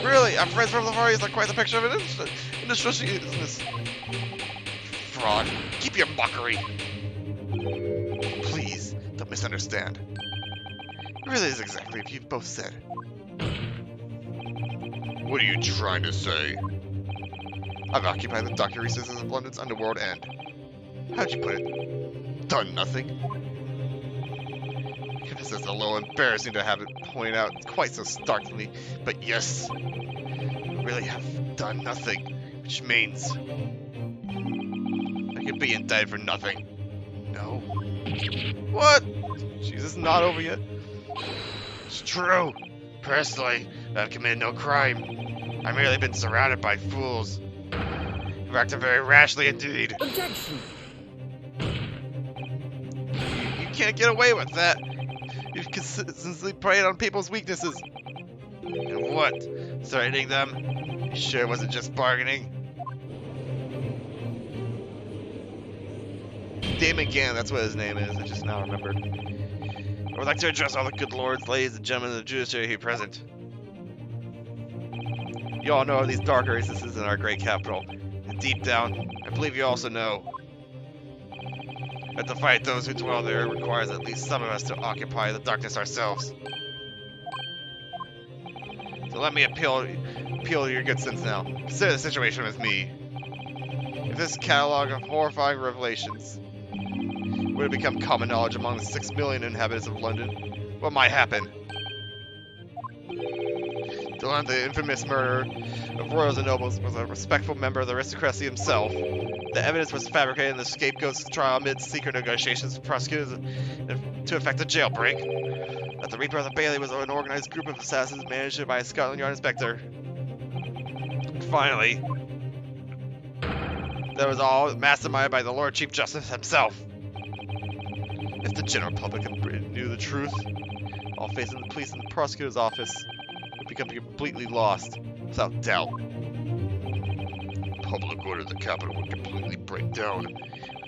Really, our friends from the Far East are quite the picture of an industriousness. Fraud. Keep your mockery. Please, don't misunderstand. It really is exactly what you've both said. What are you trying to say? I've occupied the darker recesses of London's underworld and... how'd you put it? Done nothing? This is a little embarrassing to have it pointed out quite so starkly, but yes, I really have done nothing, which means I could be indicted for nothing. No. What? Jesus, not over yet. It's true. Personally, I've committed no crime. I've merely been surrounded by fools who acted very rashly indeed. Objection! You can't get away with that. You've consistently preyed on people's weaknesses. And what? Threatening them? You sure it wasn't just bargaining? Damon Gann, that's what his name is. I just now remembered. I would like to address all the good lords, ladies, and gentlemen of the judiciary here present. You all know of these dark recesses in our great capital. And deep down, I believe you also know that to fight those who dwell there requires at least some of us to occupy the darkness ourselves. So let me appeal to your good sense now. Consider the situation with me. If this catalog of horrifying revelations were to become common knowledge among the 6 million inhabitants of London, what might happen? To learn the infamous murder of royals and nobles was a respectful member of the aristocracy himself. The evidence was fabricated in the scapegoat's trial amid secret negotiations with prosecutors to effect a jailbreak. That the Reaper of the Bailey was an organized group of assassins managed by a Scotland Yard inspector. And finally, that was all masterminded by the Lord Chief Justice himself. If the general public knew the truth, all faith in the police and the prosecutor's office would become completely lost, without doubt. Public order in the capital would completely break down and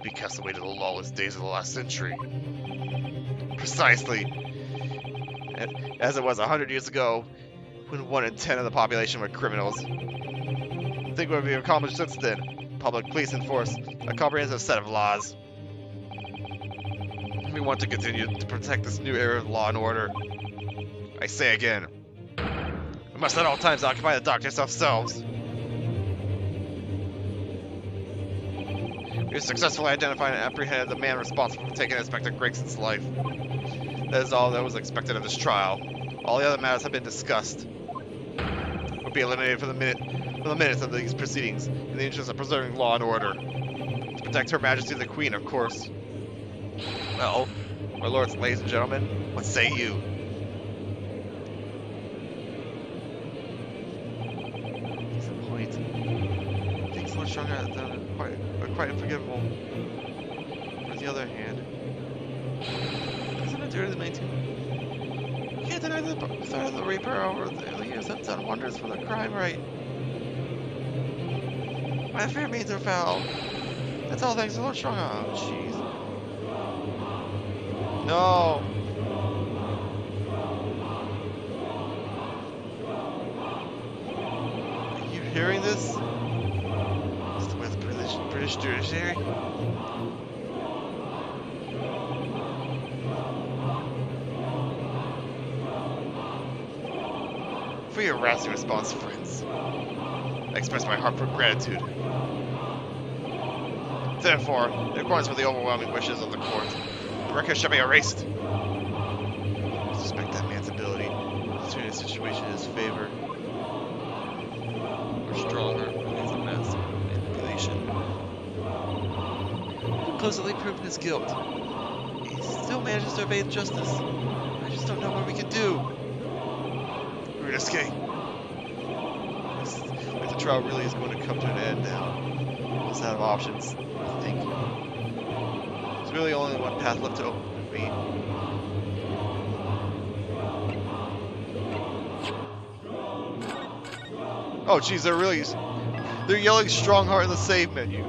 be cast away to the lawless days of the last century. Precisely. As it was 100 years ago, when 1 in 10 of the population were criminals. Think what we've accomplished since then. Public police enforce a comprehensive set of laws. We want to continue to protect this new era of law and order. I say again, we must at all times occupy the darkness ourselves. We have successfully identified and apprehended the man responsible for taking Inspector Gregson's life. That is all that was expected of this trial. All the other matters have been discussed. Will be eliminated from the minutes of these proceedings in the interest of preserving law and order. To protect Her Majesty the Queen, of course. Well, my lords, ladies and gentlemen, what say you? Decent point. Things Lord Strong has done are quite unforgivable. On the other hand, isn't it due to maintain? You can't deny the threat of the Reaper over the years have done wonders for the crime rate. My fair means are foul. That's all thanks to Lord Strong. Oh, jeez. No. Are you hearing this? Is the way the British judiciary? For your rousing response, friends, I express my heartfelt gratitude. Therefore, in accordance with the overwhelming wishes of the court, the record shall be erased. I suspect that man's ability to turn his situation in his favor. Or stronger remains a master of manipulation. Conclusively proven his guilt. He still manages to evade justice. I just don't know what we can do. We're escape. Like the trial really is going to come to an end now. We'll just have options, I think. There's really only one path left to open for me. Oh jeez, they're yelling Strongheart in the save menu.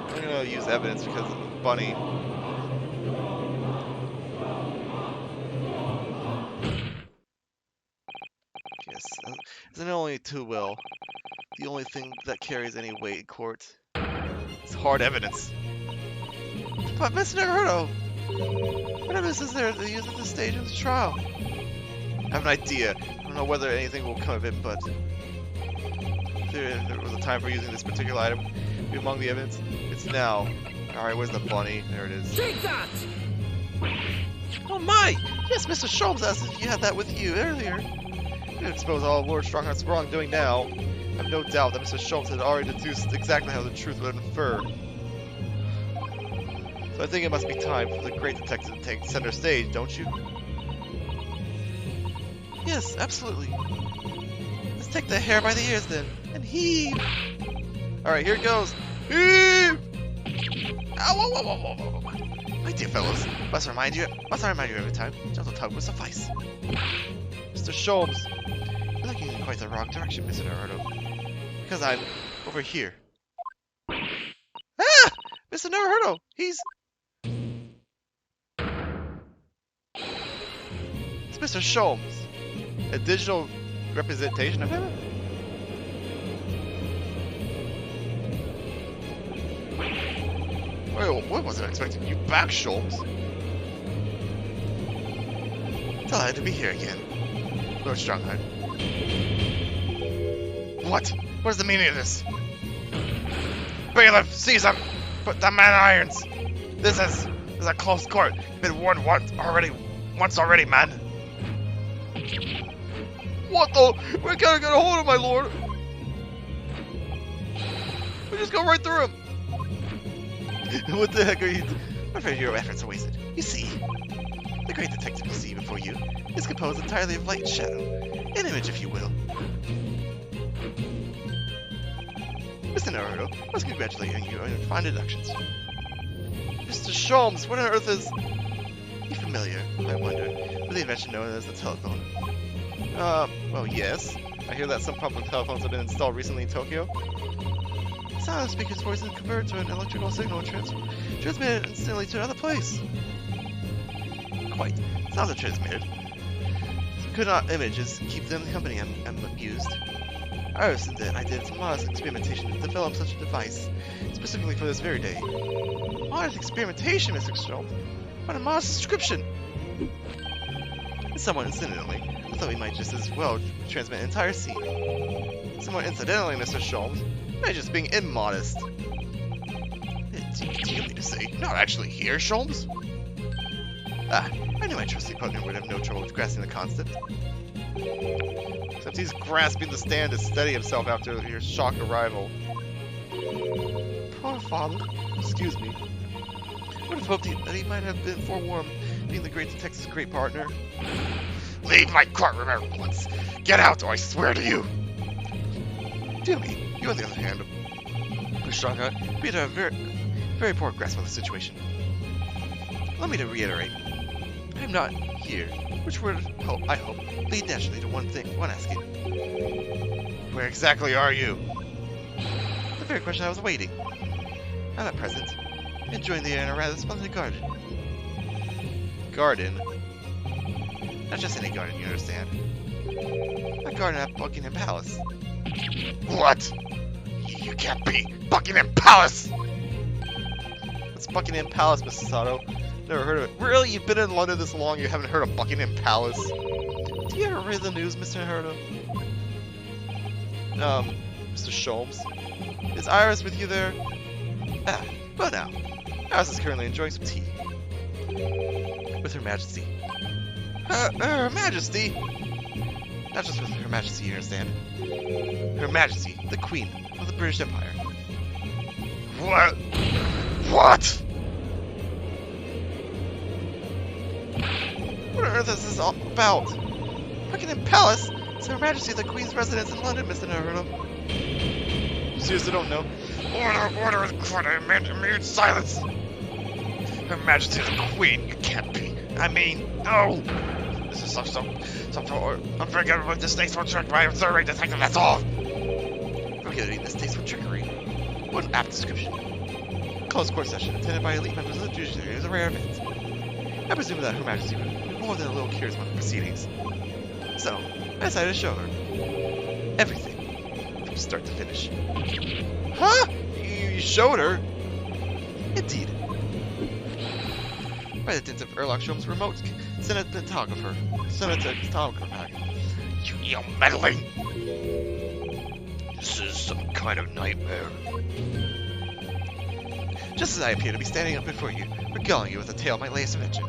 I'm gonna use evidence because of the bunny. Yes, isn't it only too well? The only thing that carries any weight in court is hard evidence. But Mr. Naruto, what evidence is there to use at this stage of the trial? I have an idea. I don't know whether anything will come of it, but if there was a time for using this particular item be among the evidence, it's now. Alright, where's the bunny? There it is. Take that! Oh my! Yes, Mr. Sholmes asked if you had that with you earlier. I don't expose all of Lord Strongheart's wrongdoing now. I have no doubt that Mr. Sholmes had already deduced exactly how the truth would infer. So I think it must be time for the great detective to take center stage, don't you? Yes, absolutely. Let's take the hair by the ears then, and heave! Alright, here it goes. Heave! Ow, whoa, whoa, whoa, whoa, whoa, whoa. My dear fellows, must I remind you every time, gentle tug will suffice. Mr. Sholmes, you're looking in quite the wrong direction, Mr. Naruto. Because I'm over here. Ah! Mr. Naruto, he's... It's Mr. Sholmes. A digital representation of him? Wait, I wasn't expecting you back, Sholmes. Delighted to be here again, Lord Strongheart. What? What is the meaning of this? Bailiff, seize him! Put the man in irons! This is a close court. You've been warned once already, man. What the? We gotta get a hold of my lord! We just go right through him! What the heck are you doing? I'm afraid your efforts are wasted. You see, the great detective you see before you is composed entirely of light and shadow. An image, if you will. Mr. Naruto, I must congratulate you on your fine deductions. Mr. Sholmes, what on earth is... You familiar, I wonder, with the invention known as the telephone? Well, yes. I hear that some public telephones have been installed recently in Tokyo. The sound of the speaker's voice is converted to an electrical signal and transmitted instantly to another place. Quite. Sounds are transmitted. Could not images keep them company, I'm amused. I understand that I did some modest experimentation to develop such a device, specifically for this very day. Modest experimentation, Mr. Sholmes? What a modest description! Somewhat incidentally, I thought we might just as well transmit an entire scene. Somewhat incidentally, Mr. Sholmes, you're just being immodest. Do you mean to say you're not actually here, Sholmes? Ah, I knew my trusty partner would have no trouble grasping the concept. Except he's grasping the stand to steady himself after your shock arrival. Poor father. Excuse me. Would have hoped that he might have been forewarned, being the great detective's great partner. Leave my courtroom at once! Get out, or I swear to you! Dear me, you on the other hand, Strongheart, appear to have very poor grasp of the situation. Allow me to reiterate. I'm not here, which would, I hope, lead naturally to one asking. Where exactly are you? The very question I was awaiting. I'm at present enjoying the air in a rather splendid garden. Garden? Not just any garden, you understand. A garden at Buckingham Palace. What? You can't be Buckingham Palace! It's Buckingham Palace, Mr. Sato. Never heard of it. Really? You've been in London this long, you haven't heard of Buckingham Palace? Do you ever read the news, Mr. Naruto? Mr. Sholmes? Is Iris with you there? Ah, well now. Iris is currently enjoying some tea. With Her Majesty. Her Majesty? Not just with Her Majesty, you understand. Her Majesty, the Queen of the British Empire. What? What? What on earth is this all about? Buckingham Palace? It's Her Majesty the Queen's residence in London, Mr. Naruto. You seriously don't know? Order is quarter, immediate silence! Her Majesty the Queen, you can't be. I mean, no! This is some sort of unforgivable, distasteful trick by a third-rate detective, that's all! Forgetting this distasteful trickery. What an apt description. Closed court session attended by elite members of the judiciary is a rare event. I presume that Her Majesty would be more than a little curious about the proceedings. So, I decided to show her. Everything. From start to finish. Huh? You showed her? Indeed. By the dint of Sholmes' remote cinematographer pack. You meddling! This is some kind of nightmare. Just as I appear to be standing up before you, regaling you with a tale of my latest invention.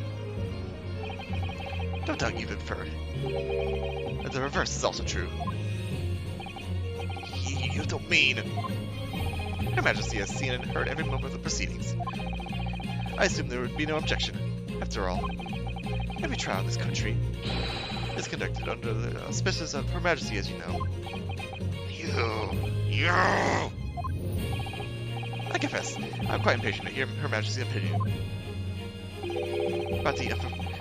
No doubt you've inferred that the reverse is also true. You don't mean... Her Majesty has seen and heard every moment of the proceedings. I assume there would be no objection. After all, every trial in this country is conducted under the auspices of Her Majesty, as you know. You... I confess, I'm quite impatient to hear Her Majesty's opinion about the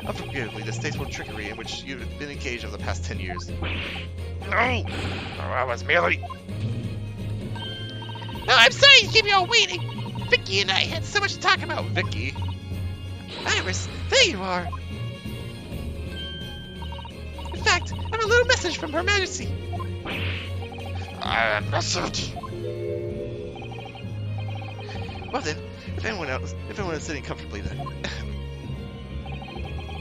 unforgivably distasteful trickery in which you've been engaged over the past 10 years. No! I was merely... Oh, I'm sorry to keep you all waiting. Vicky and I had so much to talk about. Vicky? Iris, there you are. In fact, I have a little message from Her Majesty. A message? Well then, if anyone is sitting comfortably then.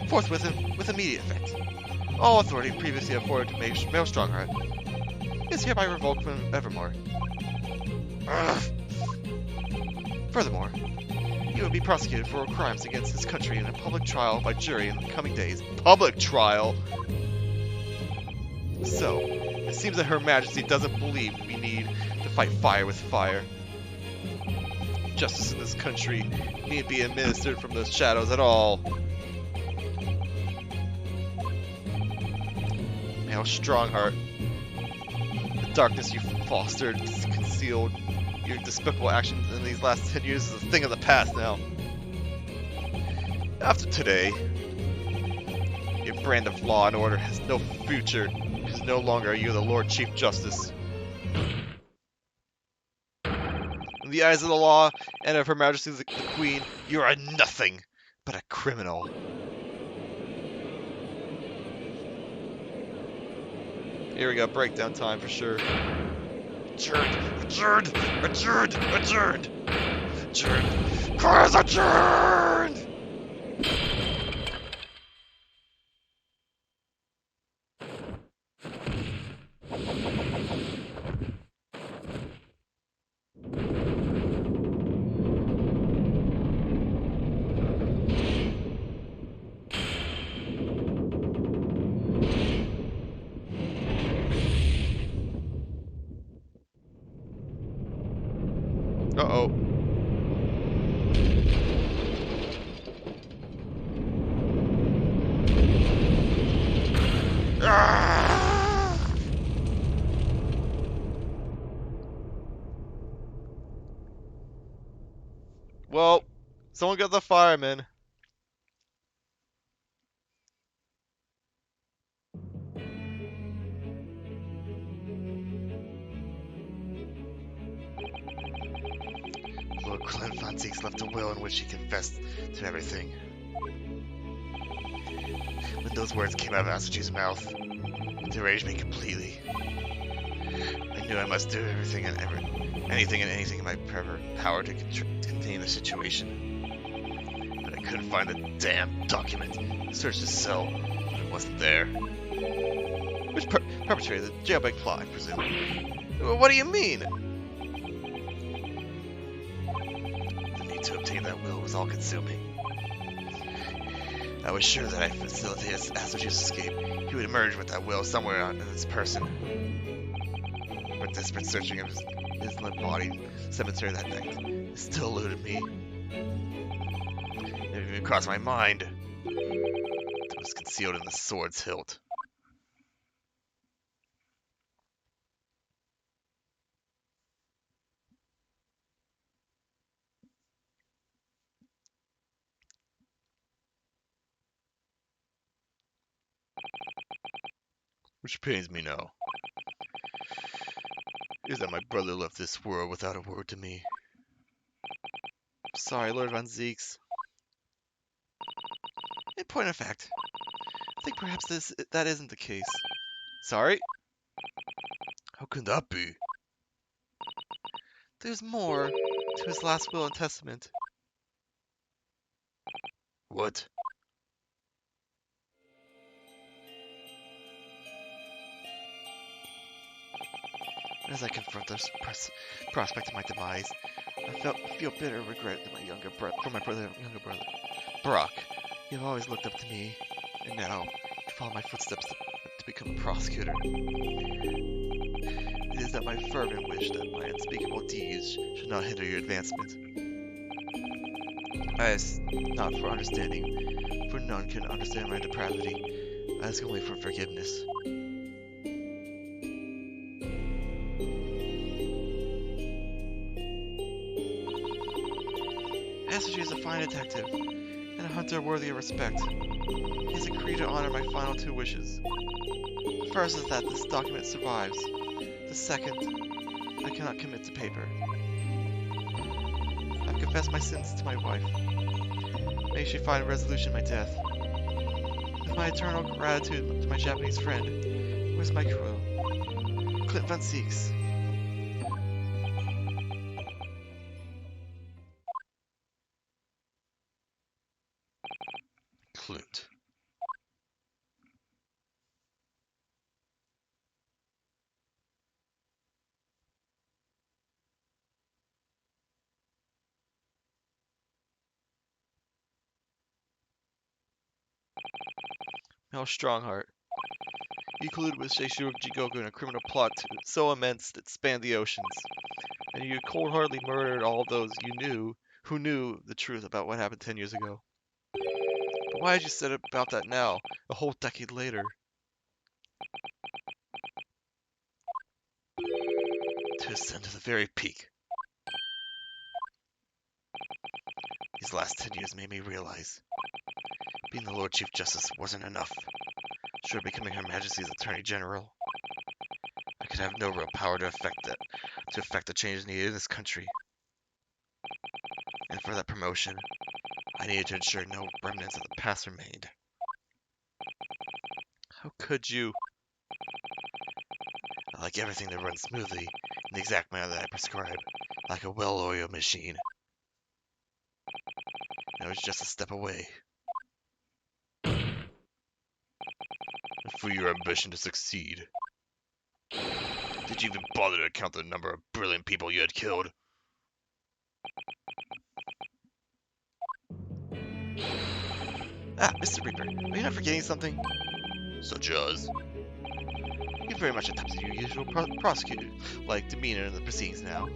Forthwith with immediate effect. All authority previously afforded to Male Strongheart is hereby revoked from evermore. Furthermore, you will be prosecuted for crimes against this country in a public trial by jury in the coming days. Public trial? So, it seems that Her Majesty doesn't believe we need to fight fire with fire. Justice in this country need be administered from the shadows at all. Male Strongheart, the darkness you fostered, concealed, your despicable actions in these last 10 years is a thing of the past now. After today, your brand of law and order has no future, because no longer are you the Lord Chief Justice. In the eyes of the law and of Her Majesty the Queen, you are nothing but a criminal. Here we go, breakdown time for sure. Adjourned! Adjourned! Adjourned! Adjourned! Court is adjourned! Uh-oh. Ah! Well, someone got the fireman. Lord Clint Von Zeeks left a will in which he confessed to everything. When those words came out of Asuchi's mouth, it deranged me completely. I knew I must do anything and anything in my power to contain the situation. But I couldn't find the damn document. I searched his cell, but it wasn't there. Which perpetrated the jailbreak plot, I presume? What do you mean? The need to obtain that will was all-consuming. I was sure that I facilitated Asuchi's escape. He would emerge with that will somewhere in this person. But desperate searching of his limp body cemetery that night, it still eluded me. It didn't even crossed my mind. It was concealed in the sword's hilt. Which pains me now is that my brother left this world without a word to me. Sorry, Lord Von Zeeks. In point of fact, I think perhaps that isn't the case. Sorry? How can that be? There's more to his last will and testament. What? As I confront the prospect of my demise, I feel bitter regret that my younger brother, Brock. You've always looked up to me, and now you follow my footsteps to become a prosecutor. It is that my fervent wish that my unspeakable deeds should not hinder your advancement. I ask not for understanding, for none can understand my depravity. I ask only for forgiveness. Asuchi is a fine detective, and a hunter worthy of respect. He has agreed to honor my final two wishes. The first is that this document survives. The second, I cannot commit to paper. I've confessed my sins to my wife. May she find resolution in my death. With my eternal gratitude to my Japanese friend, who is my crew, Clint Von Zeeks. Clint. Mel Strongheart. You colluded with Seishiro Jigoku in a criminal plot so immense that spanned the oceans. And you cold-heartedly murdered all those who knew the truth about what happened 10 years ago. But why did you set about that now, a whole decade later? To ascend to the very peak. These last 10 years made me realize being the Lord Chief Justice wasn't enough. Short of becoming Her Majesty's Attorney General, I could have no real power to affect the changes needed in this country. And for that promotion, I needed to ensure no remnants of the past remained. How could you? I like everything to run smoothly in the exact manner that I prescribe, like a well-oiled machine. And I was just a step away. For your ambition to succeed. Did you even bother to count the number of brilliant people you had killed? Ah, Mr. Reaper, are you not forgetting something? Such as? You've very much adopted your usual prosecutor-like demeanor in the proceedings now.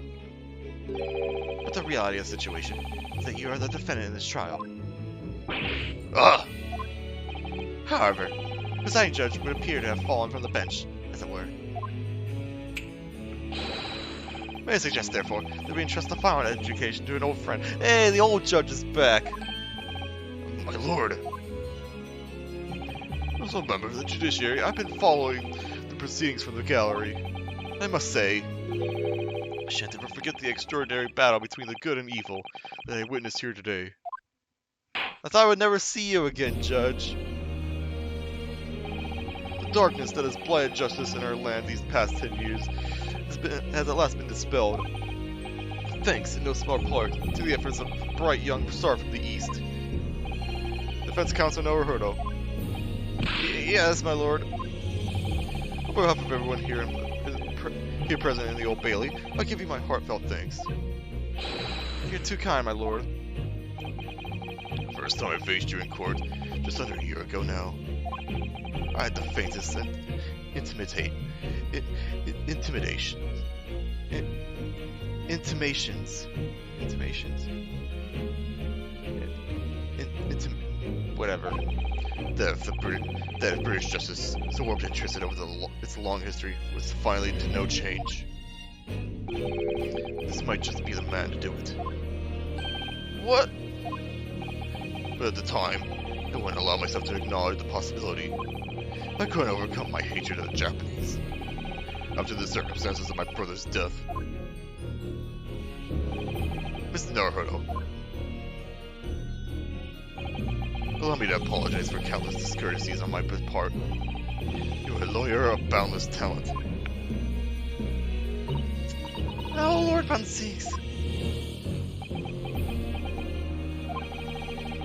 But the reality of the situation is that you are the defendant in this trial. Ah! However, the presiding judge would appear to have fallen from the bench, as it were. May I suggest, therefore, that we entrust the final education to an old friend. Hey, the old judge is back! My lord! As a member of the judiciary, I've been following the proceedings from the gallery. I must say, I shan't ever forget the extraordinary battle between the good and evil that I witnessed here today. I thought I would never see you again, Judge. The darkness that has blighted justice in our land these past 10 years has at last been dispelled. Thanks, in no small part, to the efforts of a bright young star from the east. Defense Counsel Naruhodo. Yes, my lord. On behalf of everyone here present in the Old Bailey, I give you my heartfelt thanks. You're too kind, my lord. First time I faced you in court, just under a year ago now. I had the faintest Whatever. That if British justice, so warped and twisted over its long history, was to finally to no change. This might just be the man to do it. What? But at the time, I wouldn't allow myself to acknowledge the possibility. I couldn't overcome my hatred of the Japanese. After the circumstances of my brother's death. Mr. Naruhodo, allow me to apologize for countless discourtesies on my part. You are a lawyer of boundless talent. Oh, Lord Von Seeks.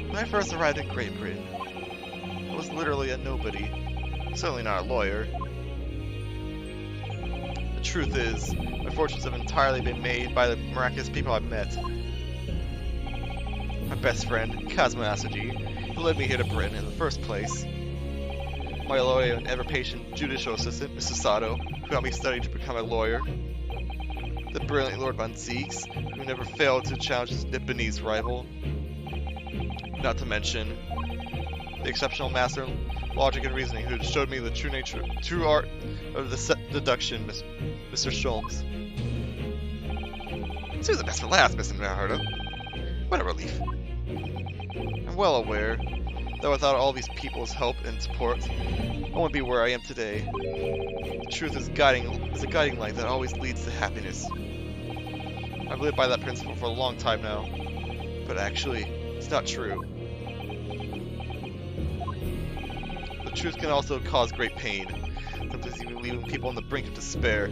When I first arrived in Great Britain, I was literally a nobody. Certainly not a lawyer. The truth is, my fortunes have entirely been made by the miraculous people I've met. My best friend, Cosmo Asaji, who led me here to Britain in the first place. My loyal and ever-patient judicial assistant, Mr. Sato, who got me studying to become a lawyer. The brilliant Lord Von Seeks, who never failed to challenge his Nipponese rival. Not to mention, the exceptional master in logic and reasoning who showed me the true art of deduction, Mr. Sholmes. Save the best for last, Mr. Naruhodo. What a relief. I'm well aware that without all these people's help and support, I wouldn't be where I am today. The truth is a guiding light that always leads to happiness. I've lived by that principle for a long time now, but actually, it's not true. The truth can also cause great pain, sometimes even leaving people on the brink of despair.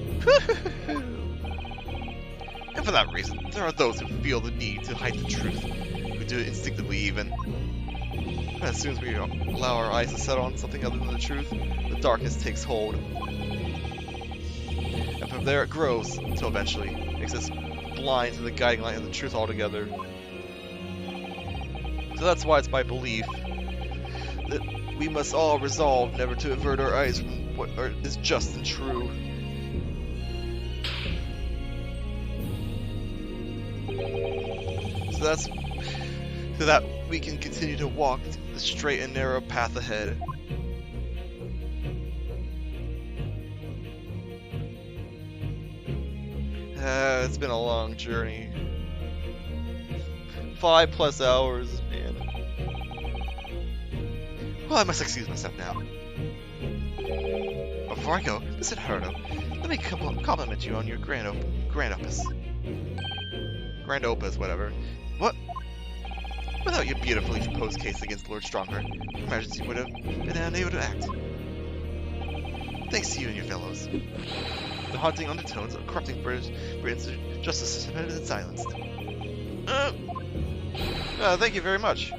And for that reason, there are those who feel the need to hide the truth, who do it instinctively even. But as soon as we allow our eyes to settle on something other than the truth, the darkness takes hold. And from there it grows, until eventually it makes us blind to the guiding light of the truth altogether. So that's why it's my belief that we must all resolve never to avert our eyes from what is just and true. So that we can continue to walk the straight and narrow path ahead. It's been a long journey. 5+ hours, man. Well, I must excuse myself now. Before I go, Mr. Naruhodo, let me compliment you on your grand opus. Grand opus, whatever. What? Without your beautifully composed case against Lord Stronghart, Your Majesty would have been unable to act. Thanks to you and your fellows. The haunting undertones of corrupting Britain's justice system have been silenced. Thank you very much.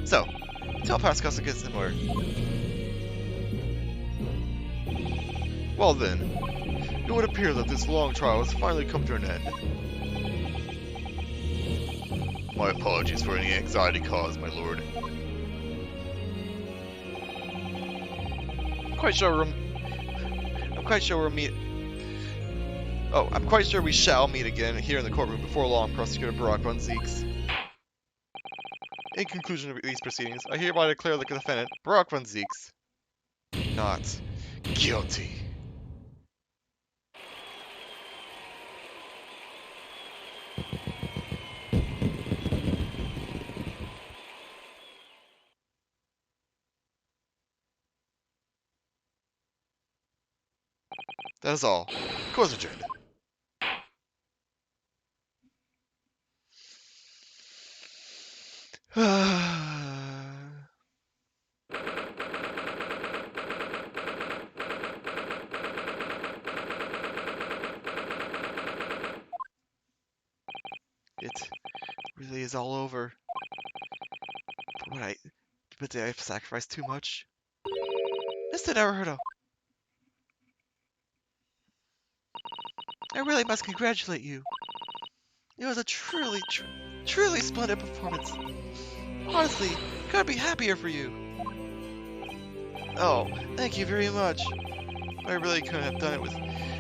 So, tell Pascal gets some more. Well then, it would appear that this long trial has finally come to an end. My apologies for any anxiety caused, my lord. I'm quite sure we shall meet again here in the courtroom before long, Prosecutor Barack Von Zeeks. In conclusion of these proceedings, I hereby declare the defendant, Barack Von Zeeks, not guilty. That is all. Course adjourned. It really is all over. But did I have sacrificed too much? Mr. Naruto, I really must congratulate you. It was a truly splendid performance. Honestly, couldn't be happier for you. Oh, thank you very much. I really couldn't have done it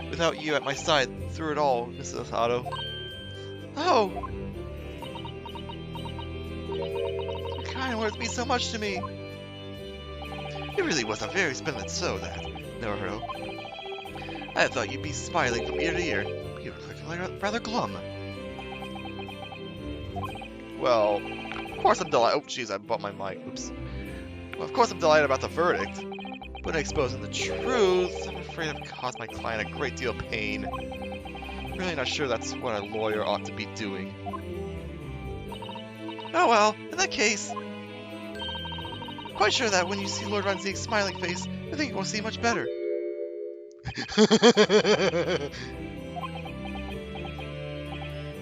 without you at my side through it all, Mrs. Sato. Oh, your kind words mean so much to me. It really was a very splendid show, that, Naruto. I thought you'd be smiling from ear to ear. You look like rather glum. Well, of course I'm delighted. Oh, jeez, I bumped my mic. Oops. Well, of course I'm delighted about the verdict. But exposing the truth, I'm afraid I've caused my client a great deal of pain. Really not sure that's what a lawyer ought to be doing. Oh well, in that case, quite sure that when you see Lord Von Zieg's smiling face, I think you will see much better.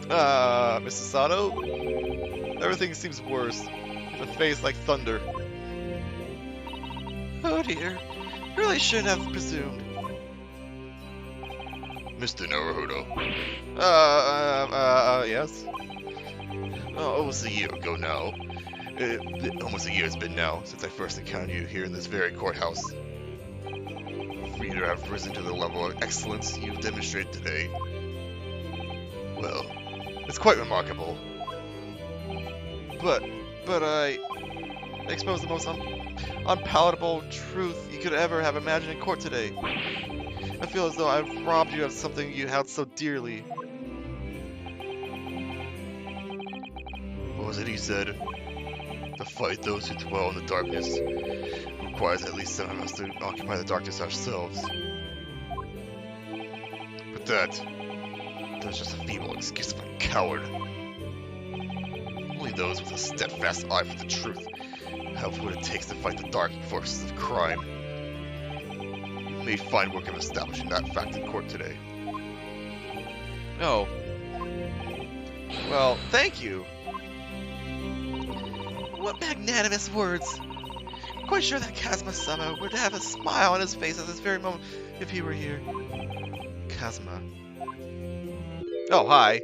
Mrs. Sato? Everything seems worse. A face like thunder. Oh dear. Really shouldn't have presumed. Mr. Naruto. Yes? Almost a year ago now. Almost a year has been now since I first encountered you here in this very courthouse. For you to have risen to the level of excellence you've demonstrated today, well, it's quite remarkable. But I exposed the most unpalatable truth you could ever have imagined in court today. I feel as though I've robbed you of something you held so dearly. What was it he said? To fight those who dwell in the darkness requires at least some of us to occupy the darkness ourselves. But that's just a feeble excuse of a coward. Only those with a steadfast eye for the truth have what it takes to fight the dark forces of crime. You made fine work of establishing that fact in court today. Oh. Well, thank you. What magnanimous words. Quite sure that Kazuma-sama would have a smile on his face at this very moment if he were here. Kazuma. Oh, hi.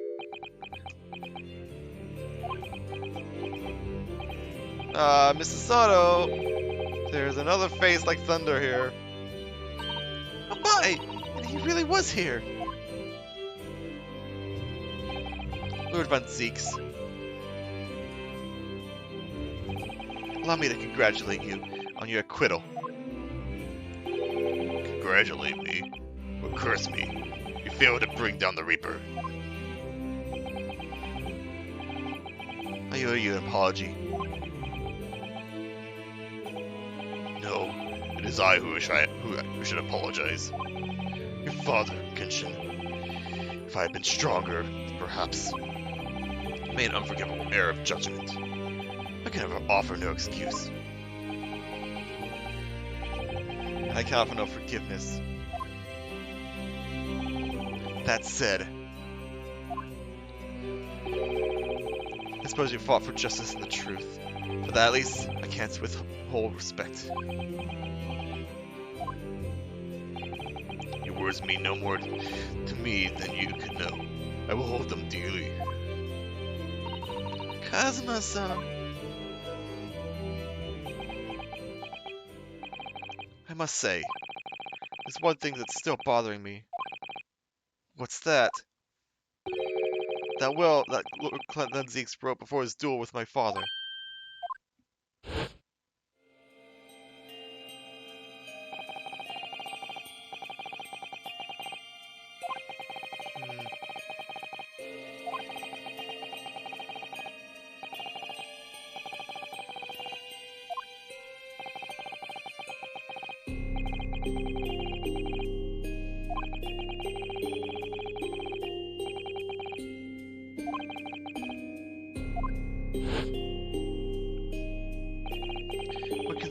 Mrs. Sato. There's another face like thunder here. Oh my! And he really was here. Lord Von Zieks. Allow me to congratulate you on your acquittal. Congratulate me, or curse me. You failed to bring down the Reaper. I owe you an apology. No, it is I who should apologize. Your father, Kenshin. If I had been stronger, perhaps made an unforgivable error of judgment. I can never offer no excuse. I can offer no forgiveness. That said, I suppose you fought for justice and the truth. For that, at least, I can't withhold respect. Your words mean no more to me than you could know. I will hold them dearly. Kazuma-san. I must say, there's one thing that's still bothering me. What's that? That will that Lord Von Zieks wrote before his duel with my father. Hmm.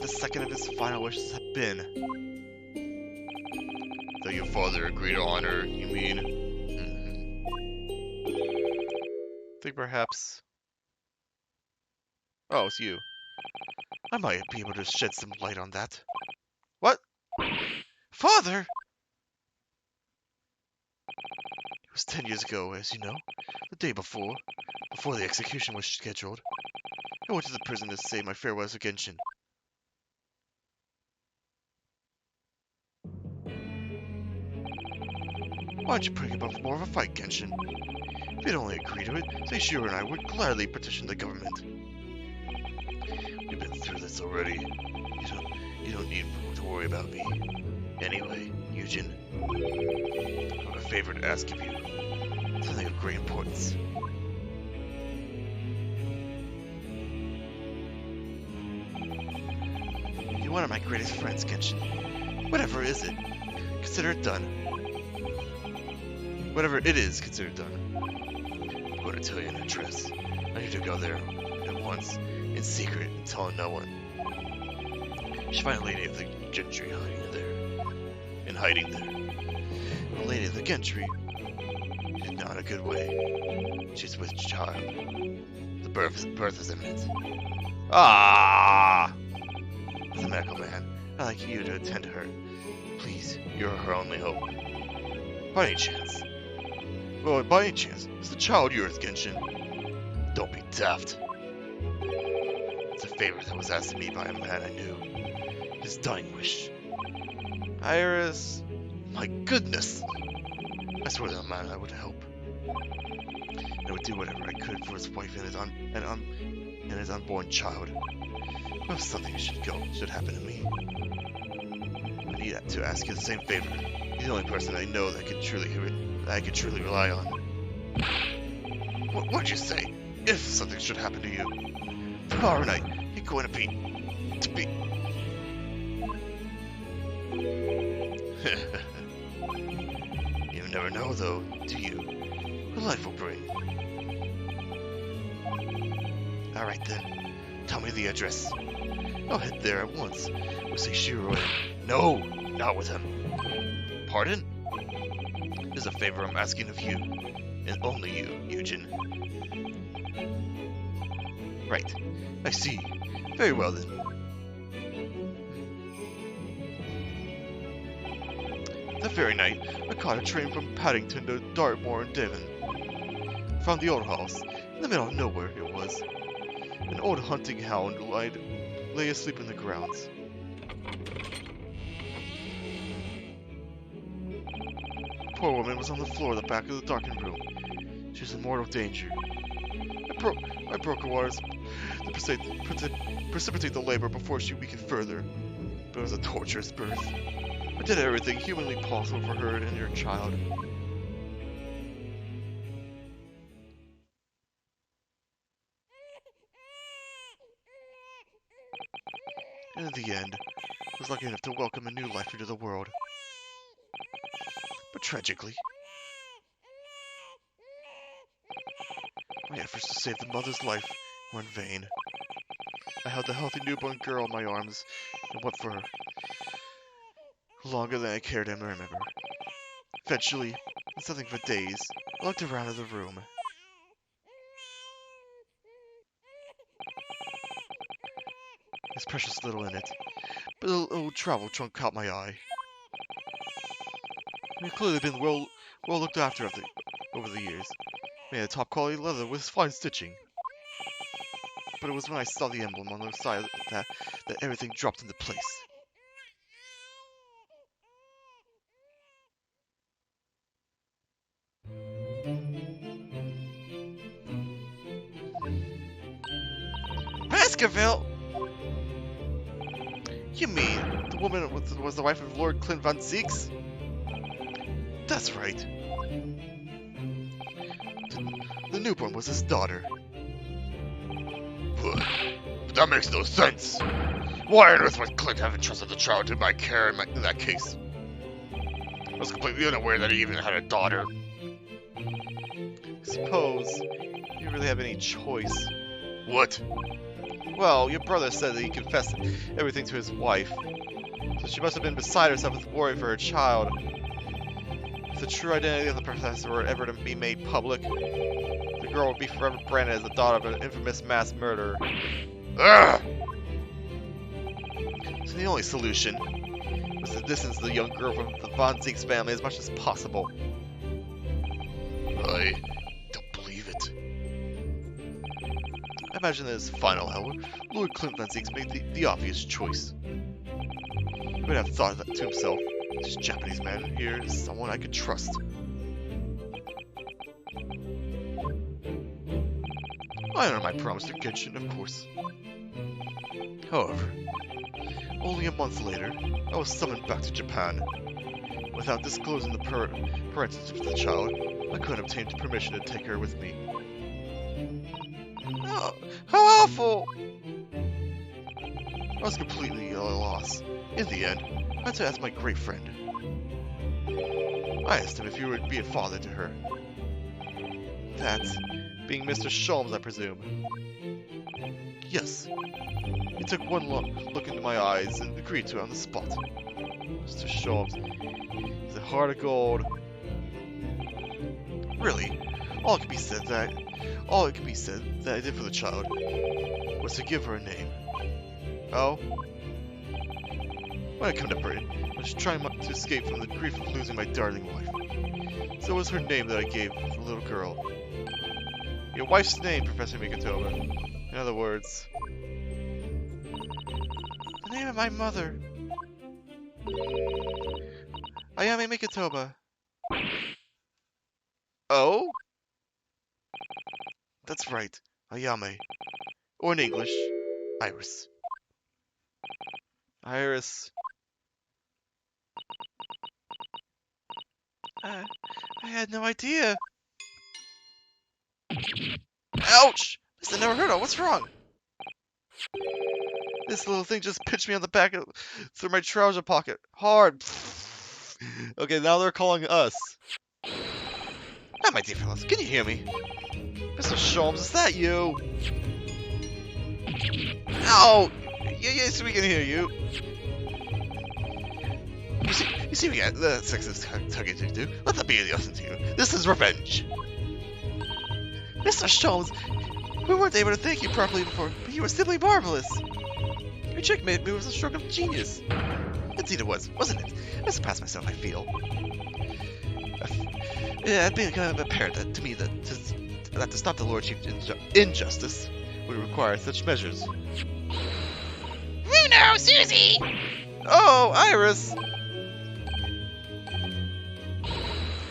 the second of his final wishes had been. That your father agreed to honor, you mean? Think perhaps... Oh, it's you. I might be able to shed some light on that. What? Father! It was 10 years ago, as you know. The day before the execution was scheduled. I went to the prison to say my farewells to Genshin. Why don't you bring about more of a fight, Genshin? If you'd only agree to it, Seishiro and I would gladly petition the government. We've been through this already. You don't need to worry about me. Anyway, Eugen, I have a favor to ask of you. Something of great importance. You're one of my greatest friends, Genshin. Whatever is it? Consider it done. Whatever it is, consider it done. I'm going to tell you an address. I need to go there at once, in secret, and tell no one. You should find a lady of the gentry hiding there. The lady of the gentry. She's not in a good way. She's with child. The birth is imminent. Ah! As a medical man, I'd like you to attend to her. Please, you're her only hope. By any chance. Well, by any chance, is the child yours, Genshin? Don't be daft. It's a favor that was asked of me by a man I knew. His dying wish. Iris. My goodness! I swear to the man I would help. And I would do whatever I could for his wife and his unborn child. But if something should happen to me, I need to ask you the same favor. You're the only person I know that I could truly rely on. What'd you say? If something should happen to you, tomorrow night you're going to be. You never know, though, do you? What life will bring. All right then, tell me the address. I'll head there at once. With Seishiro and... No, not with him. Pardon? There's a favor I'm asking of you, and only you, Eugen. Right, I see. Very well then. That very night, I caught a train from Paddington to Dartmoor in Devon. Found the old house. In the middle of nowhere it was. An old hunting hound lay asleep in the grounds. Poor woman was on the floor at the back of the darkened room. She was in mortal danger. I broke her waters to precipitate the labor before she weakened further. But it was a torturous birth. I did everything humanly possible for her and your child. And in the end, I was lucky enough to welcome a new life into the world. But tragically, my efforts to save the mother's life were in vain. I held the healthy newborn girl in my arms and wept for her longer than I cared to remember. Eventually, in something for days, I looked around in the room. There's precious little in it, but a little travel trunk caught my eye. It had clearly been well looked after over the years. Made of top quality leather with fine stitching. But it was when I saw the emblem on the side that everything dropped into place. Baskerville! You mean the woman was the wife of Lord Clint Von Zeeks? That's right. The newborn was his daughter. But that makes no sense. Why on earth would Clint have entrusted the child to my care in that case? I was completely unaware that he even had a daughter. Suppose you really have any choice. What? Well, your brother said that he confessed everything to his wife. So she must have been beside herself with worry for her child. If the true identity of the professor were ever to be made public, the girl would be forever branded as the daughter of an infamous mass murderer. Ugh! So the only solution was to distance the young girl from the Von Zieg's family as much as possible. I don't believe it. I imagine in his final hour, Lord Clint Von Zieg's made the obvious choice. He would have thought that to himself. This Japanese man here is someone I could trust. I honor my promise to Genshin, of course. However, only a month later, I was summoned back to Japan. Without disclosing the parentage of the child, I couldn't obtain permission to take her with me. Oh, how awful! I was completely at a loss. In the end, I had to ask my great friend. I asked him if he would be a father to her. That being Mr. Sholmes, I presume. Yes. He took one look into my eyes and agreed to it on the spot. Mr. Sholmes, he's a heart of gold. Really, all it can be said that I did for the child was to give her a name. Oh? When I come to Britain, I was trying to escape from the grief of losing my darling wife. So it was her name that I gave the little girl. Your wife's name, Professor Mikitoba. In other words, the name of my mother. Ayame Mikitoba. Oh? That's right, Ayame. Or in English, Iris. Iris. I had no idea. Ouch! Mr. Naruto, what's wrong? This little thing just pinched me on the back through my trouser pocket. Hard. Okay, now they're calling us. Ah, my dear fellows, can you hear me? Mr. Sholmes, is that you? Oh! Yes, we can hear you. You see, we got the sexist tugging to do. Let that be the lesson to you. This is revenge. Mr. Sholmes, we weren't able to thank you properly before, but you were simply marvelous. Your checkmate move was a stroke of genius. Indeed it was, wasn't it? I surpassed myself, I feel. Yeah, it became apparent to me that to stop the Lord Chief's injustice would require such measures. Bruno, Susie! Oh, Iris!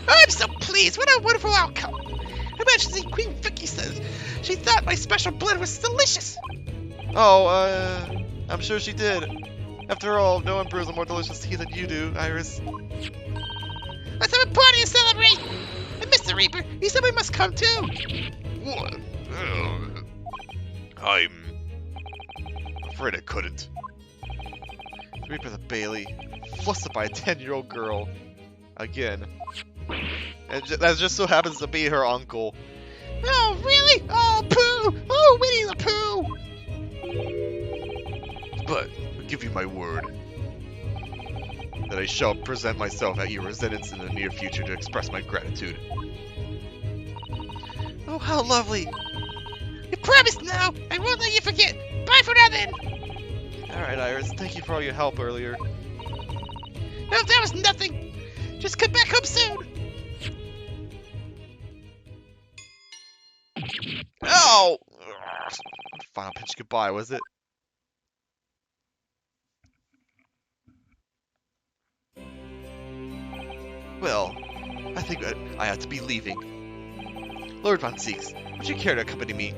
I'm so pleased. What a wonderful outcome. Her Majesty Queen Vicky says she thought my special blend was delicious. Oh, I'm sure she did. After all, no one brews a more delicious tea than you do, Iris. Let's have a party to celebrate. And Mr. Reaper, he said we must come too. What? I'm afraid I couldn't. Reaper the Bailey, flustered by a 10-year-old girl. Again. And that just so happens to be her uncle. Oh, really? Oh, Pooh! Oh, Winnie the Pooh! But I'll give you my word That I shall present myself at your residence in the near future to express my gratitude. Oh, how lovely. You promised now. I won't let you forget. Bye for now then. Alright, Iris, thank you for all your help earlier. Oh, that was nothing. Just come back home soon. Ow! Final pinch goodbye, was it? Well, I think I have to be leaving. Lord Von Zieks, would you care to accompany me?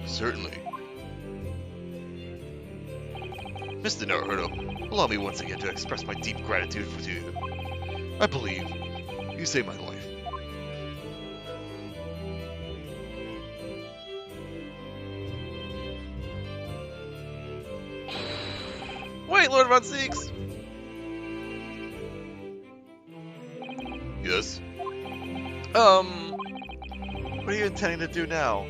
certainly. Mr. Naruto, allow me once again to express my deep gratitude to you. I believe you saved my life. Wait, Lord Von Zieks! Yes? What are you intending to do now?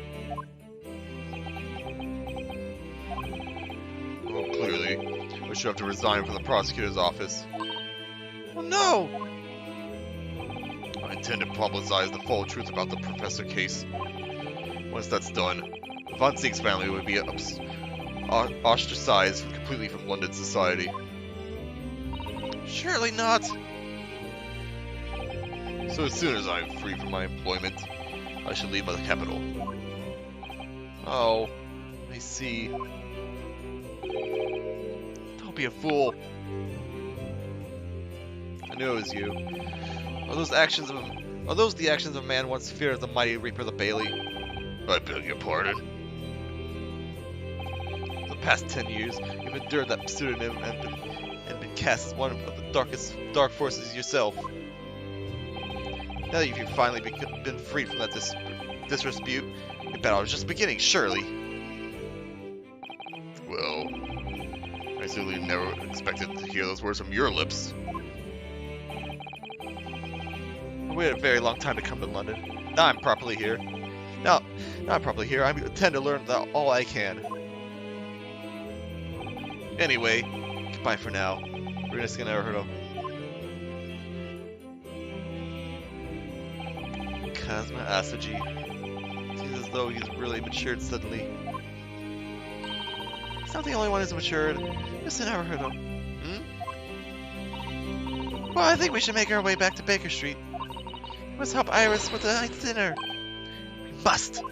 I should have to resign from the prosecutor's office. Oh no! I intend to publicize the full truth about the professor case. Once that's done, Von Zieg's family would be ostracized completely from London society. Surely not. So as soon as I'm free from my employment, I should leave the capital. Oh, I see. Don't be a fool. I knew it was you. Are those the actions of a man once feared of the mighty Reaper the Bailey? I beg your pardon. For the past 10 years, you've endured that pseudonym and been cast as one of the dark forces yourself. Now that you've finally been freed from that disrepute, your battle is just beginning, surely. Well, I certainly never expected to hear those words from your lips. I waited a very long time to come to London. Now I'm properly here. Now I'm properly here. I intend to learn all I can. Anyway, goodbye for now. We're just gonna hurt him. Cosma Asoji. Seems as though he's really matured suddenly. He's not the only one who's matured. Just never heard of him. Well, I think we should make our way back to Baker Street. We must help Iris with the night's dinner. We must.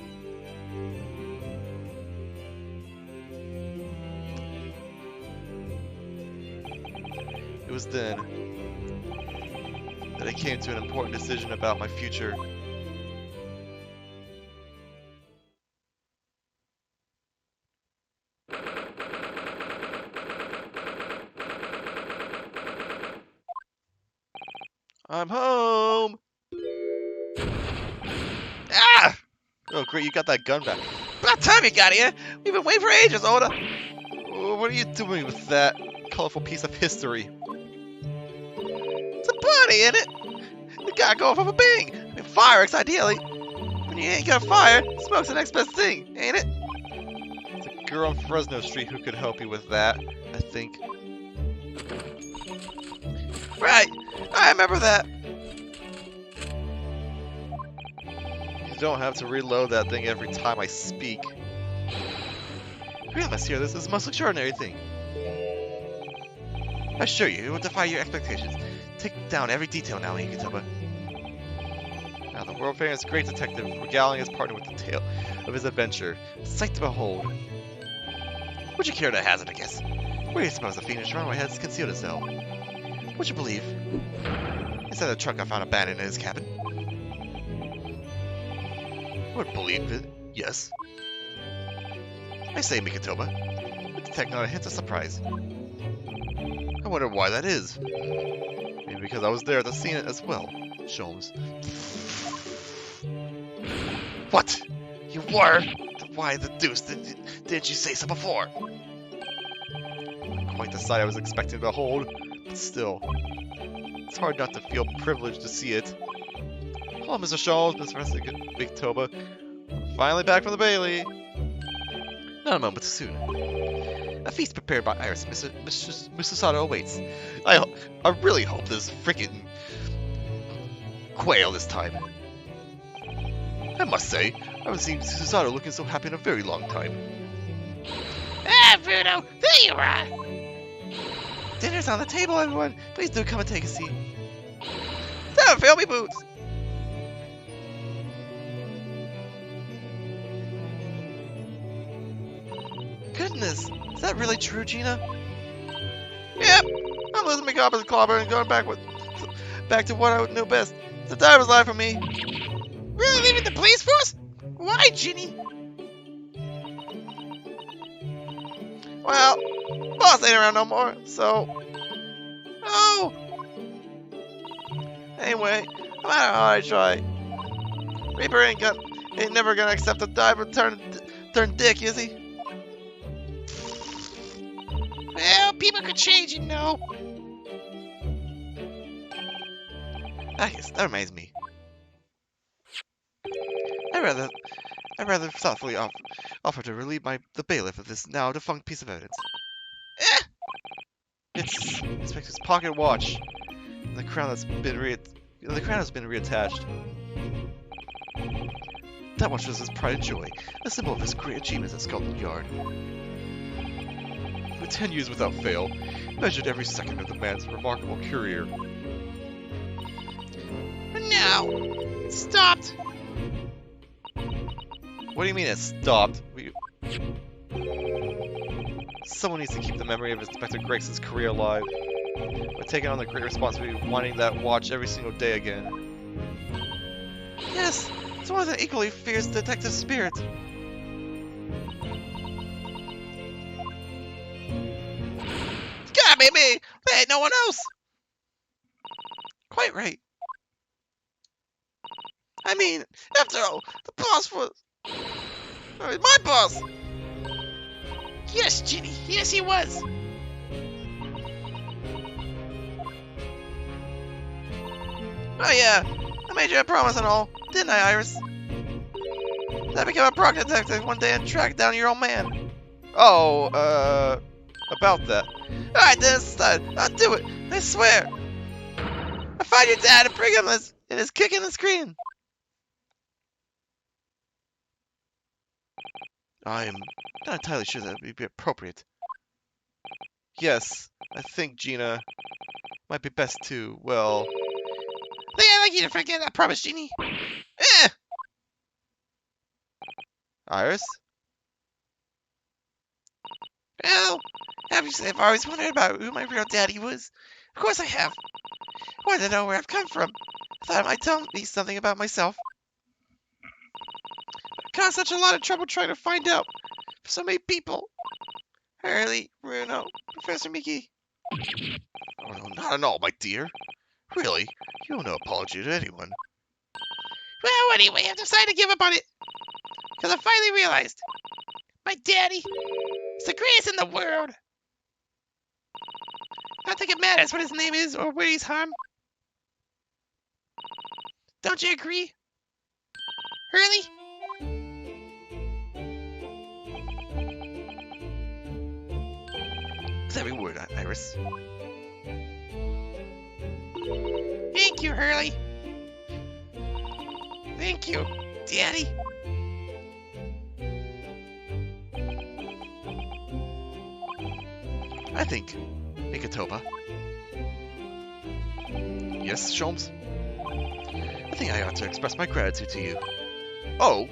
It was then that I came to an important decision about my future. I'm home! Ah! Oh great, you got that gun back. About time you got here. We've been waiting for ages, Oda. Oh, what are you doing with that colorful piece of history? It's a party, ain't it? You gotta go off of a bang. I mean, fireworks, ideally. When you ain't got fire, smoke's the next best thing, ain't it? It's a girl on Fresno Street who could help you with that, I think. Right, I remember that. You don't have to reload that thing every time I speak. Really must hear this. This is the most extraordinary thing. I assure you, it will defy your expectations. Take down every detail now, Ikitoba. Now, the world-famous great detective regaling his partner with the tale of his adventure. A sight to behold. Would you care to hazard a guess? Where do you suppose the fiendish runaway has concealed himself? Would you believe? Inside the trunk I found abandoned in his cabin. I would believe it, yes. I say, Mikitoba, the detective not a hint of surprise. I wonder why that is. Maybe because I was there at the scene as well, Sholmes. What? You were? Why the deuce didn't you say so before? Not quite the sight I was expecting to behold, but still. It's hard not to feel privileged to see it. Hello, Mr. Sholmes, Mr. Mikitoba. Finally back from the Bailey. Not a moment too soon. A feast prepared by Iris, Mr. Sato awaits. I really hope this frickin' quail this time. I must say, I haven't seen Susato looking so happy in a very long time. Ah, Bruno, there you are. Dinner's on the table, everyone. Please do come and take a seat. Don't fill me boots. Goodness, is that really true, Gina? Yep, I'm losing my copper's clobber and going back to what I knew best. It's a diver's life for me. Really leaving the police force? Why, Ginny? Well, boss ain't around no more, so... Oh! Anyway, no matter how I try, Reaper ain't never gonna accept a diver turn dick, is he? Well, people could change, you know. I guess that reminds me. I rather thoughtfully offer to relieve the bailiff of this now defunct piece of evidence. Eh, It's Inspector's pocket watch. And the crown has been reattached. That watch was his pride and joy, a symbol of his great achievements at Scotland Yard. For 10 years without fail, measured every second of the man's remarkable career. And now, it stopped. What do you mean it stopped? Someone needs to keep the memory of Inspector Greggson's career alive. By taking on the great responsibility of wanting that watch every single day again. Yes, it's one of the equally fierce detective spirit. God, baby! There ain't no one else! Quite right. I mean, after all, the boss was... my boss! Yes, Ginny. Yes, he was. Oh yeah, I made you a promise and all, didn't I, Iris? That I became a prog detective one day and tracked down your old man. Oh, about that. Alright, then it's decided. I'll do it, I swear. I find your dad and bring him in his kicking and screaming. I'm not entirely sure that would be appropriate. Yes, I think Gina might be best to, well... I think I'd like you to forget that promise, Jeannie. Iris? Well, obviously I've always wondered about who my real daddy was. Of course I have. I wanted to know where I've come from. I thought it might tell me something about myself. I caused such a lot of trouble trying to find out for so many people. Hurley, Bruno, Professor Mickey. Oh, no, not at all, my dear. Really, you owe no apology to anyone. Well, anyway, I've decided to give up on it. Because I finally realized my daddy is the greatest in the world. I don't think it matters what his name is or where he's from. Don't you agree? Hurley? It's every word, Iris. Thank you, Hurley. Thank you, Daddy. I think, Mikatoba. Yes, Sholmes? I think I ought to express my gratitude to you. Oh!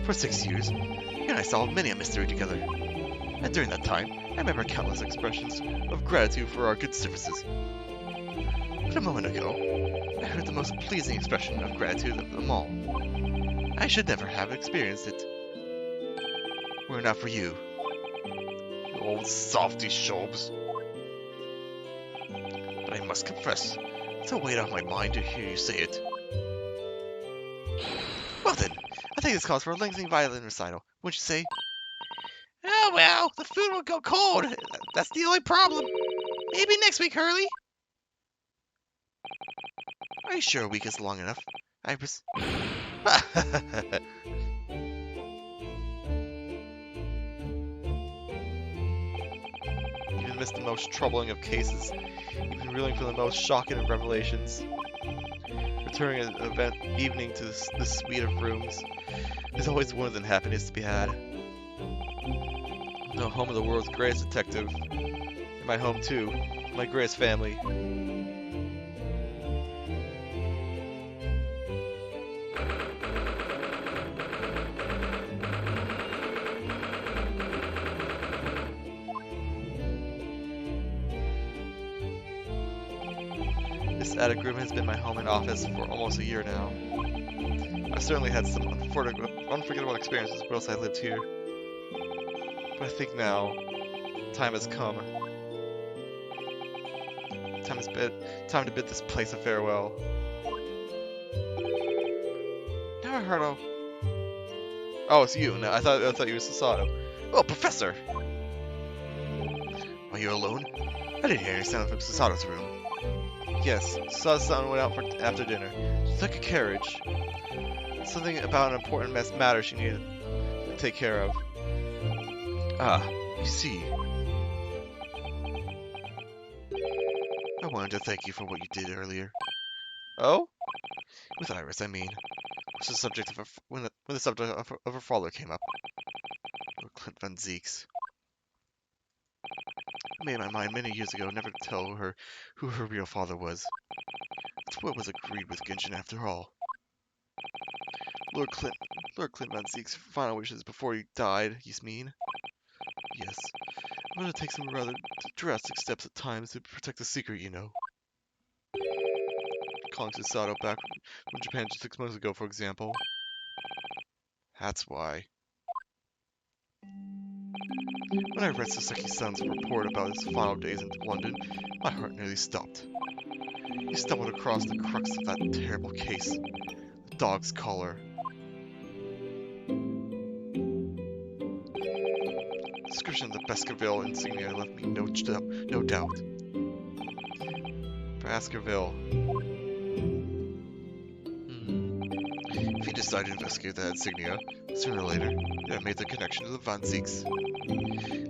For 6 years, you and I solved many a mystery together. And during that time, I remember countless expressions of gratitude for our good services. But a moment ago, I heard the most pleasing expression of gratitude of them all. I should never have experienced it. Were it not for you. You old softy, Sholmes. But I must confess, it's a weight off my mind to hear you say it. Well then, I think this calls for a lengthy violin recital, wouldn't you say? Oh well, the food will go cold. That's the only problem. Maybe next week, Hurley. Are you sure a week is long enough, Iris? Even amidst the most troubling of cases, even reeling from the most shocking of revelations, returning an event evening to this suite of rooms, there's always more than happiness to be had. The home of the world's greatest detective, and my home too, my greatest family. This attic room has been my home and office for almost a year now. I've certainly had some unforgettable experiences whilst I lived here. But I think now, time has come. Time to bid this place a farewell. Never heard of... Oh, it's you. No, I thought you were Sasato. Oh, Professor! Are you alone? I didn't hear any sound from Sasato's room. Yes, Sasato went out after dinner. She took a carriage. Something about an important matter she needed to take care of. Ah, you see. I wanted to thank you for what you did earlier. Oh? With Iris, I mean. Which is the subject of when the subject of her father came up. Lord Clint Van Zeeks. I made my mind many years ago never to tell her who her real father was. It's what was agreed with Genshin after all. Lord Clint Van Zeek's final wishes before he died, you mean? Yes. I'm going to take some rather drastic steps at times to protect the secret, you know. Calling Susato back from Japan just 6 months ago, for example. That's why. When I read Saseki-san's report about his final days in London, my heart nearly stopped. He stumbled across the crux of that terrible case. The dog's collar. The description of the Baskerville insignia left me no doubt. Baskerville. If he decided to investigate that insignia, sooner or later, he'd have made the connection to the Van Zeeks.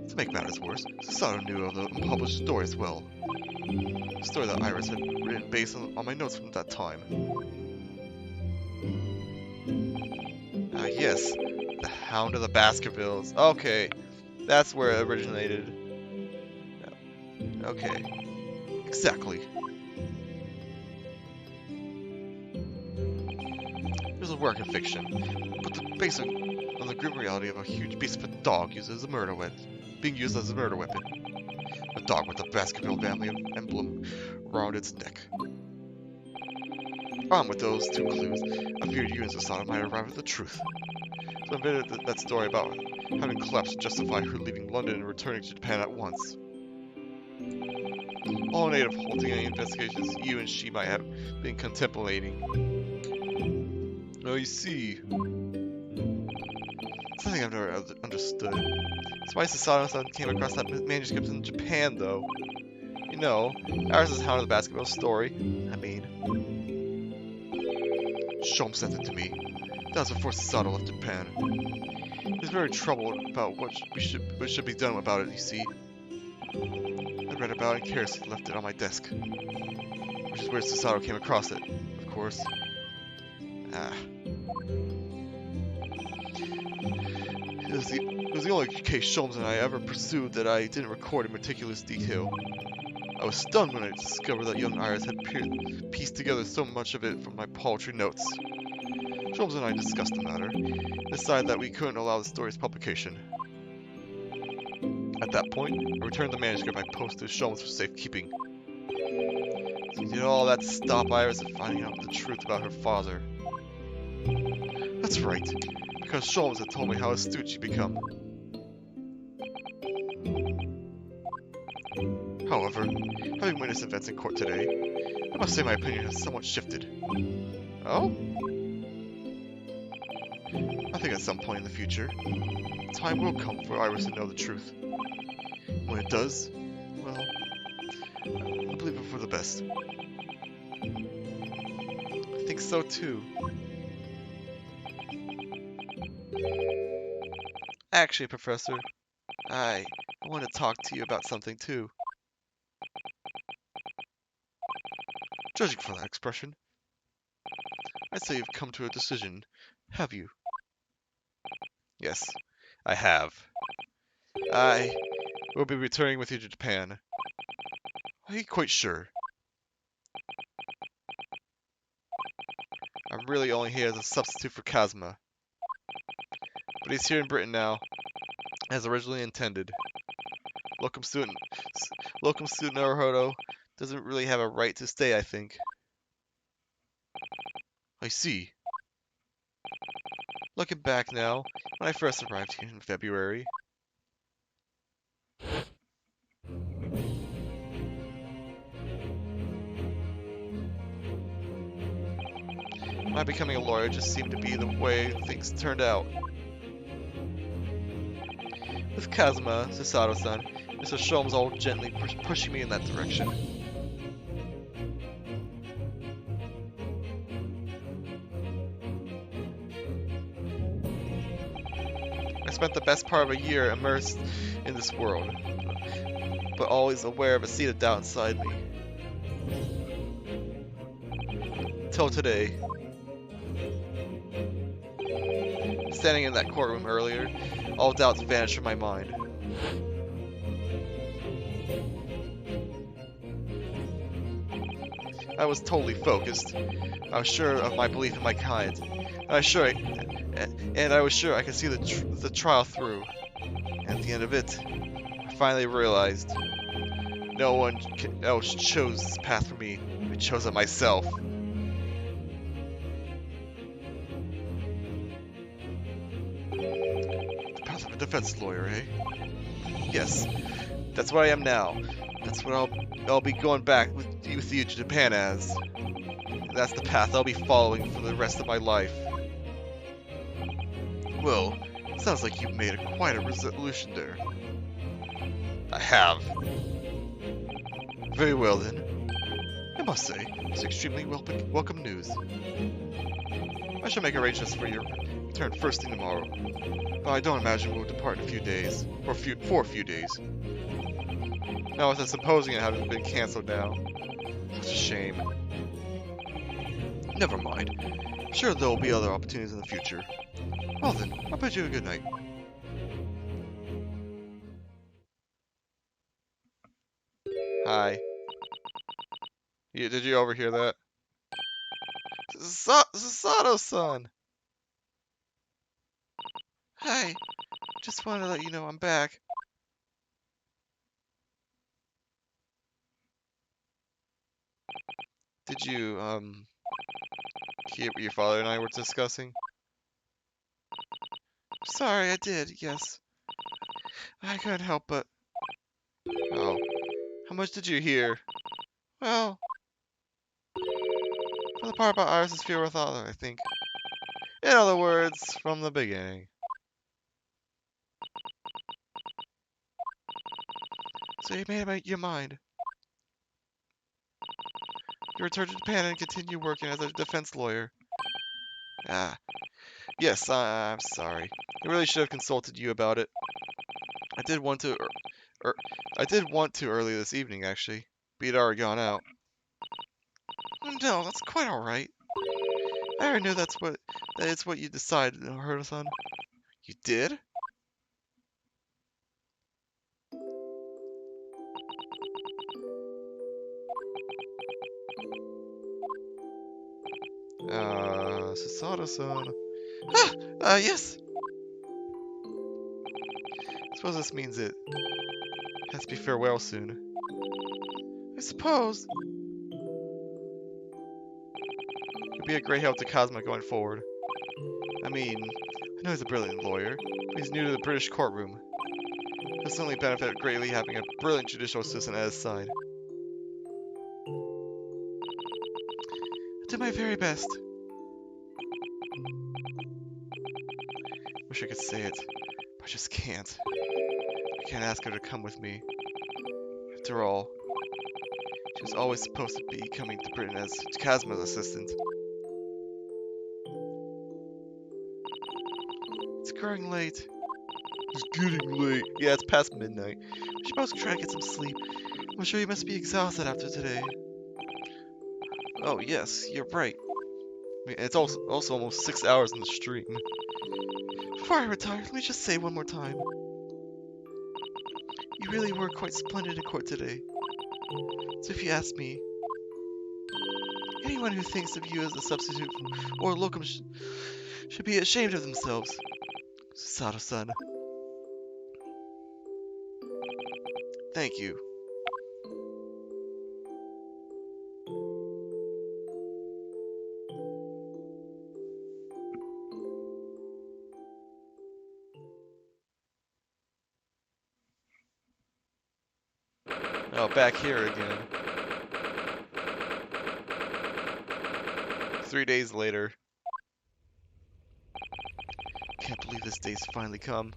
To make matters worse, Susato knew of the unpublished story as well. A story that Iris had written based on my notes from that time. Ah, yes. The Hound of the Baskervilles. Okay. That's where it originated. Okay. Exactly. It was a work of fiction, but based on the grim reality of a huge beast of a dog being used as a murder weapon. A dog with the Baskerville family emblem around its neck. Armed with those two clues, I feared you and Susato might arrive at the truth. So I invented that story about having collapsed to justify her leaving London and returning to Japan at once. All in aid of halting any investigations you and she might have been contemplating. Oh, you see. Something I've never understood. That's why Susato-san came across that manuscript in Japan, though. You know, Iris' Hound of the Baskerville story. I mean... Shom sent it to me. That was before Susato left Japan. He was very troubled about what should be done about it, you see. I read about it and carelessly left it on my desk. Which is where Susato came across it, of course. Ah. It was the only case Sholmes and I ever pursued that I didn't record in meticulous detail. I was stunned when I discovered that young Iris had pieced together so much of it from my paltry notes. Sholmes and I discussed the matter, and decided that we couldn't allow the story's publication. At that point, I returned the manuscript by post to Sholmes for safekeeping. So he did all that to stop Iris from finding out the truth about her father. That's right, because Sholmes had told me how astute she'd become. However, having witnessed events in court today, I must say my opinion has somewhat shifted. Oh? I think at some point in the future, time will come for Iris to know the truth. When it does, well, I believe it for the best. I think so too. Actually, Professor, I want to talk to you about something too. Judging from that expression, I'd say you've come to a decision, have you? Yes, I have. I will be returning with you to Japan. Are you quite sure? I'm really only here as a substitute for Kazuma. But he's here in Britain now, as originally intended. Locum student Naruhodo doesn't really have a right to stay, I think. I see. Looking back now, when I first arrived here in February, my becoming a lawyer just seemed to be the way things turned out. With Kazuma, Susato-san, Mr. Sholmes all gently pushing me in that direction. I spent the best part of a year immersed in this world, but always aware of a seed of doubt inside me. until today. Standing in that courtroom earlier, all doubts vanished from my mind. I was totally focused. I was sure of my belief in my kind. I was sure I could see the trial through. And at the end of it, I finally realized no one else chose this path for me. I chose it myself. The path of a defense lawyer, eh? Yes, that's what I am now. That's what I'll be going back with you to Japan as. That's the path I'll be following for the rest of my life. Well, sounds like you've made quite a resolution there. I have. Very well then. I must say, it's extremely welcome news. I shall make arrangements for your return first thing tomorrow. But I don't imagine we'll depart in a few days. For a few days. Now with the symposium having been cancelled now. Such a shame. Never mind. I'm sure there will be other opportunities in the future. Well then, I'll bid you a good night. Hi. Did you overhear that? Sato-san! Hi. Just wanted to let you know I'm back. Did you, hear what your father and I were discussing? Sorry, I did, yes. I couldn't help but... Oh. How much did you hear? Well... For the part about Iris's fear with father, I think. In other words, from the beginning. So you made up your mind. You return to Japan and continue working as a defense lawyer. Ah. Yes, I'm sorry. I really should have consulted you about it. I did want to... I did want to early this evening, actually. But you'd already gone out. No, that's quite alright. I already knew that it's what you decided, Hurta-san. You did? Sasada-san. Yes! Suppose this means it has to be farewell soon. I suppose. You'll be a great help to Cosmo going forward. I mean, I know he's a brilliant lawyer, but he's new to the British courtroom. He'll certainly benefit greatly having a brilliant judicial assistant at his side. I'll do my very best. Wish I could say it, but I just can't. I can't ask her to come with me. After all, she was always supposed to be coming to Britain as Cosmo's assistant. It's growing late. It's getting late. Yeah, it's past midnight. We should both try to get some sleep. I'm sure you must be exhausted after today. Oh, yes, you're right. I mean, it's also almost 6 hours in the stream. Before I retire, let me just say one more time. You really were quite splendid in court today. So if you ask me, anyone who thinks of you as a substitute or locum should be ashamed of themselves. Sato-san. Thank you. Oh, back here again. 3 days later. Can't believe this day's finally come.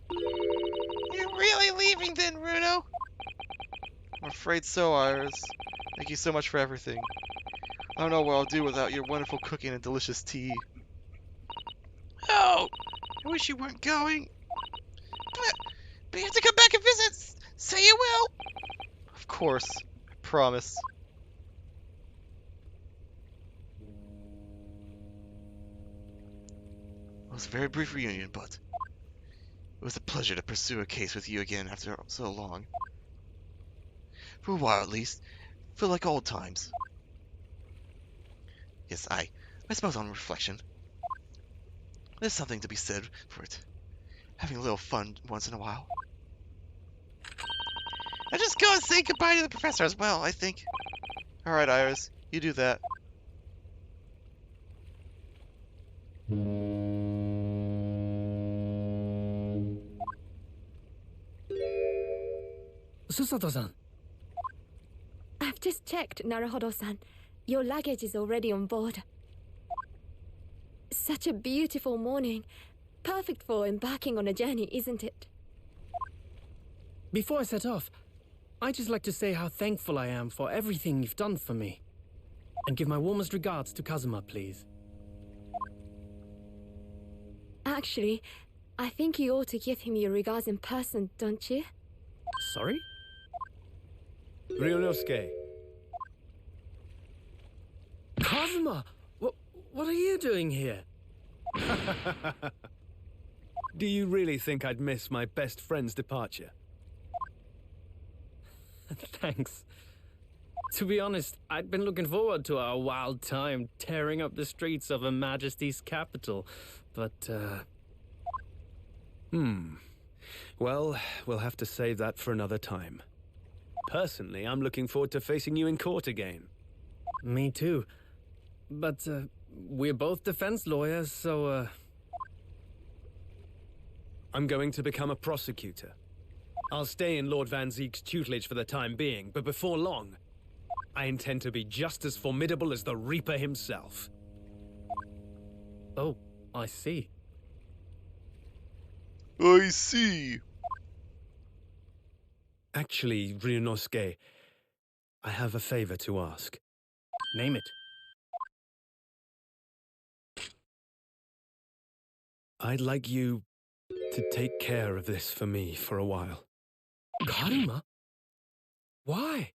You're really leaving then, Runo? I'm afraid so, Iris. Thank you so much for everything. I don't know what I'll do without your wonderful cooking and delicious tea. Oh, I wish you weren't going. But you have to come back and visit. Say you will. Of course. I promise. was a very brief reunion, but it was a pleasure to pursue a case with you again after so long. For a while, at least. Feel like old times. Yes, I suppose on reflection, there's something to be said for it. Having a little fun once in a while. I'll just go and say goodbye to the professor as well, I think. Alright, Iris, you do that. スサトさん。 I've just checked, Naruhodo-san. Your luggage is already on board. Such a beautiful morning. Perfect for embarking on a journey, isn't it? Before I set off, I'd just like to say how thankful I am for everything you've done for me. And give my warmest regards to Kazuma, please. Actually, I think you ought to give him your regards in person, don't you? Sorry? Ryunosuke, Kazuma! What are you doing here? do you really think I'd miss my best friend's departure? Thanks. To be honest, I'd been looking forward to our wild time tearing up the streets of Her Majesty's capital, but, Well, we'll have to save that for another time. Personally, I'm looking forward to facing you in court again. Me too. But, we're both defense lawyers, so, I'm going to become a prosecutor. I'll stay in Lord Van Zeek's tutelage for the time being, but before long, I intend to be just as formidable as the Reaper himself. Oh, I see. I see. Actually, Ryunosuke, I have a favor to ask. Name it. I'd like you to take care of this for me for a while. Karuma? Why?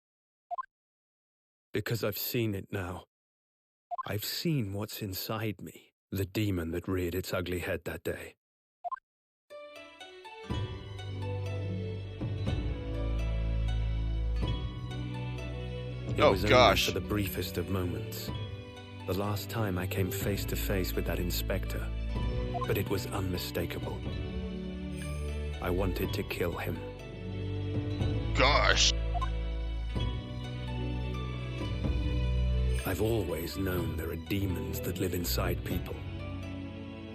Because I've seen it now. I've seen what's inside me, the demon that reared its ugly head that day. It Oh, was only gosh. for the briefest of moments. The last time I came face to face with that inspector. But it was unmistakable. I wanted to kill him. Gosh. I've always known there are demons that live inside people.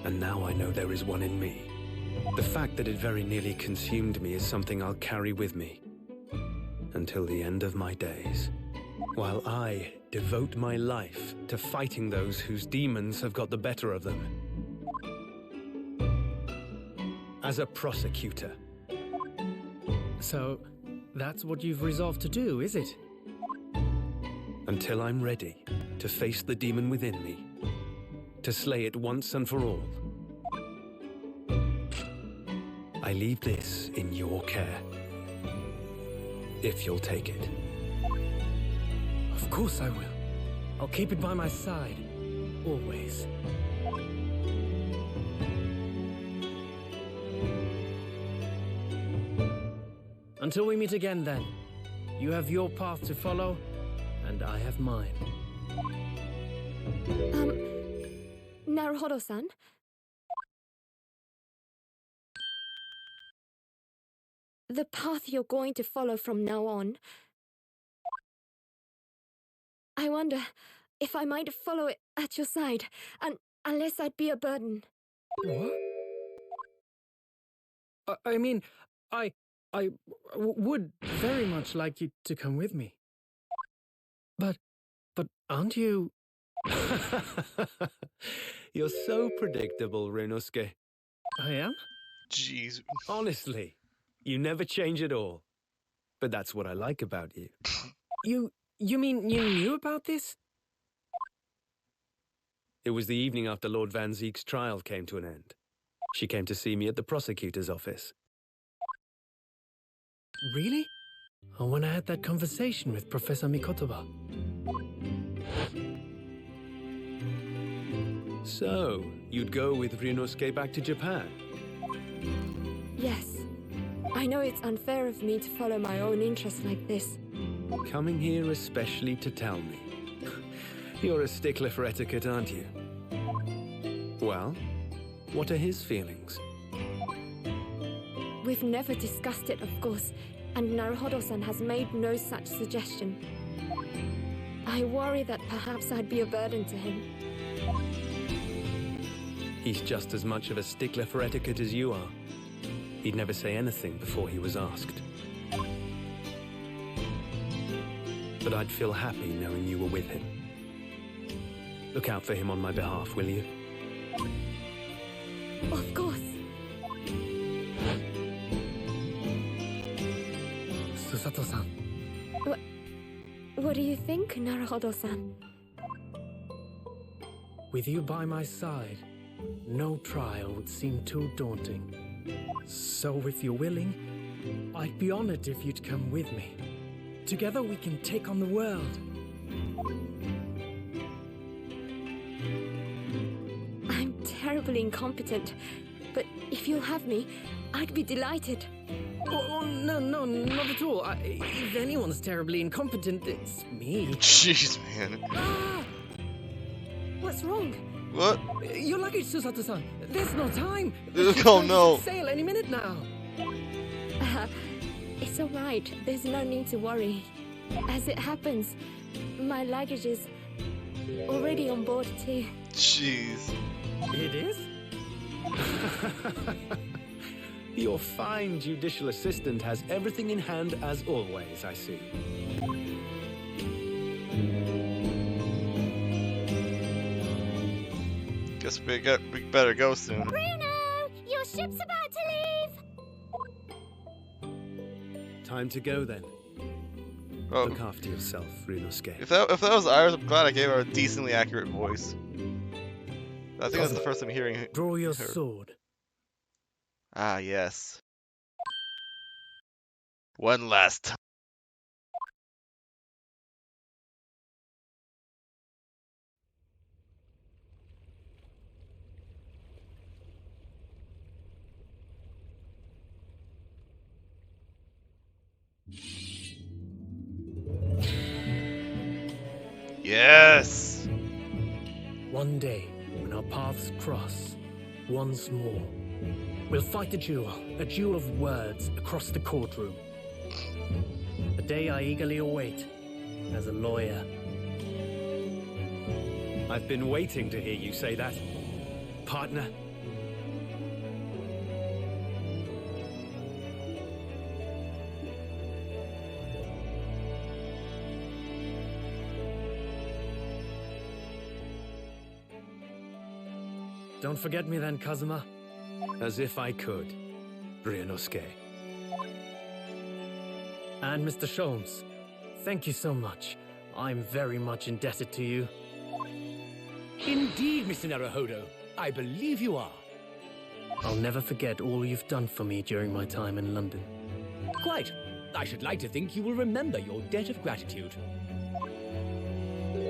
And now I know there is one in me. The fact that it very nearly consumed me is something I'll carry with me. Until the end of my days. While I devote my life to fighting those whose demons have got the better of them. As a prosecutor. So, that's what you've resolved to do, is it? Until I'm ready to face the demon within me. To slay it once and for all. I leave this in your care. If you'll take it. Of course I will. I'll keep it by my side. Always. Until we meet again, then. You have your path to follow, and I have mine. Naruhodo-san? The path you're going to follow from now on. I wonder if I might follow it at your side, and unless I'd be a burden. What? I mean, I would very much like you to come with me. But aren't you... You're so predictable, Ryunosuke. I am? Jeez. Honestly, you never change at all. But that's what I like about you. You mean you knew about this? It was the evening after Lord Van Zeek's trial came to an end. She came to see me at the prosecutor's office. Really? Or when I had that conversation with Professor Mikotoba? So, you'd go with Ryunosuke back to Japan? Yes. I know it's unfair of me to follow my own interests like this. Coming here especially to tell me. You're a stickler for etiquette, aren't you? Well, what are his feelings? We've never discussed it, of course, and Naruhodo-san has made no such suggestion. I worry that perhaps I'd be a burden to him. He's just as much of a stickler for etiquette as you are. He'd never say anything before he was asked. But I'd feel happy knowing you were with him. Look out for him on my behalf, will you? Of course. Susato-san. What do you think, Naruhodo-san? With you by my side, no trial would seem too daunting. So if you're willing, I'd be honored if you'd come with me. Together we can take on the world. I'm terribly incompetent, but if you'll have me, I'd be delighted. Oh, no, not at all. If anyone's terribly incompetent, it's me. Jeez, man. Ah! What's wrong? What? Your luggage, Susato-san. There's no time. Oh, no. Set sail any minute now. It's all right. There's no need to worry. As it happens, my luggage is already on board too. Jeez. It is? Your fine judicial assistant has everything in hand as always, I see. Guess we better go soon. Bruno, your ship's about to leave. Time to go then. Oh, Look after yourself, Ryunosuke. if that was Iris, I'm glad I gave her a decently accurate voice. I think that's the first time hearing Draw your her. sword. Ah, yes. One last time. Yes! One day, when our paths cross, once more, we'll fight a duel of words across the courtroom. A day I eagerly await as a lawyer. I've been waiting to hear you say that, partner. Don't forget me then, Kazuma. As if I could, Ryunosuke. And Mr. Sholmes, thank you so much. I'm very much indebted to you. Indeed, Mr. Naruhodo. I believe you are. I'll never forget all you've done for me during my time in London. Quite. I should like to think you will remember your debt of gratitude.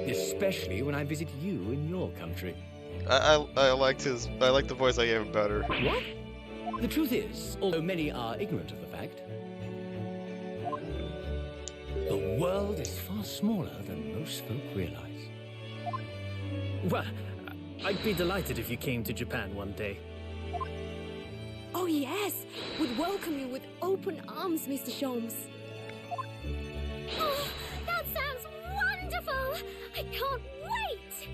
Especially when I visit you in your country. I liked the voice I gave him better. What? The truth is, although many are ignorant of the fact, the world is far smaller than most folk realize. Well, I'd be delighted if you came to Japan one day. Oh yes, would welcome you with open arms, Mr. Sholmes. Oh, that sounds wonderful! I can't wait!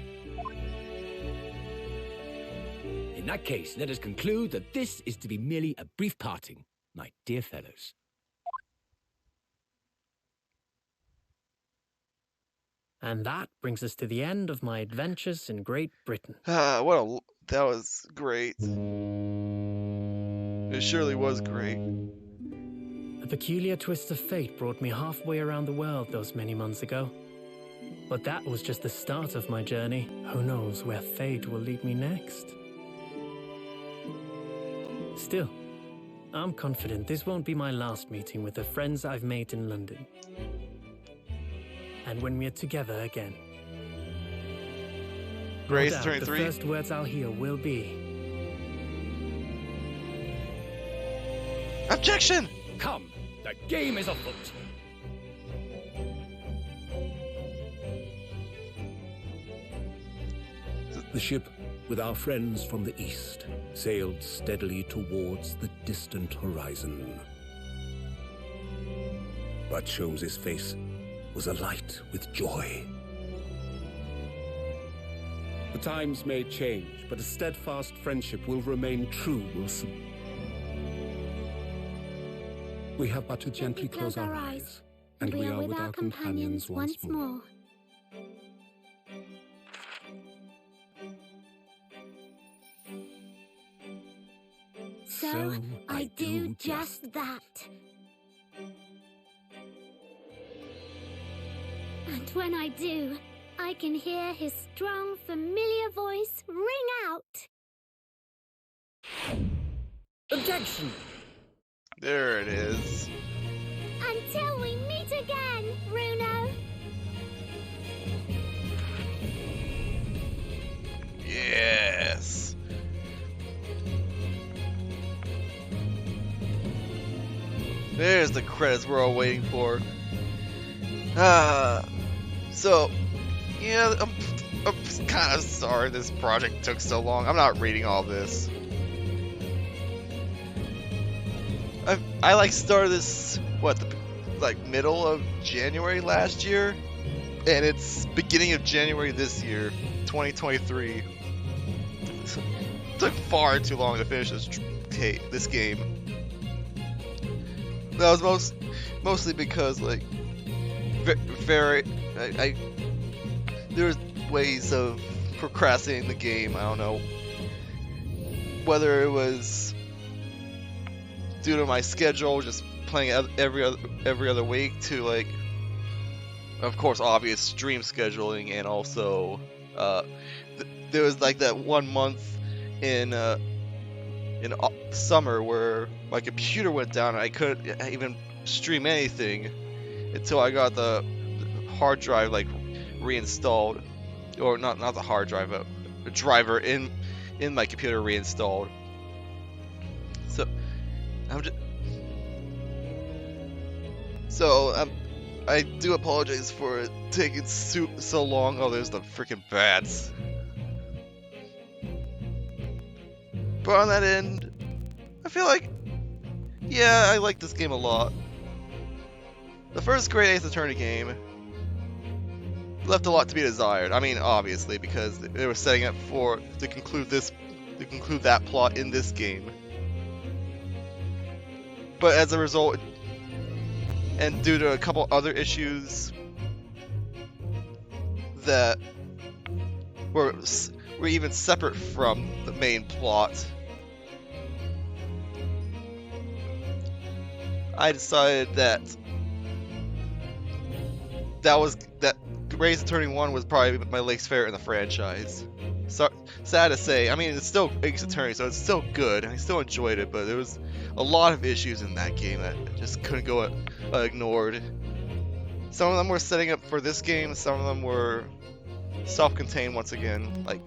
In that case, let us conclude that this is to be merely a brief parting, my dear fellows. And that brings us to the end of my adventures in Great Britain. Ah, that was great. It surely was great. A peculiar twist of fate brought me halfway around the world those many months ago. But that was just the start of my journey. Who knows where fate will lead me next? Still, I'm confident this won't be my last meeting with the friends I've made in London. And when we're together again, Grace No doubt, turning the 3. first words I'll hear will be, Objection! Come, the game is afoot. The ship, with our friends from the east, sailed steadily towards the distant horizon. But Sholmes' face was alight with joy. The times may change, but a steadfast friendship will remain true, Wilson. We have but to gently close our eyes, and we are with our companions once more. So I do just that. And when I do, I can hear his strong, familiar voice ring out. Objection! There it is. Until we meet again, Bruno. Yes. There's the credits we're all waiting for. So, yeah, I'm kind of sorry this project took so long. I'm not reading all this. I like started this, middle of January last year? And it's beginning of January this year, 2023. It took far too long to finish this game. That was mostly because, there's ways of procrastinating the game. I don't know whether it was due to my schedule, just playing every other week, to of course, obvious stream scheduling, and also there was that 1 month in summer where my computer went down and I couldn't even stream anything until I got the hard drive reinstalled, or not the hard drive, but the driver in my computer reinstalled. So I do apologize for it taking so long. Oh, there's the freaking bats. But on that end, I feel yeah, I like this game a lot. The first Great Ace Attorney game left a lot to be desired. I mean, obviously, because they were setting up to conclude that plot in this game. But as a result, and due to a couple other issues that were even separate from the main plot, I decided that Great Ace Attorney 1 was probably my least favorite in the franchise. So, sad to say. I mean, it's still Ace Attorney, so it's still good. I still enjoyed it, but there was a lot of issues in that game that just couldn't go ignored. Some of them were setting up for this game, some of them were self-contained once again. Like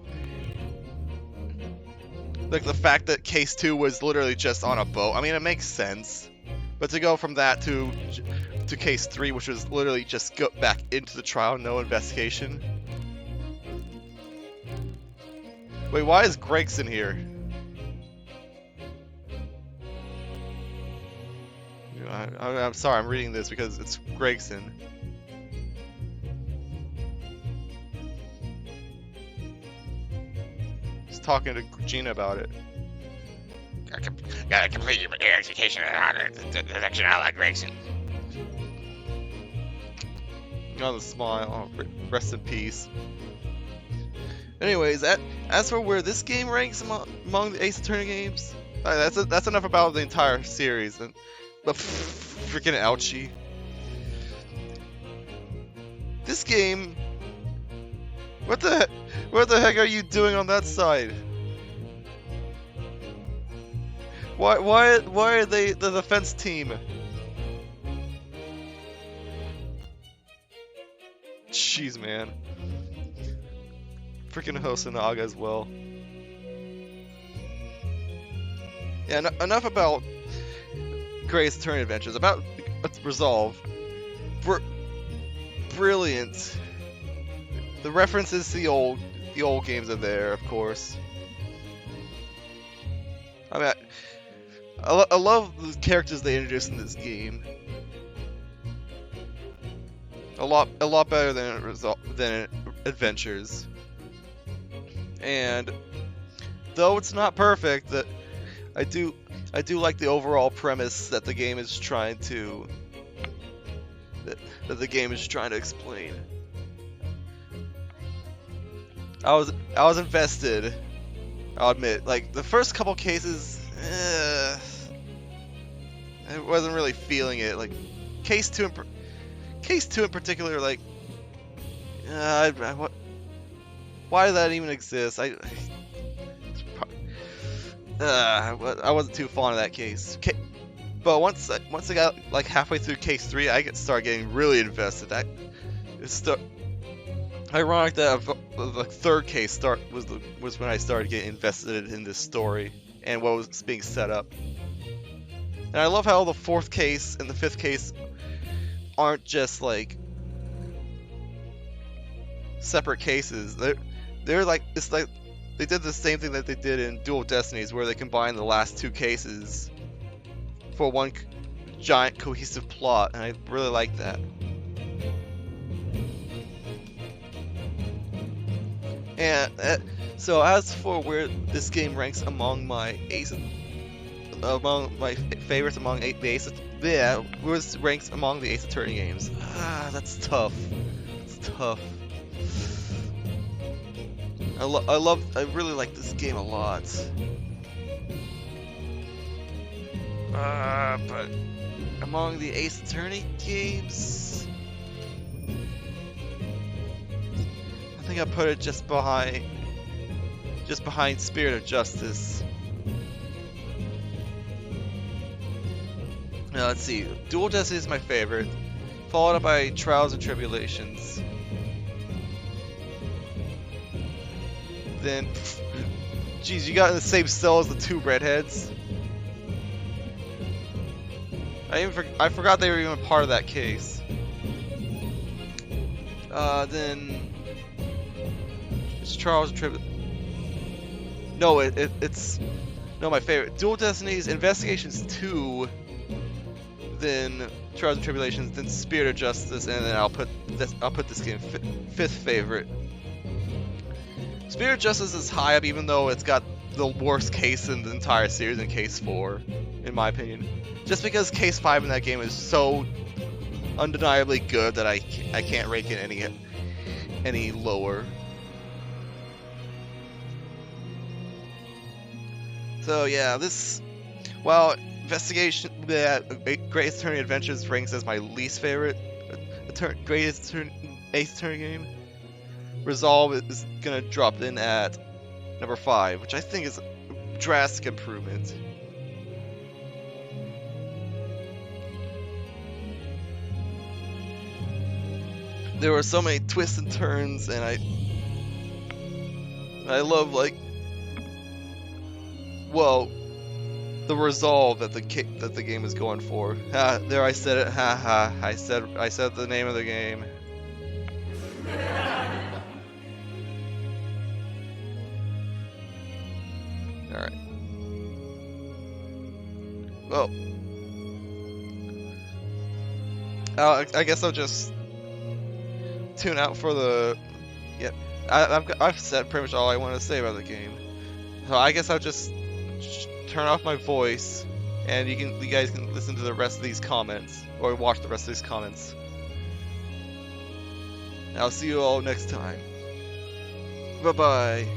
the fact that Case 2 was literally just on a boat. I mean, it makes sense. But to go from that to Case 3, which was literally just go back into the trial, no investigation. Wait, why is Gregson here? I'm sorry, I'm reading this because it's Gregson. He's talking to Gina about it. Gotta complete your education on the election out Gregson. Another smile. Oh, rest in peace. Anyways, as for where this game ranks among the Ace Attorney games, that's enough about the entire series. But freaking ouchie. This game. What the heck are you doing on that side? Why are they the defense team? Jeez, man. freaking Hosonaga as well. Yeah, enough about Gray's Attorney Adventures. About Resolve. Brilliant. The references to the old games are there, of course. I mean, I love the characters they introduced in this game. A lot better than Adventures. And though it's not perfect, that I do like the overall premise that the game is trying to explain. I was invested. I'll admit, like the first couple cases, I wasn't really feeling it. Like case two in particular, like why did that even exist? I wasn't too fond of that case. But once I got like halfway through case 3, I started getting really invested. Ironic that the third case was when I started getting invested in this story and what was being set up. And I love how the fourth case and the fifth case aren't just like separate cases. They're like, it's like they did the same thing that they did in Dual Destinies, where they combined the last two cases for one giant cohesive plot, and I really like that. And so as for where this game ranks among my favorites among the where it ranks among the Ace Attorney games. That's tough. It's tough. I really like this game a lot. But among the Ace Attorney games, I think I put it just behind Spirit of Justice. Now let's see. Dual Destiny is my favorite, followed up by Trials and Tribulations. Then, geez, you got in the same cell as the two redheads. I forgot they were even part of that case. Then it's Trials and Tribulations. No, it's my favorite. Dual Destinies, Investigations 2, then Trials and Tribulations, then Spirit of Justice, and then I'll put this game fifth favorite. Spirit of Justice is high up, even though it's got the worst case in the entire series in Case 4, in my opinion. Just because Case 5 in that game is so undeniably good that I can't rank it any lower. So yeah, while Great Attorney Adventures ranks as my least favorite Ace Attorney game, Resolve is gonna drop in at number 5, which I think is a drastic improvement. There were so many twists and turns, and I love the resolve that the game is going for. There I said it. I said the name of the game. All right. Well, I guess I'll just tune out for the. Yeah, I've said pretty much all I want to say about the game. So I guess I'll just turn off my voice, and you guys can listen to the rest of these comments, or watch the rest of these comments. And I'll see you all next time. Bye bye.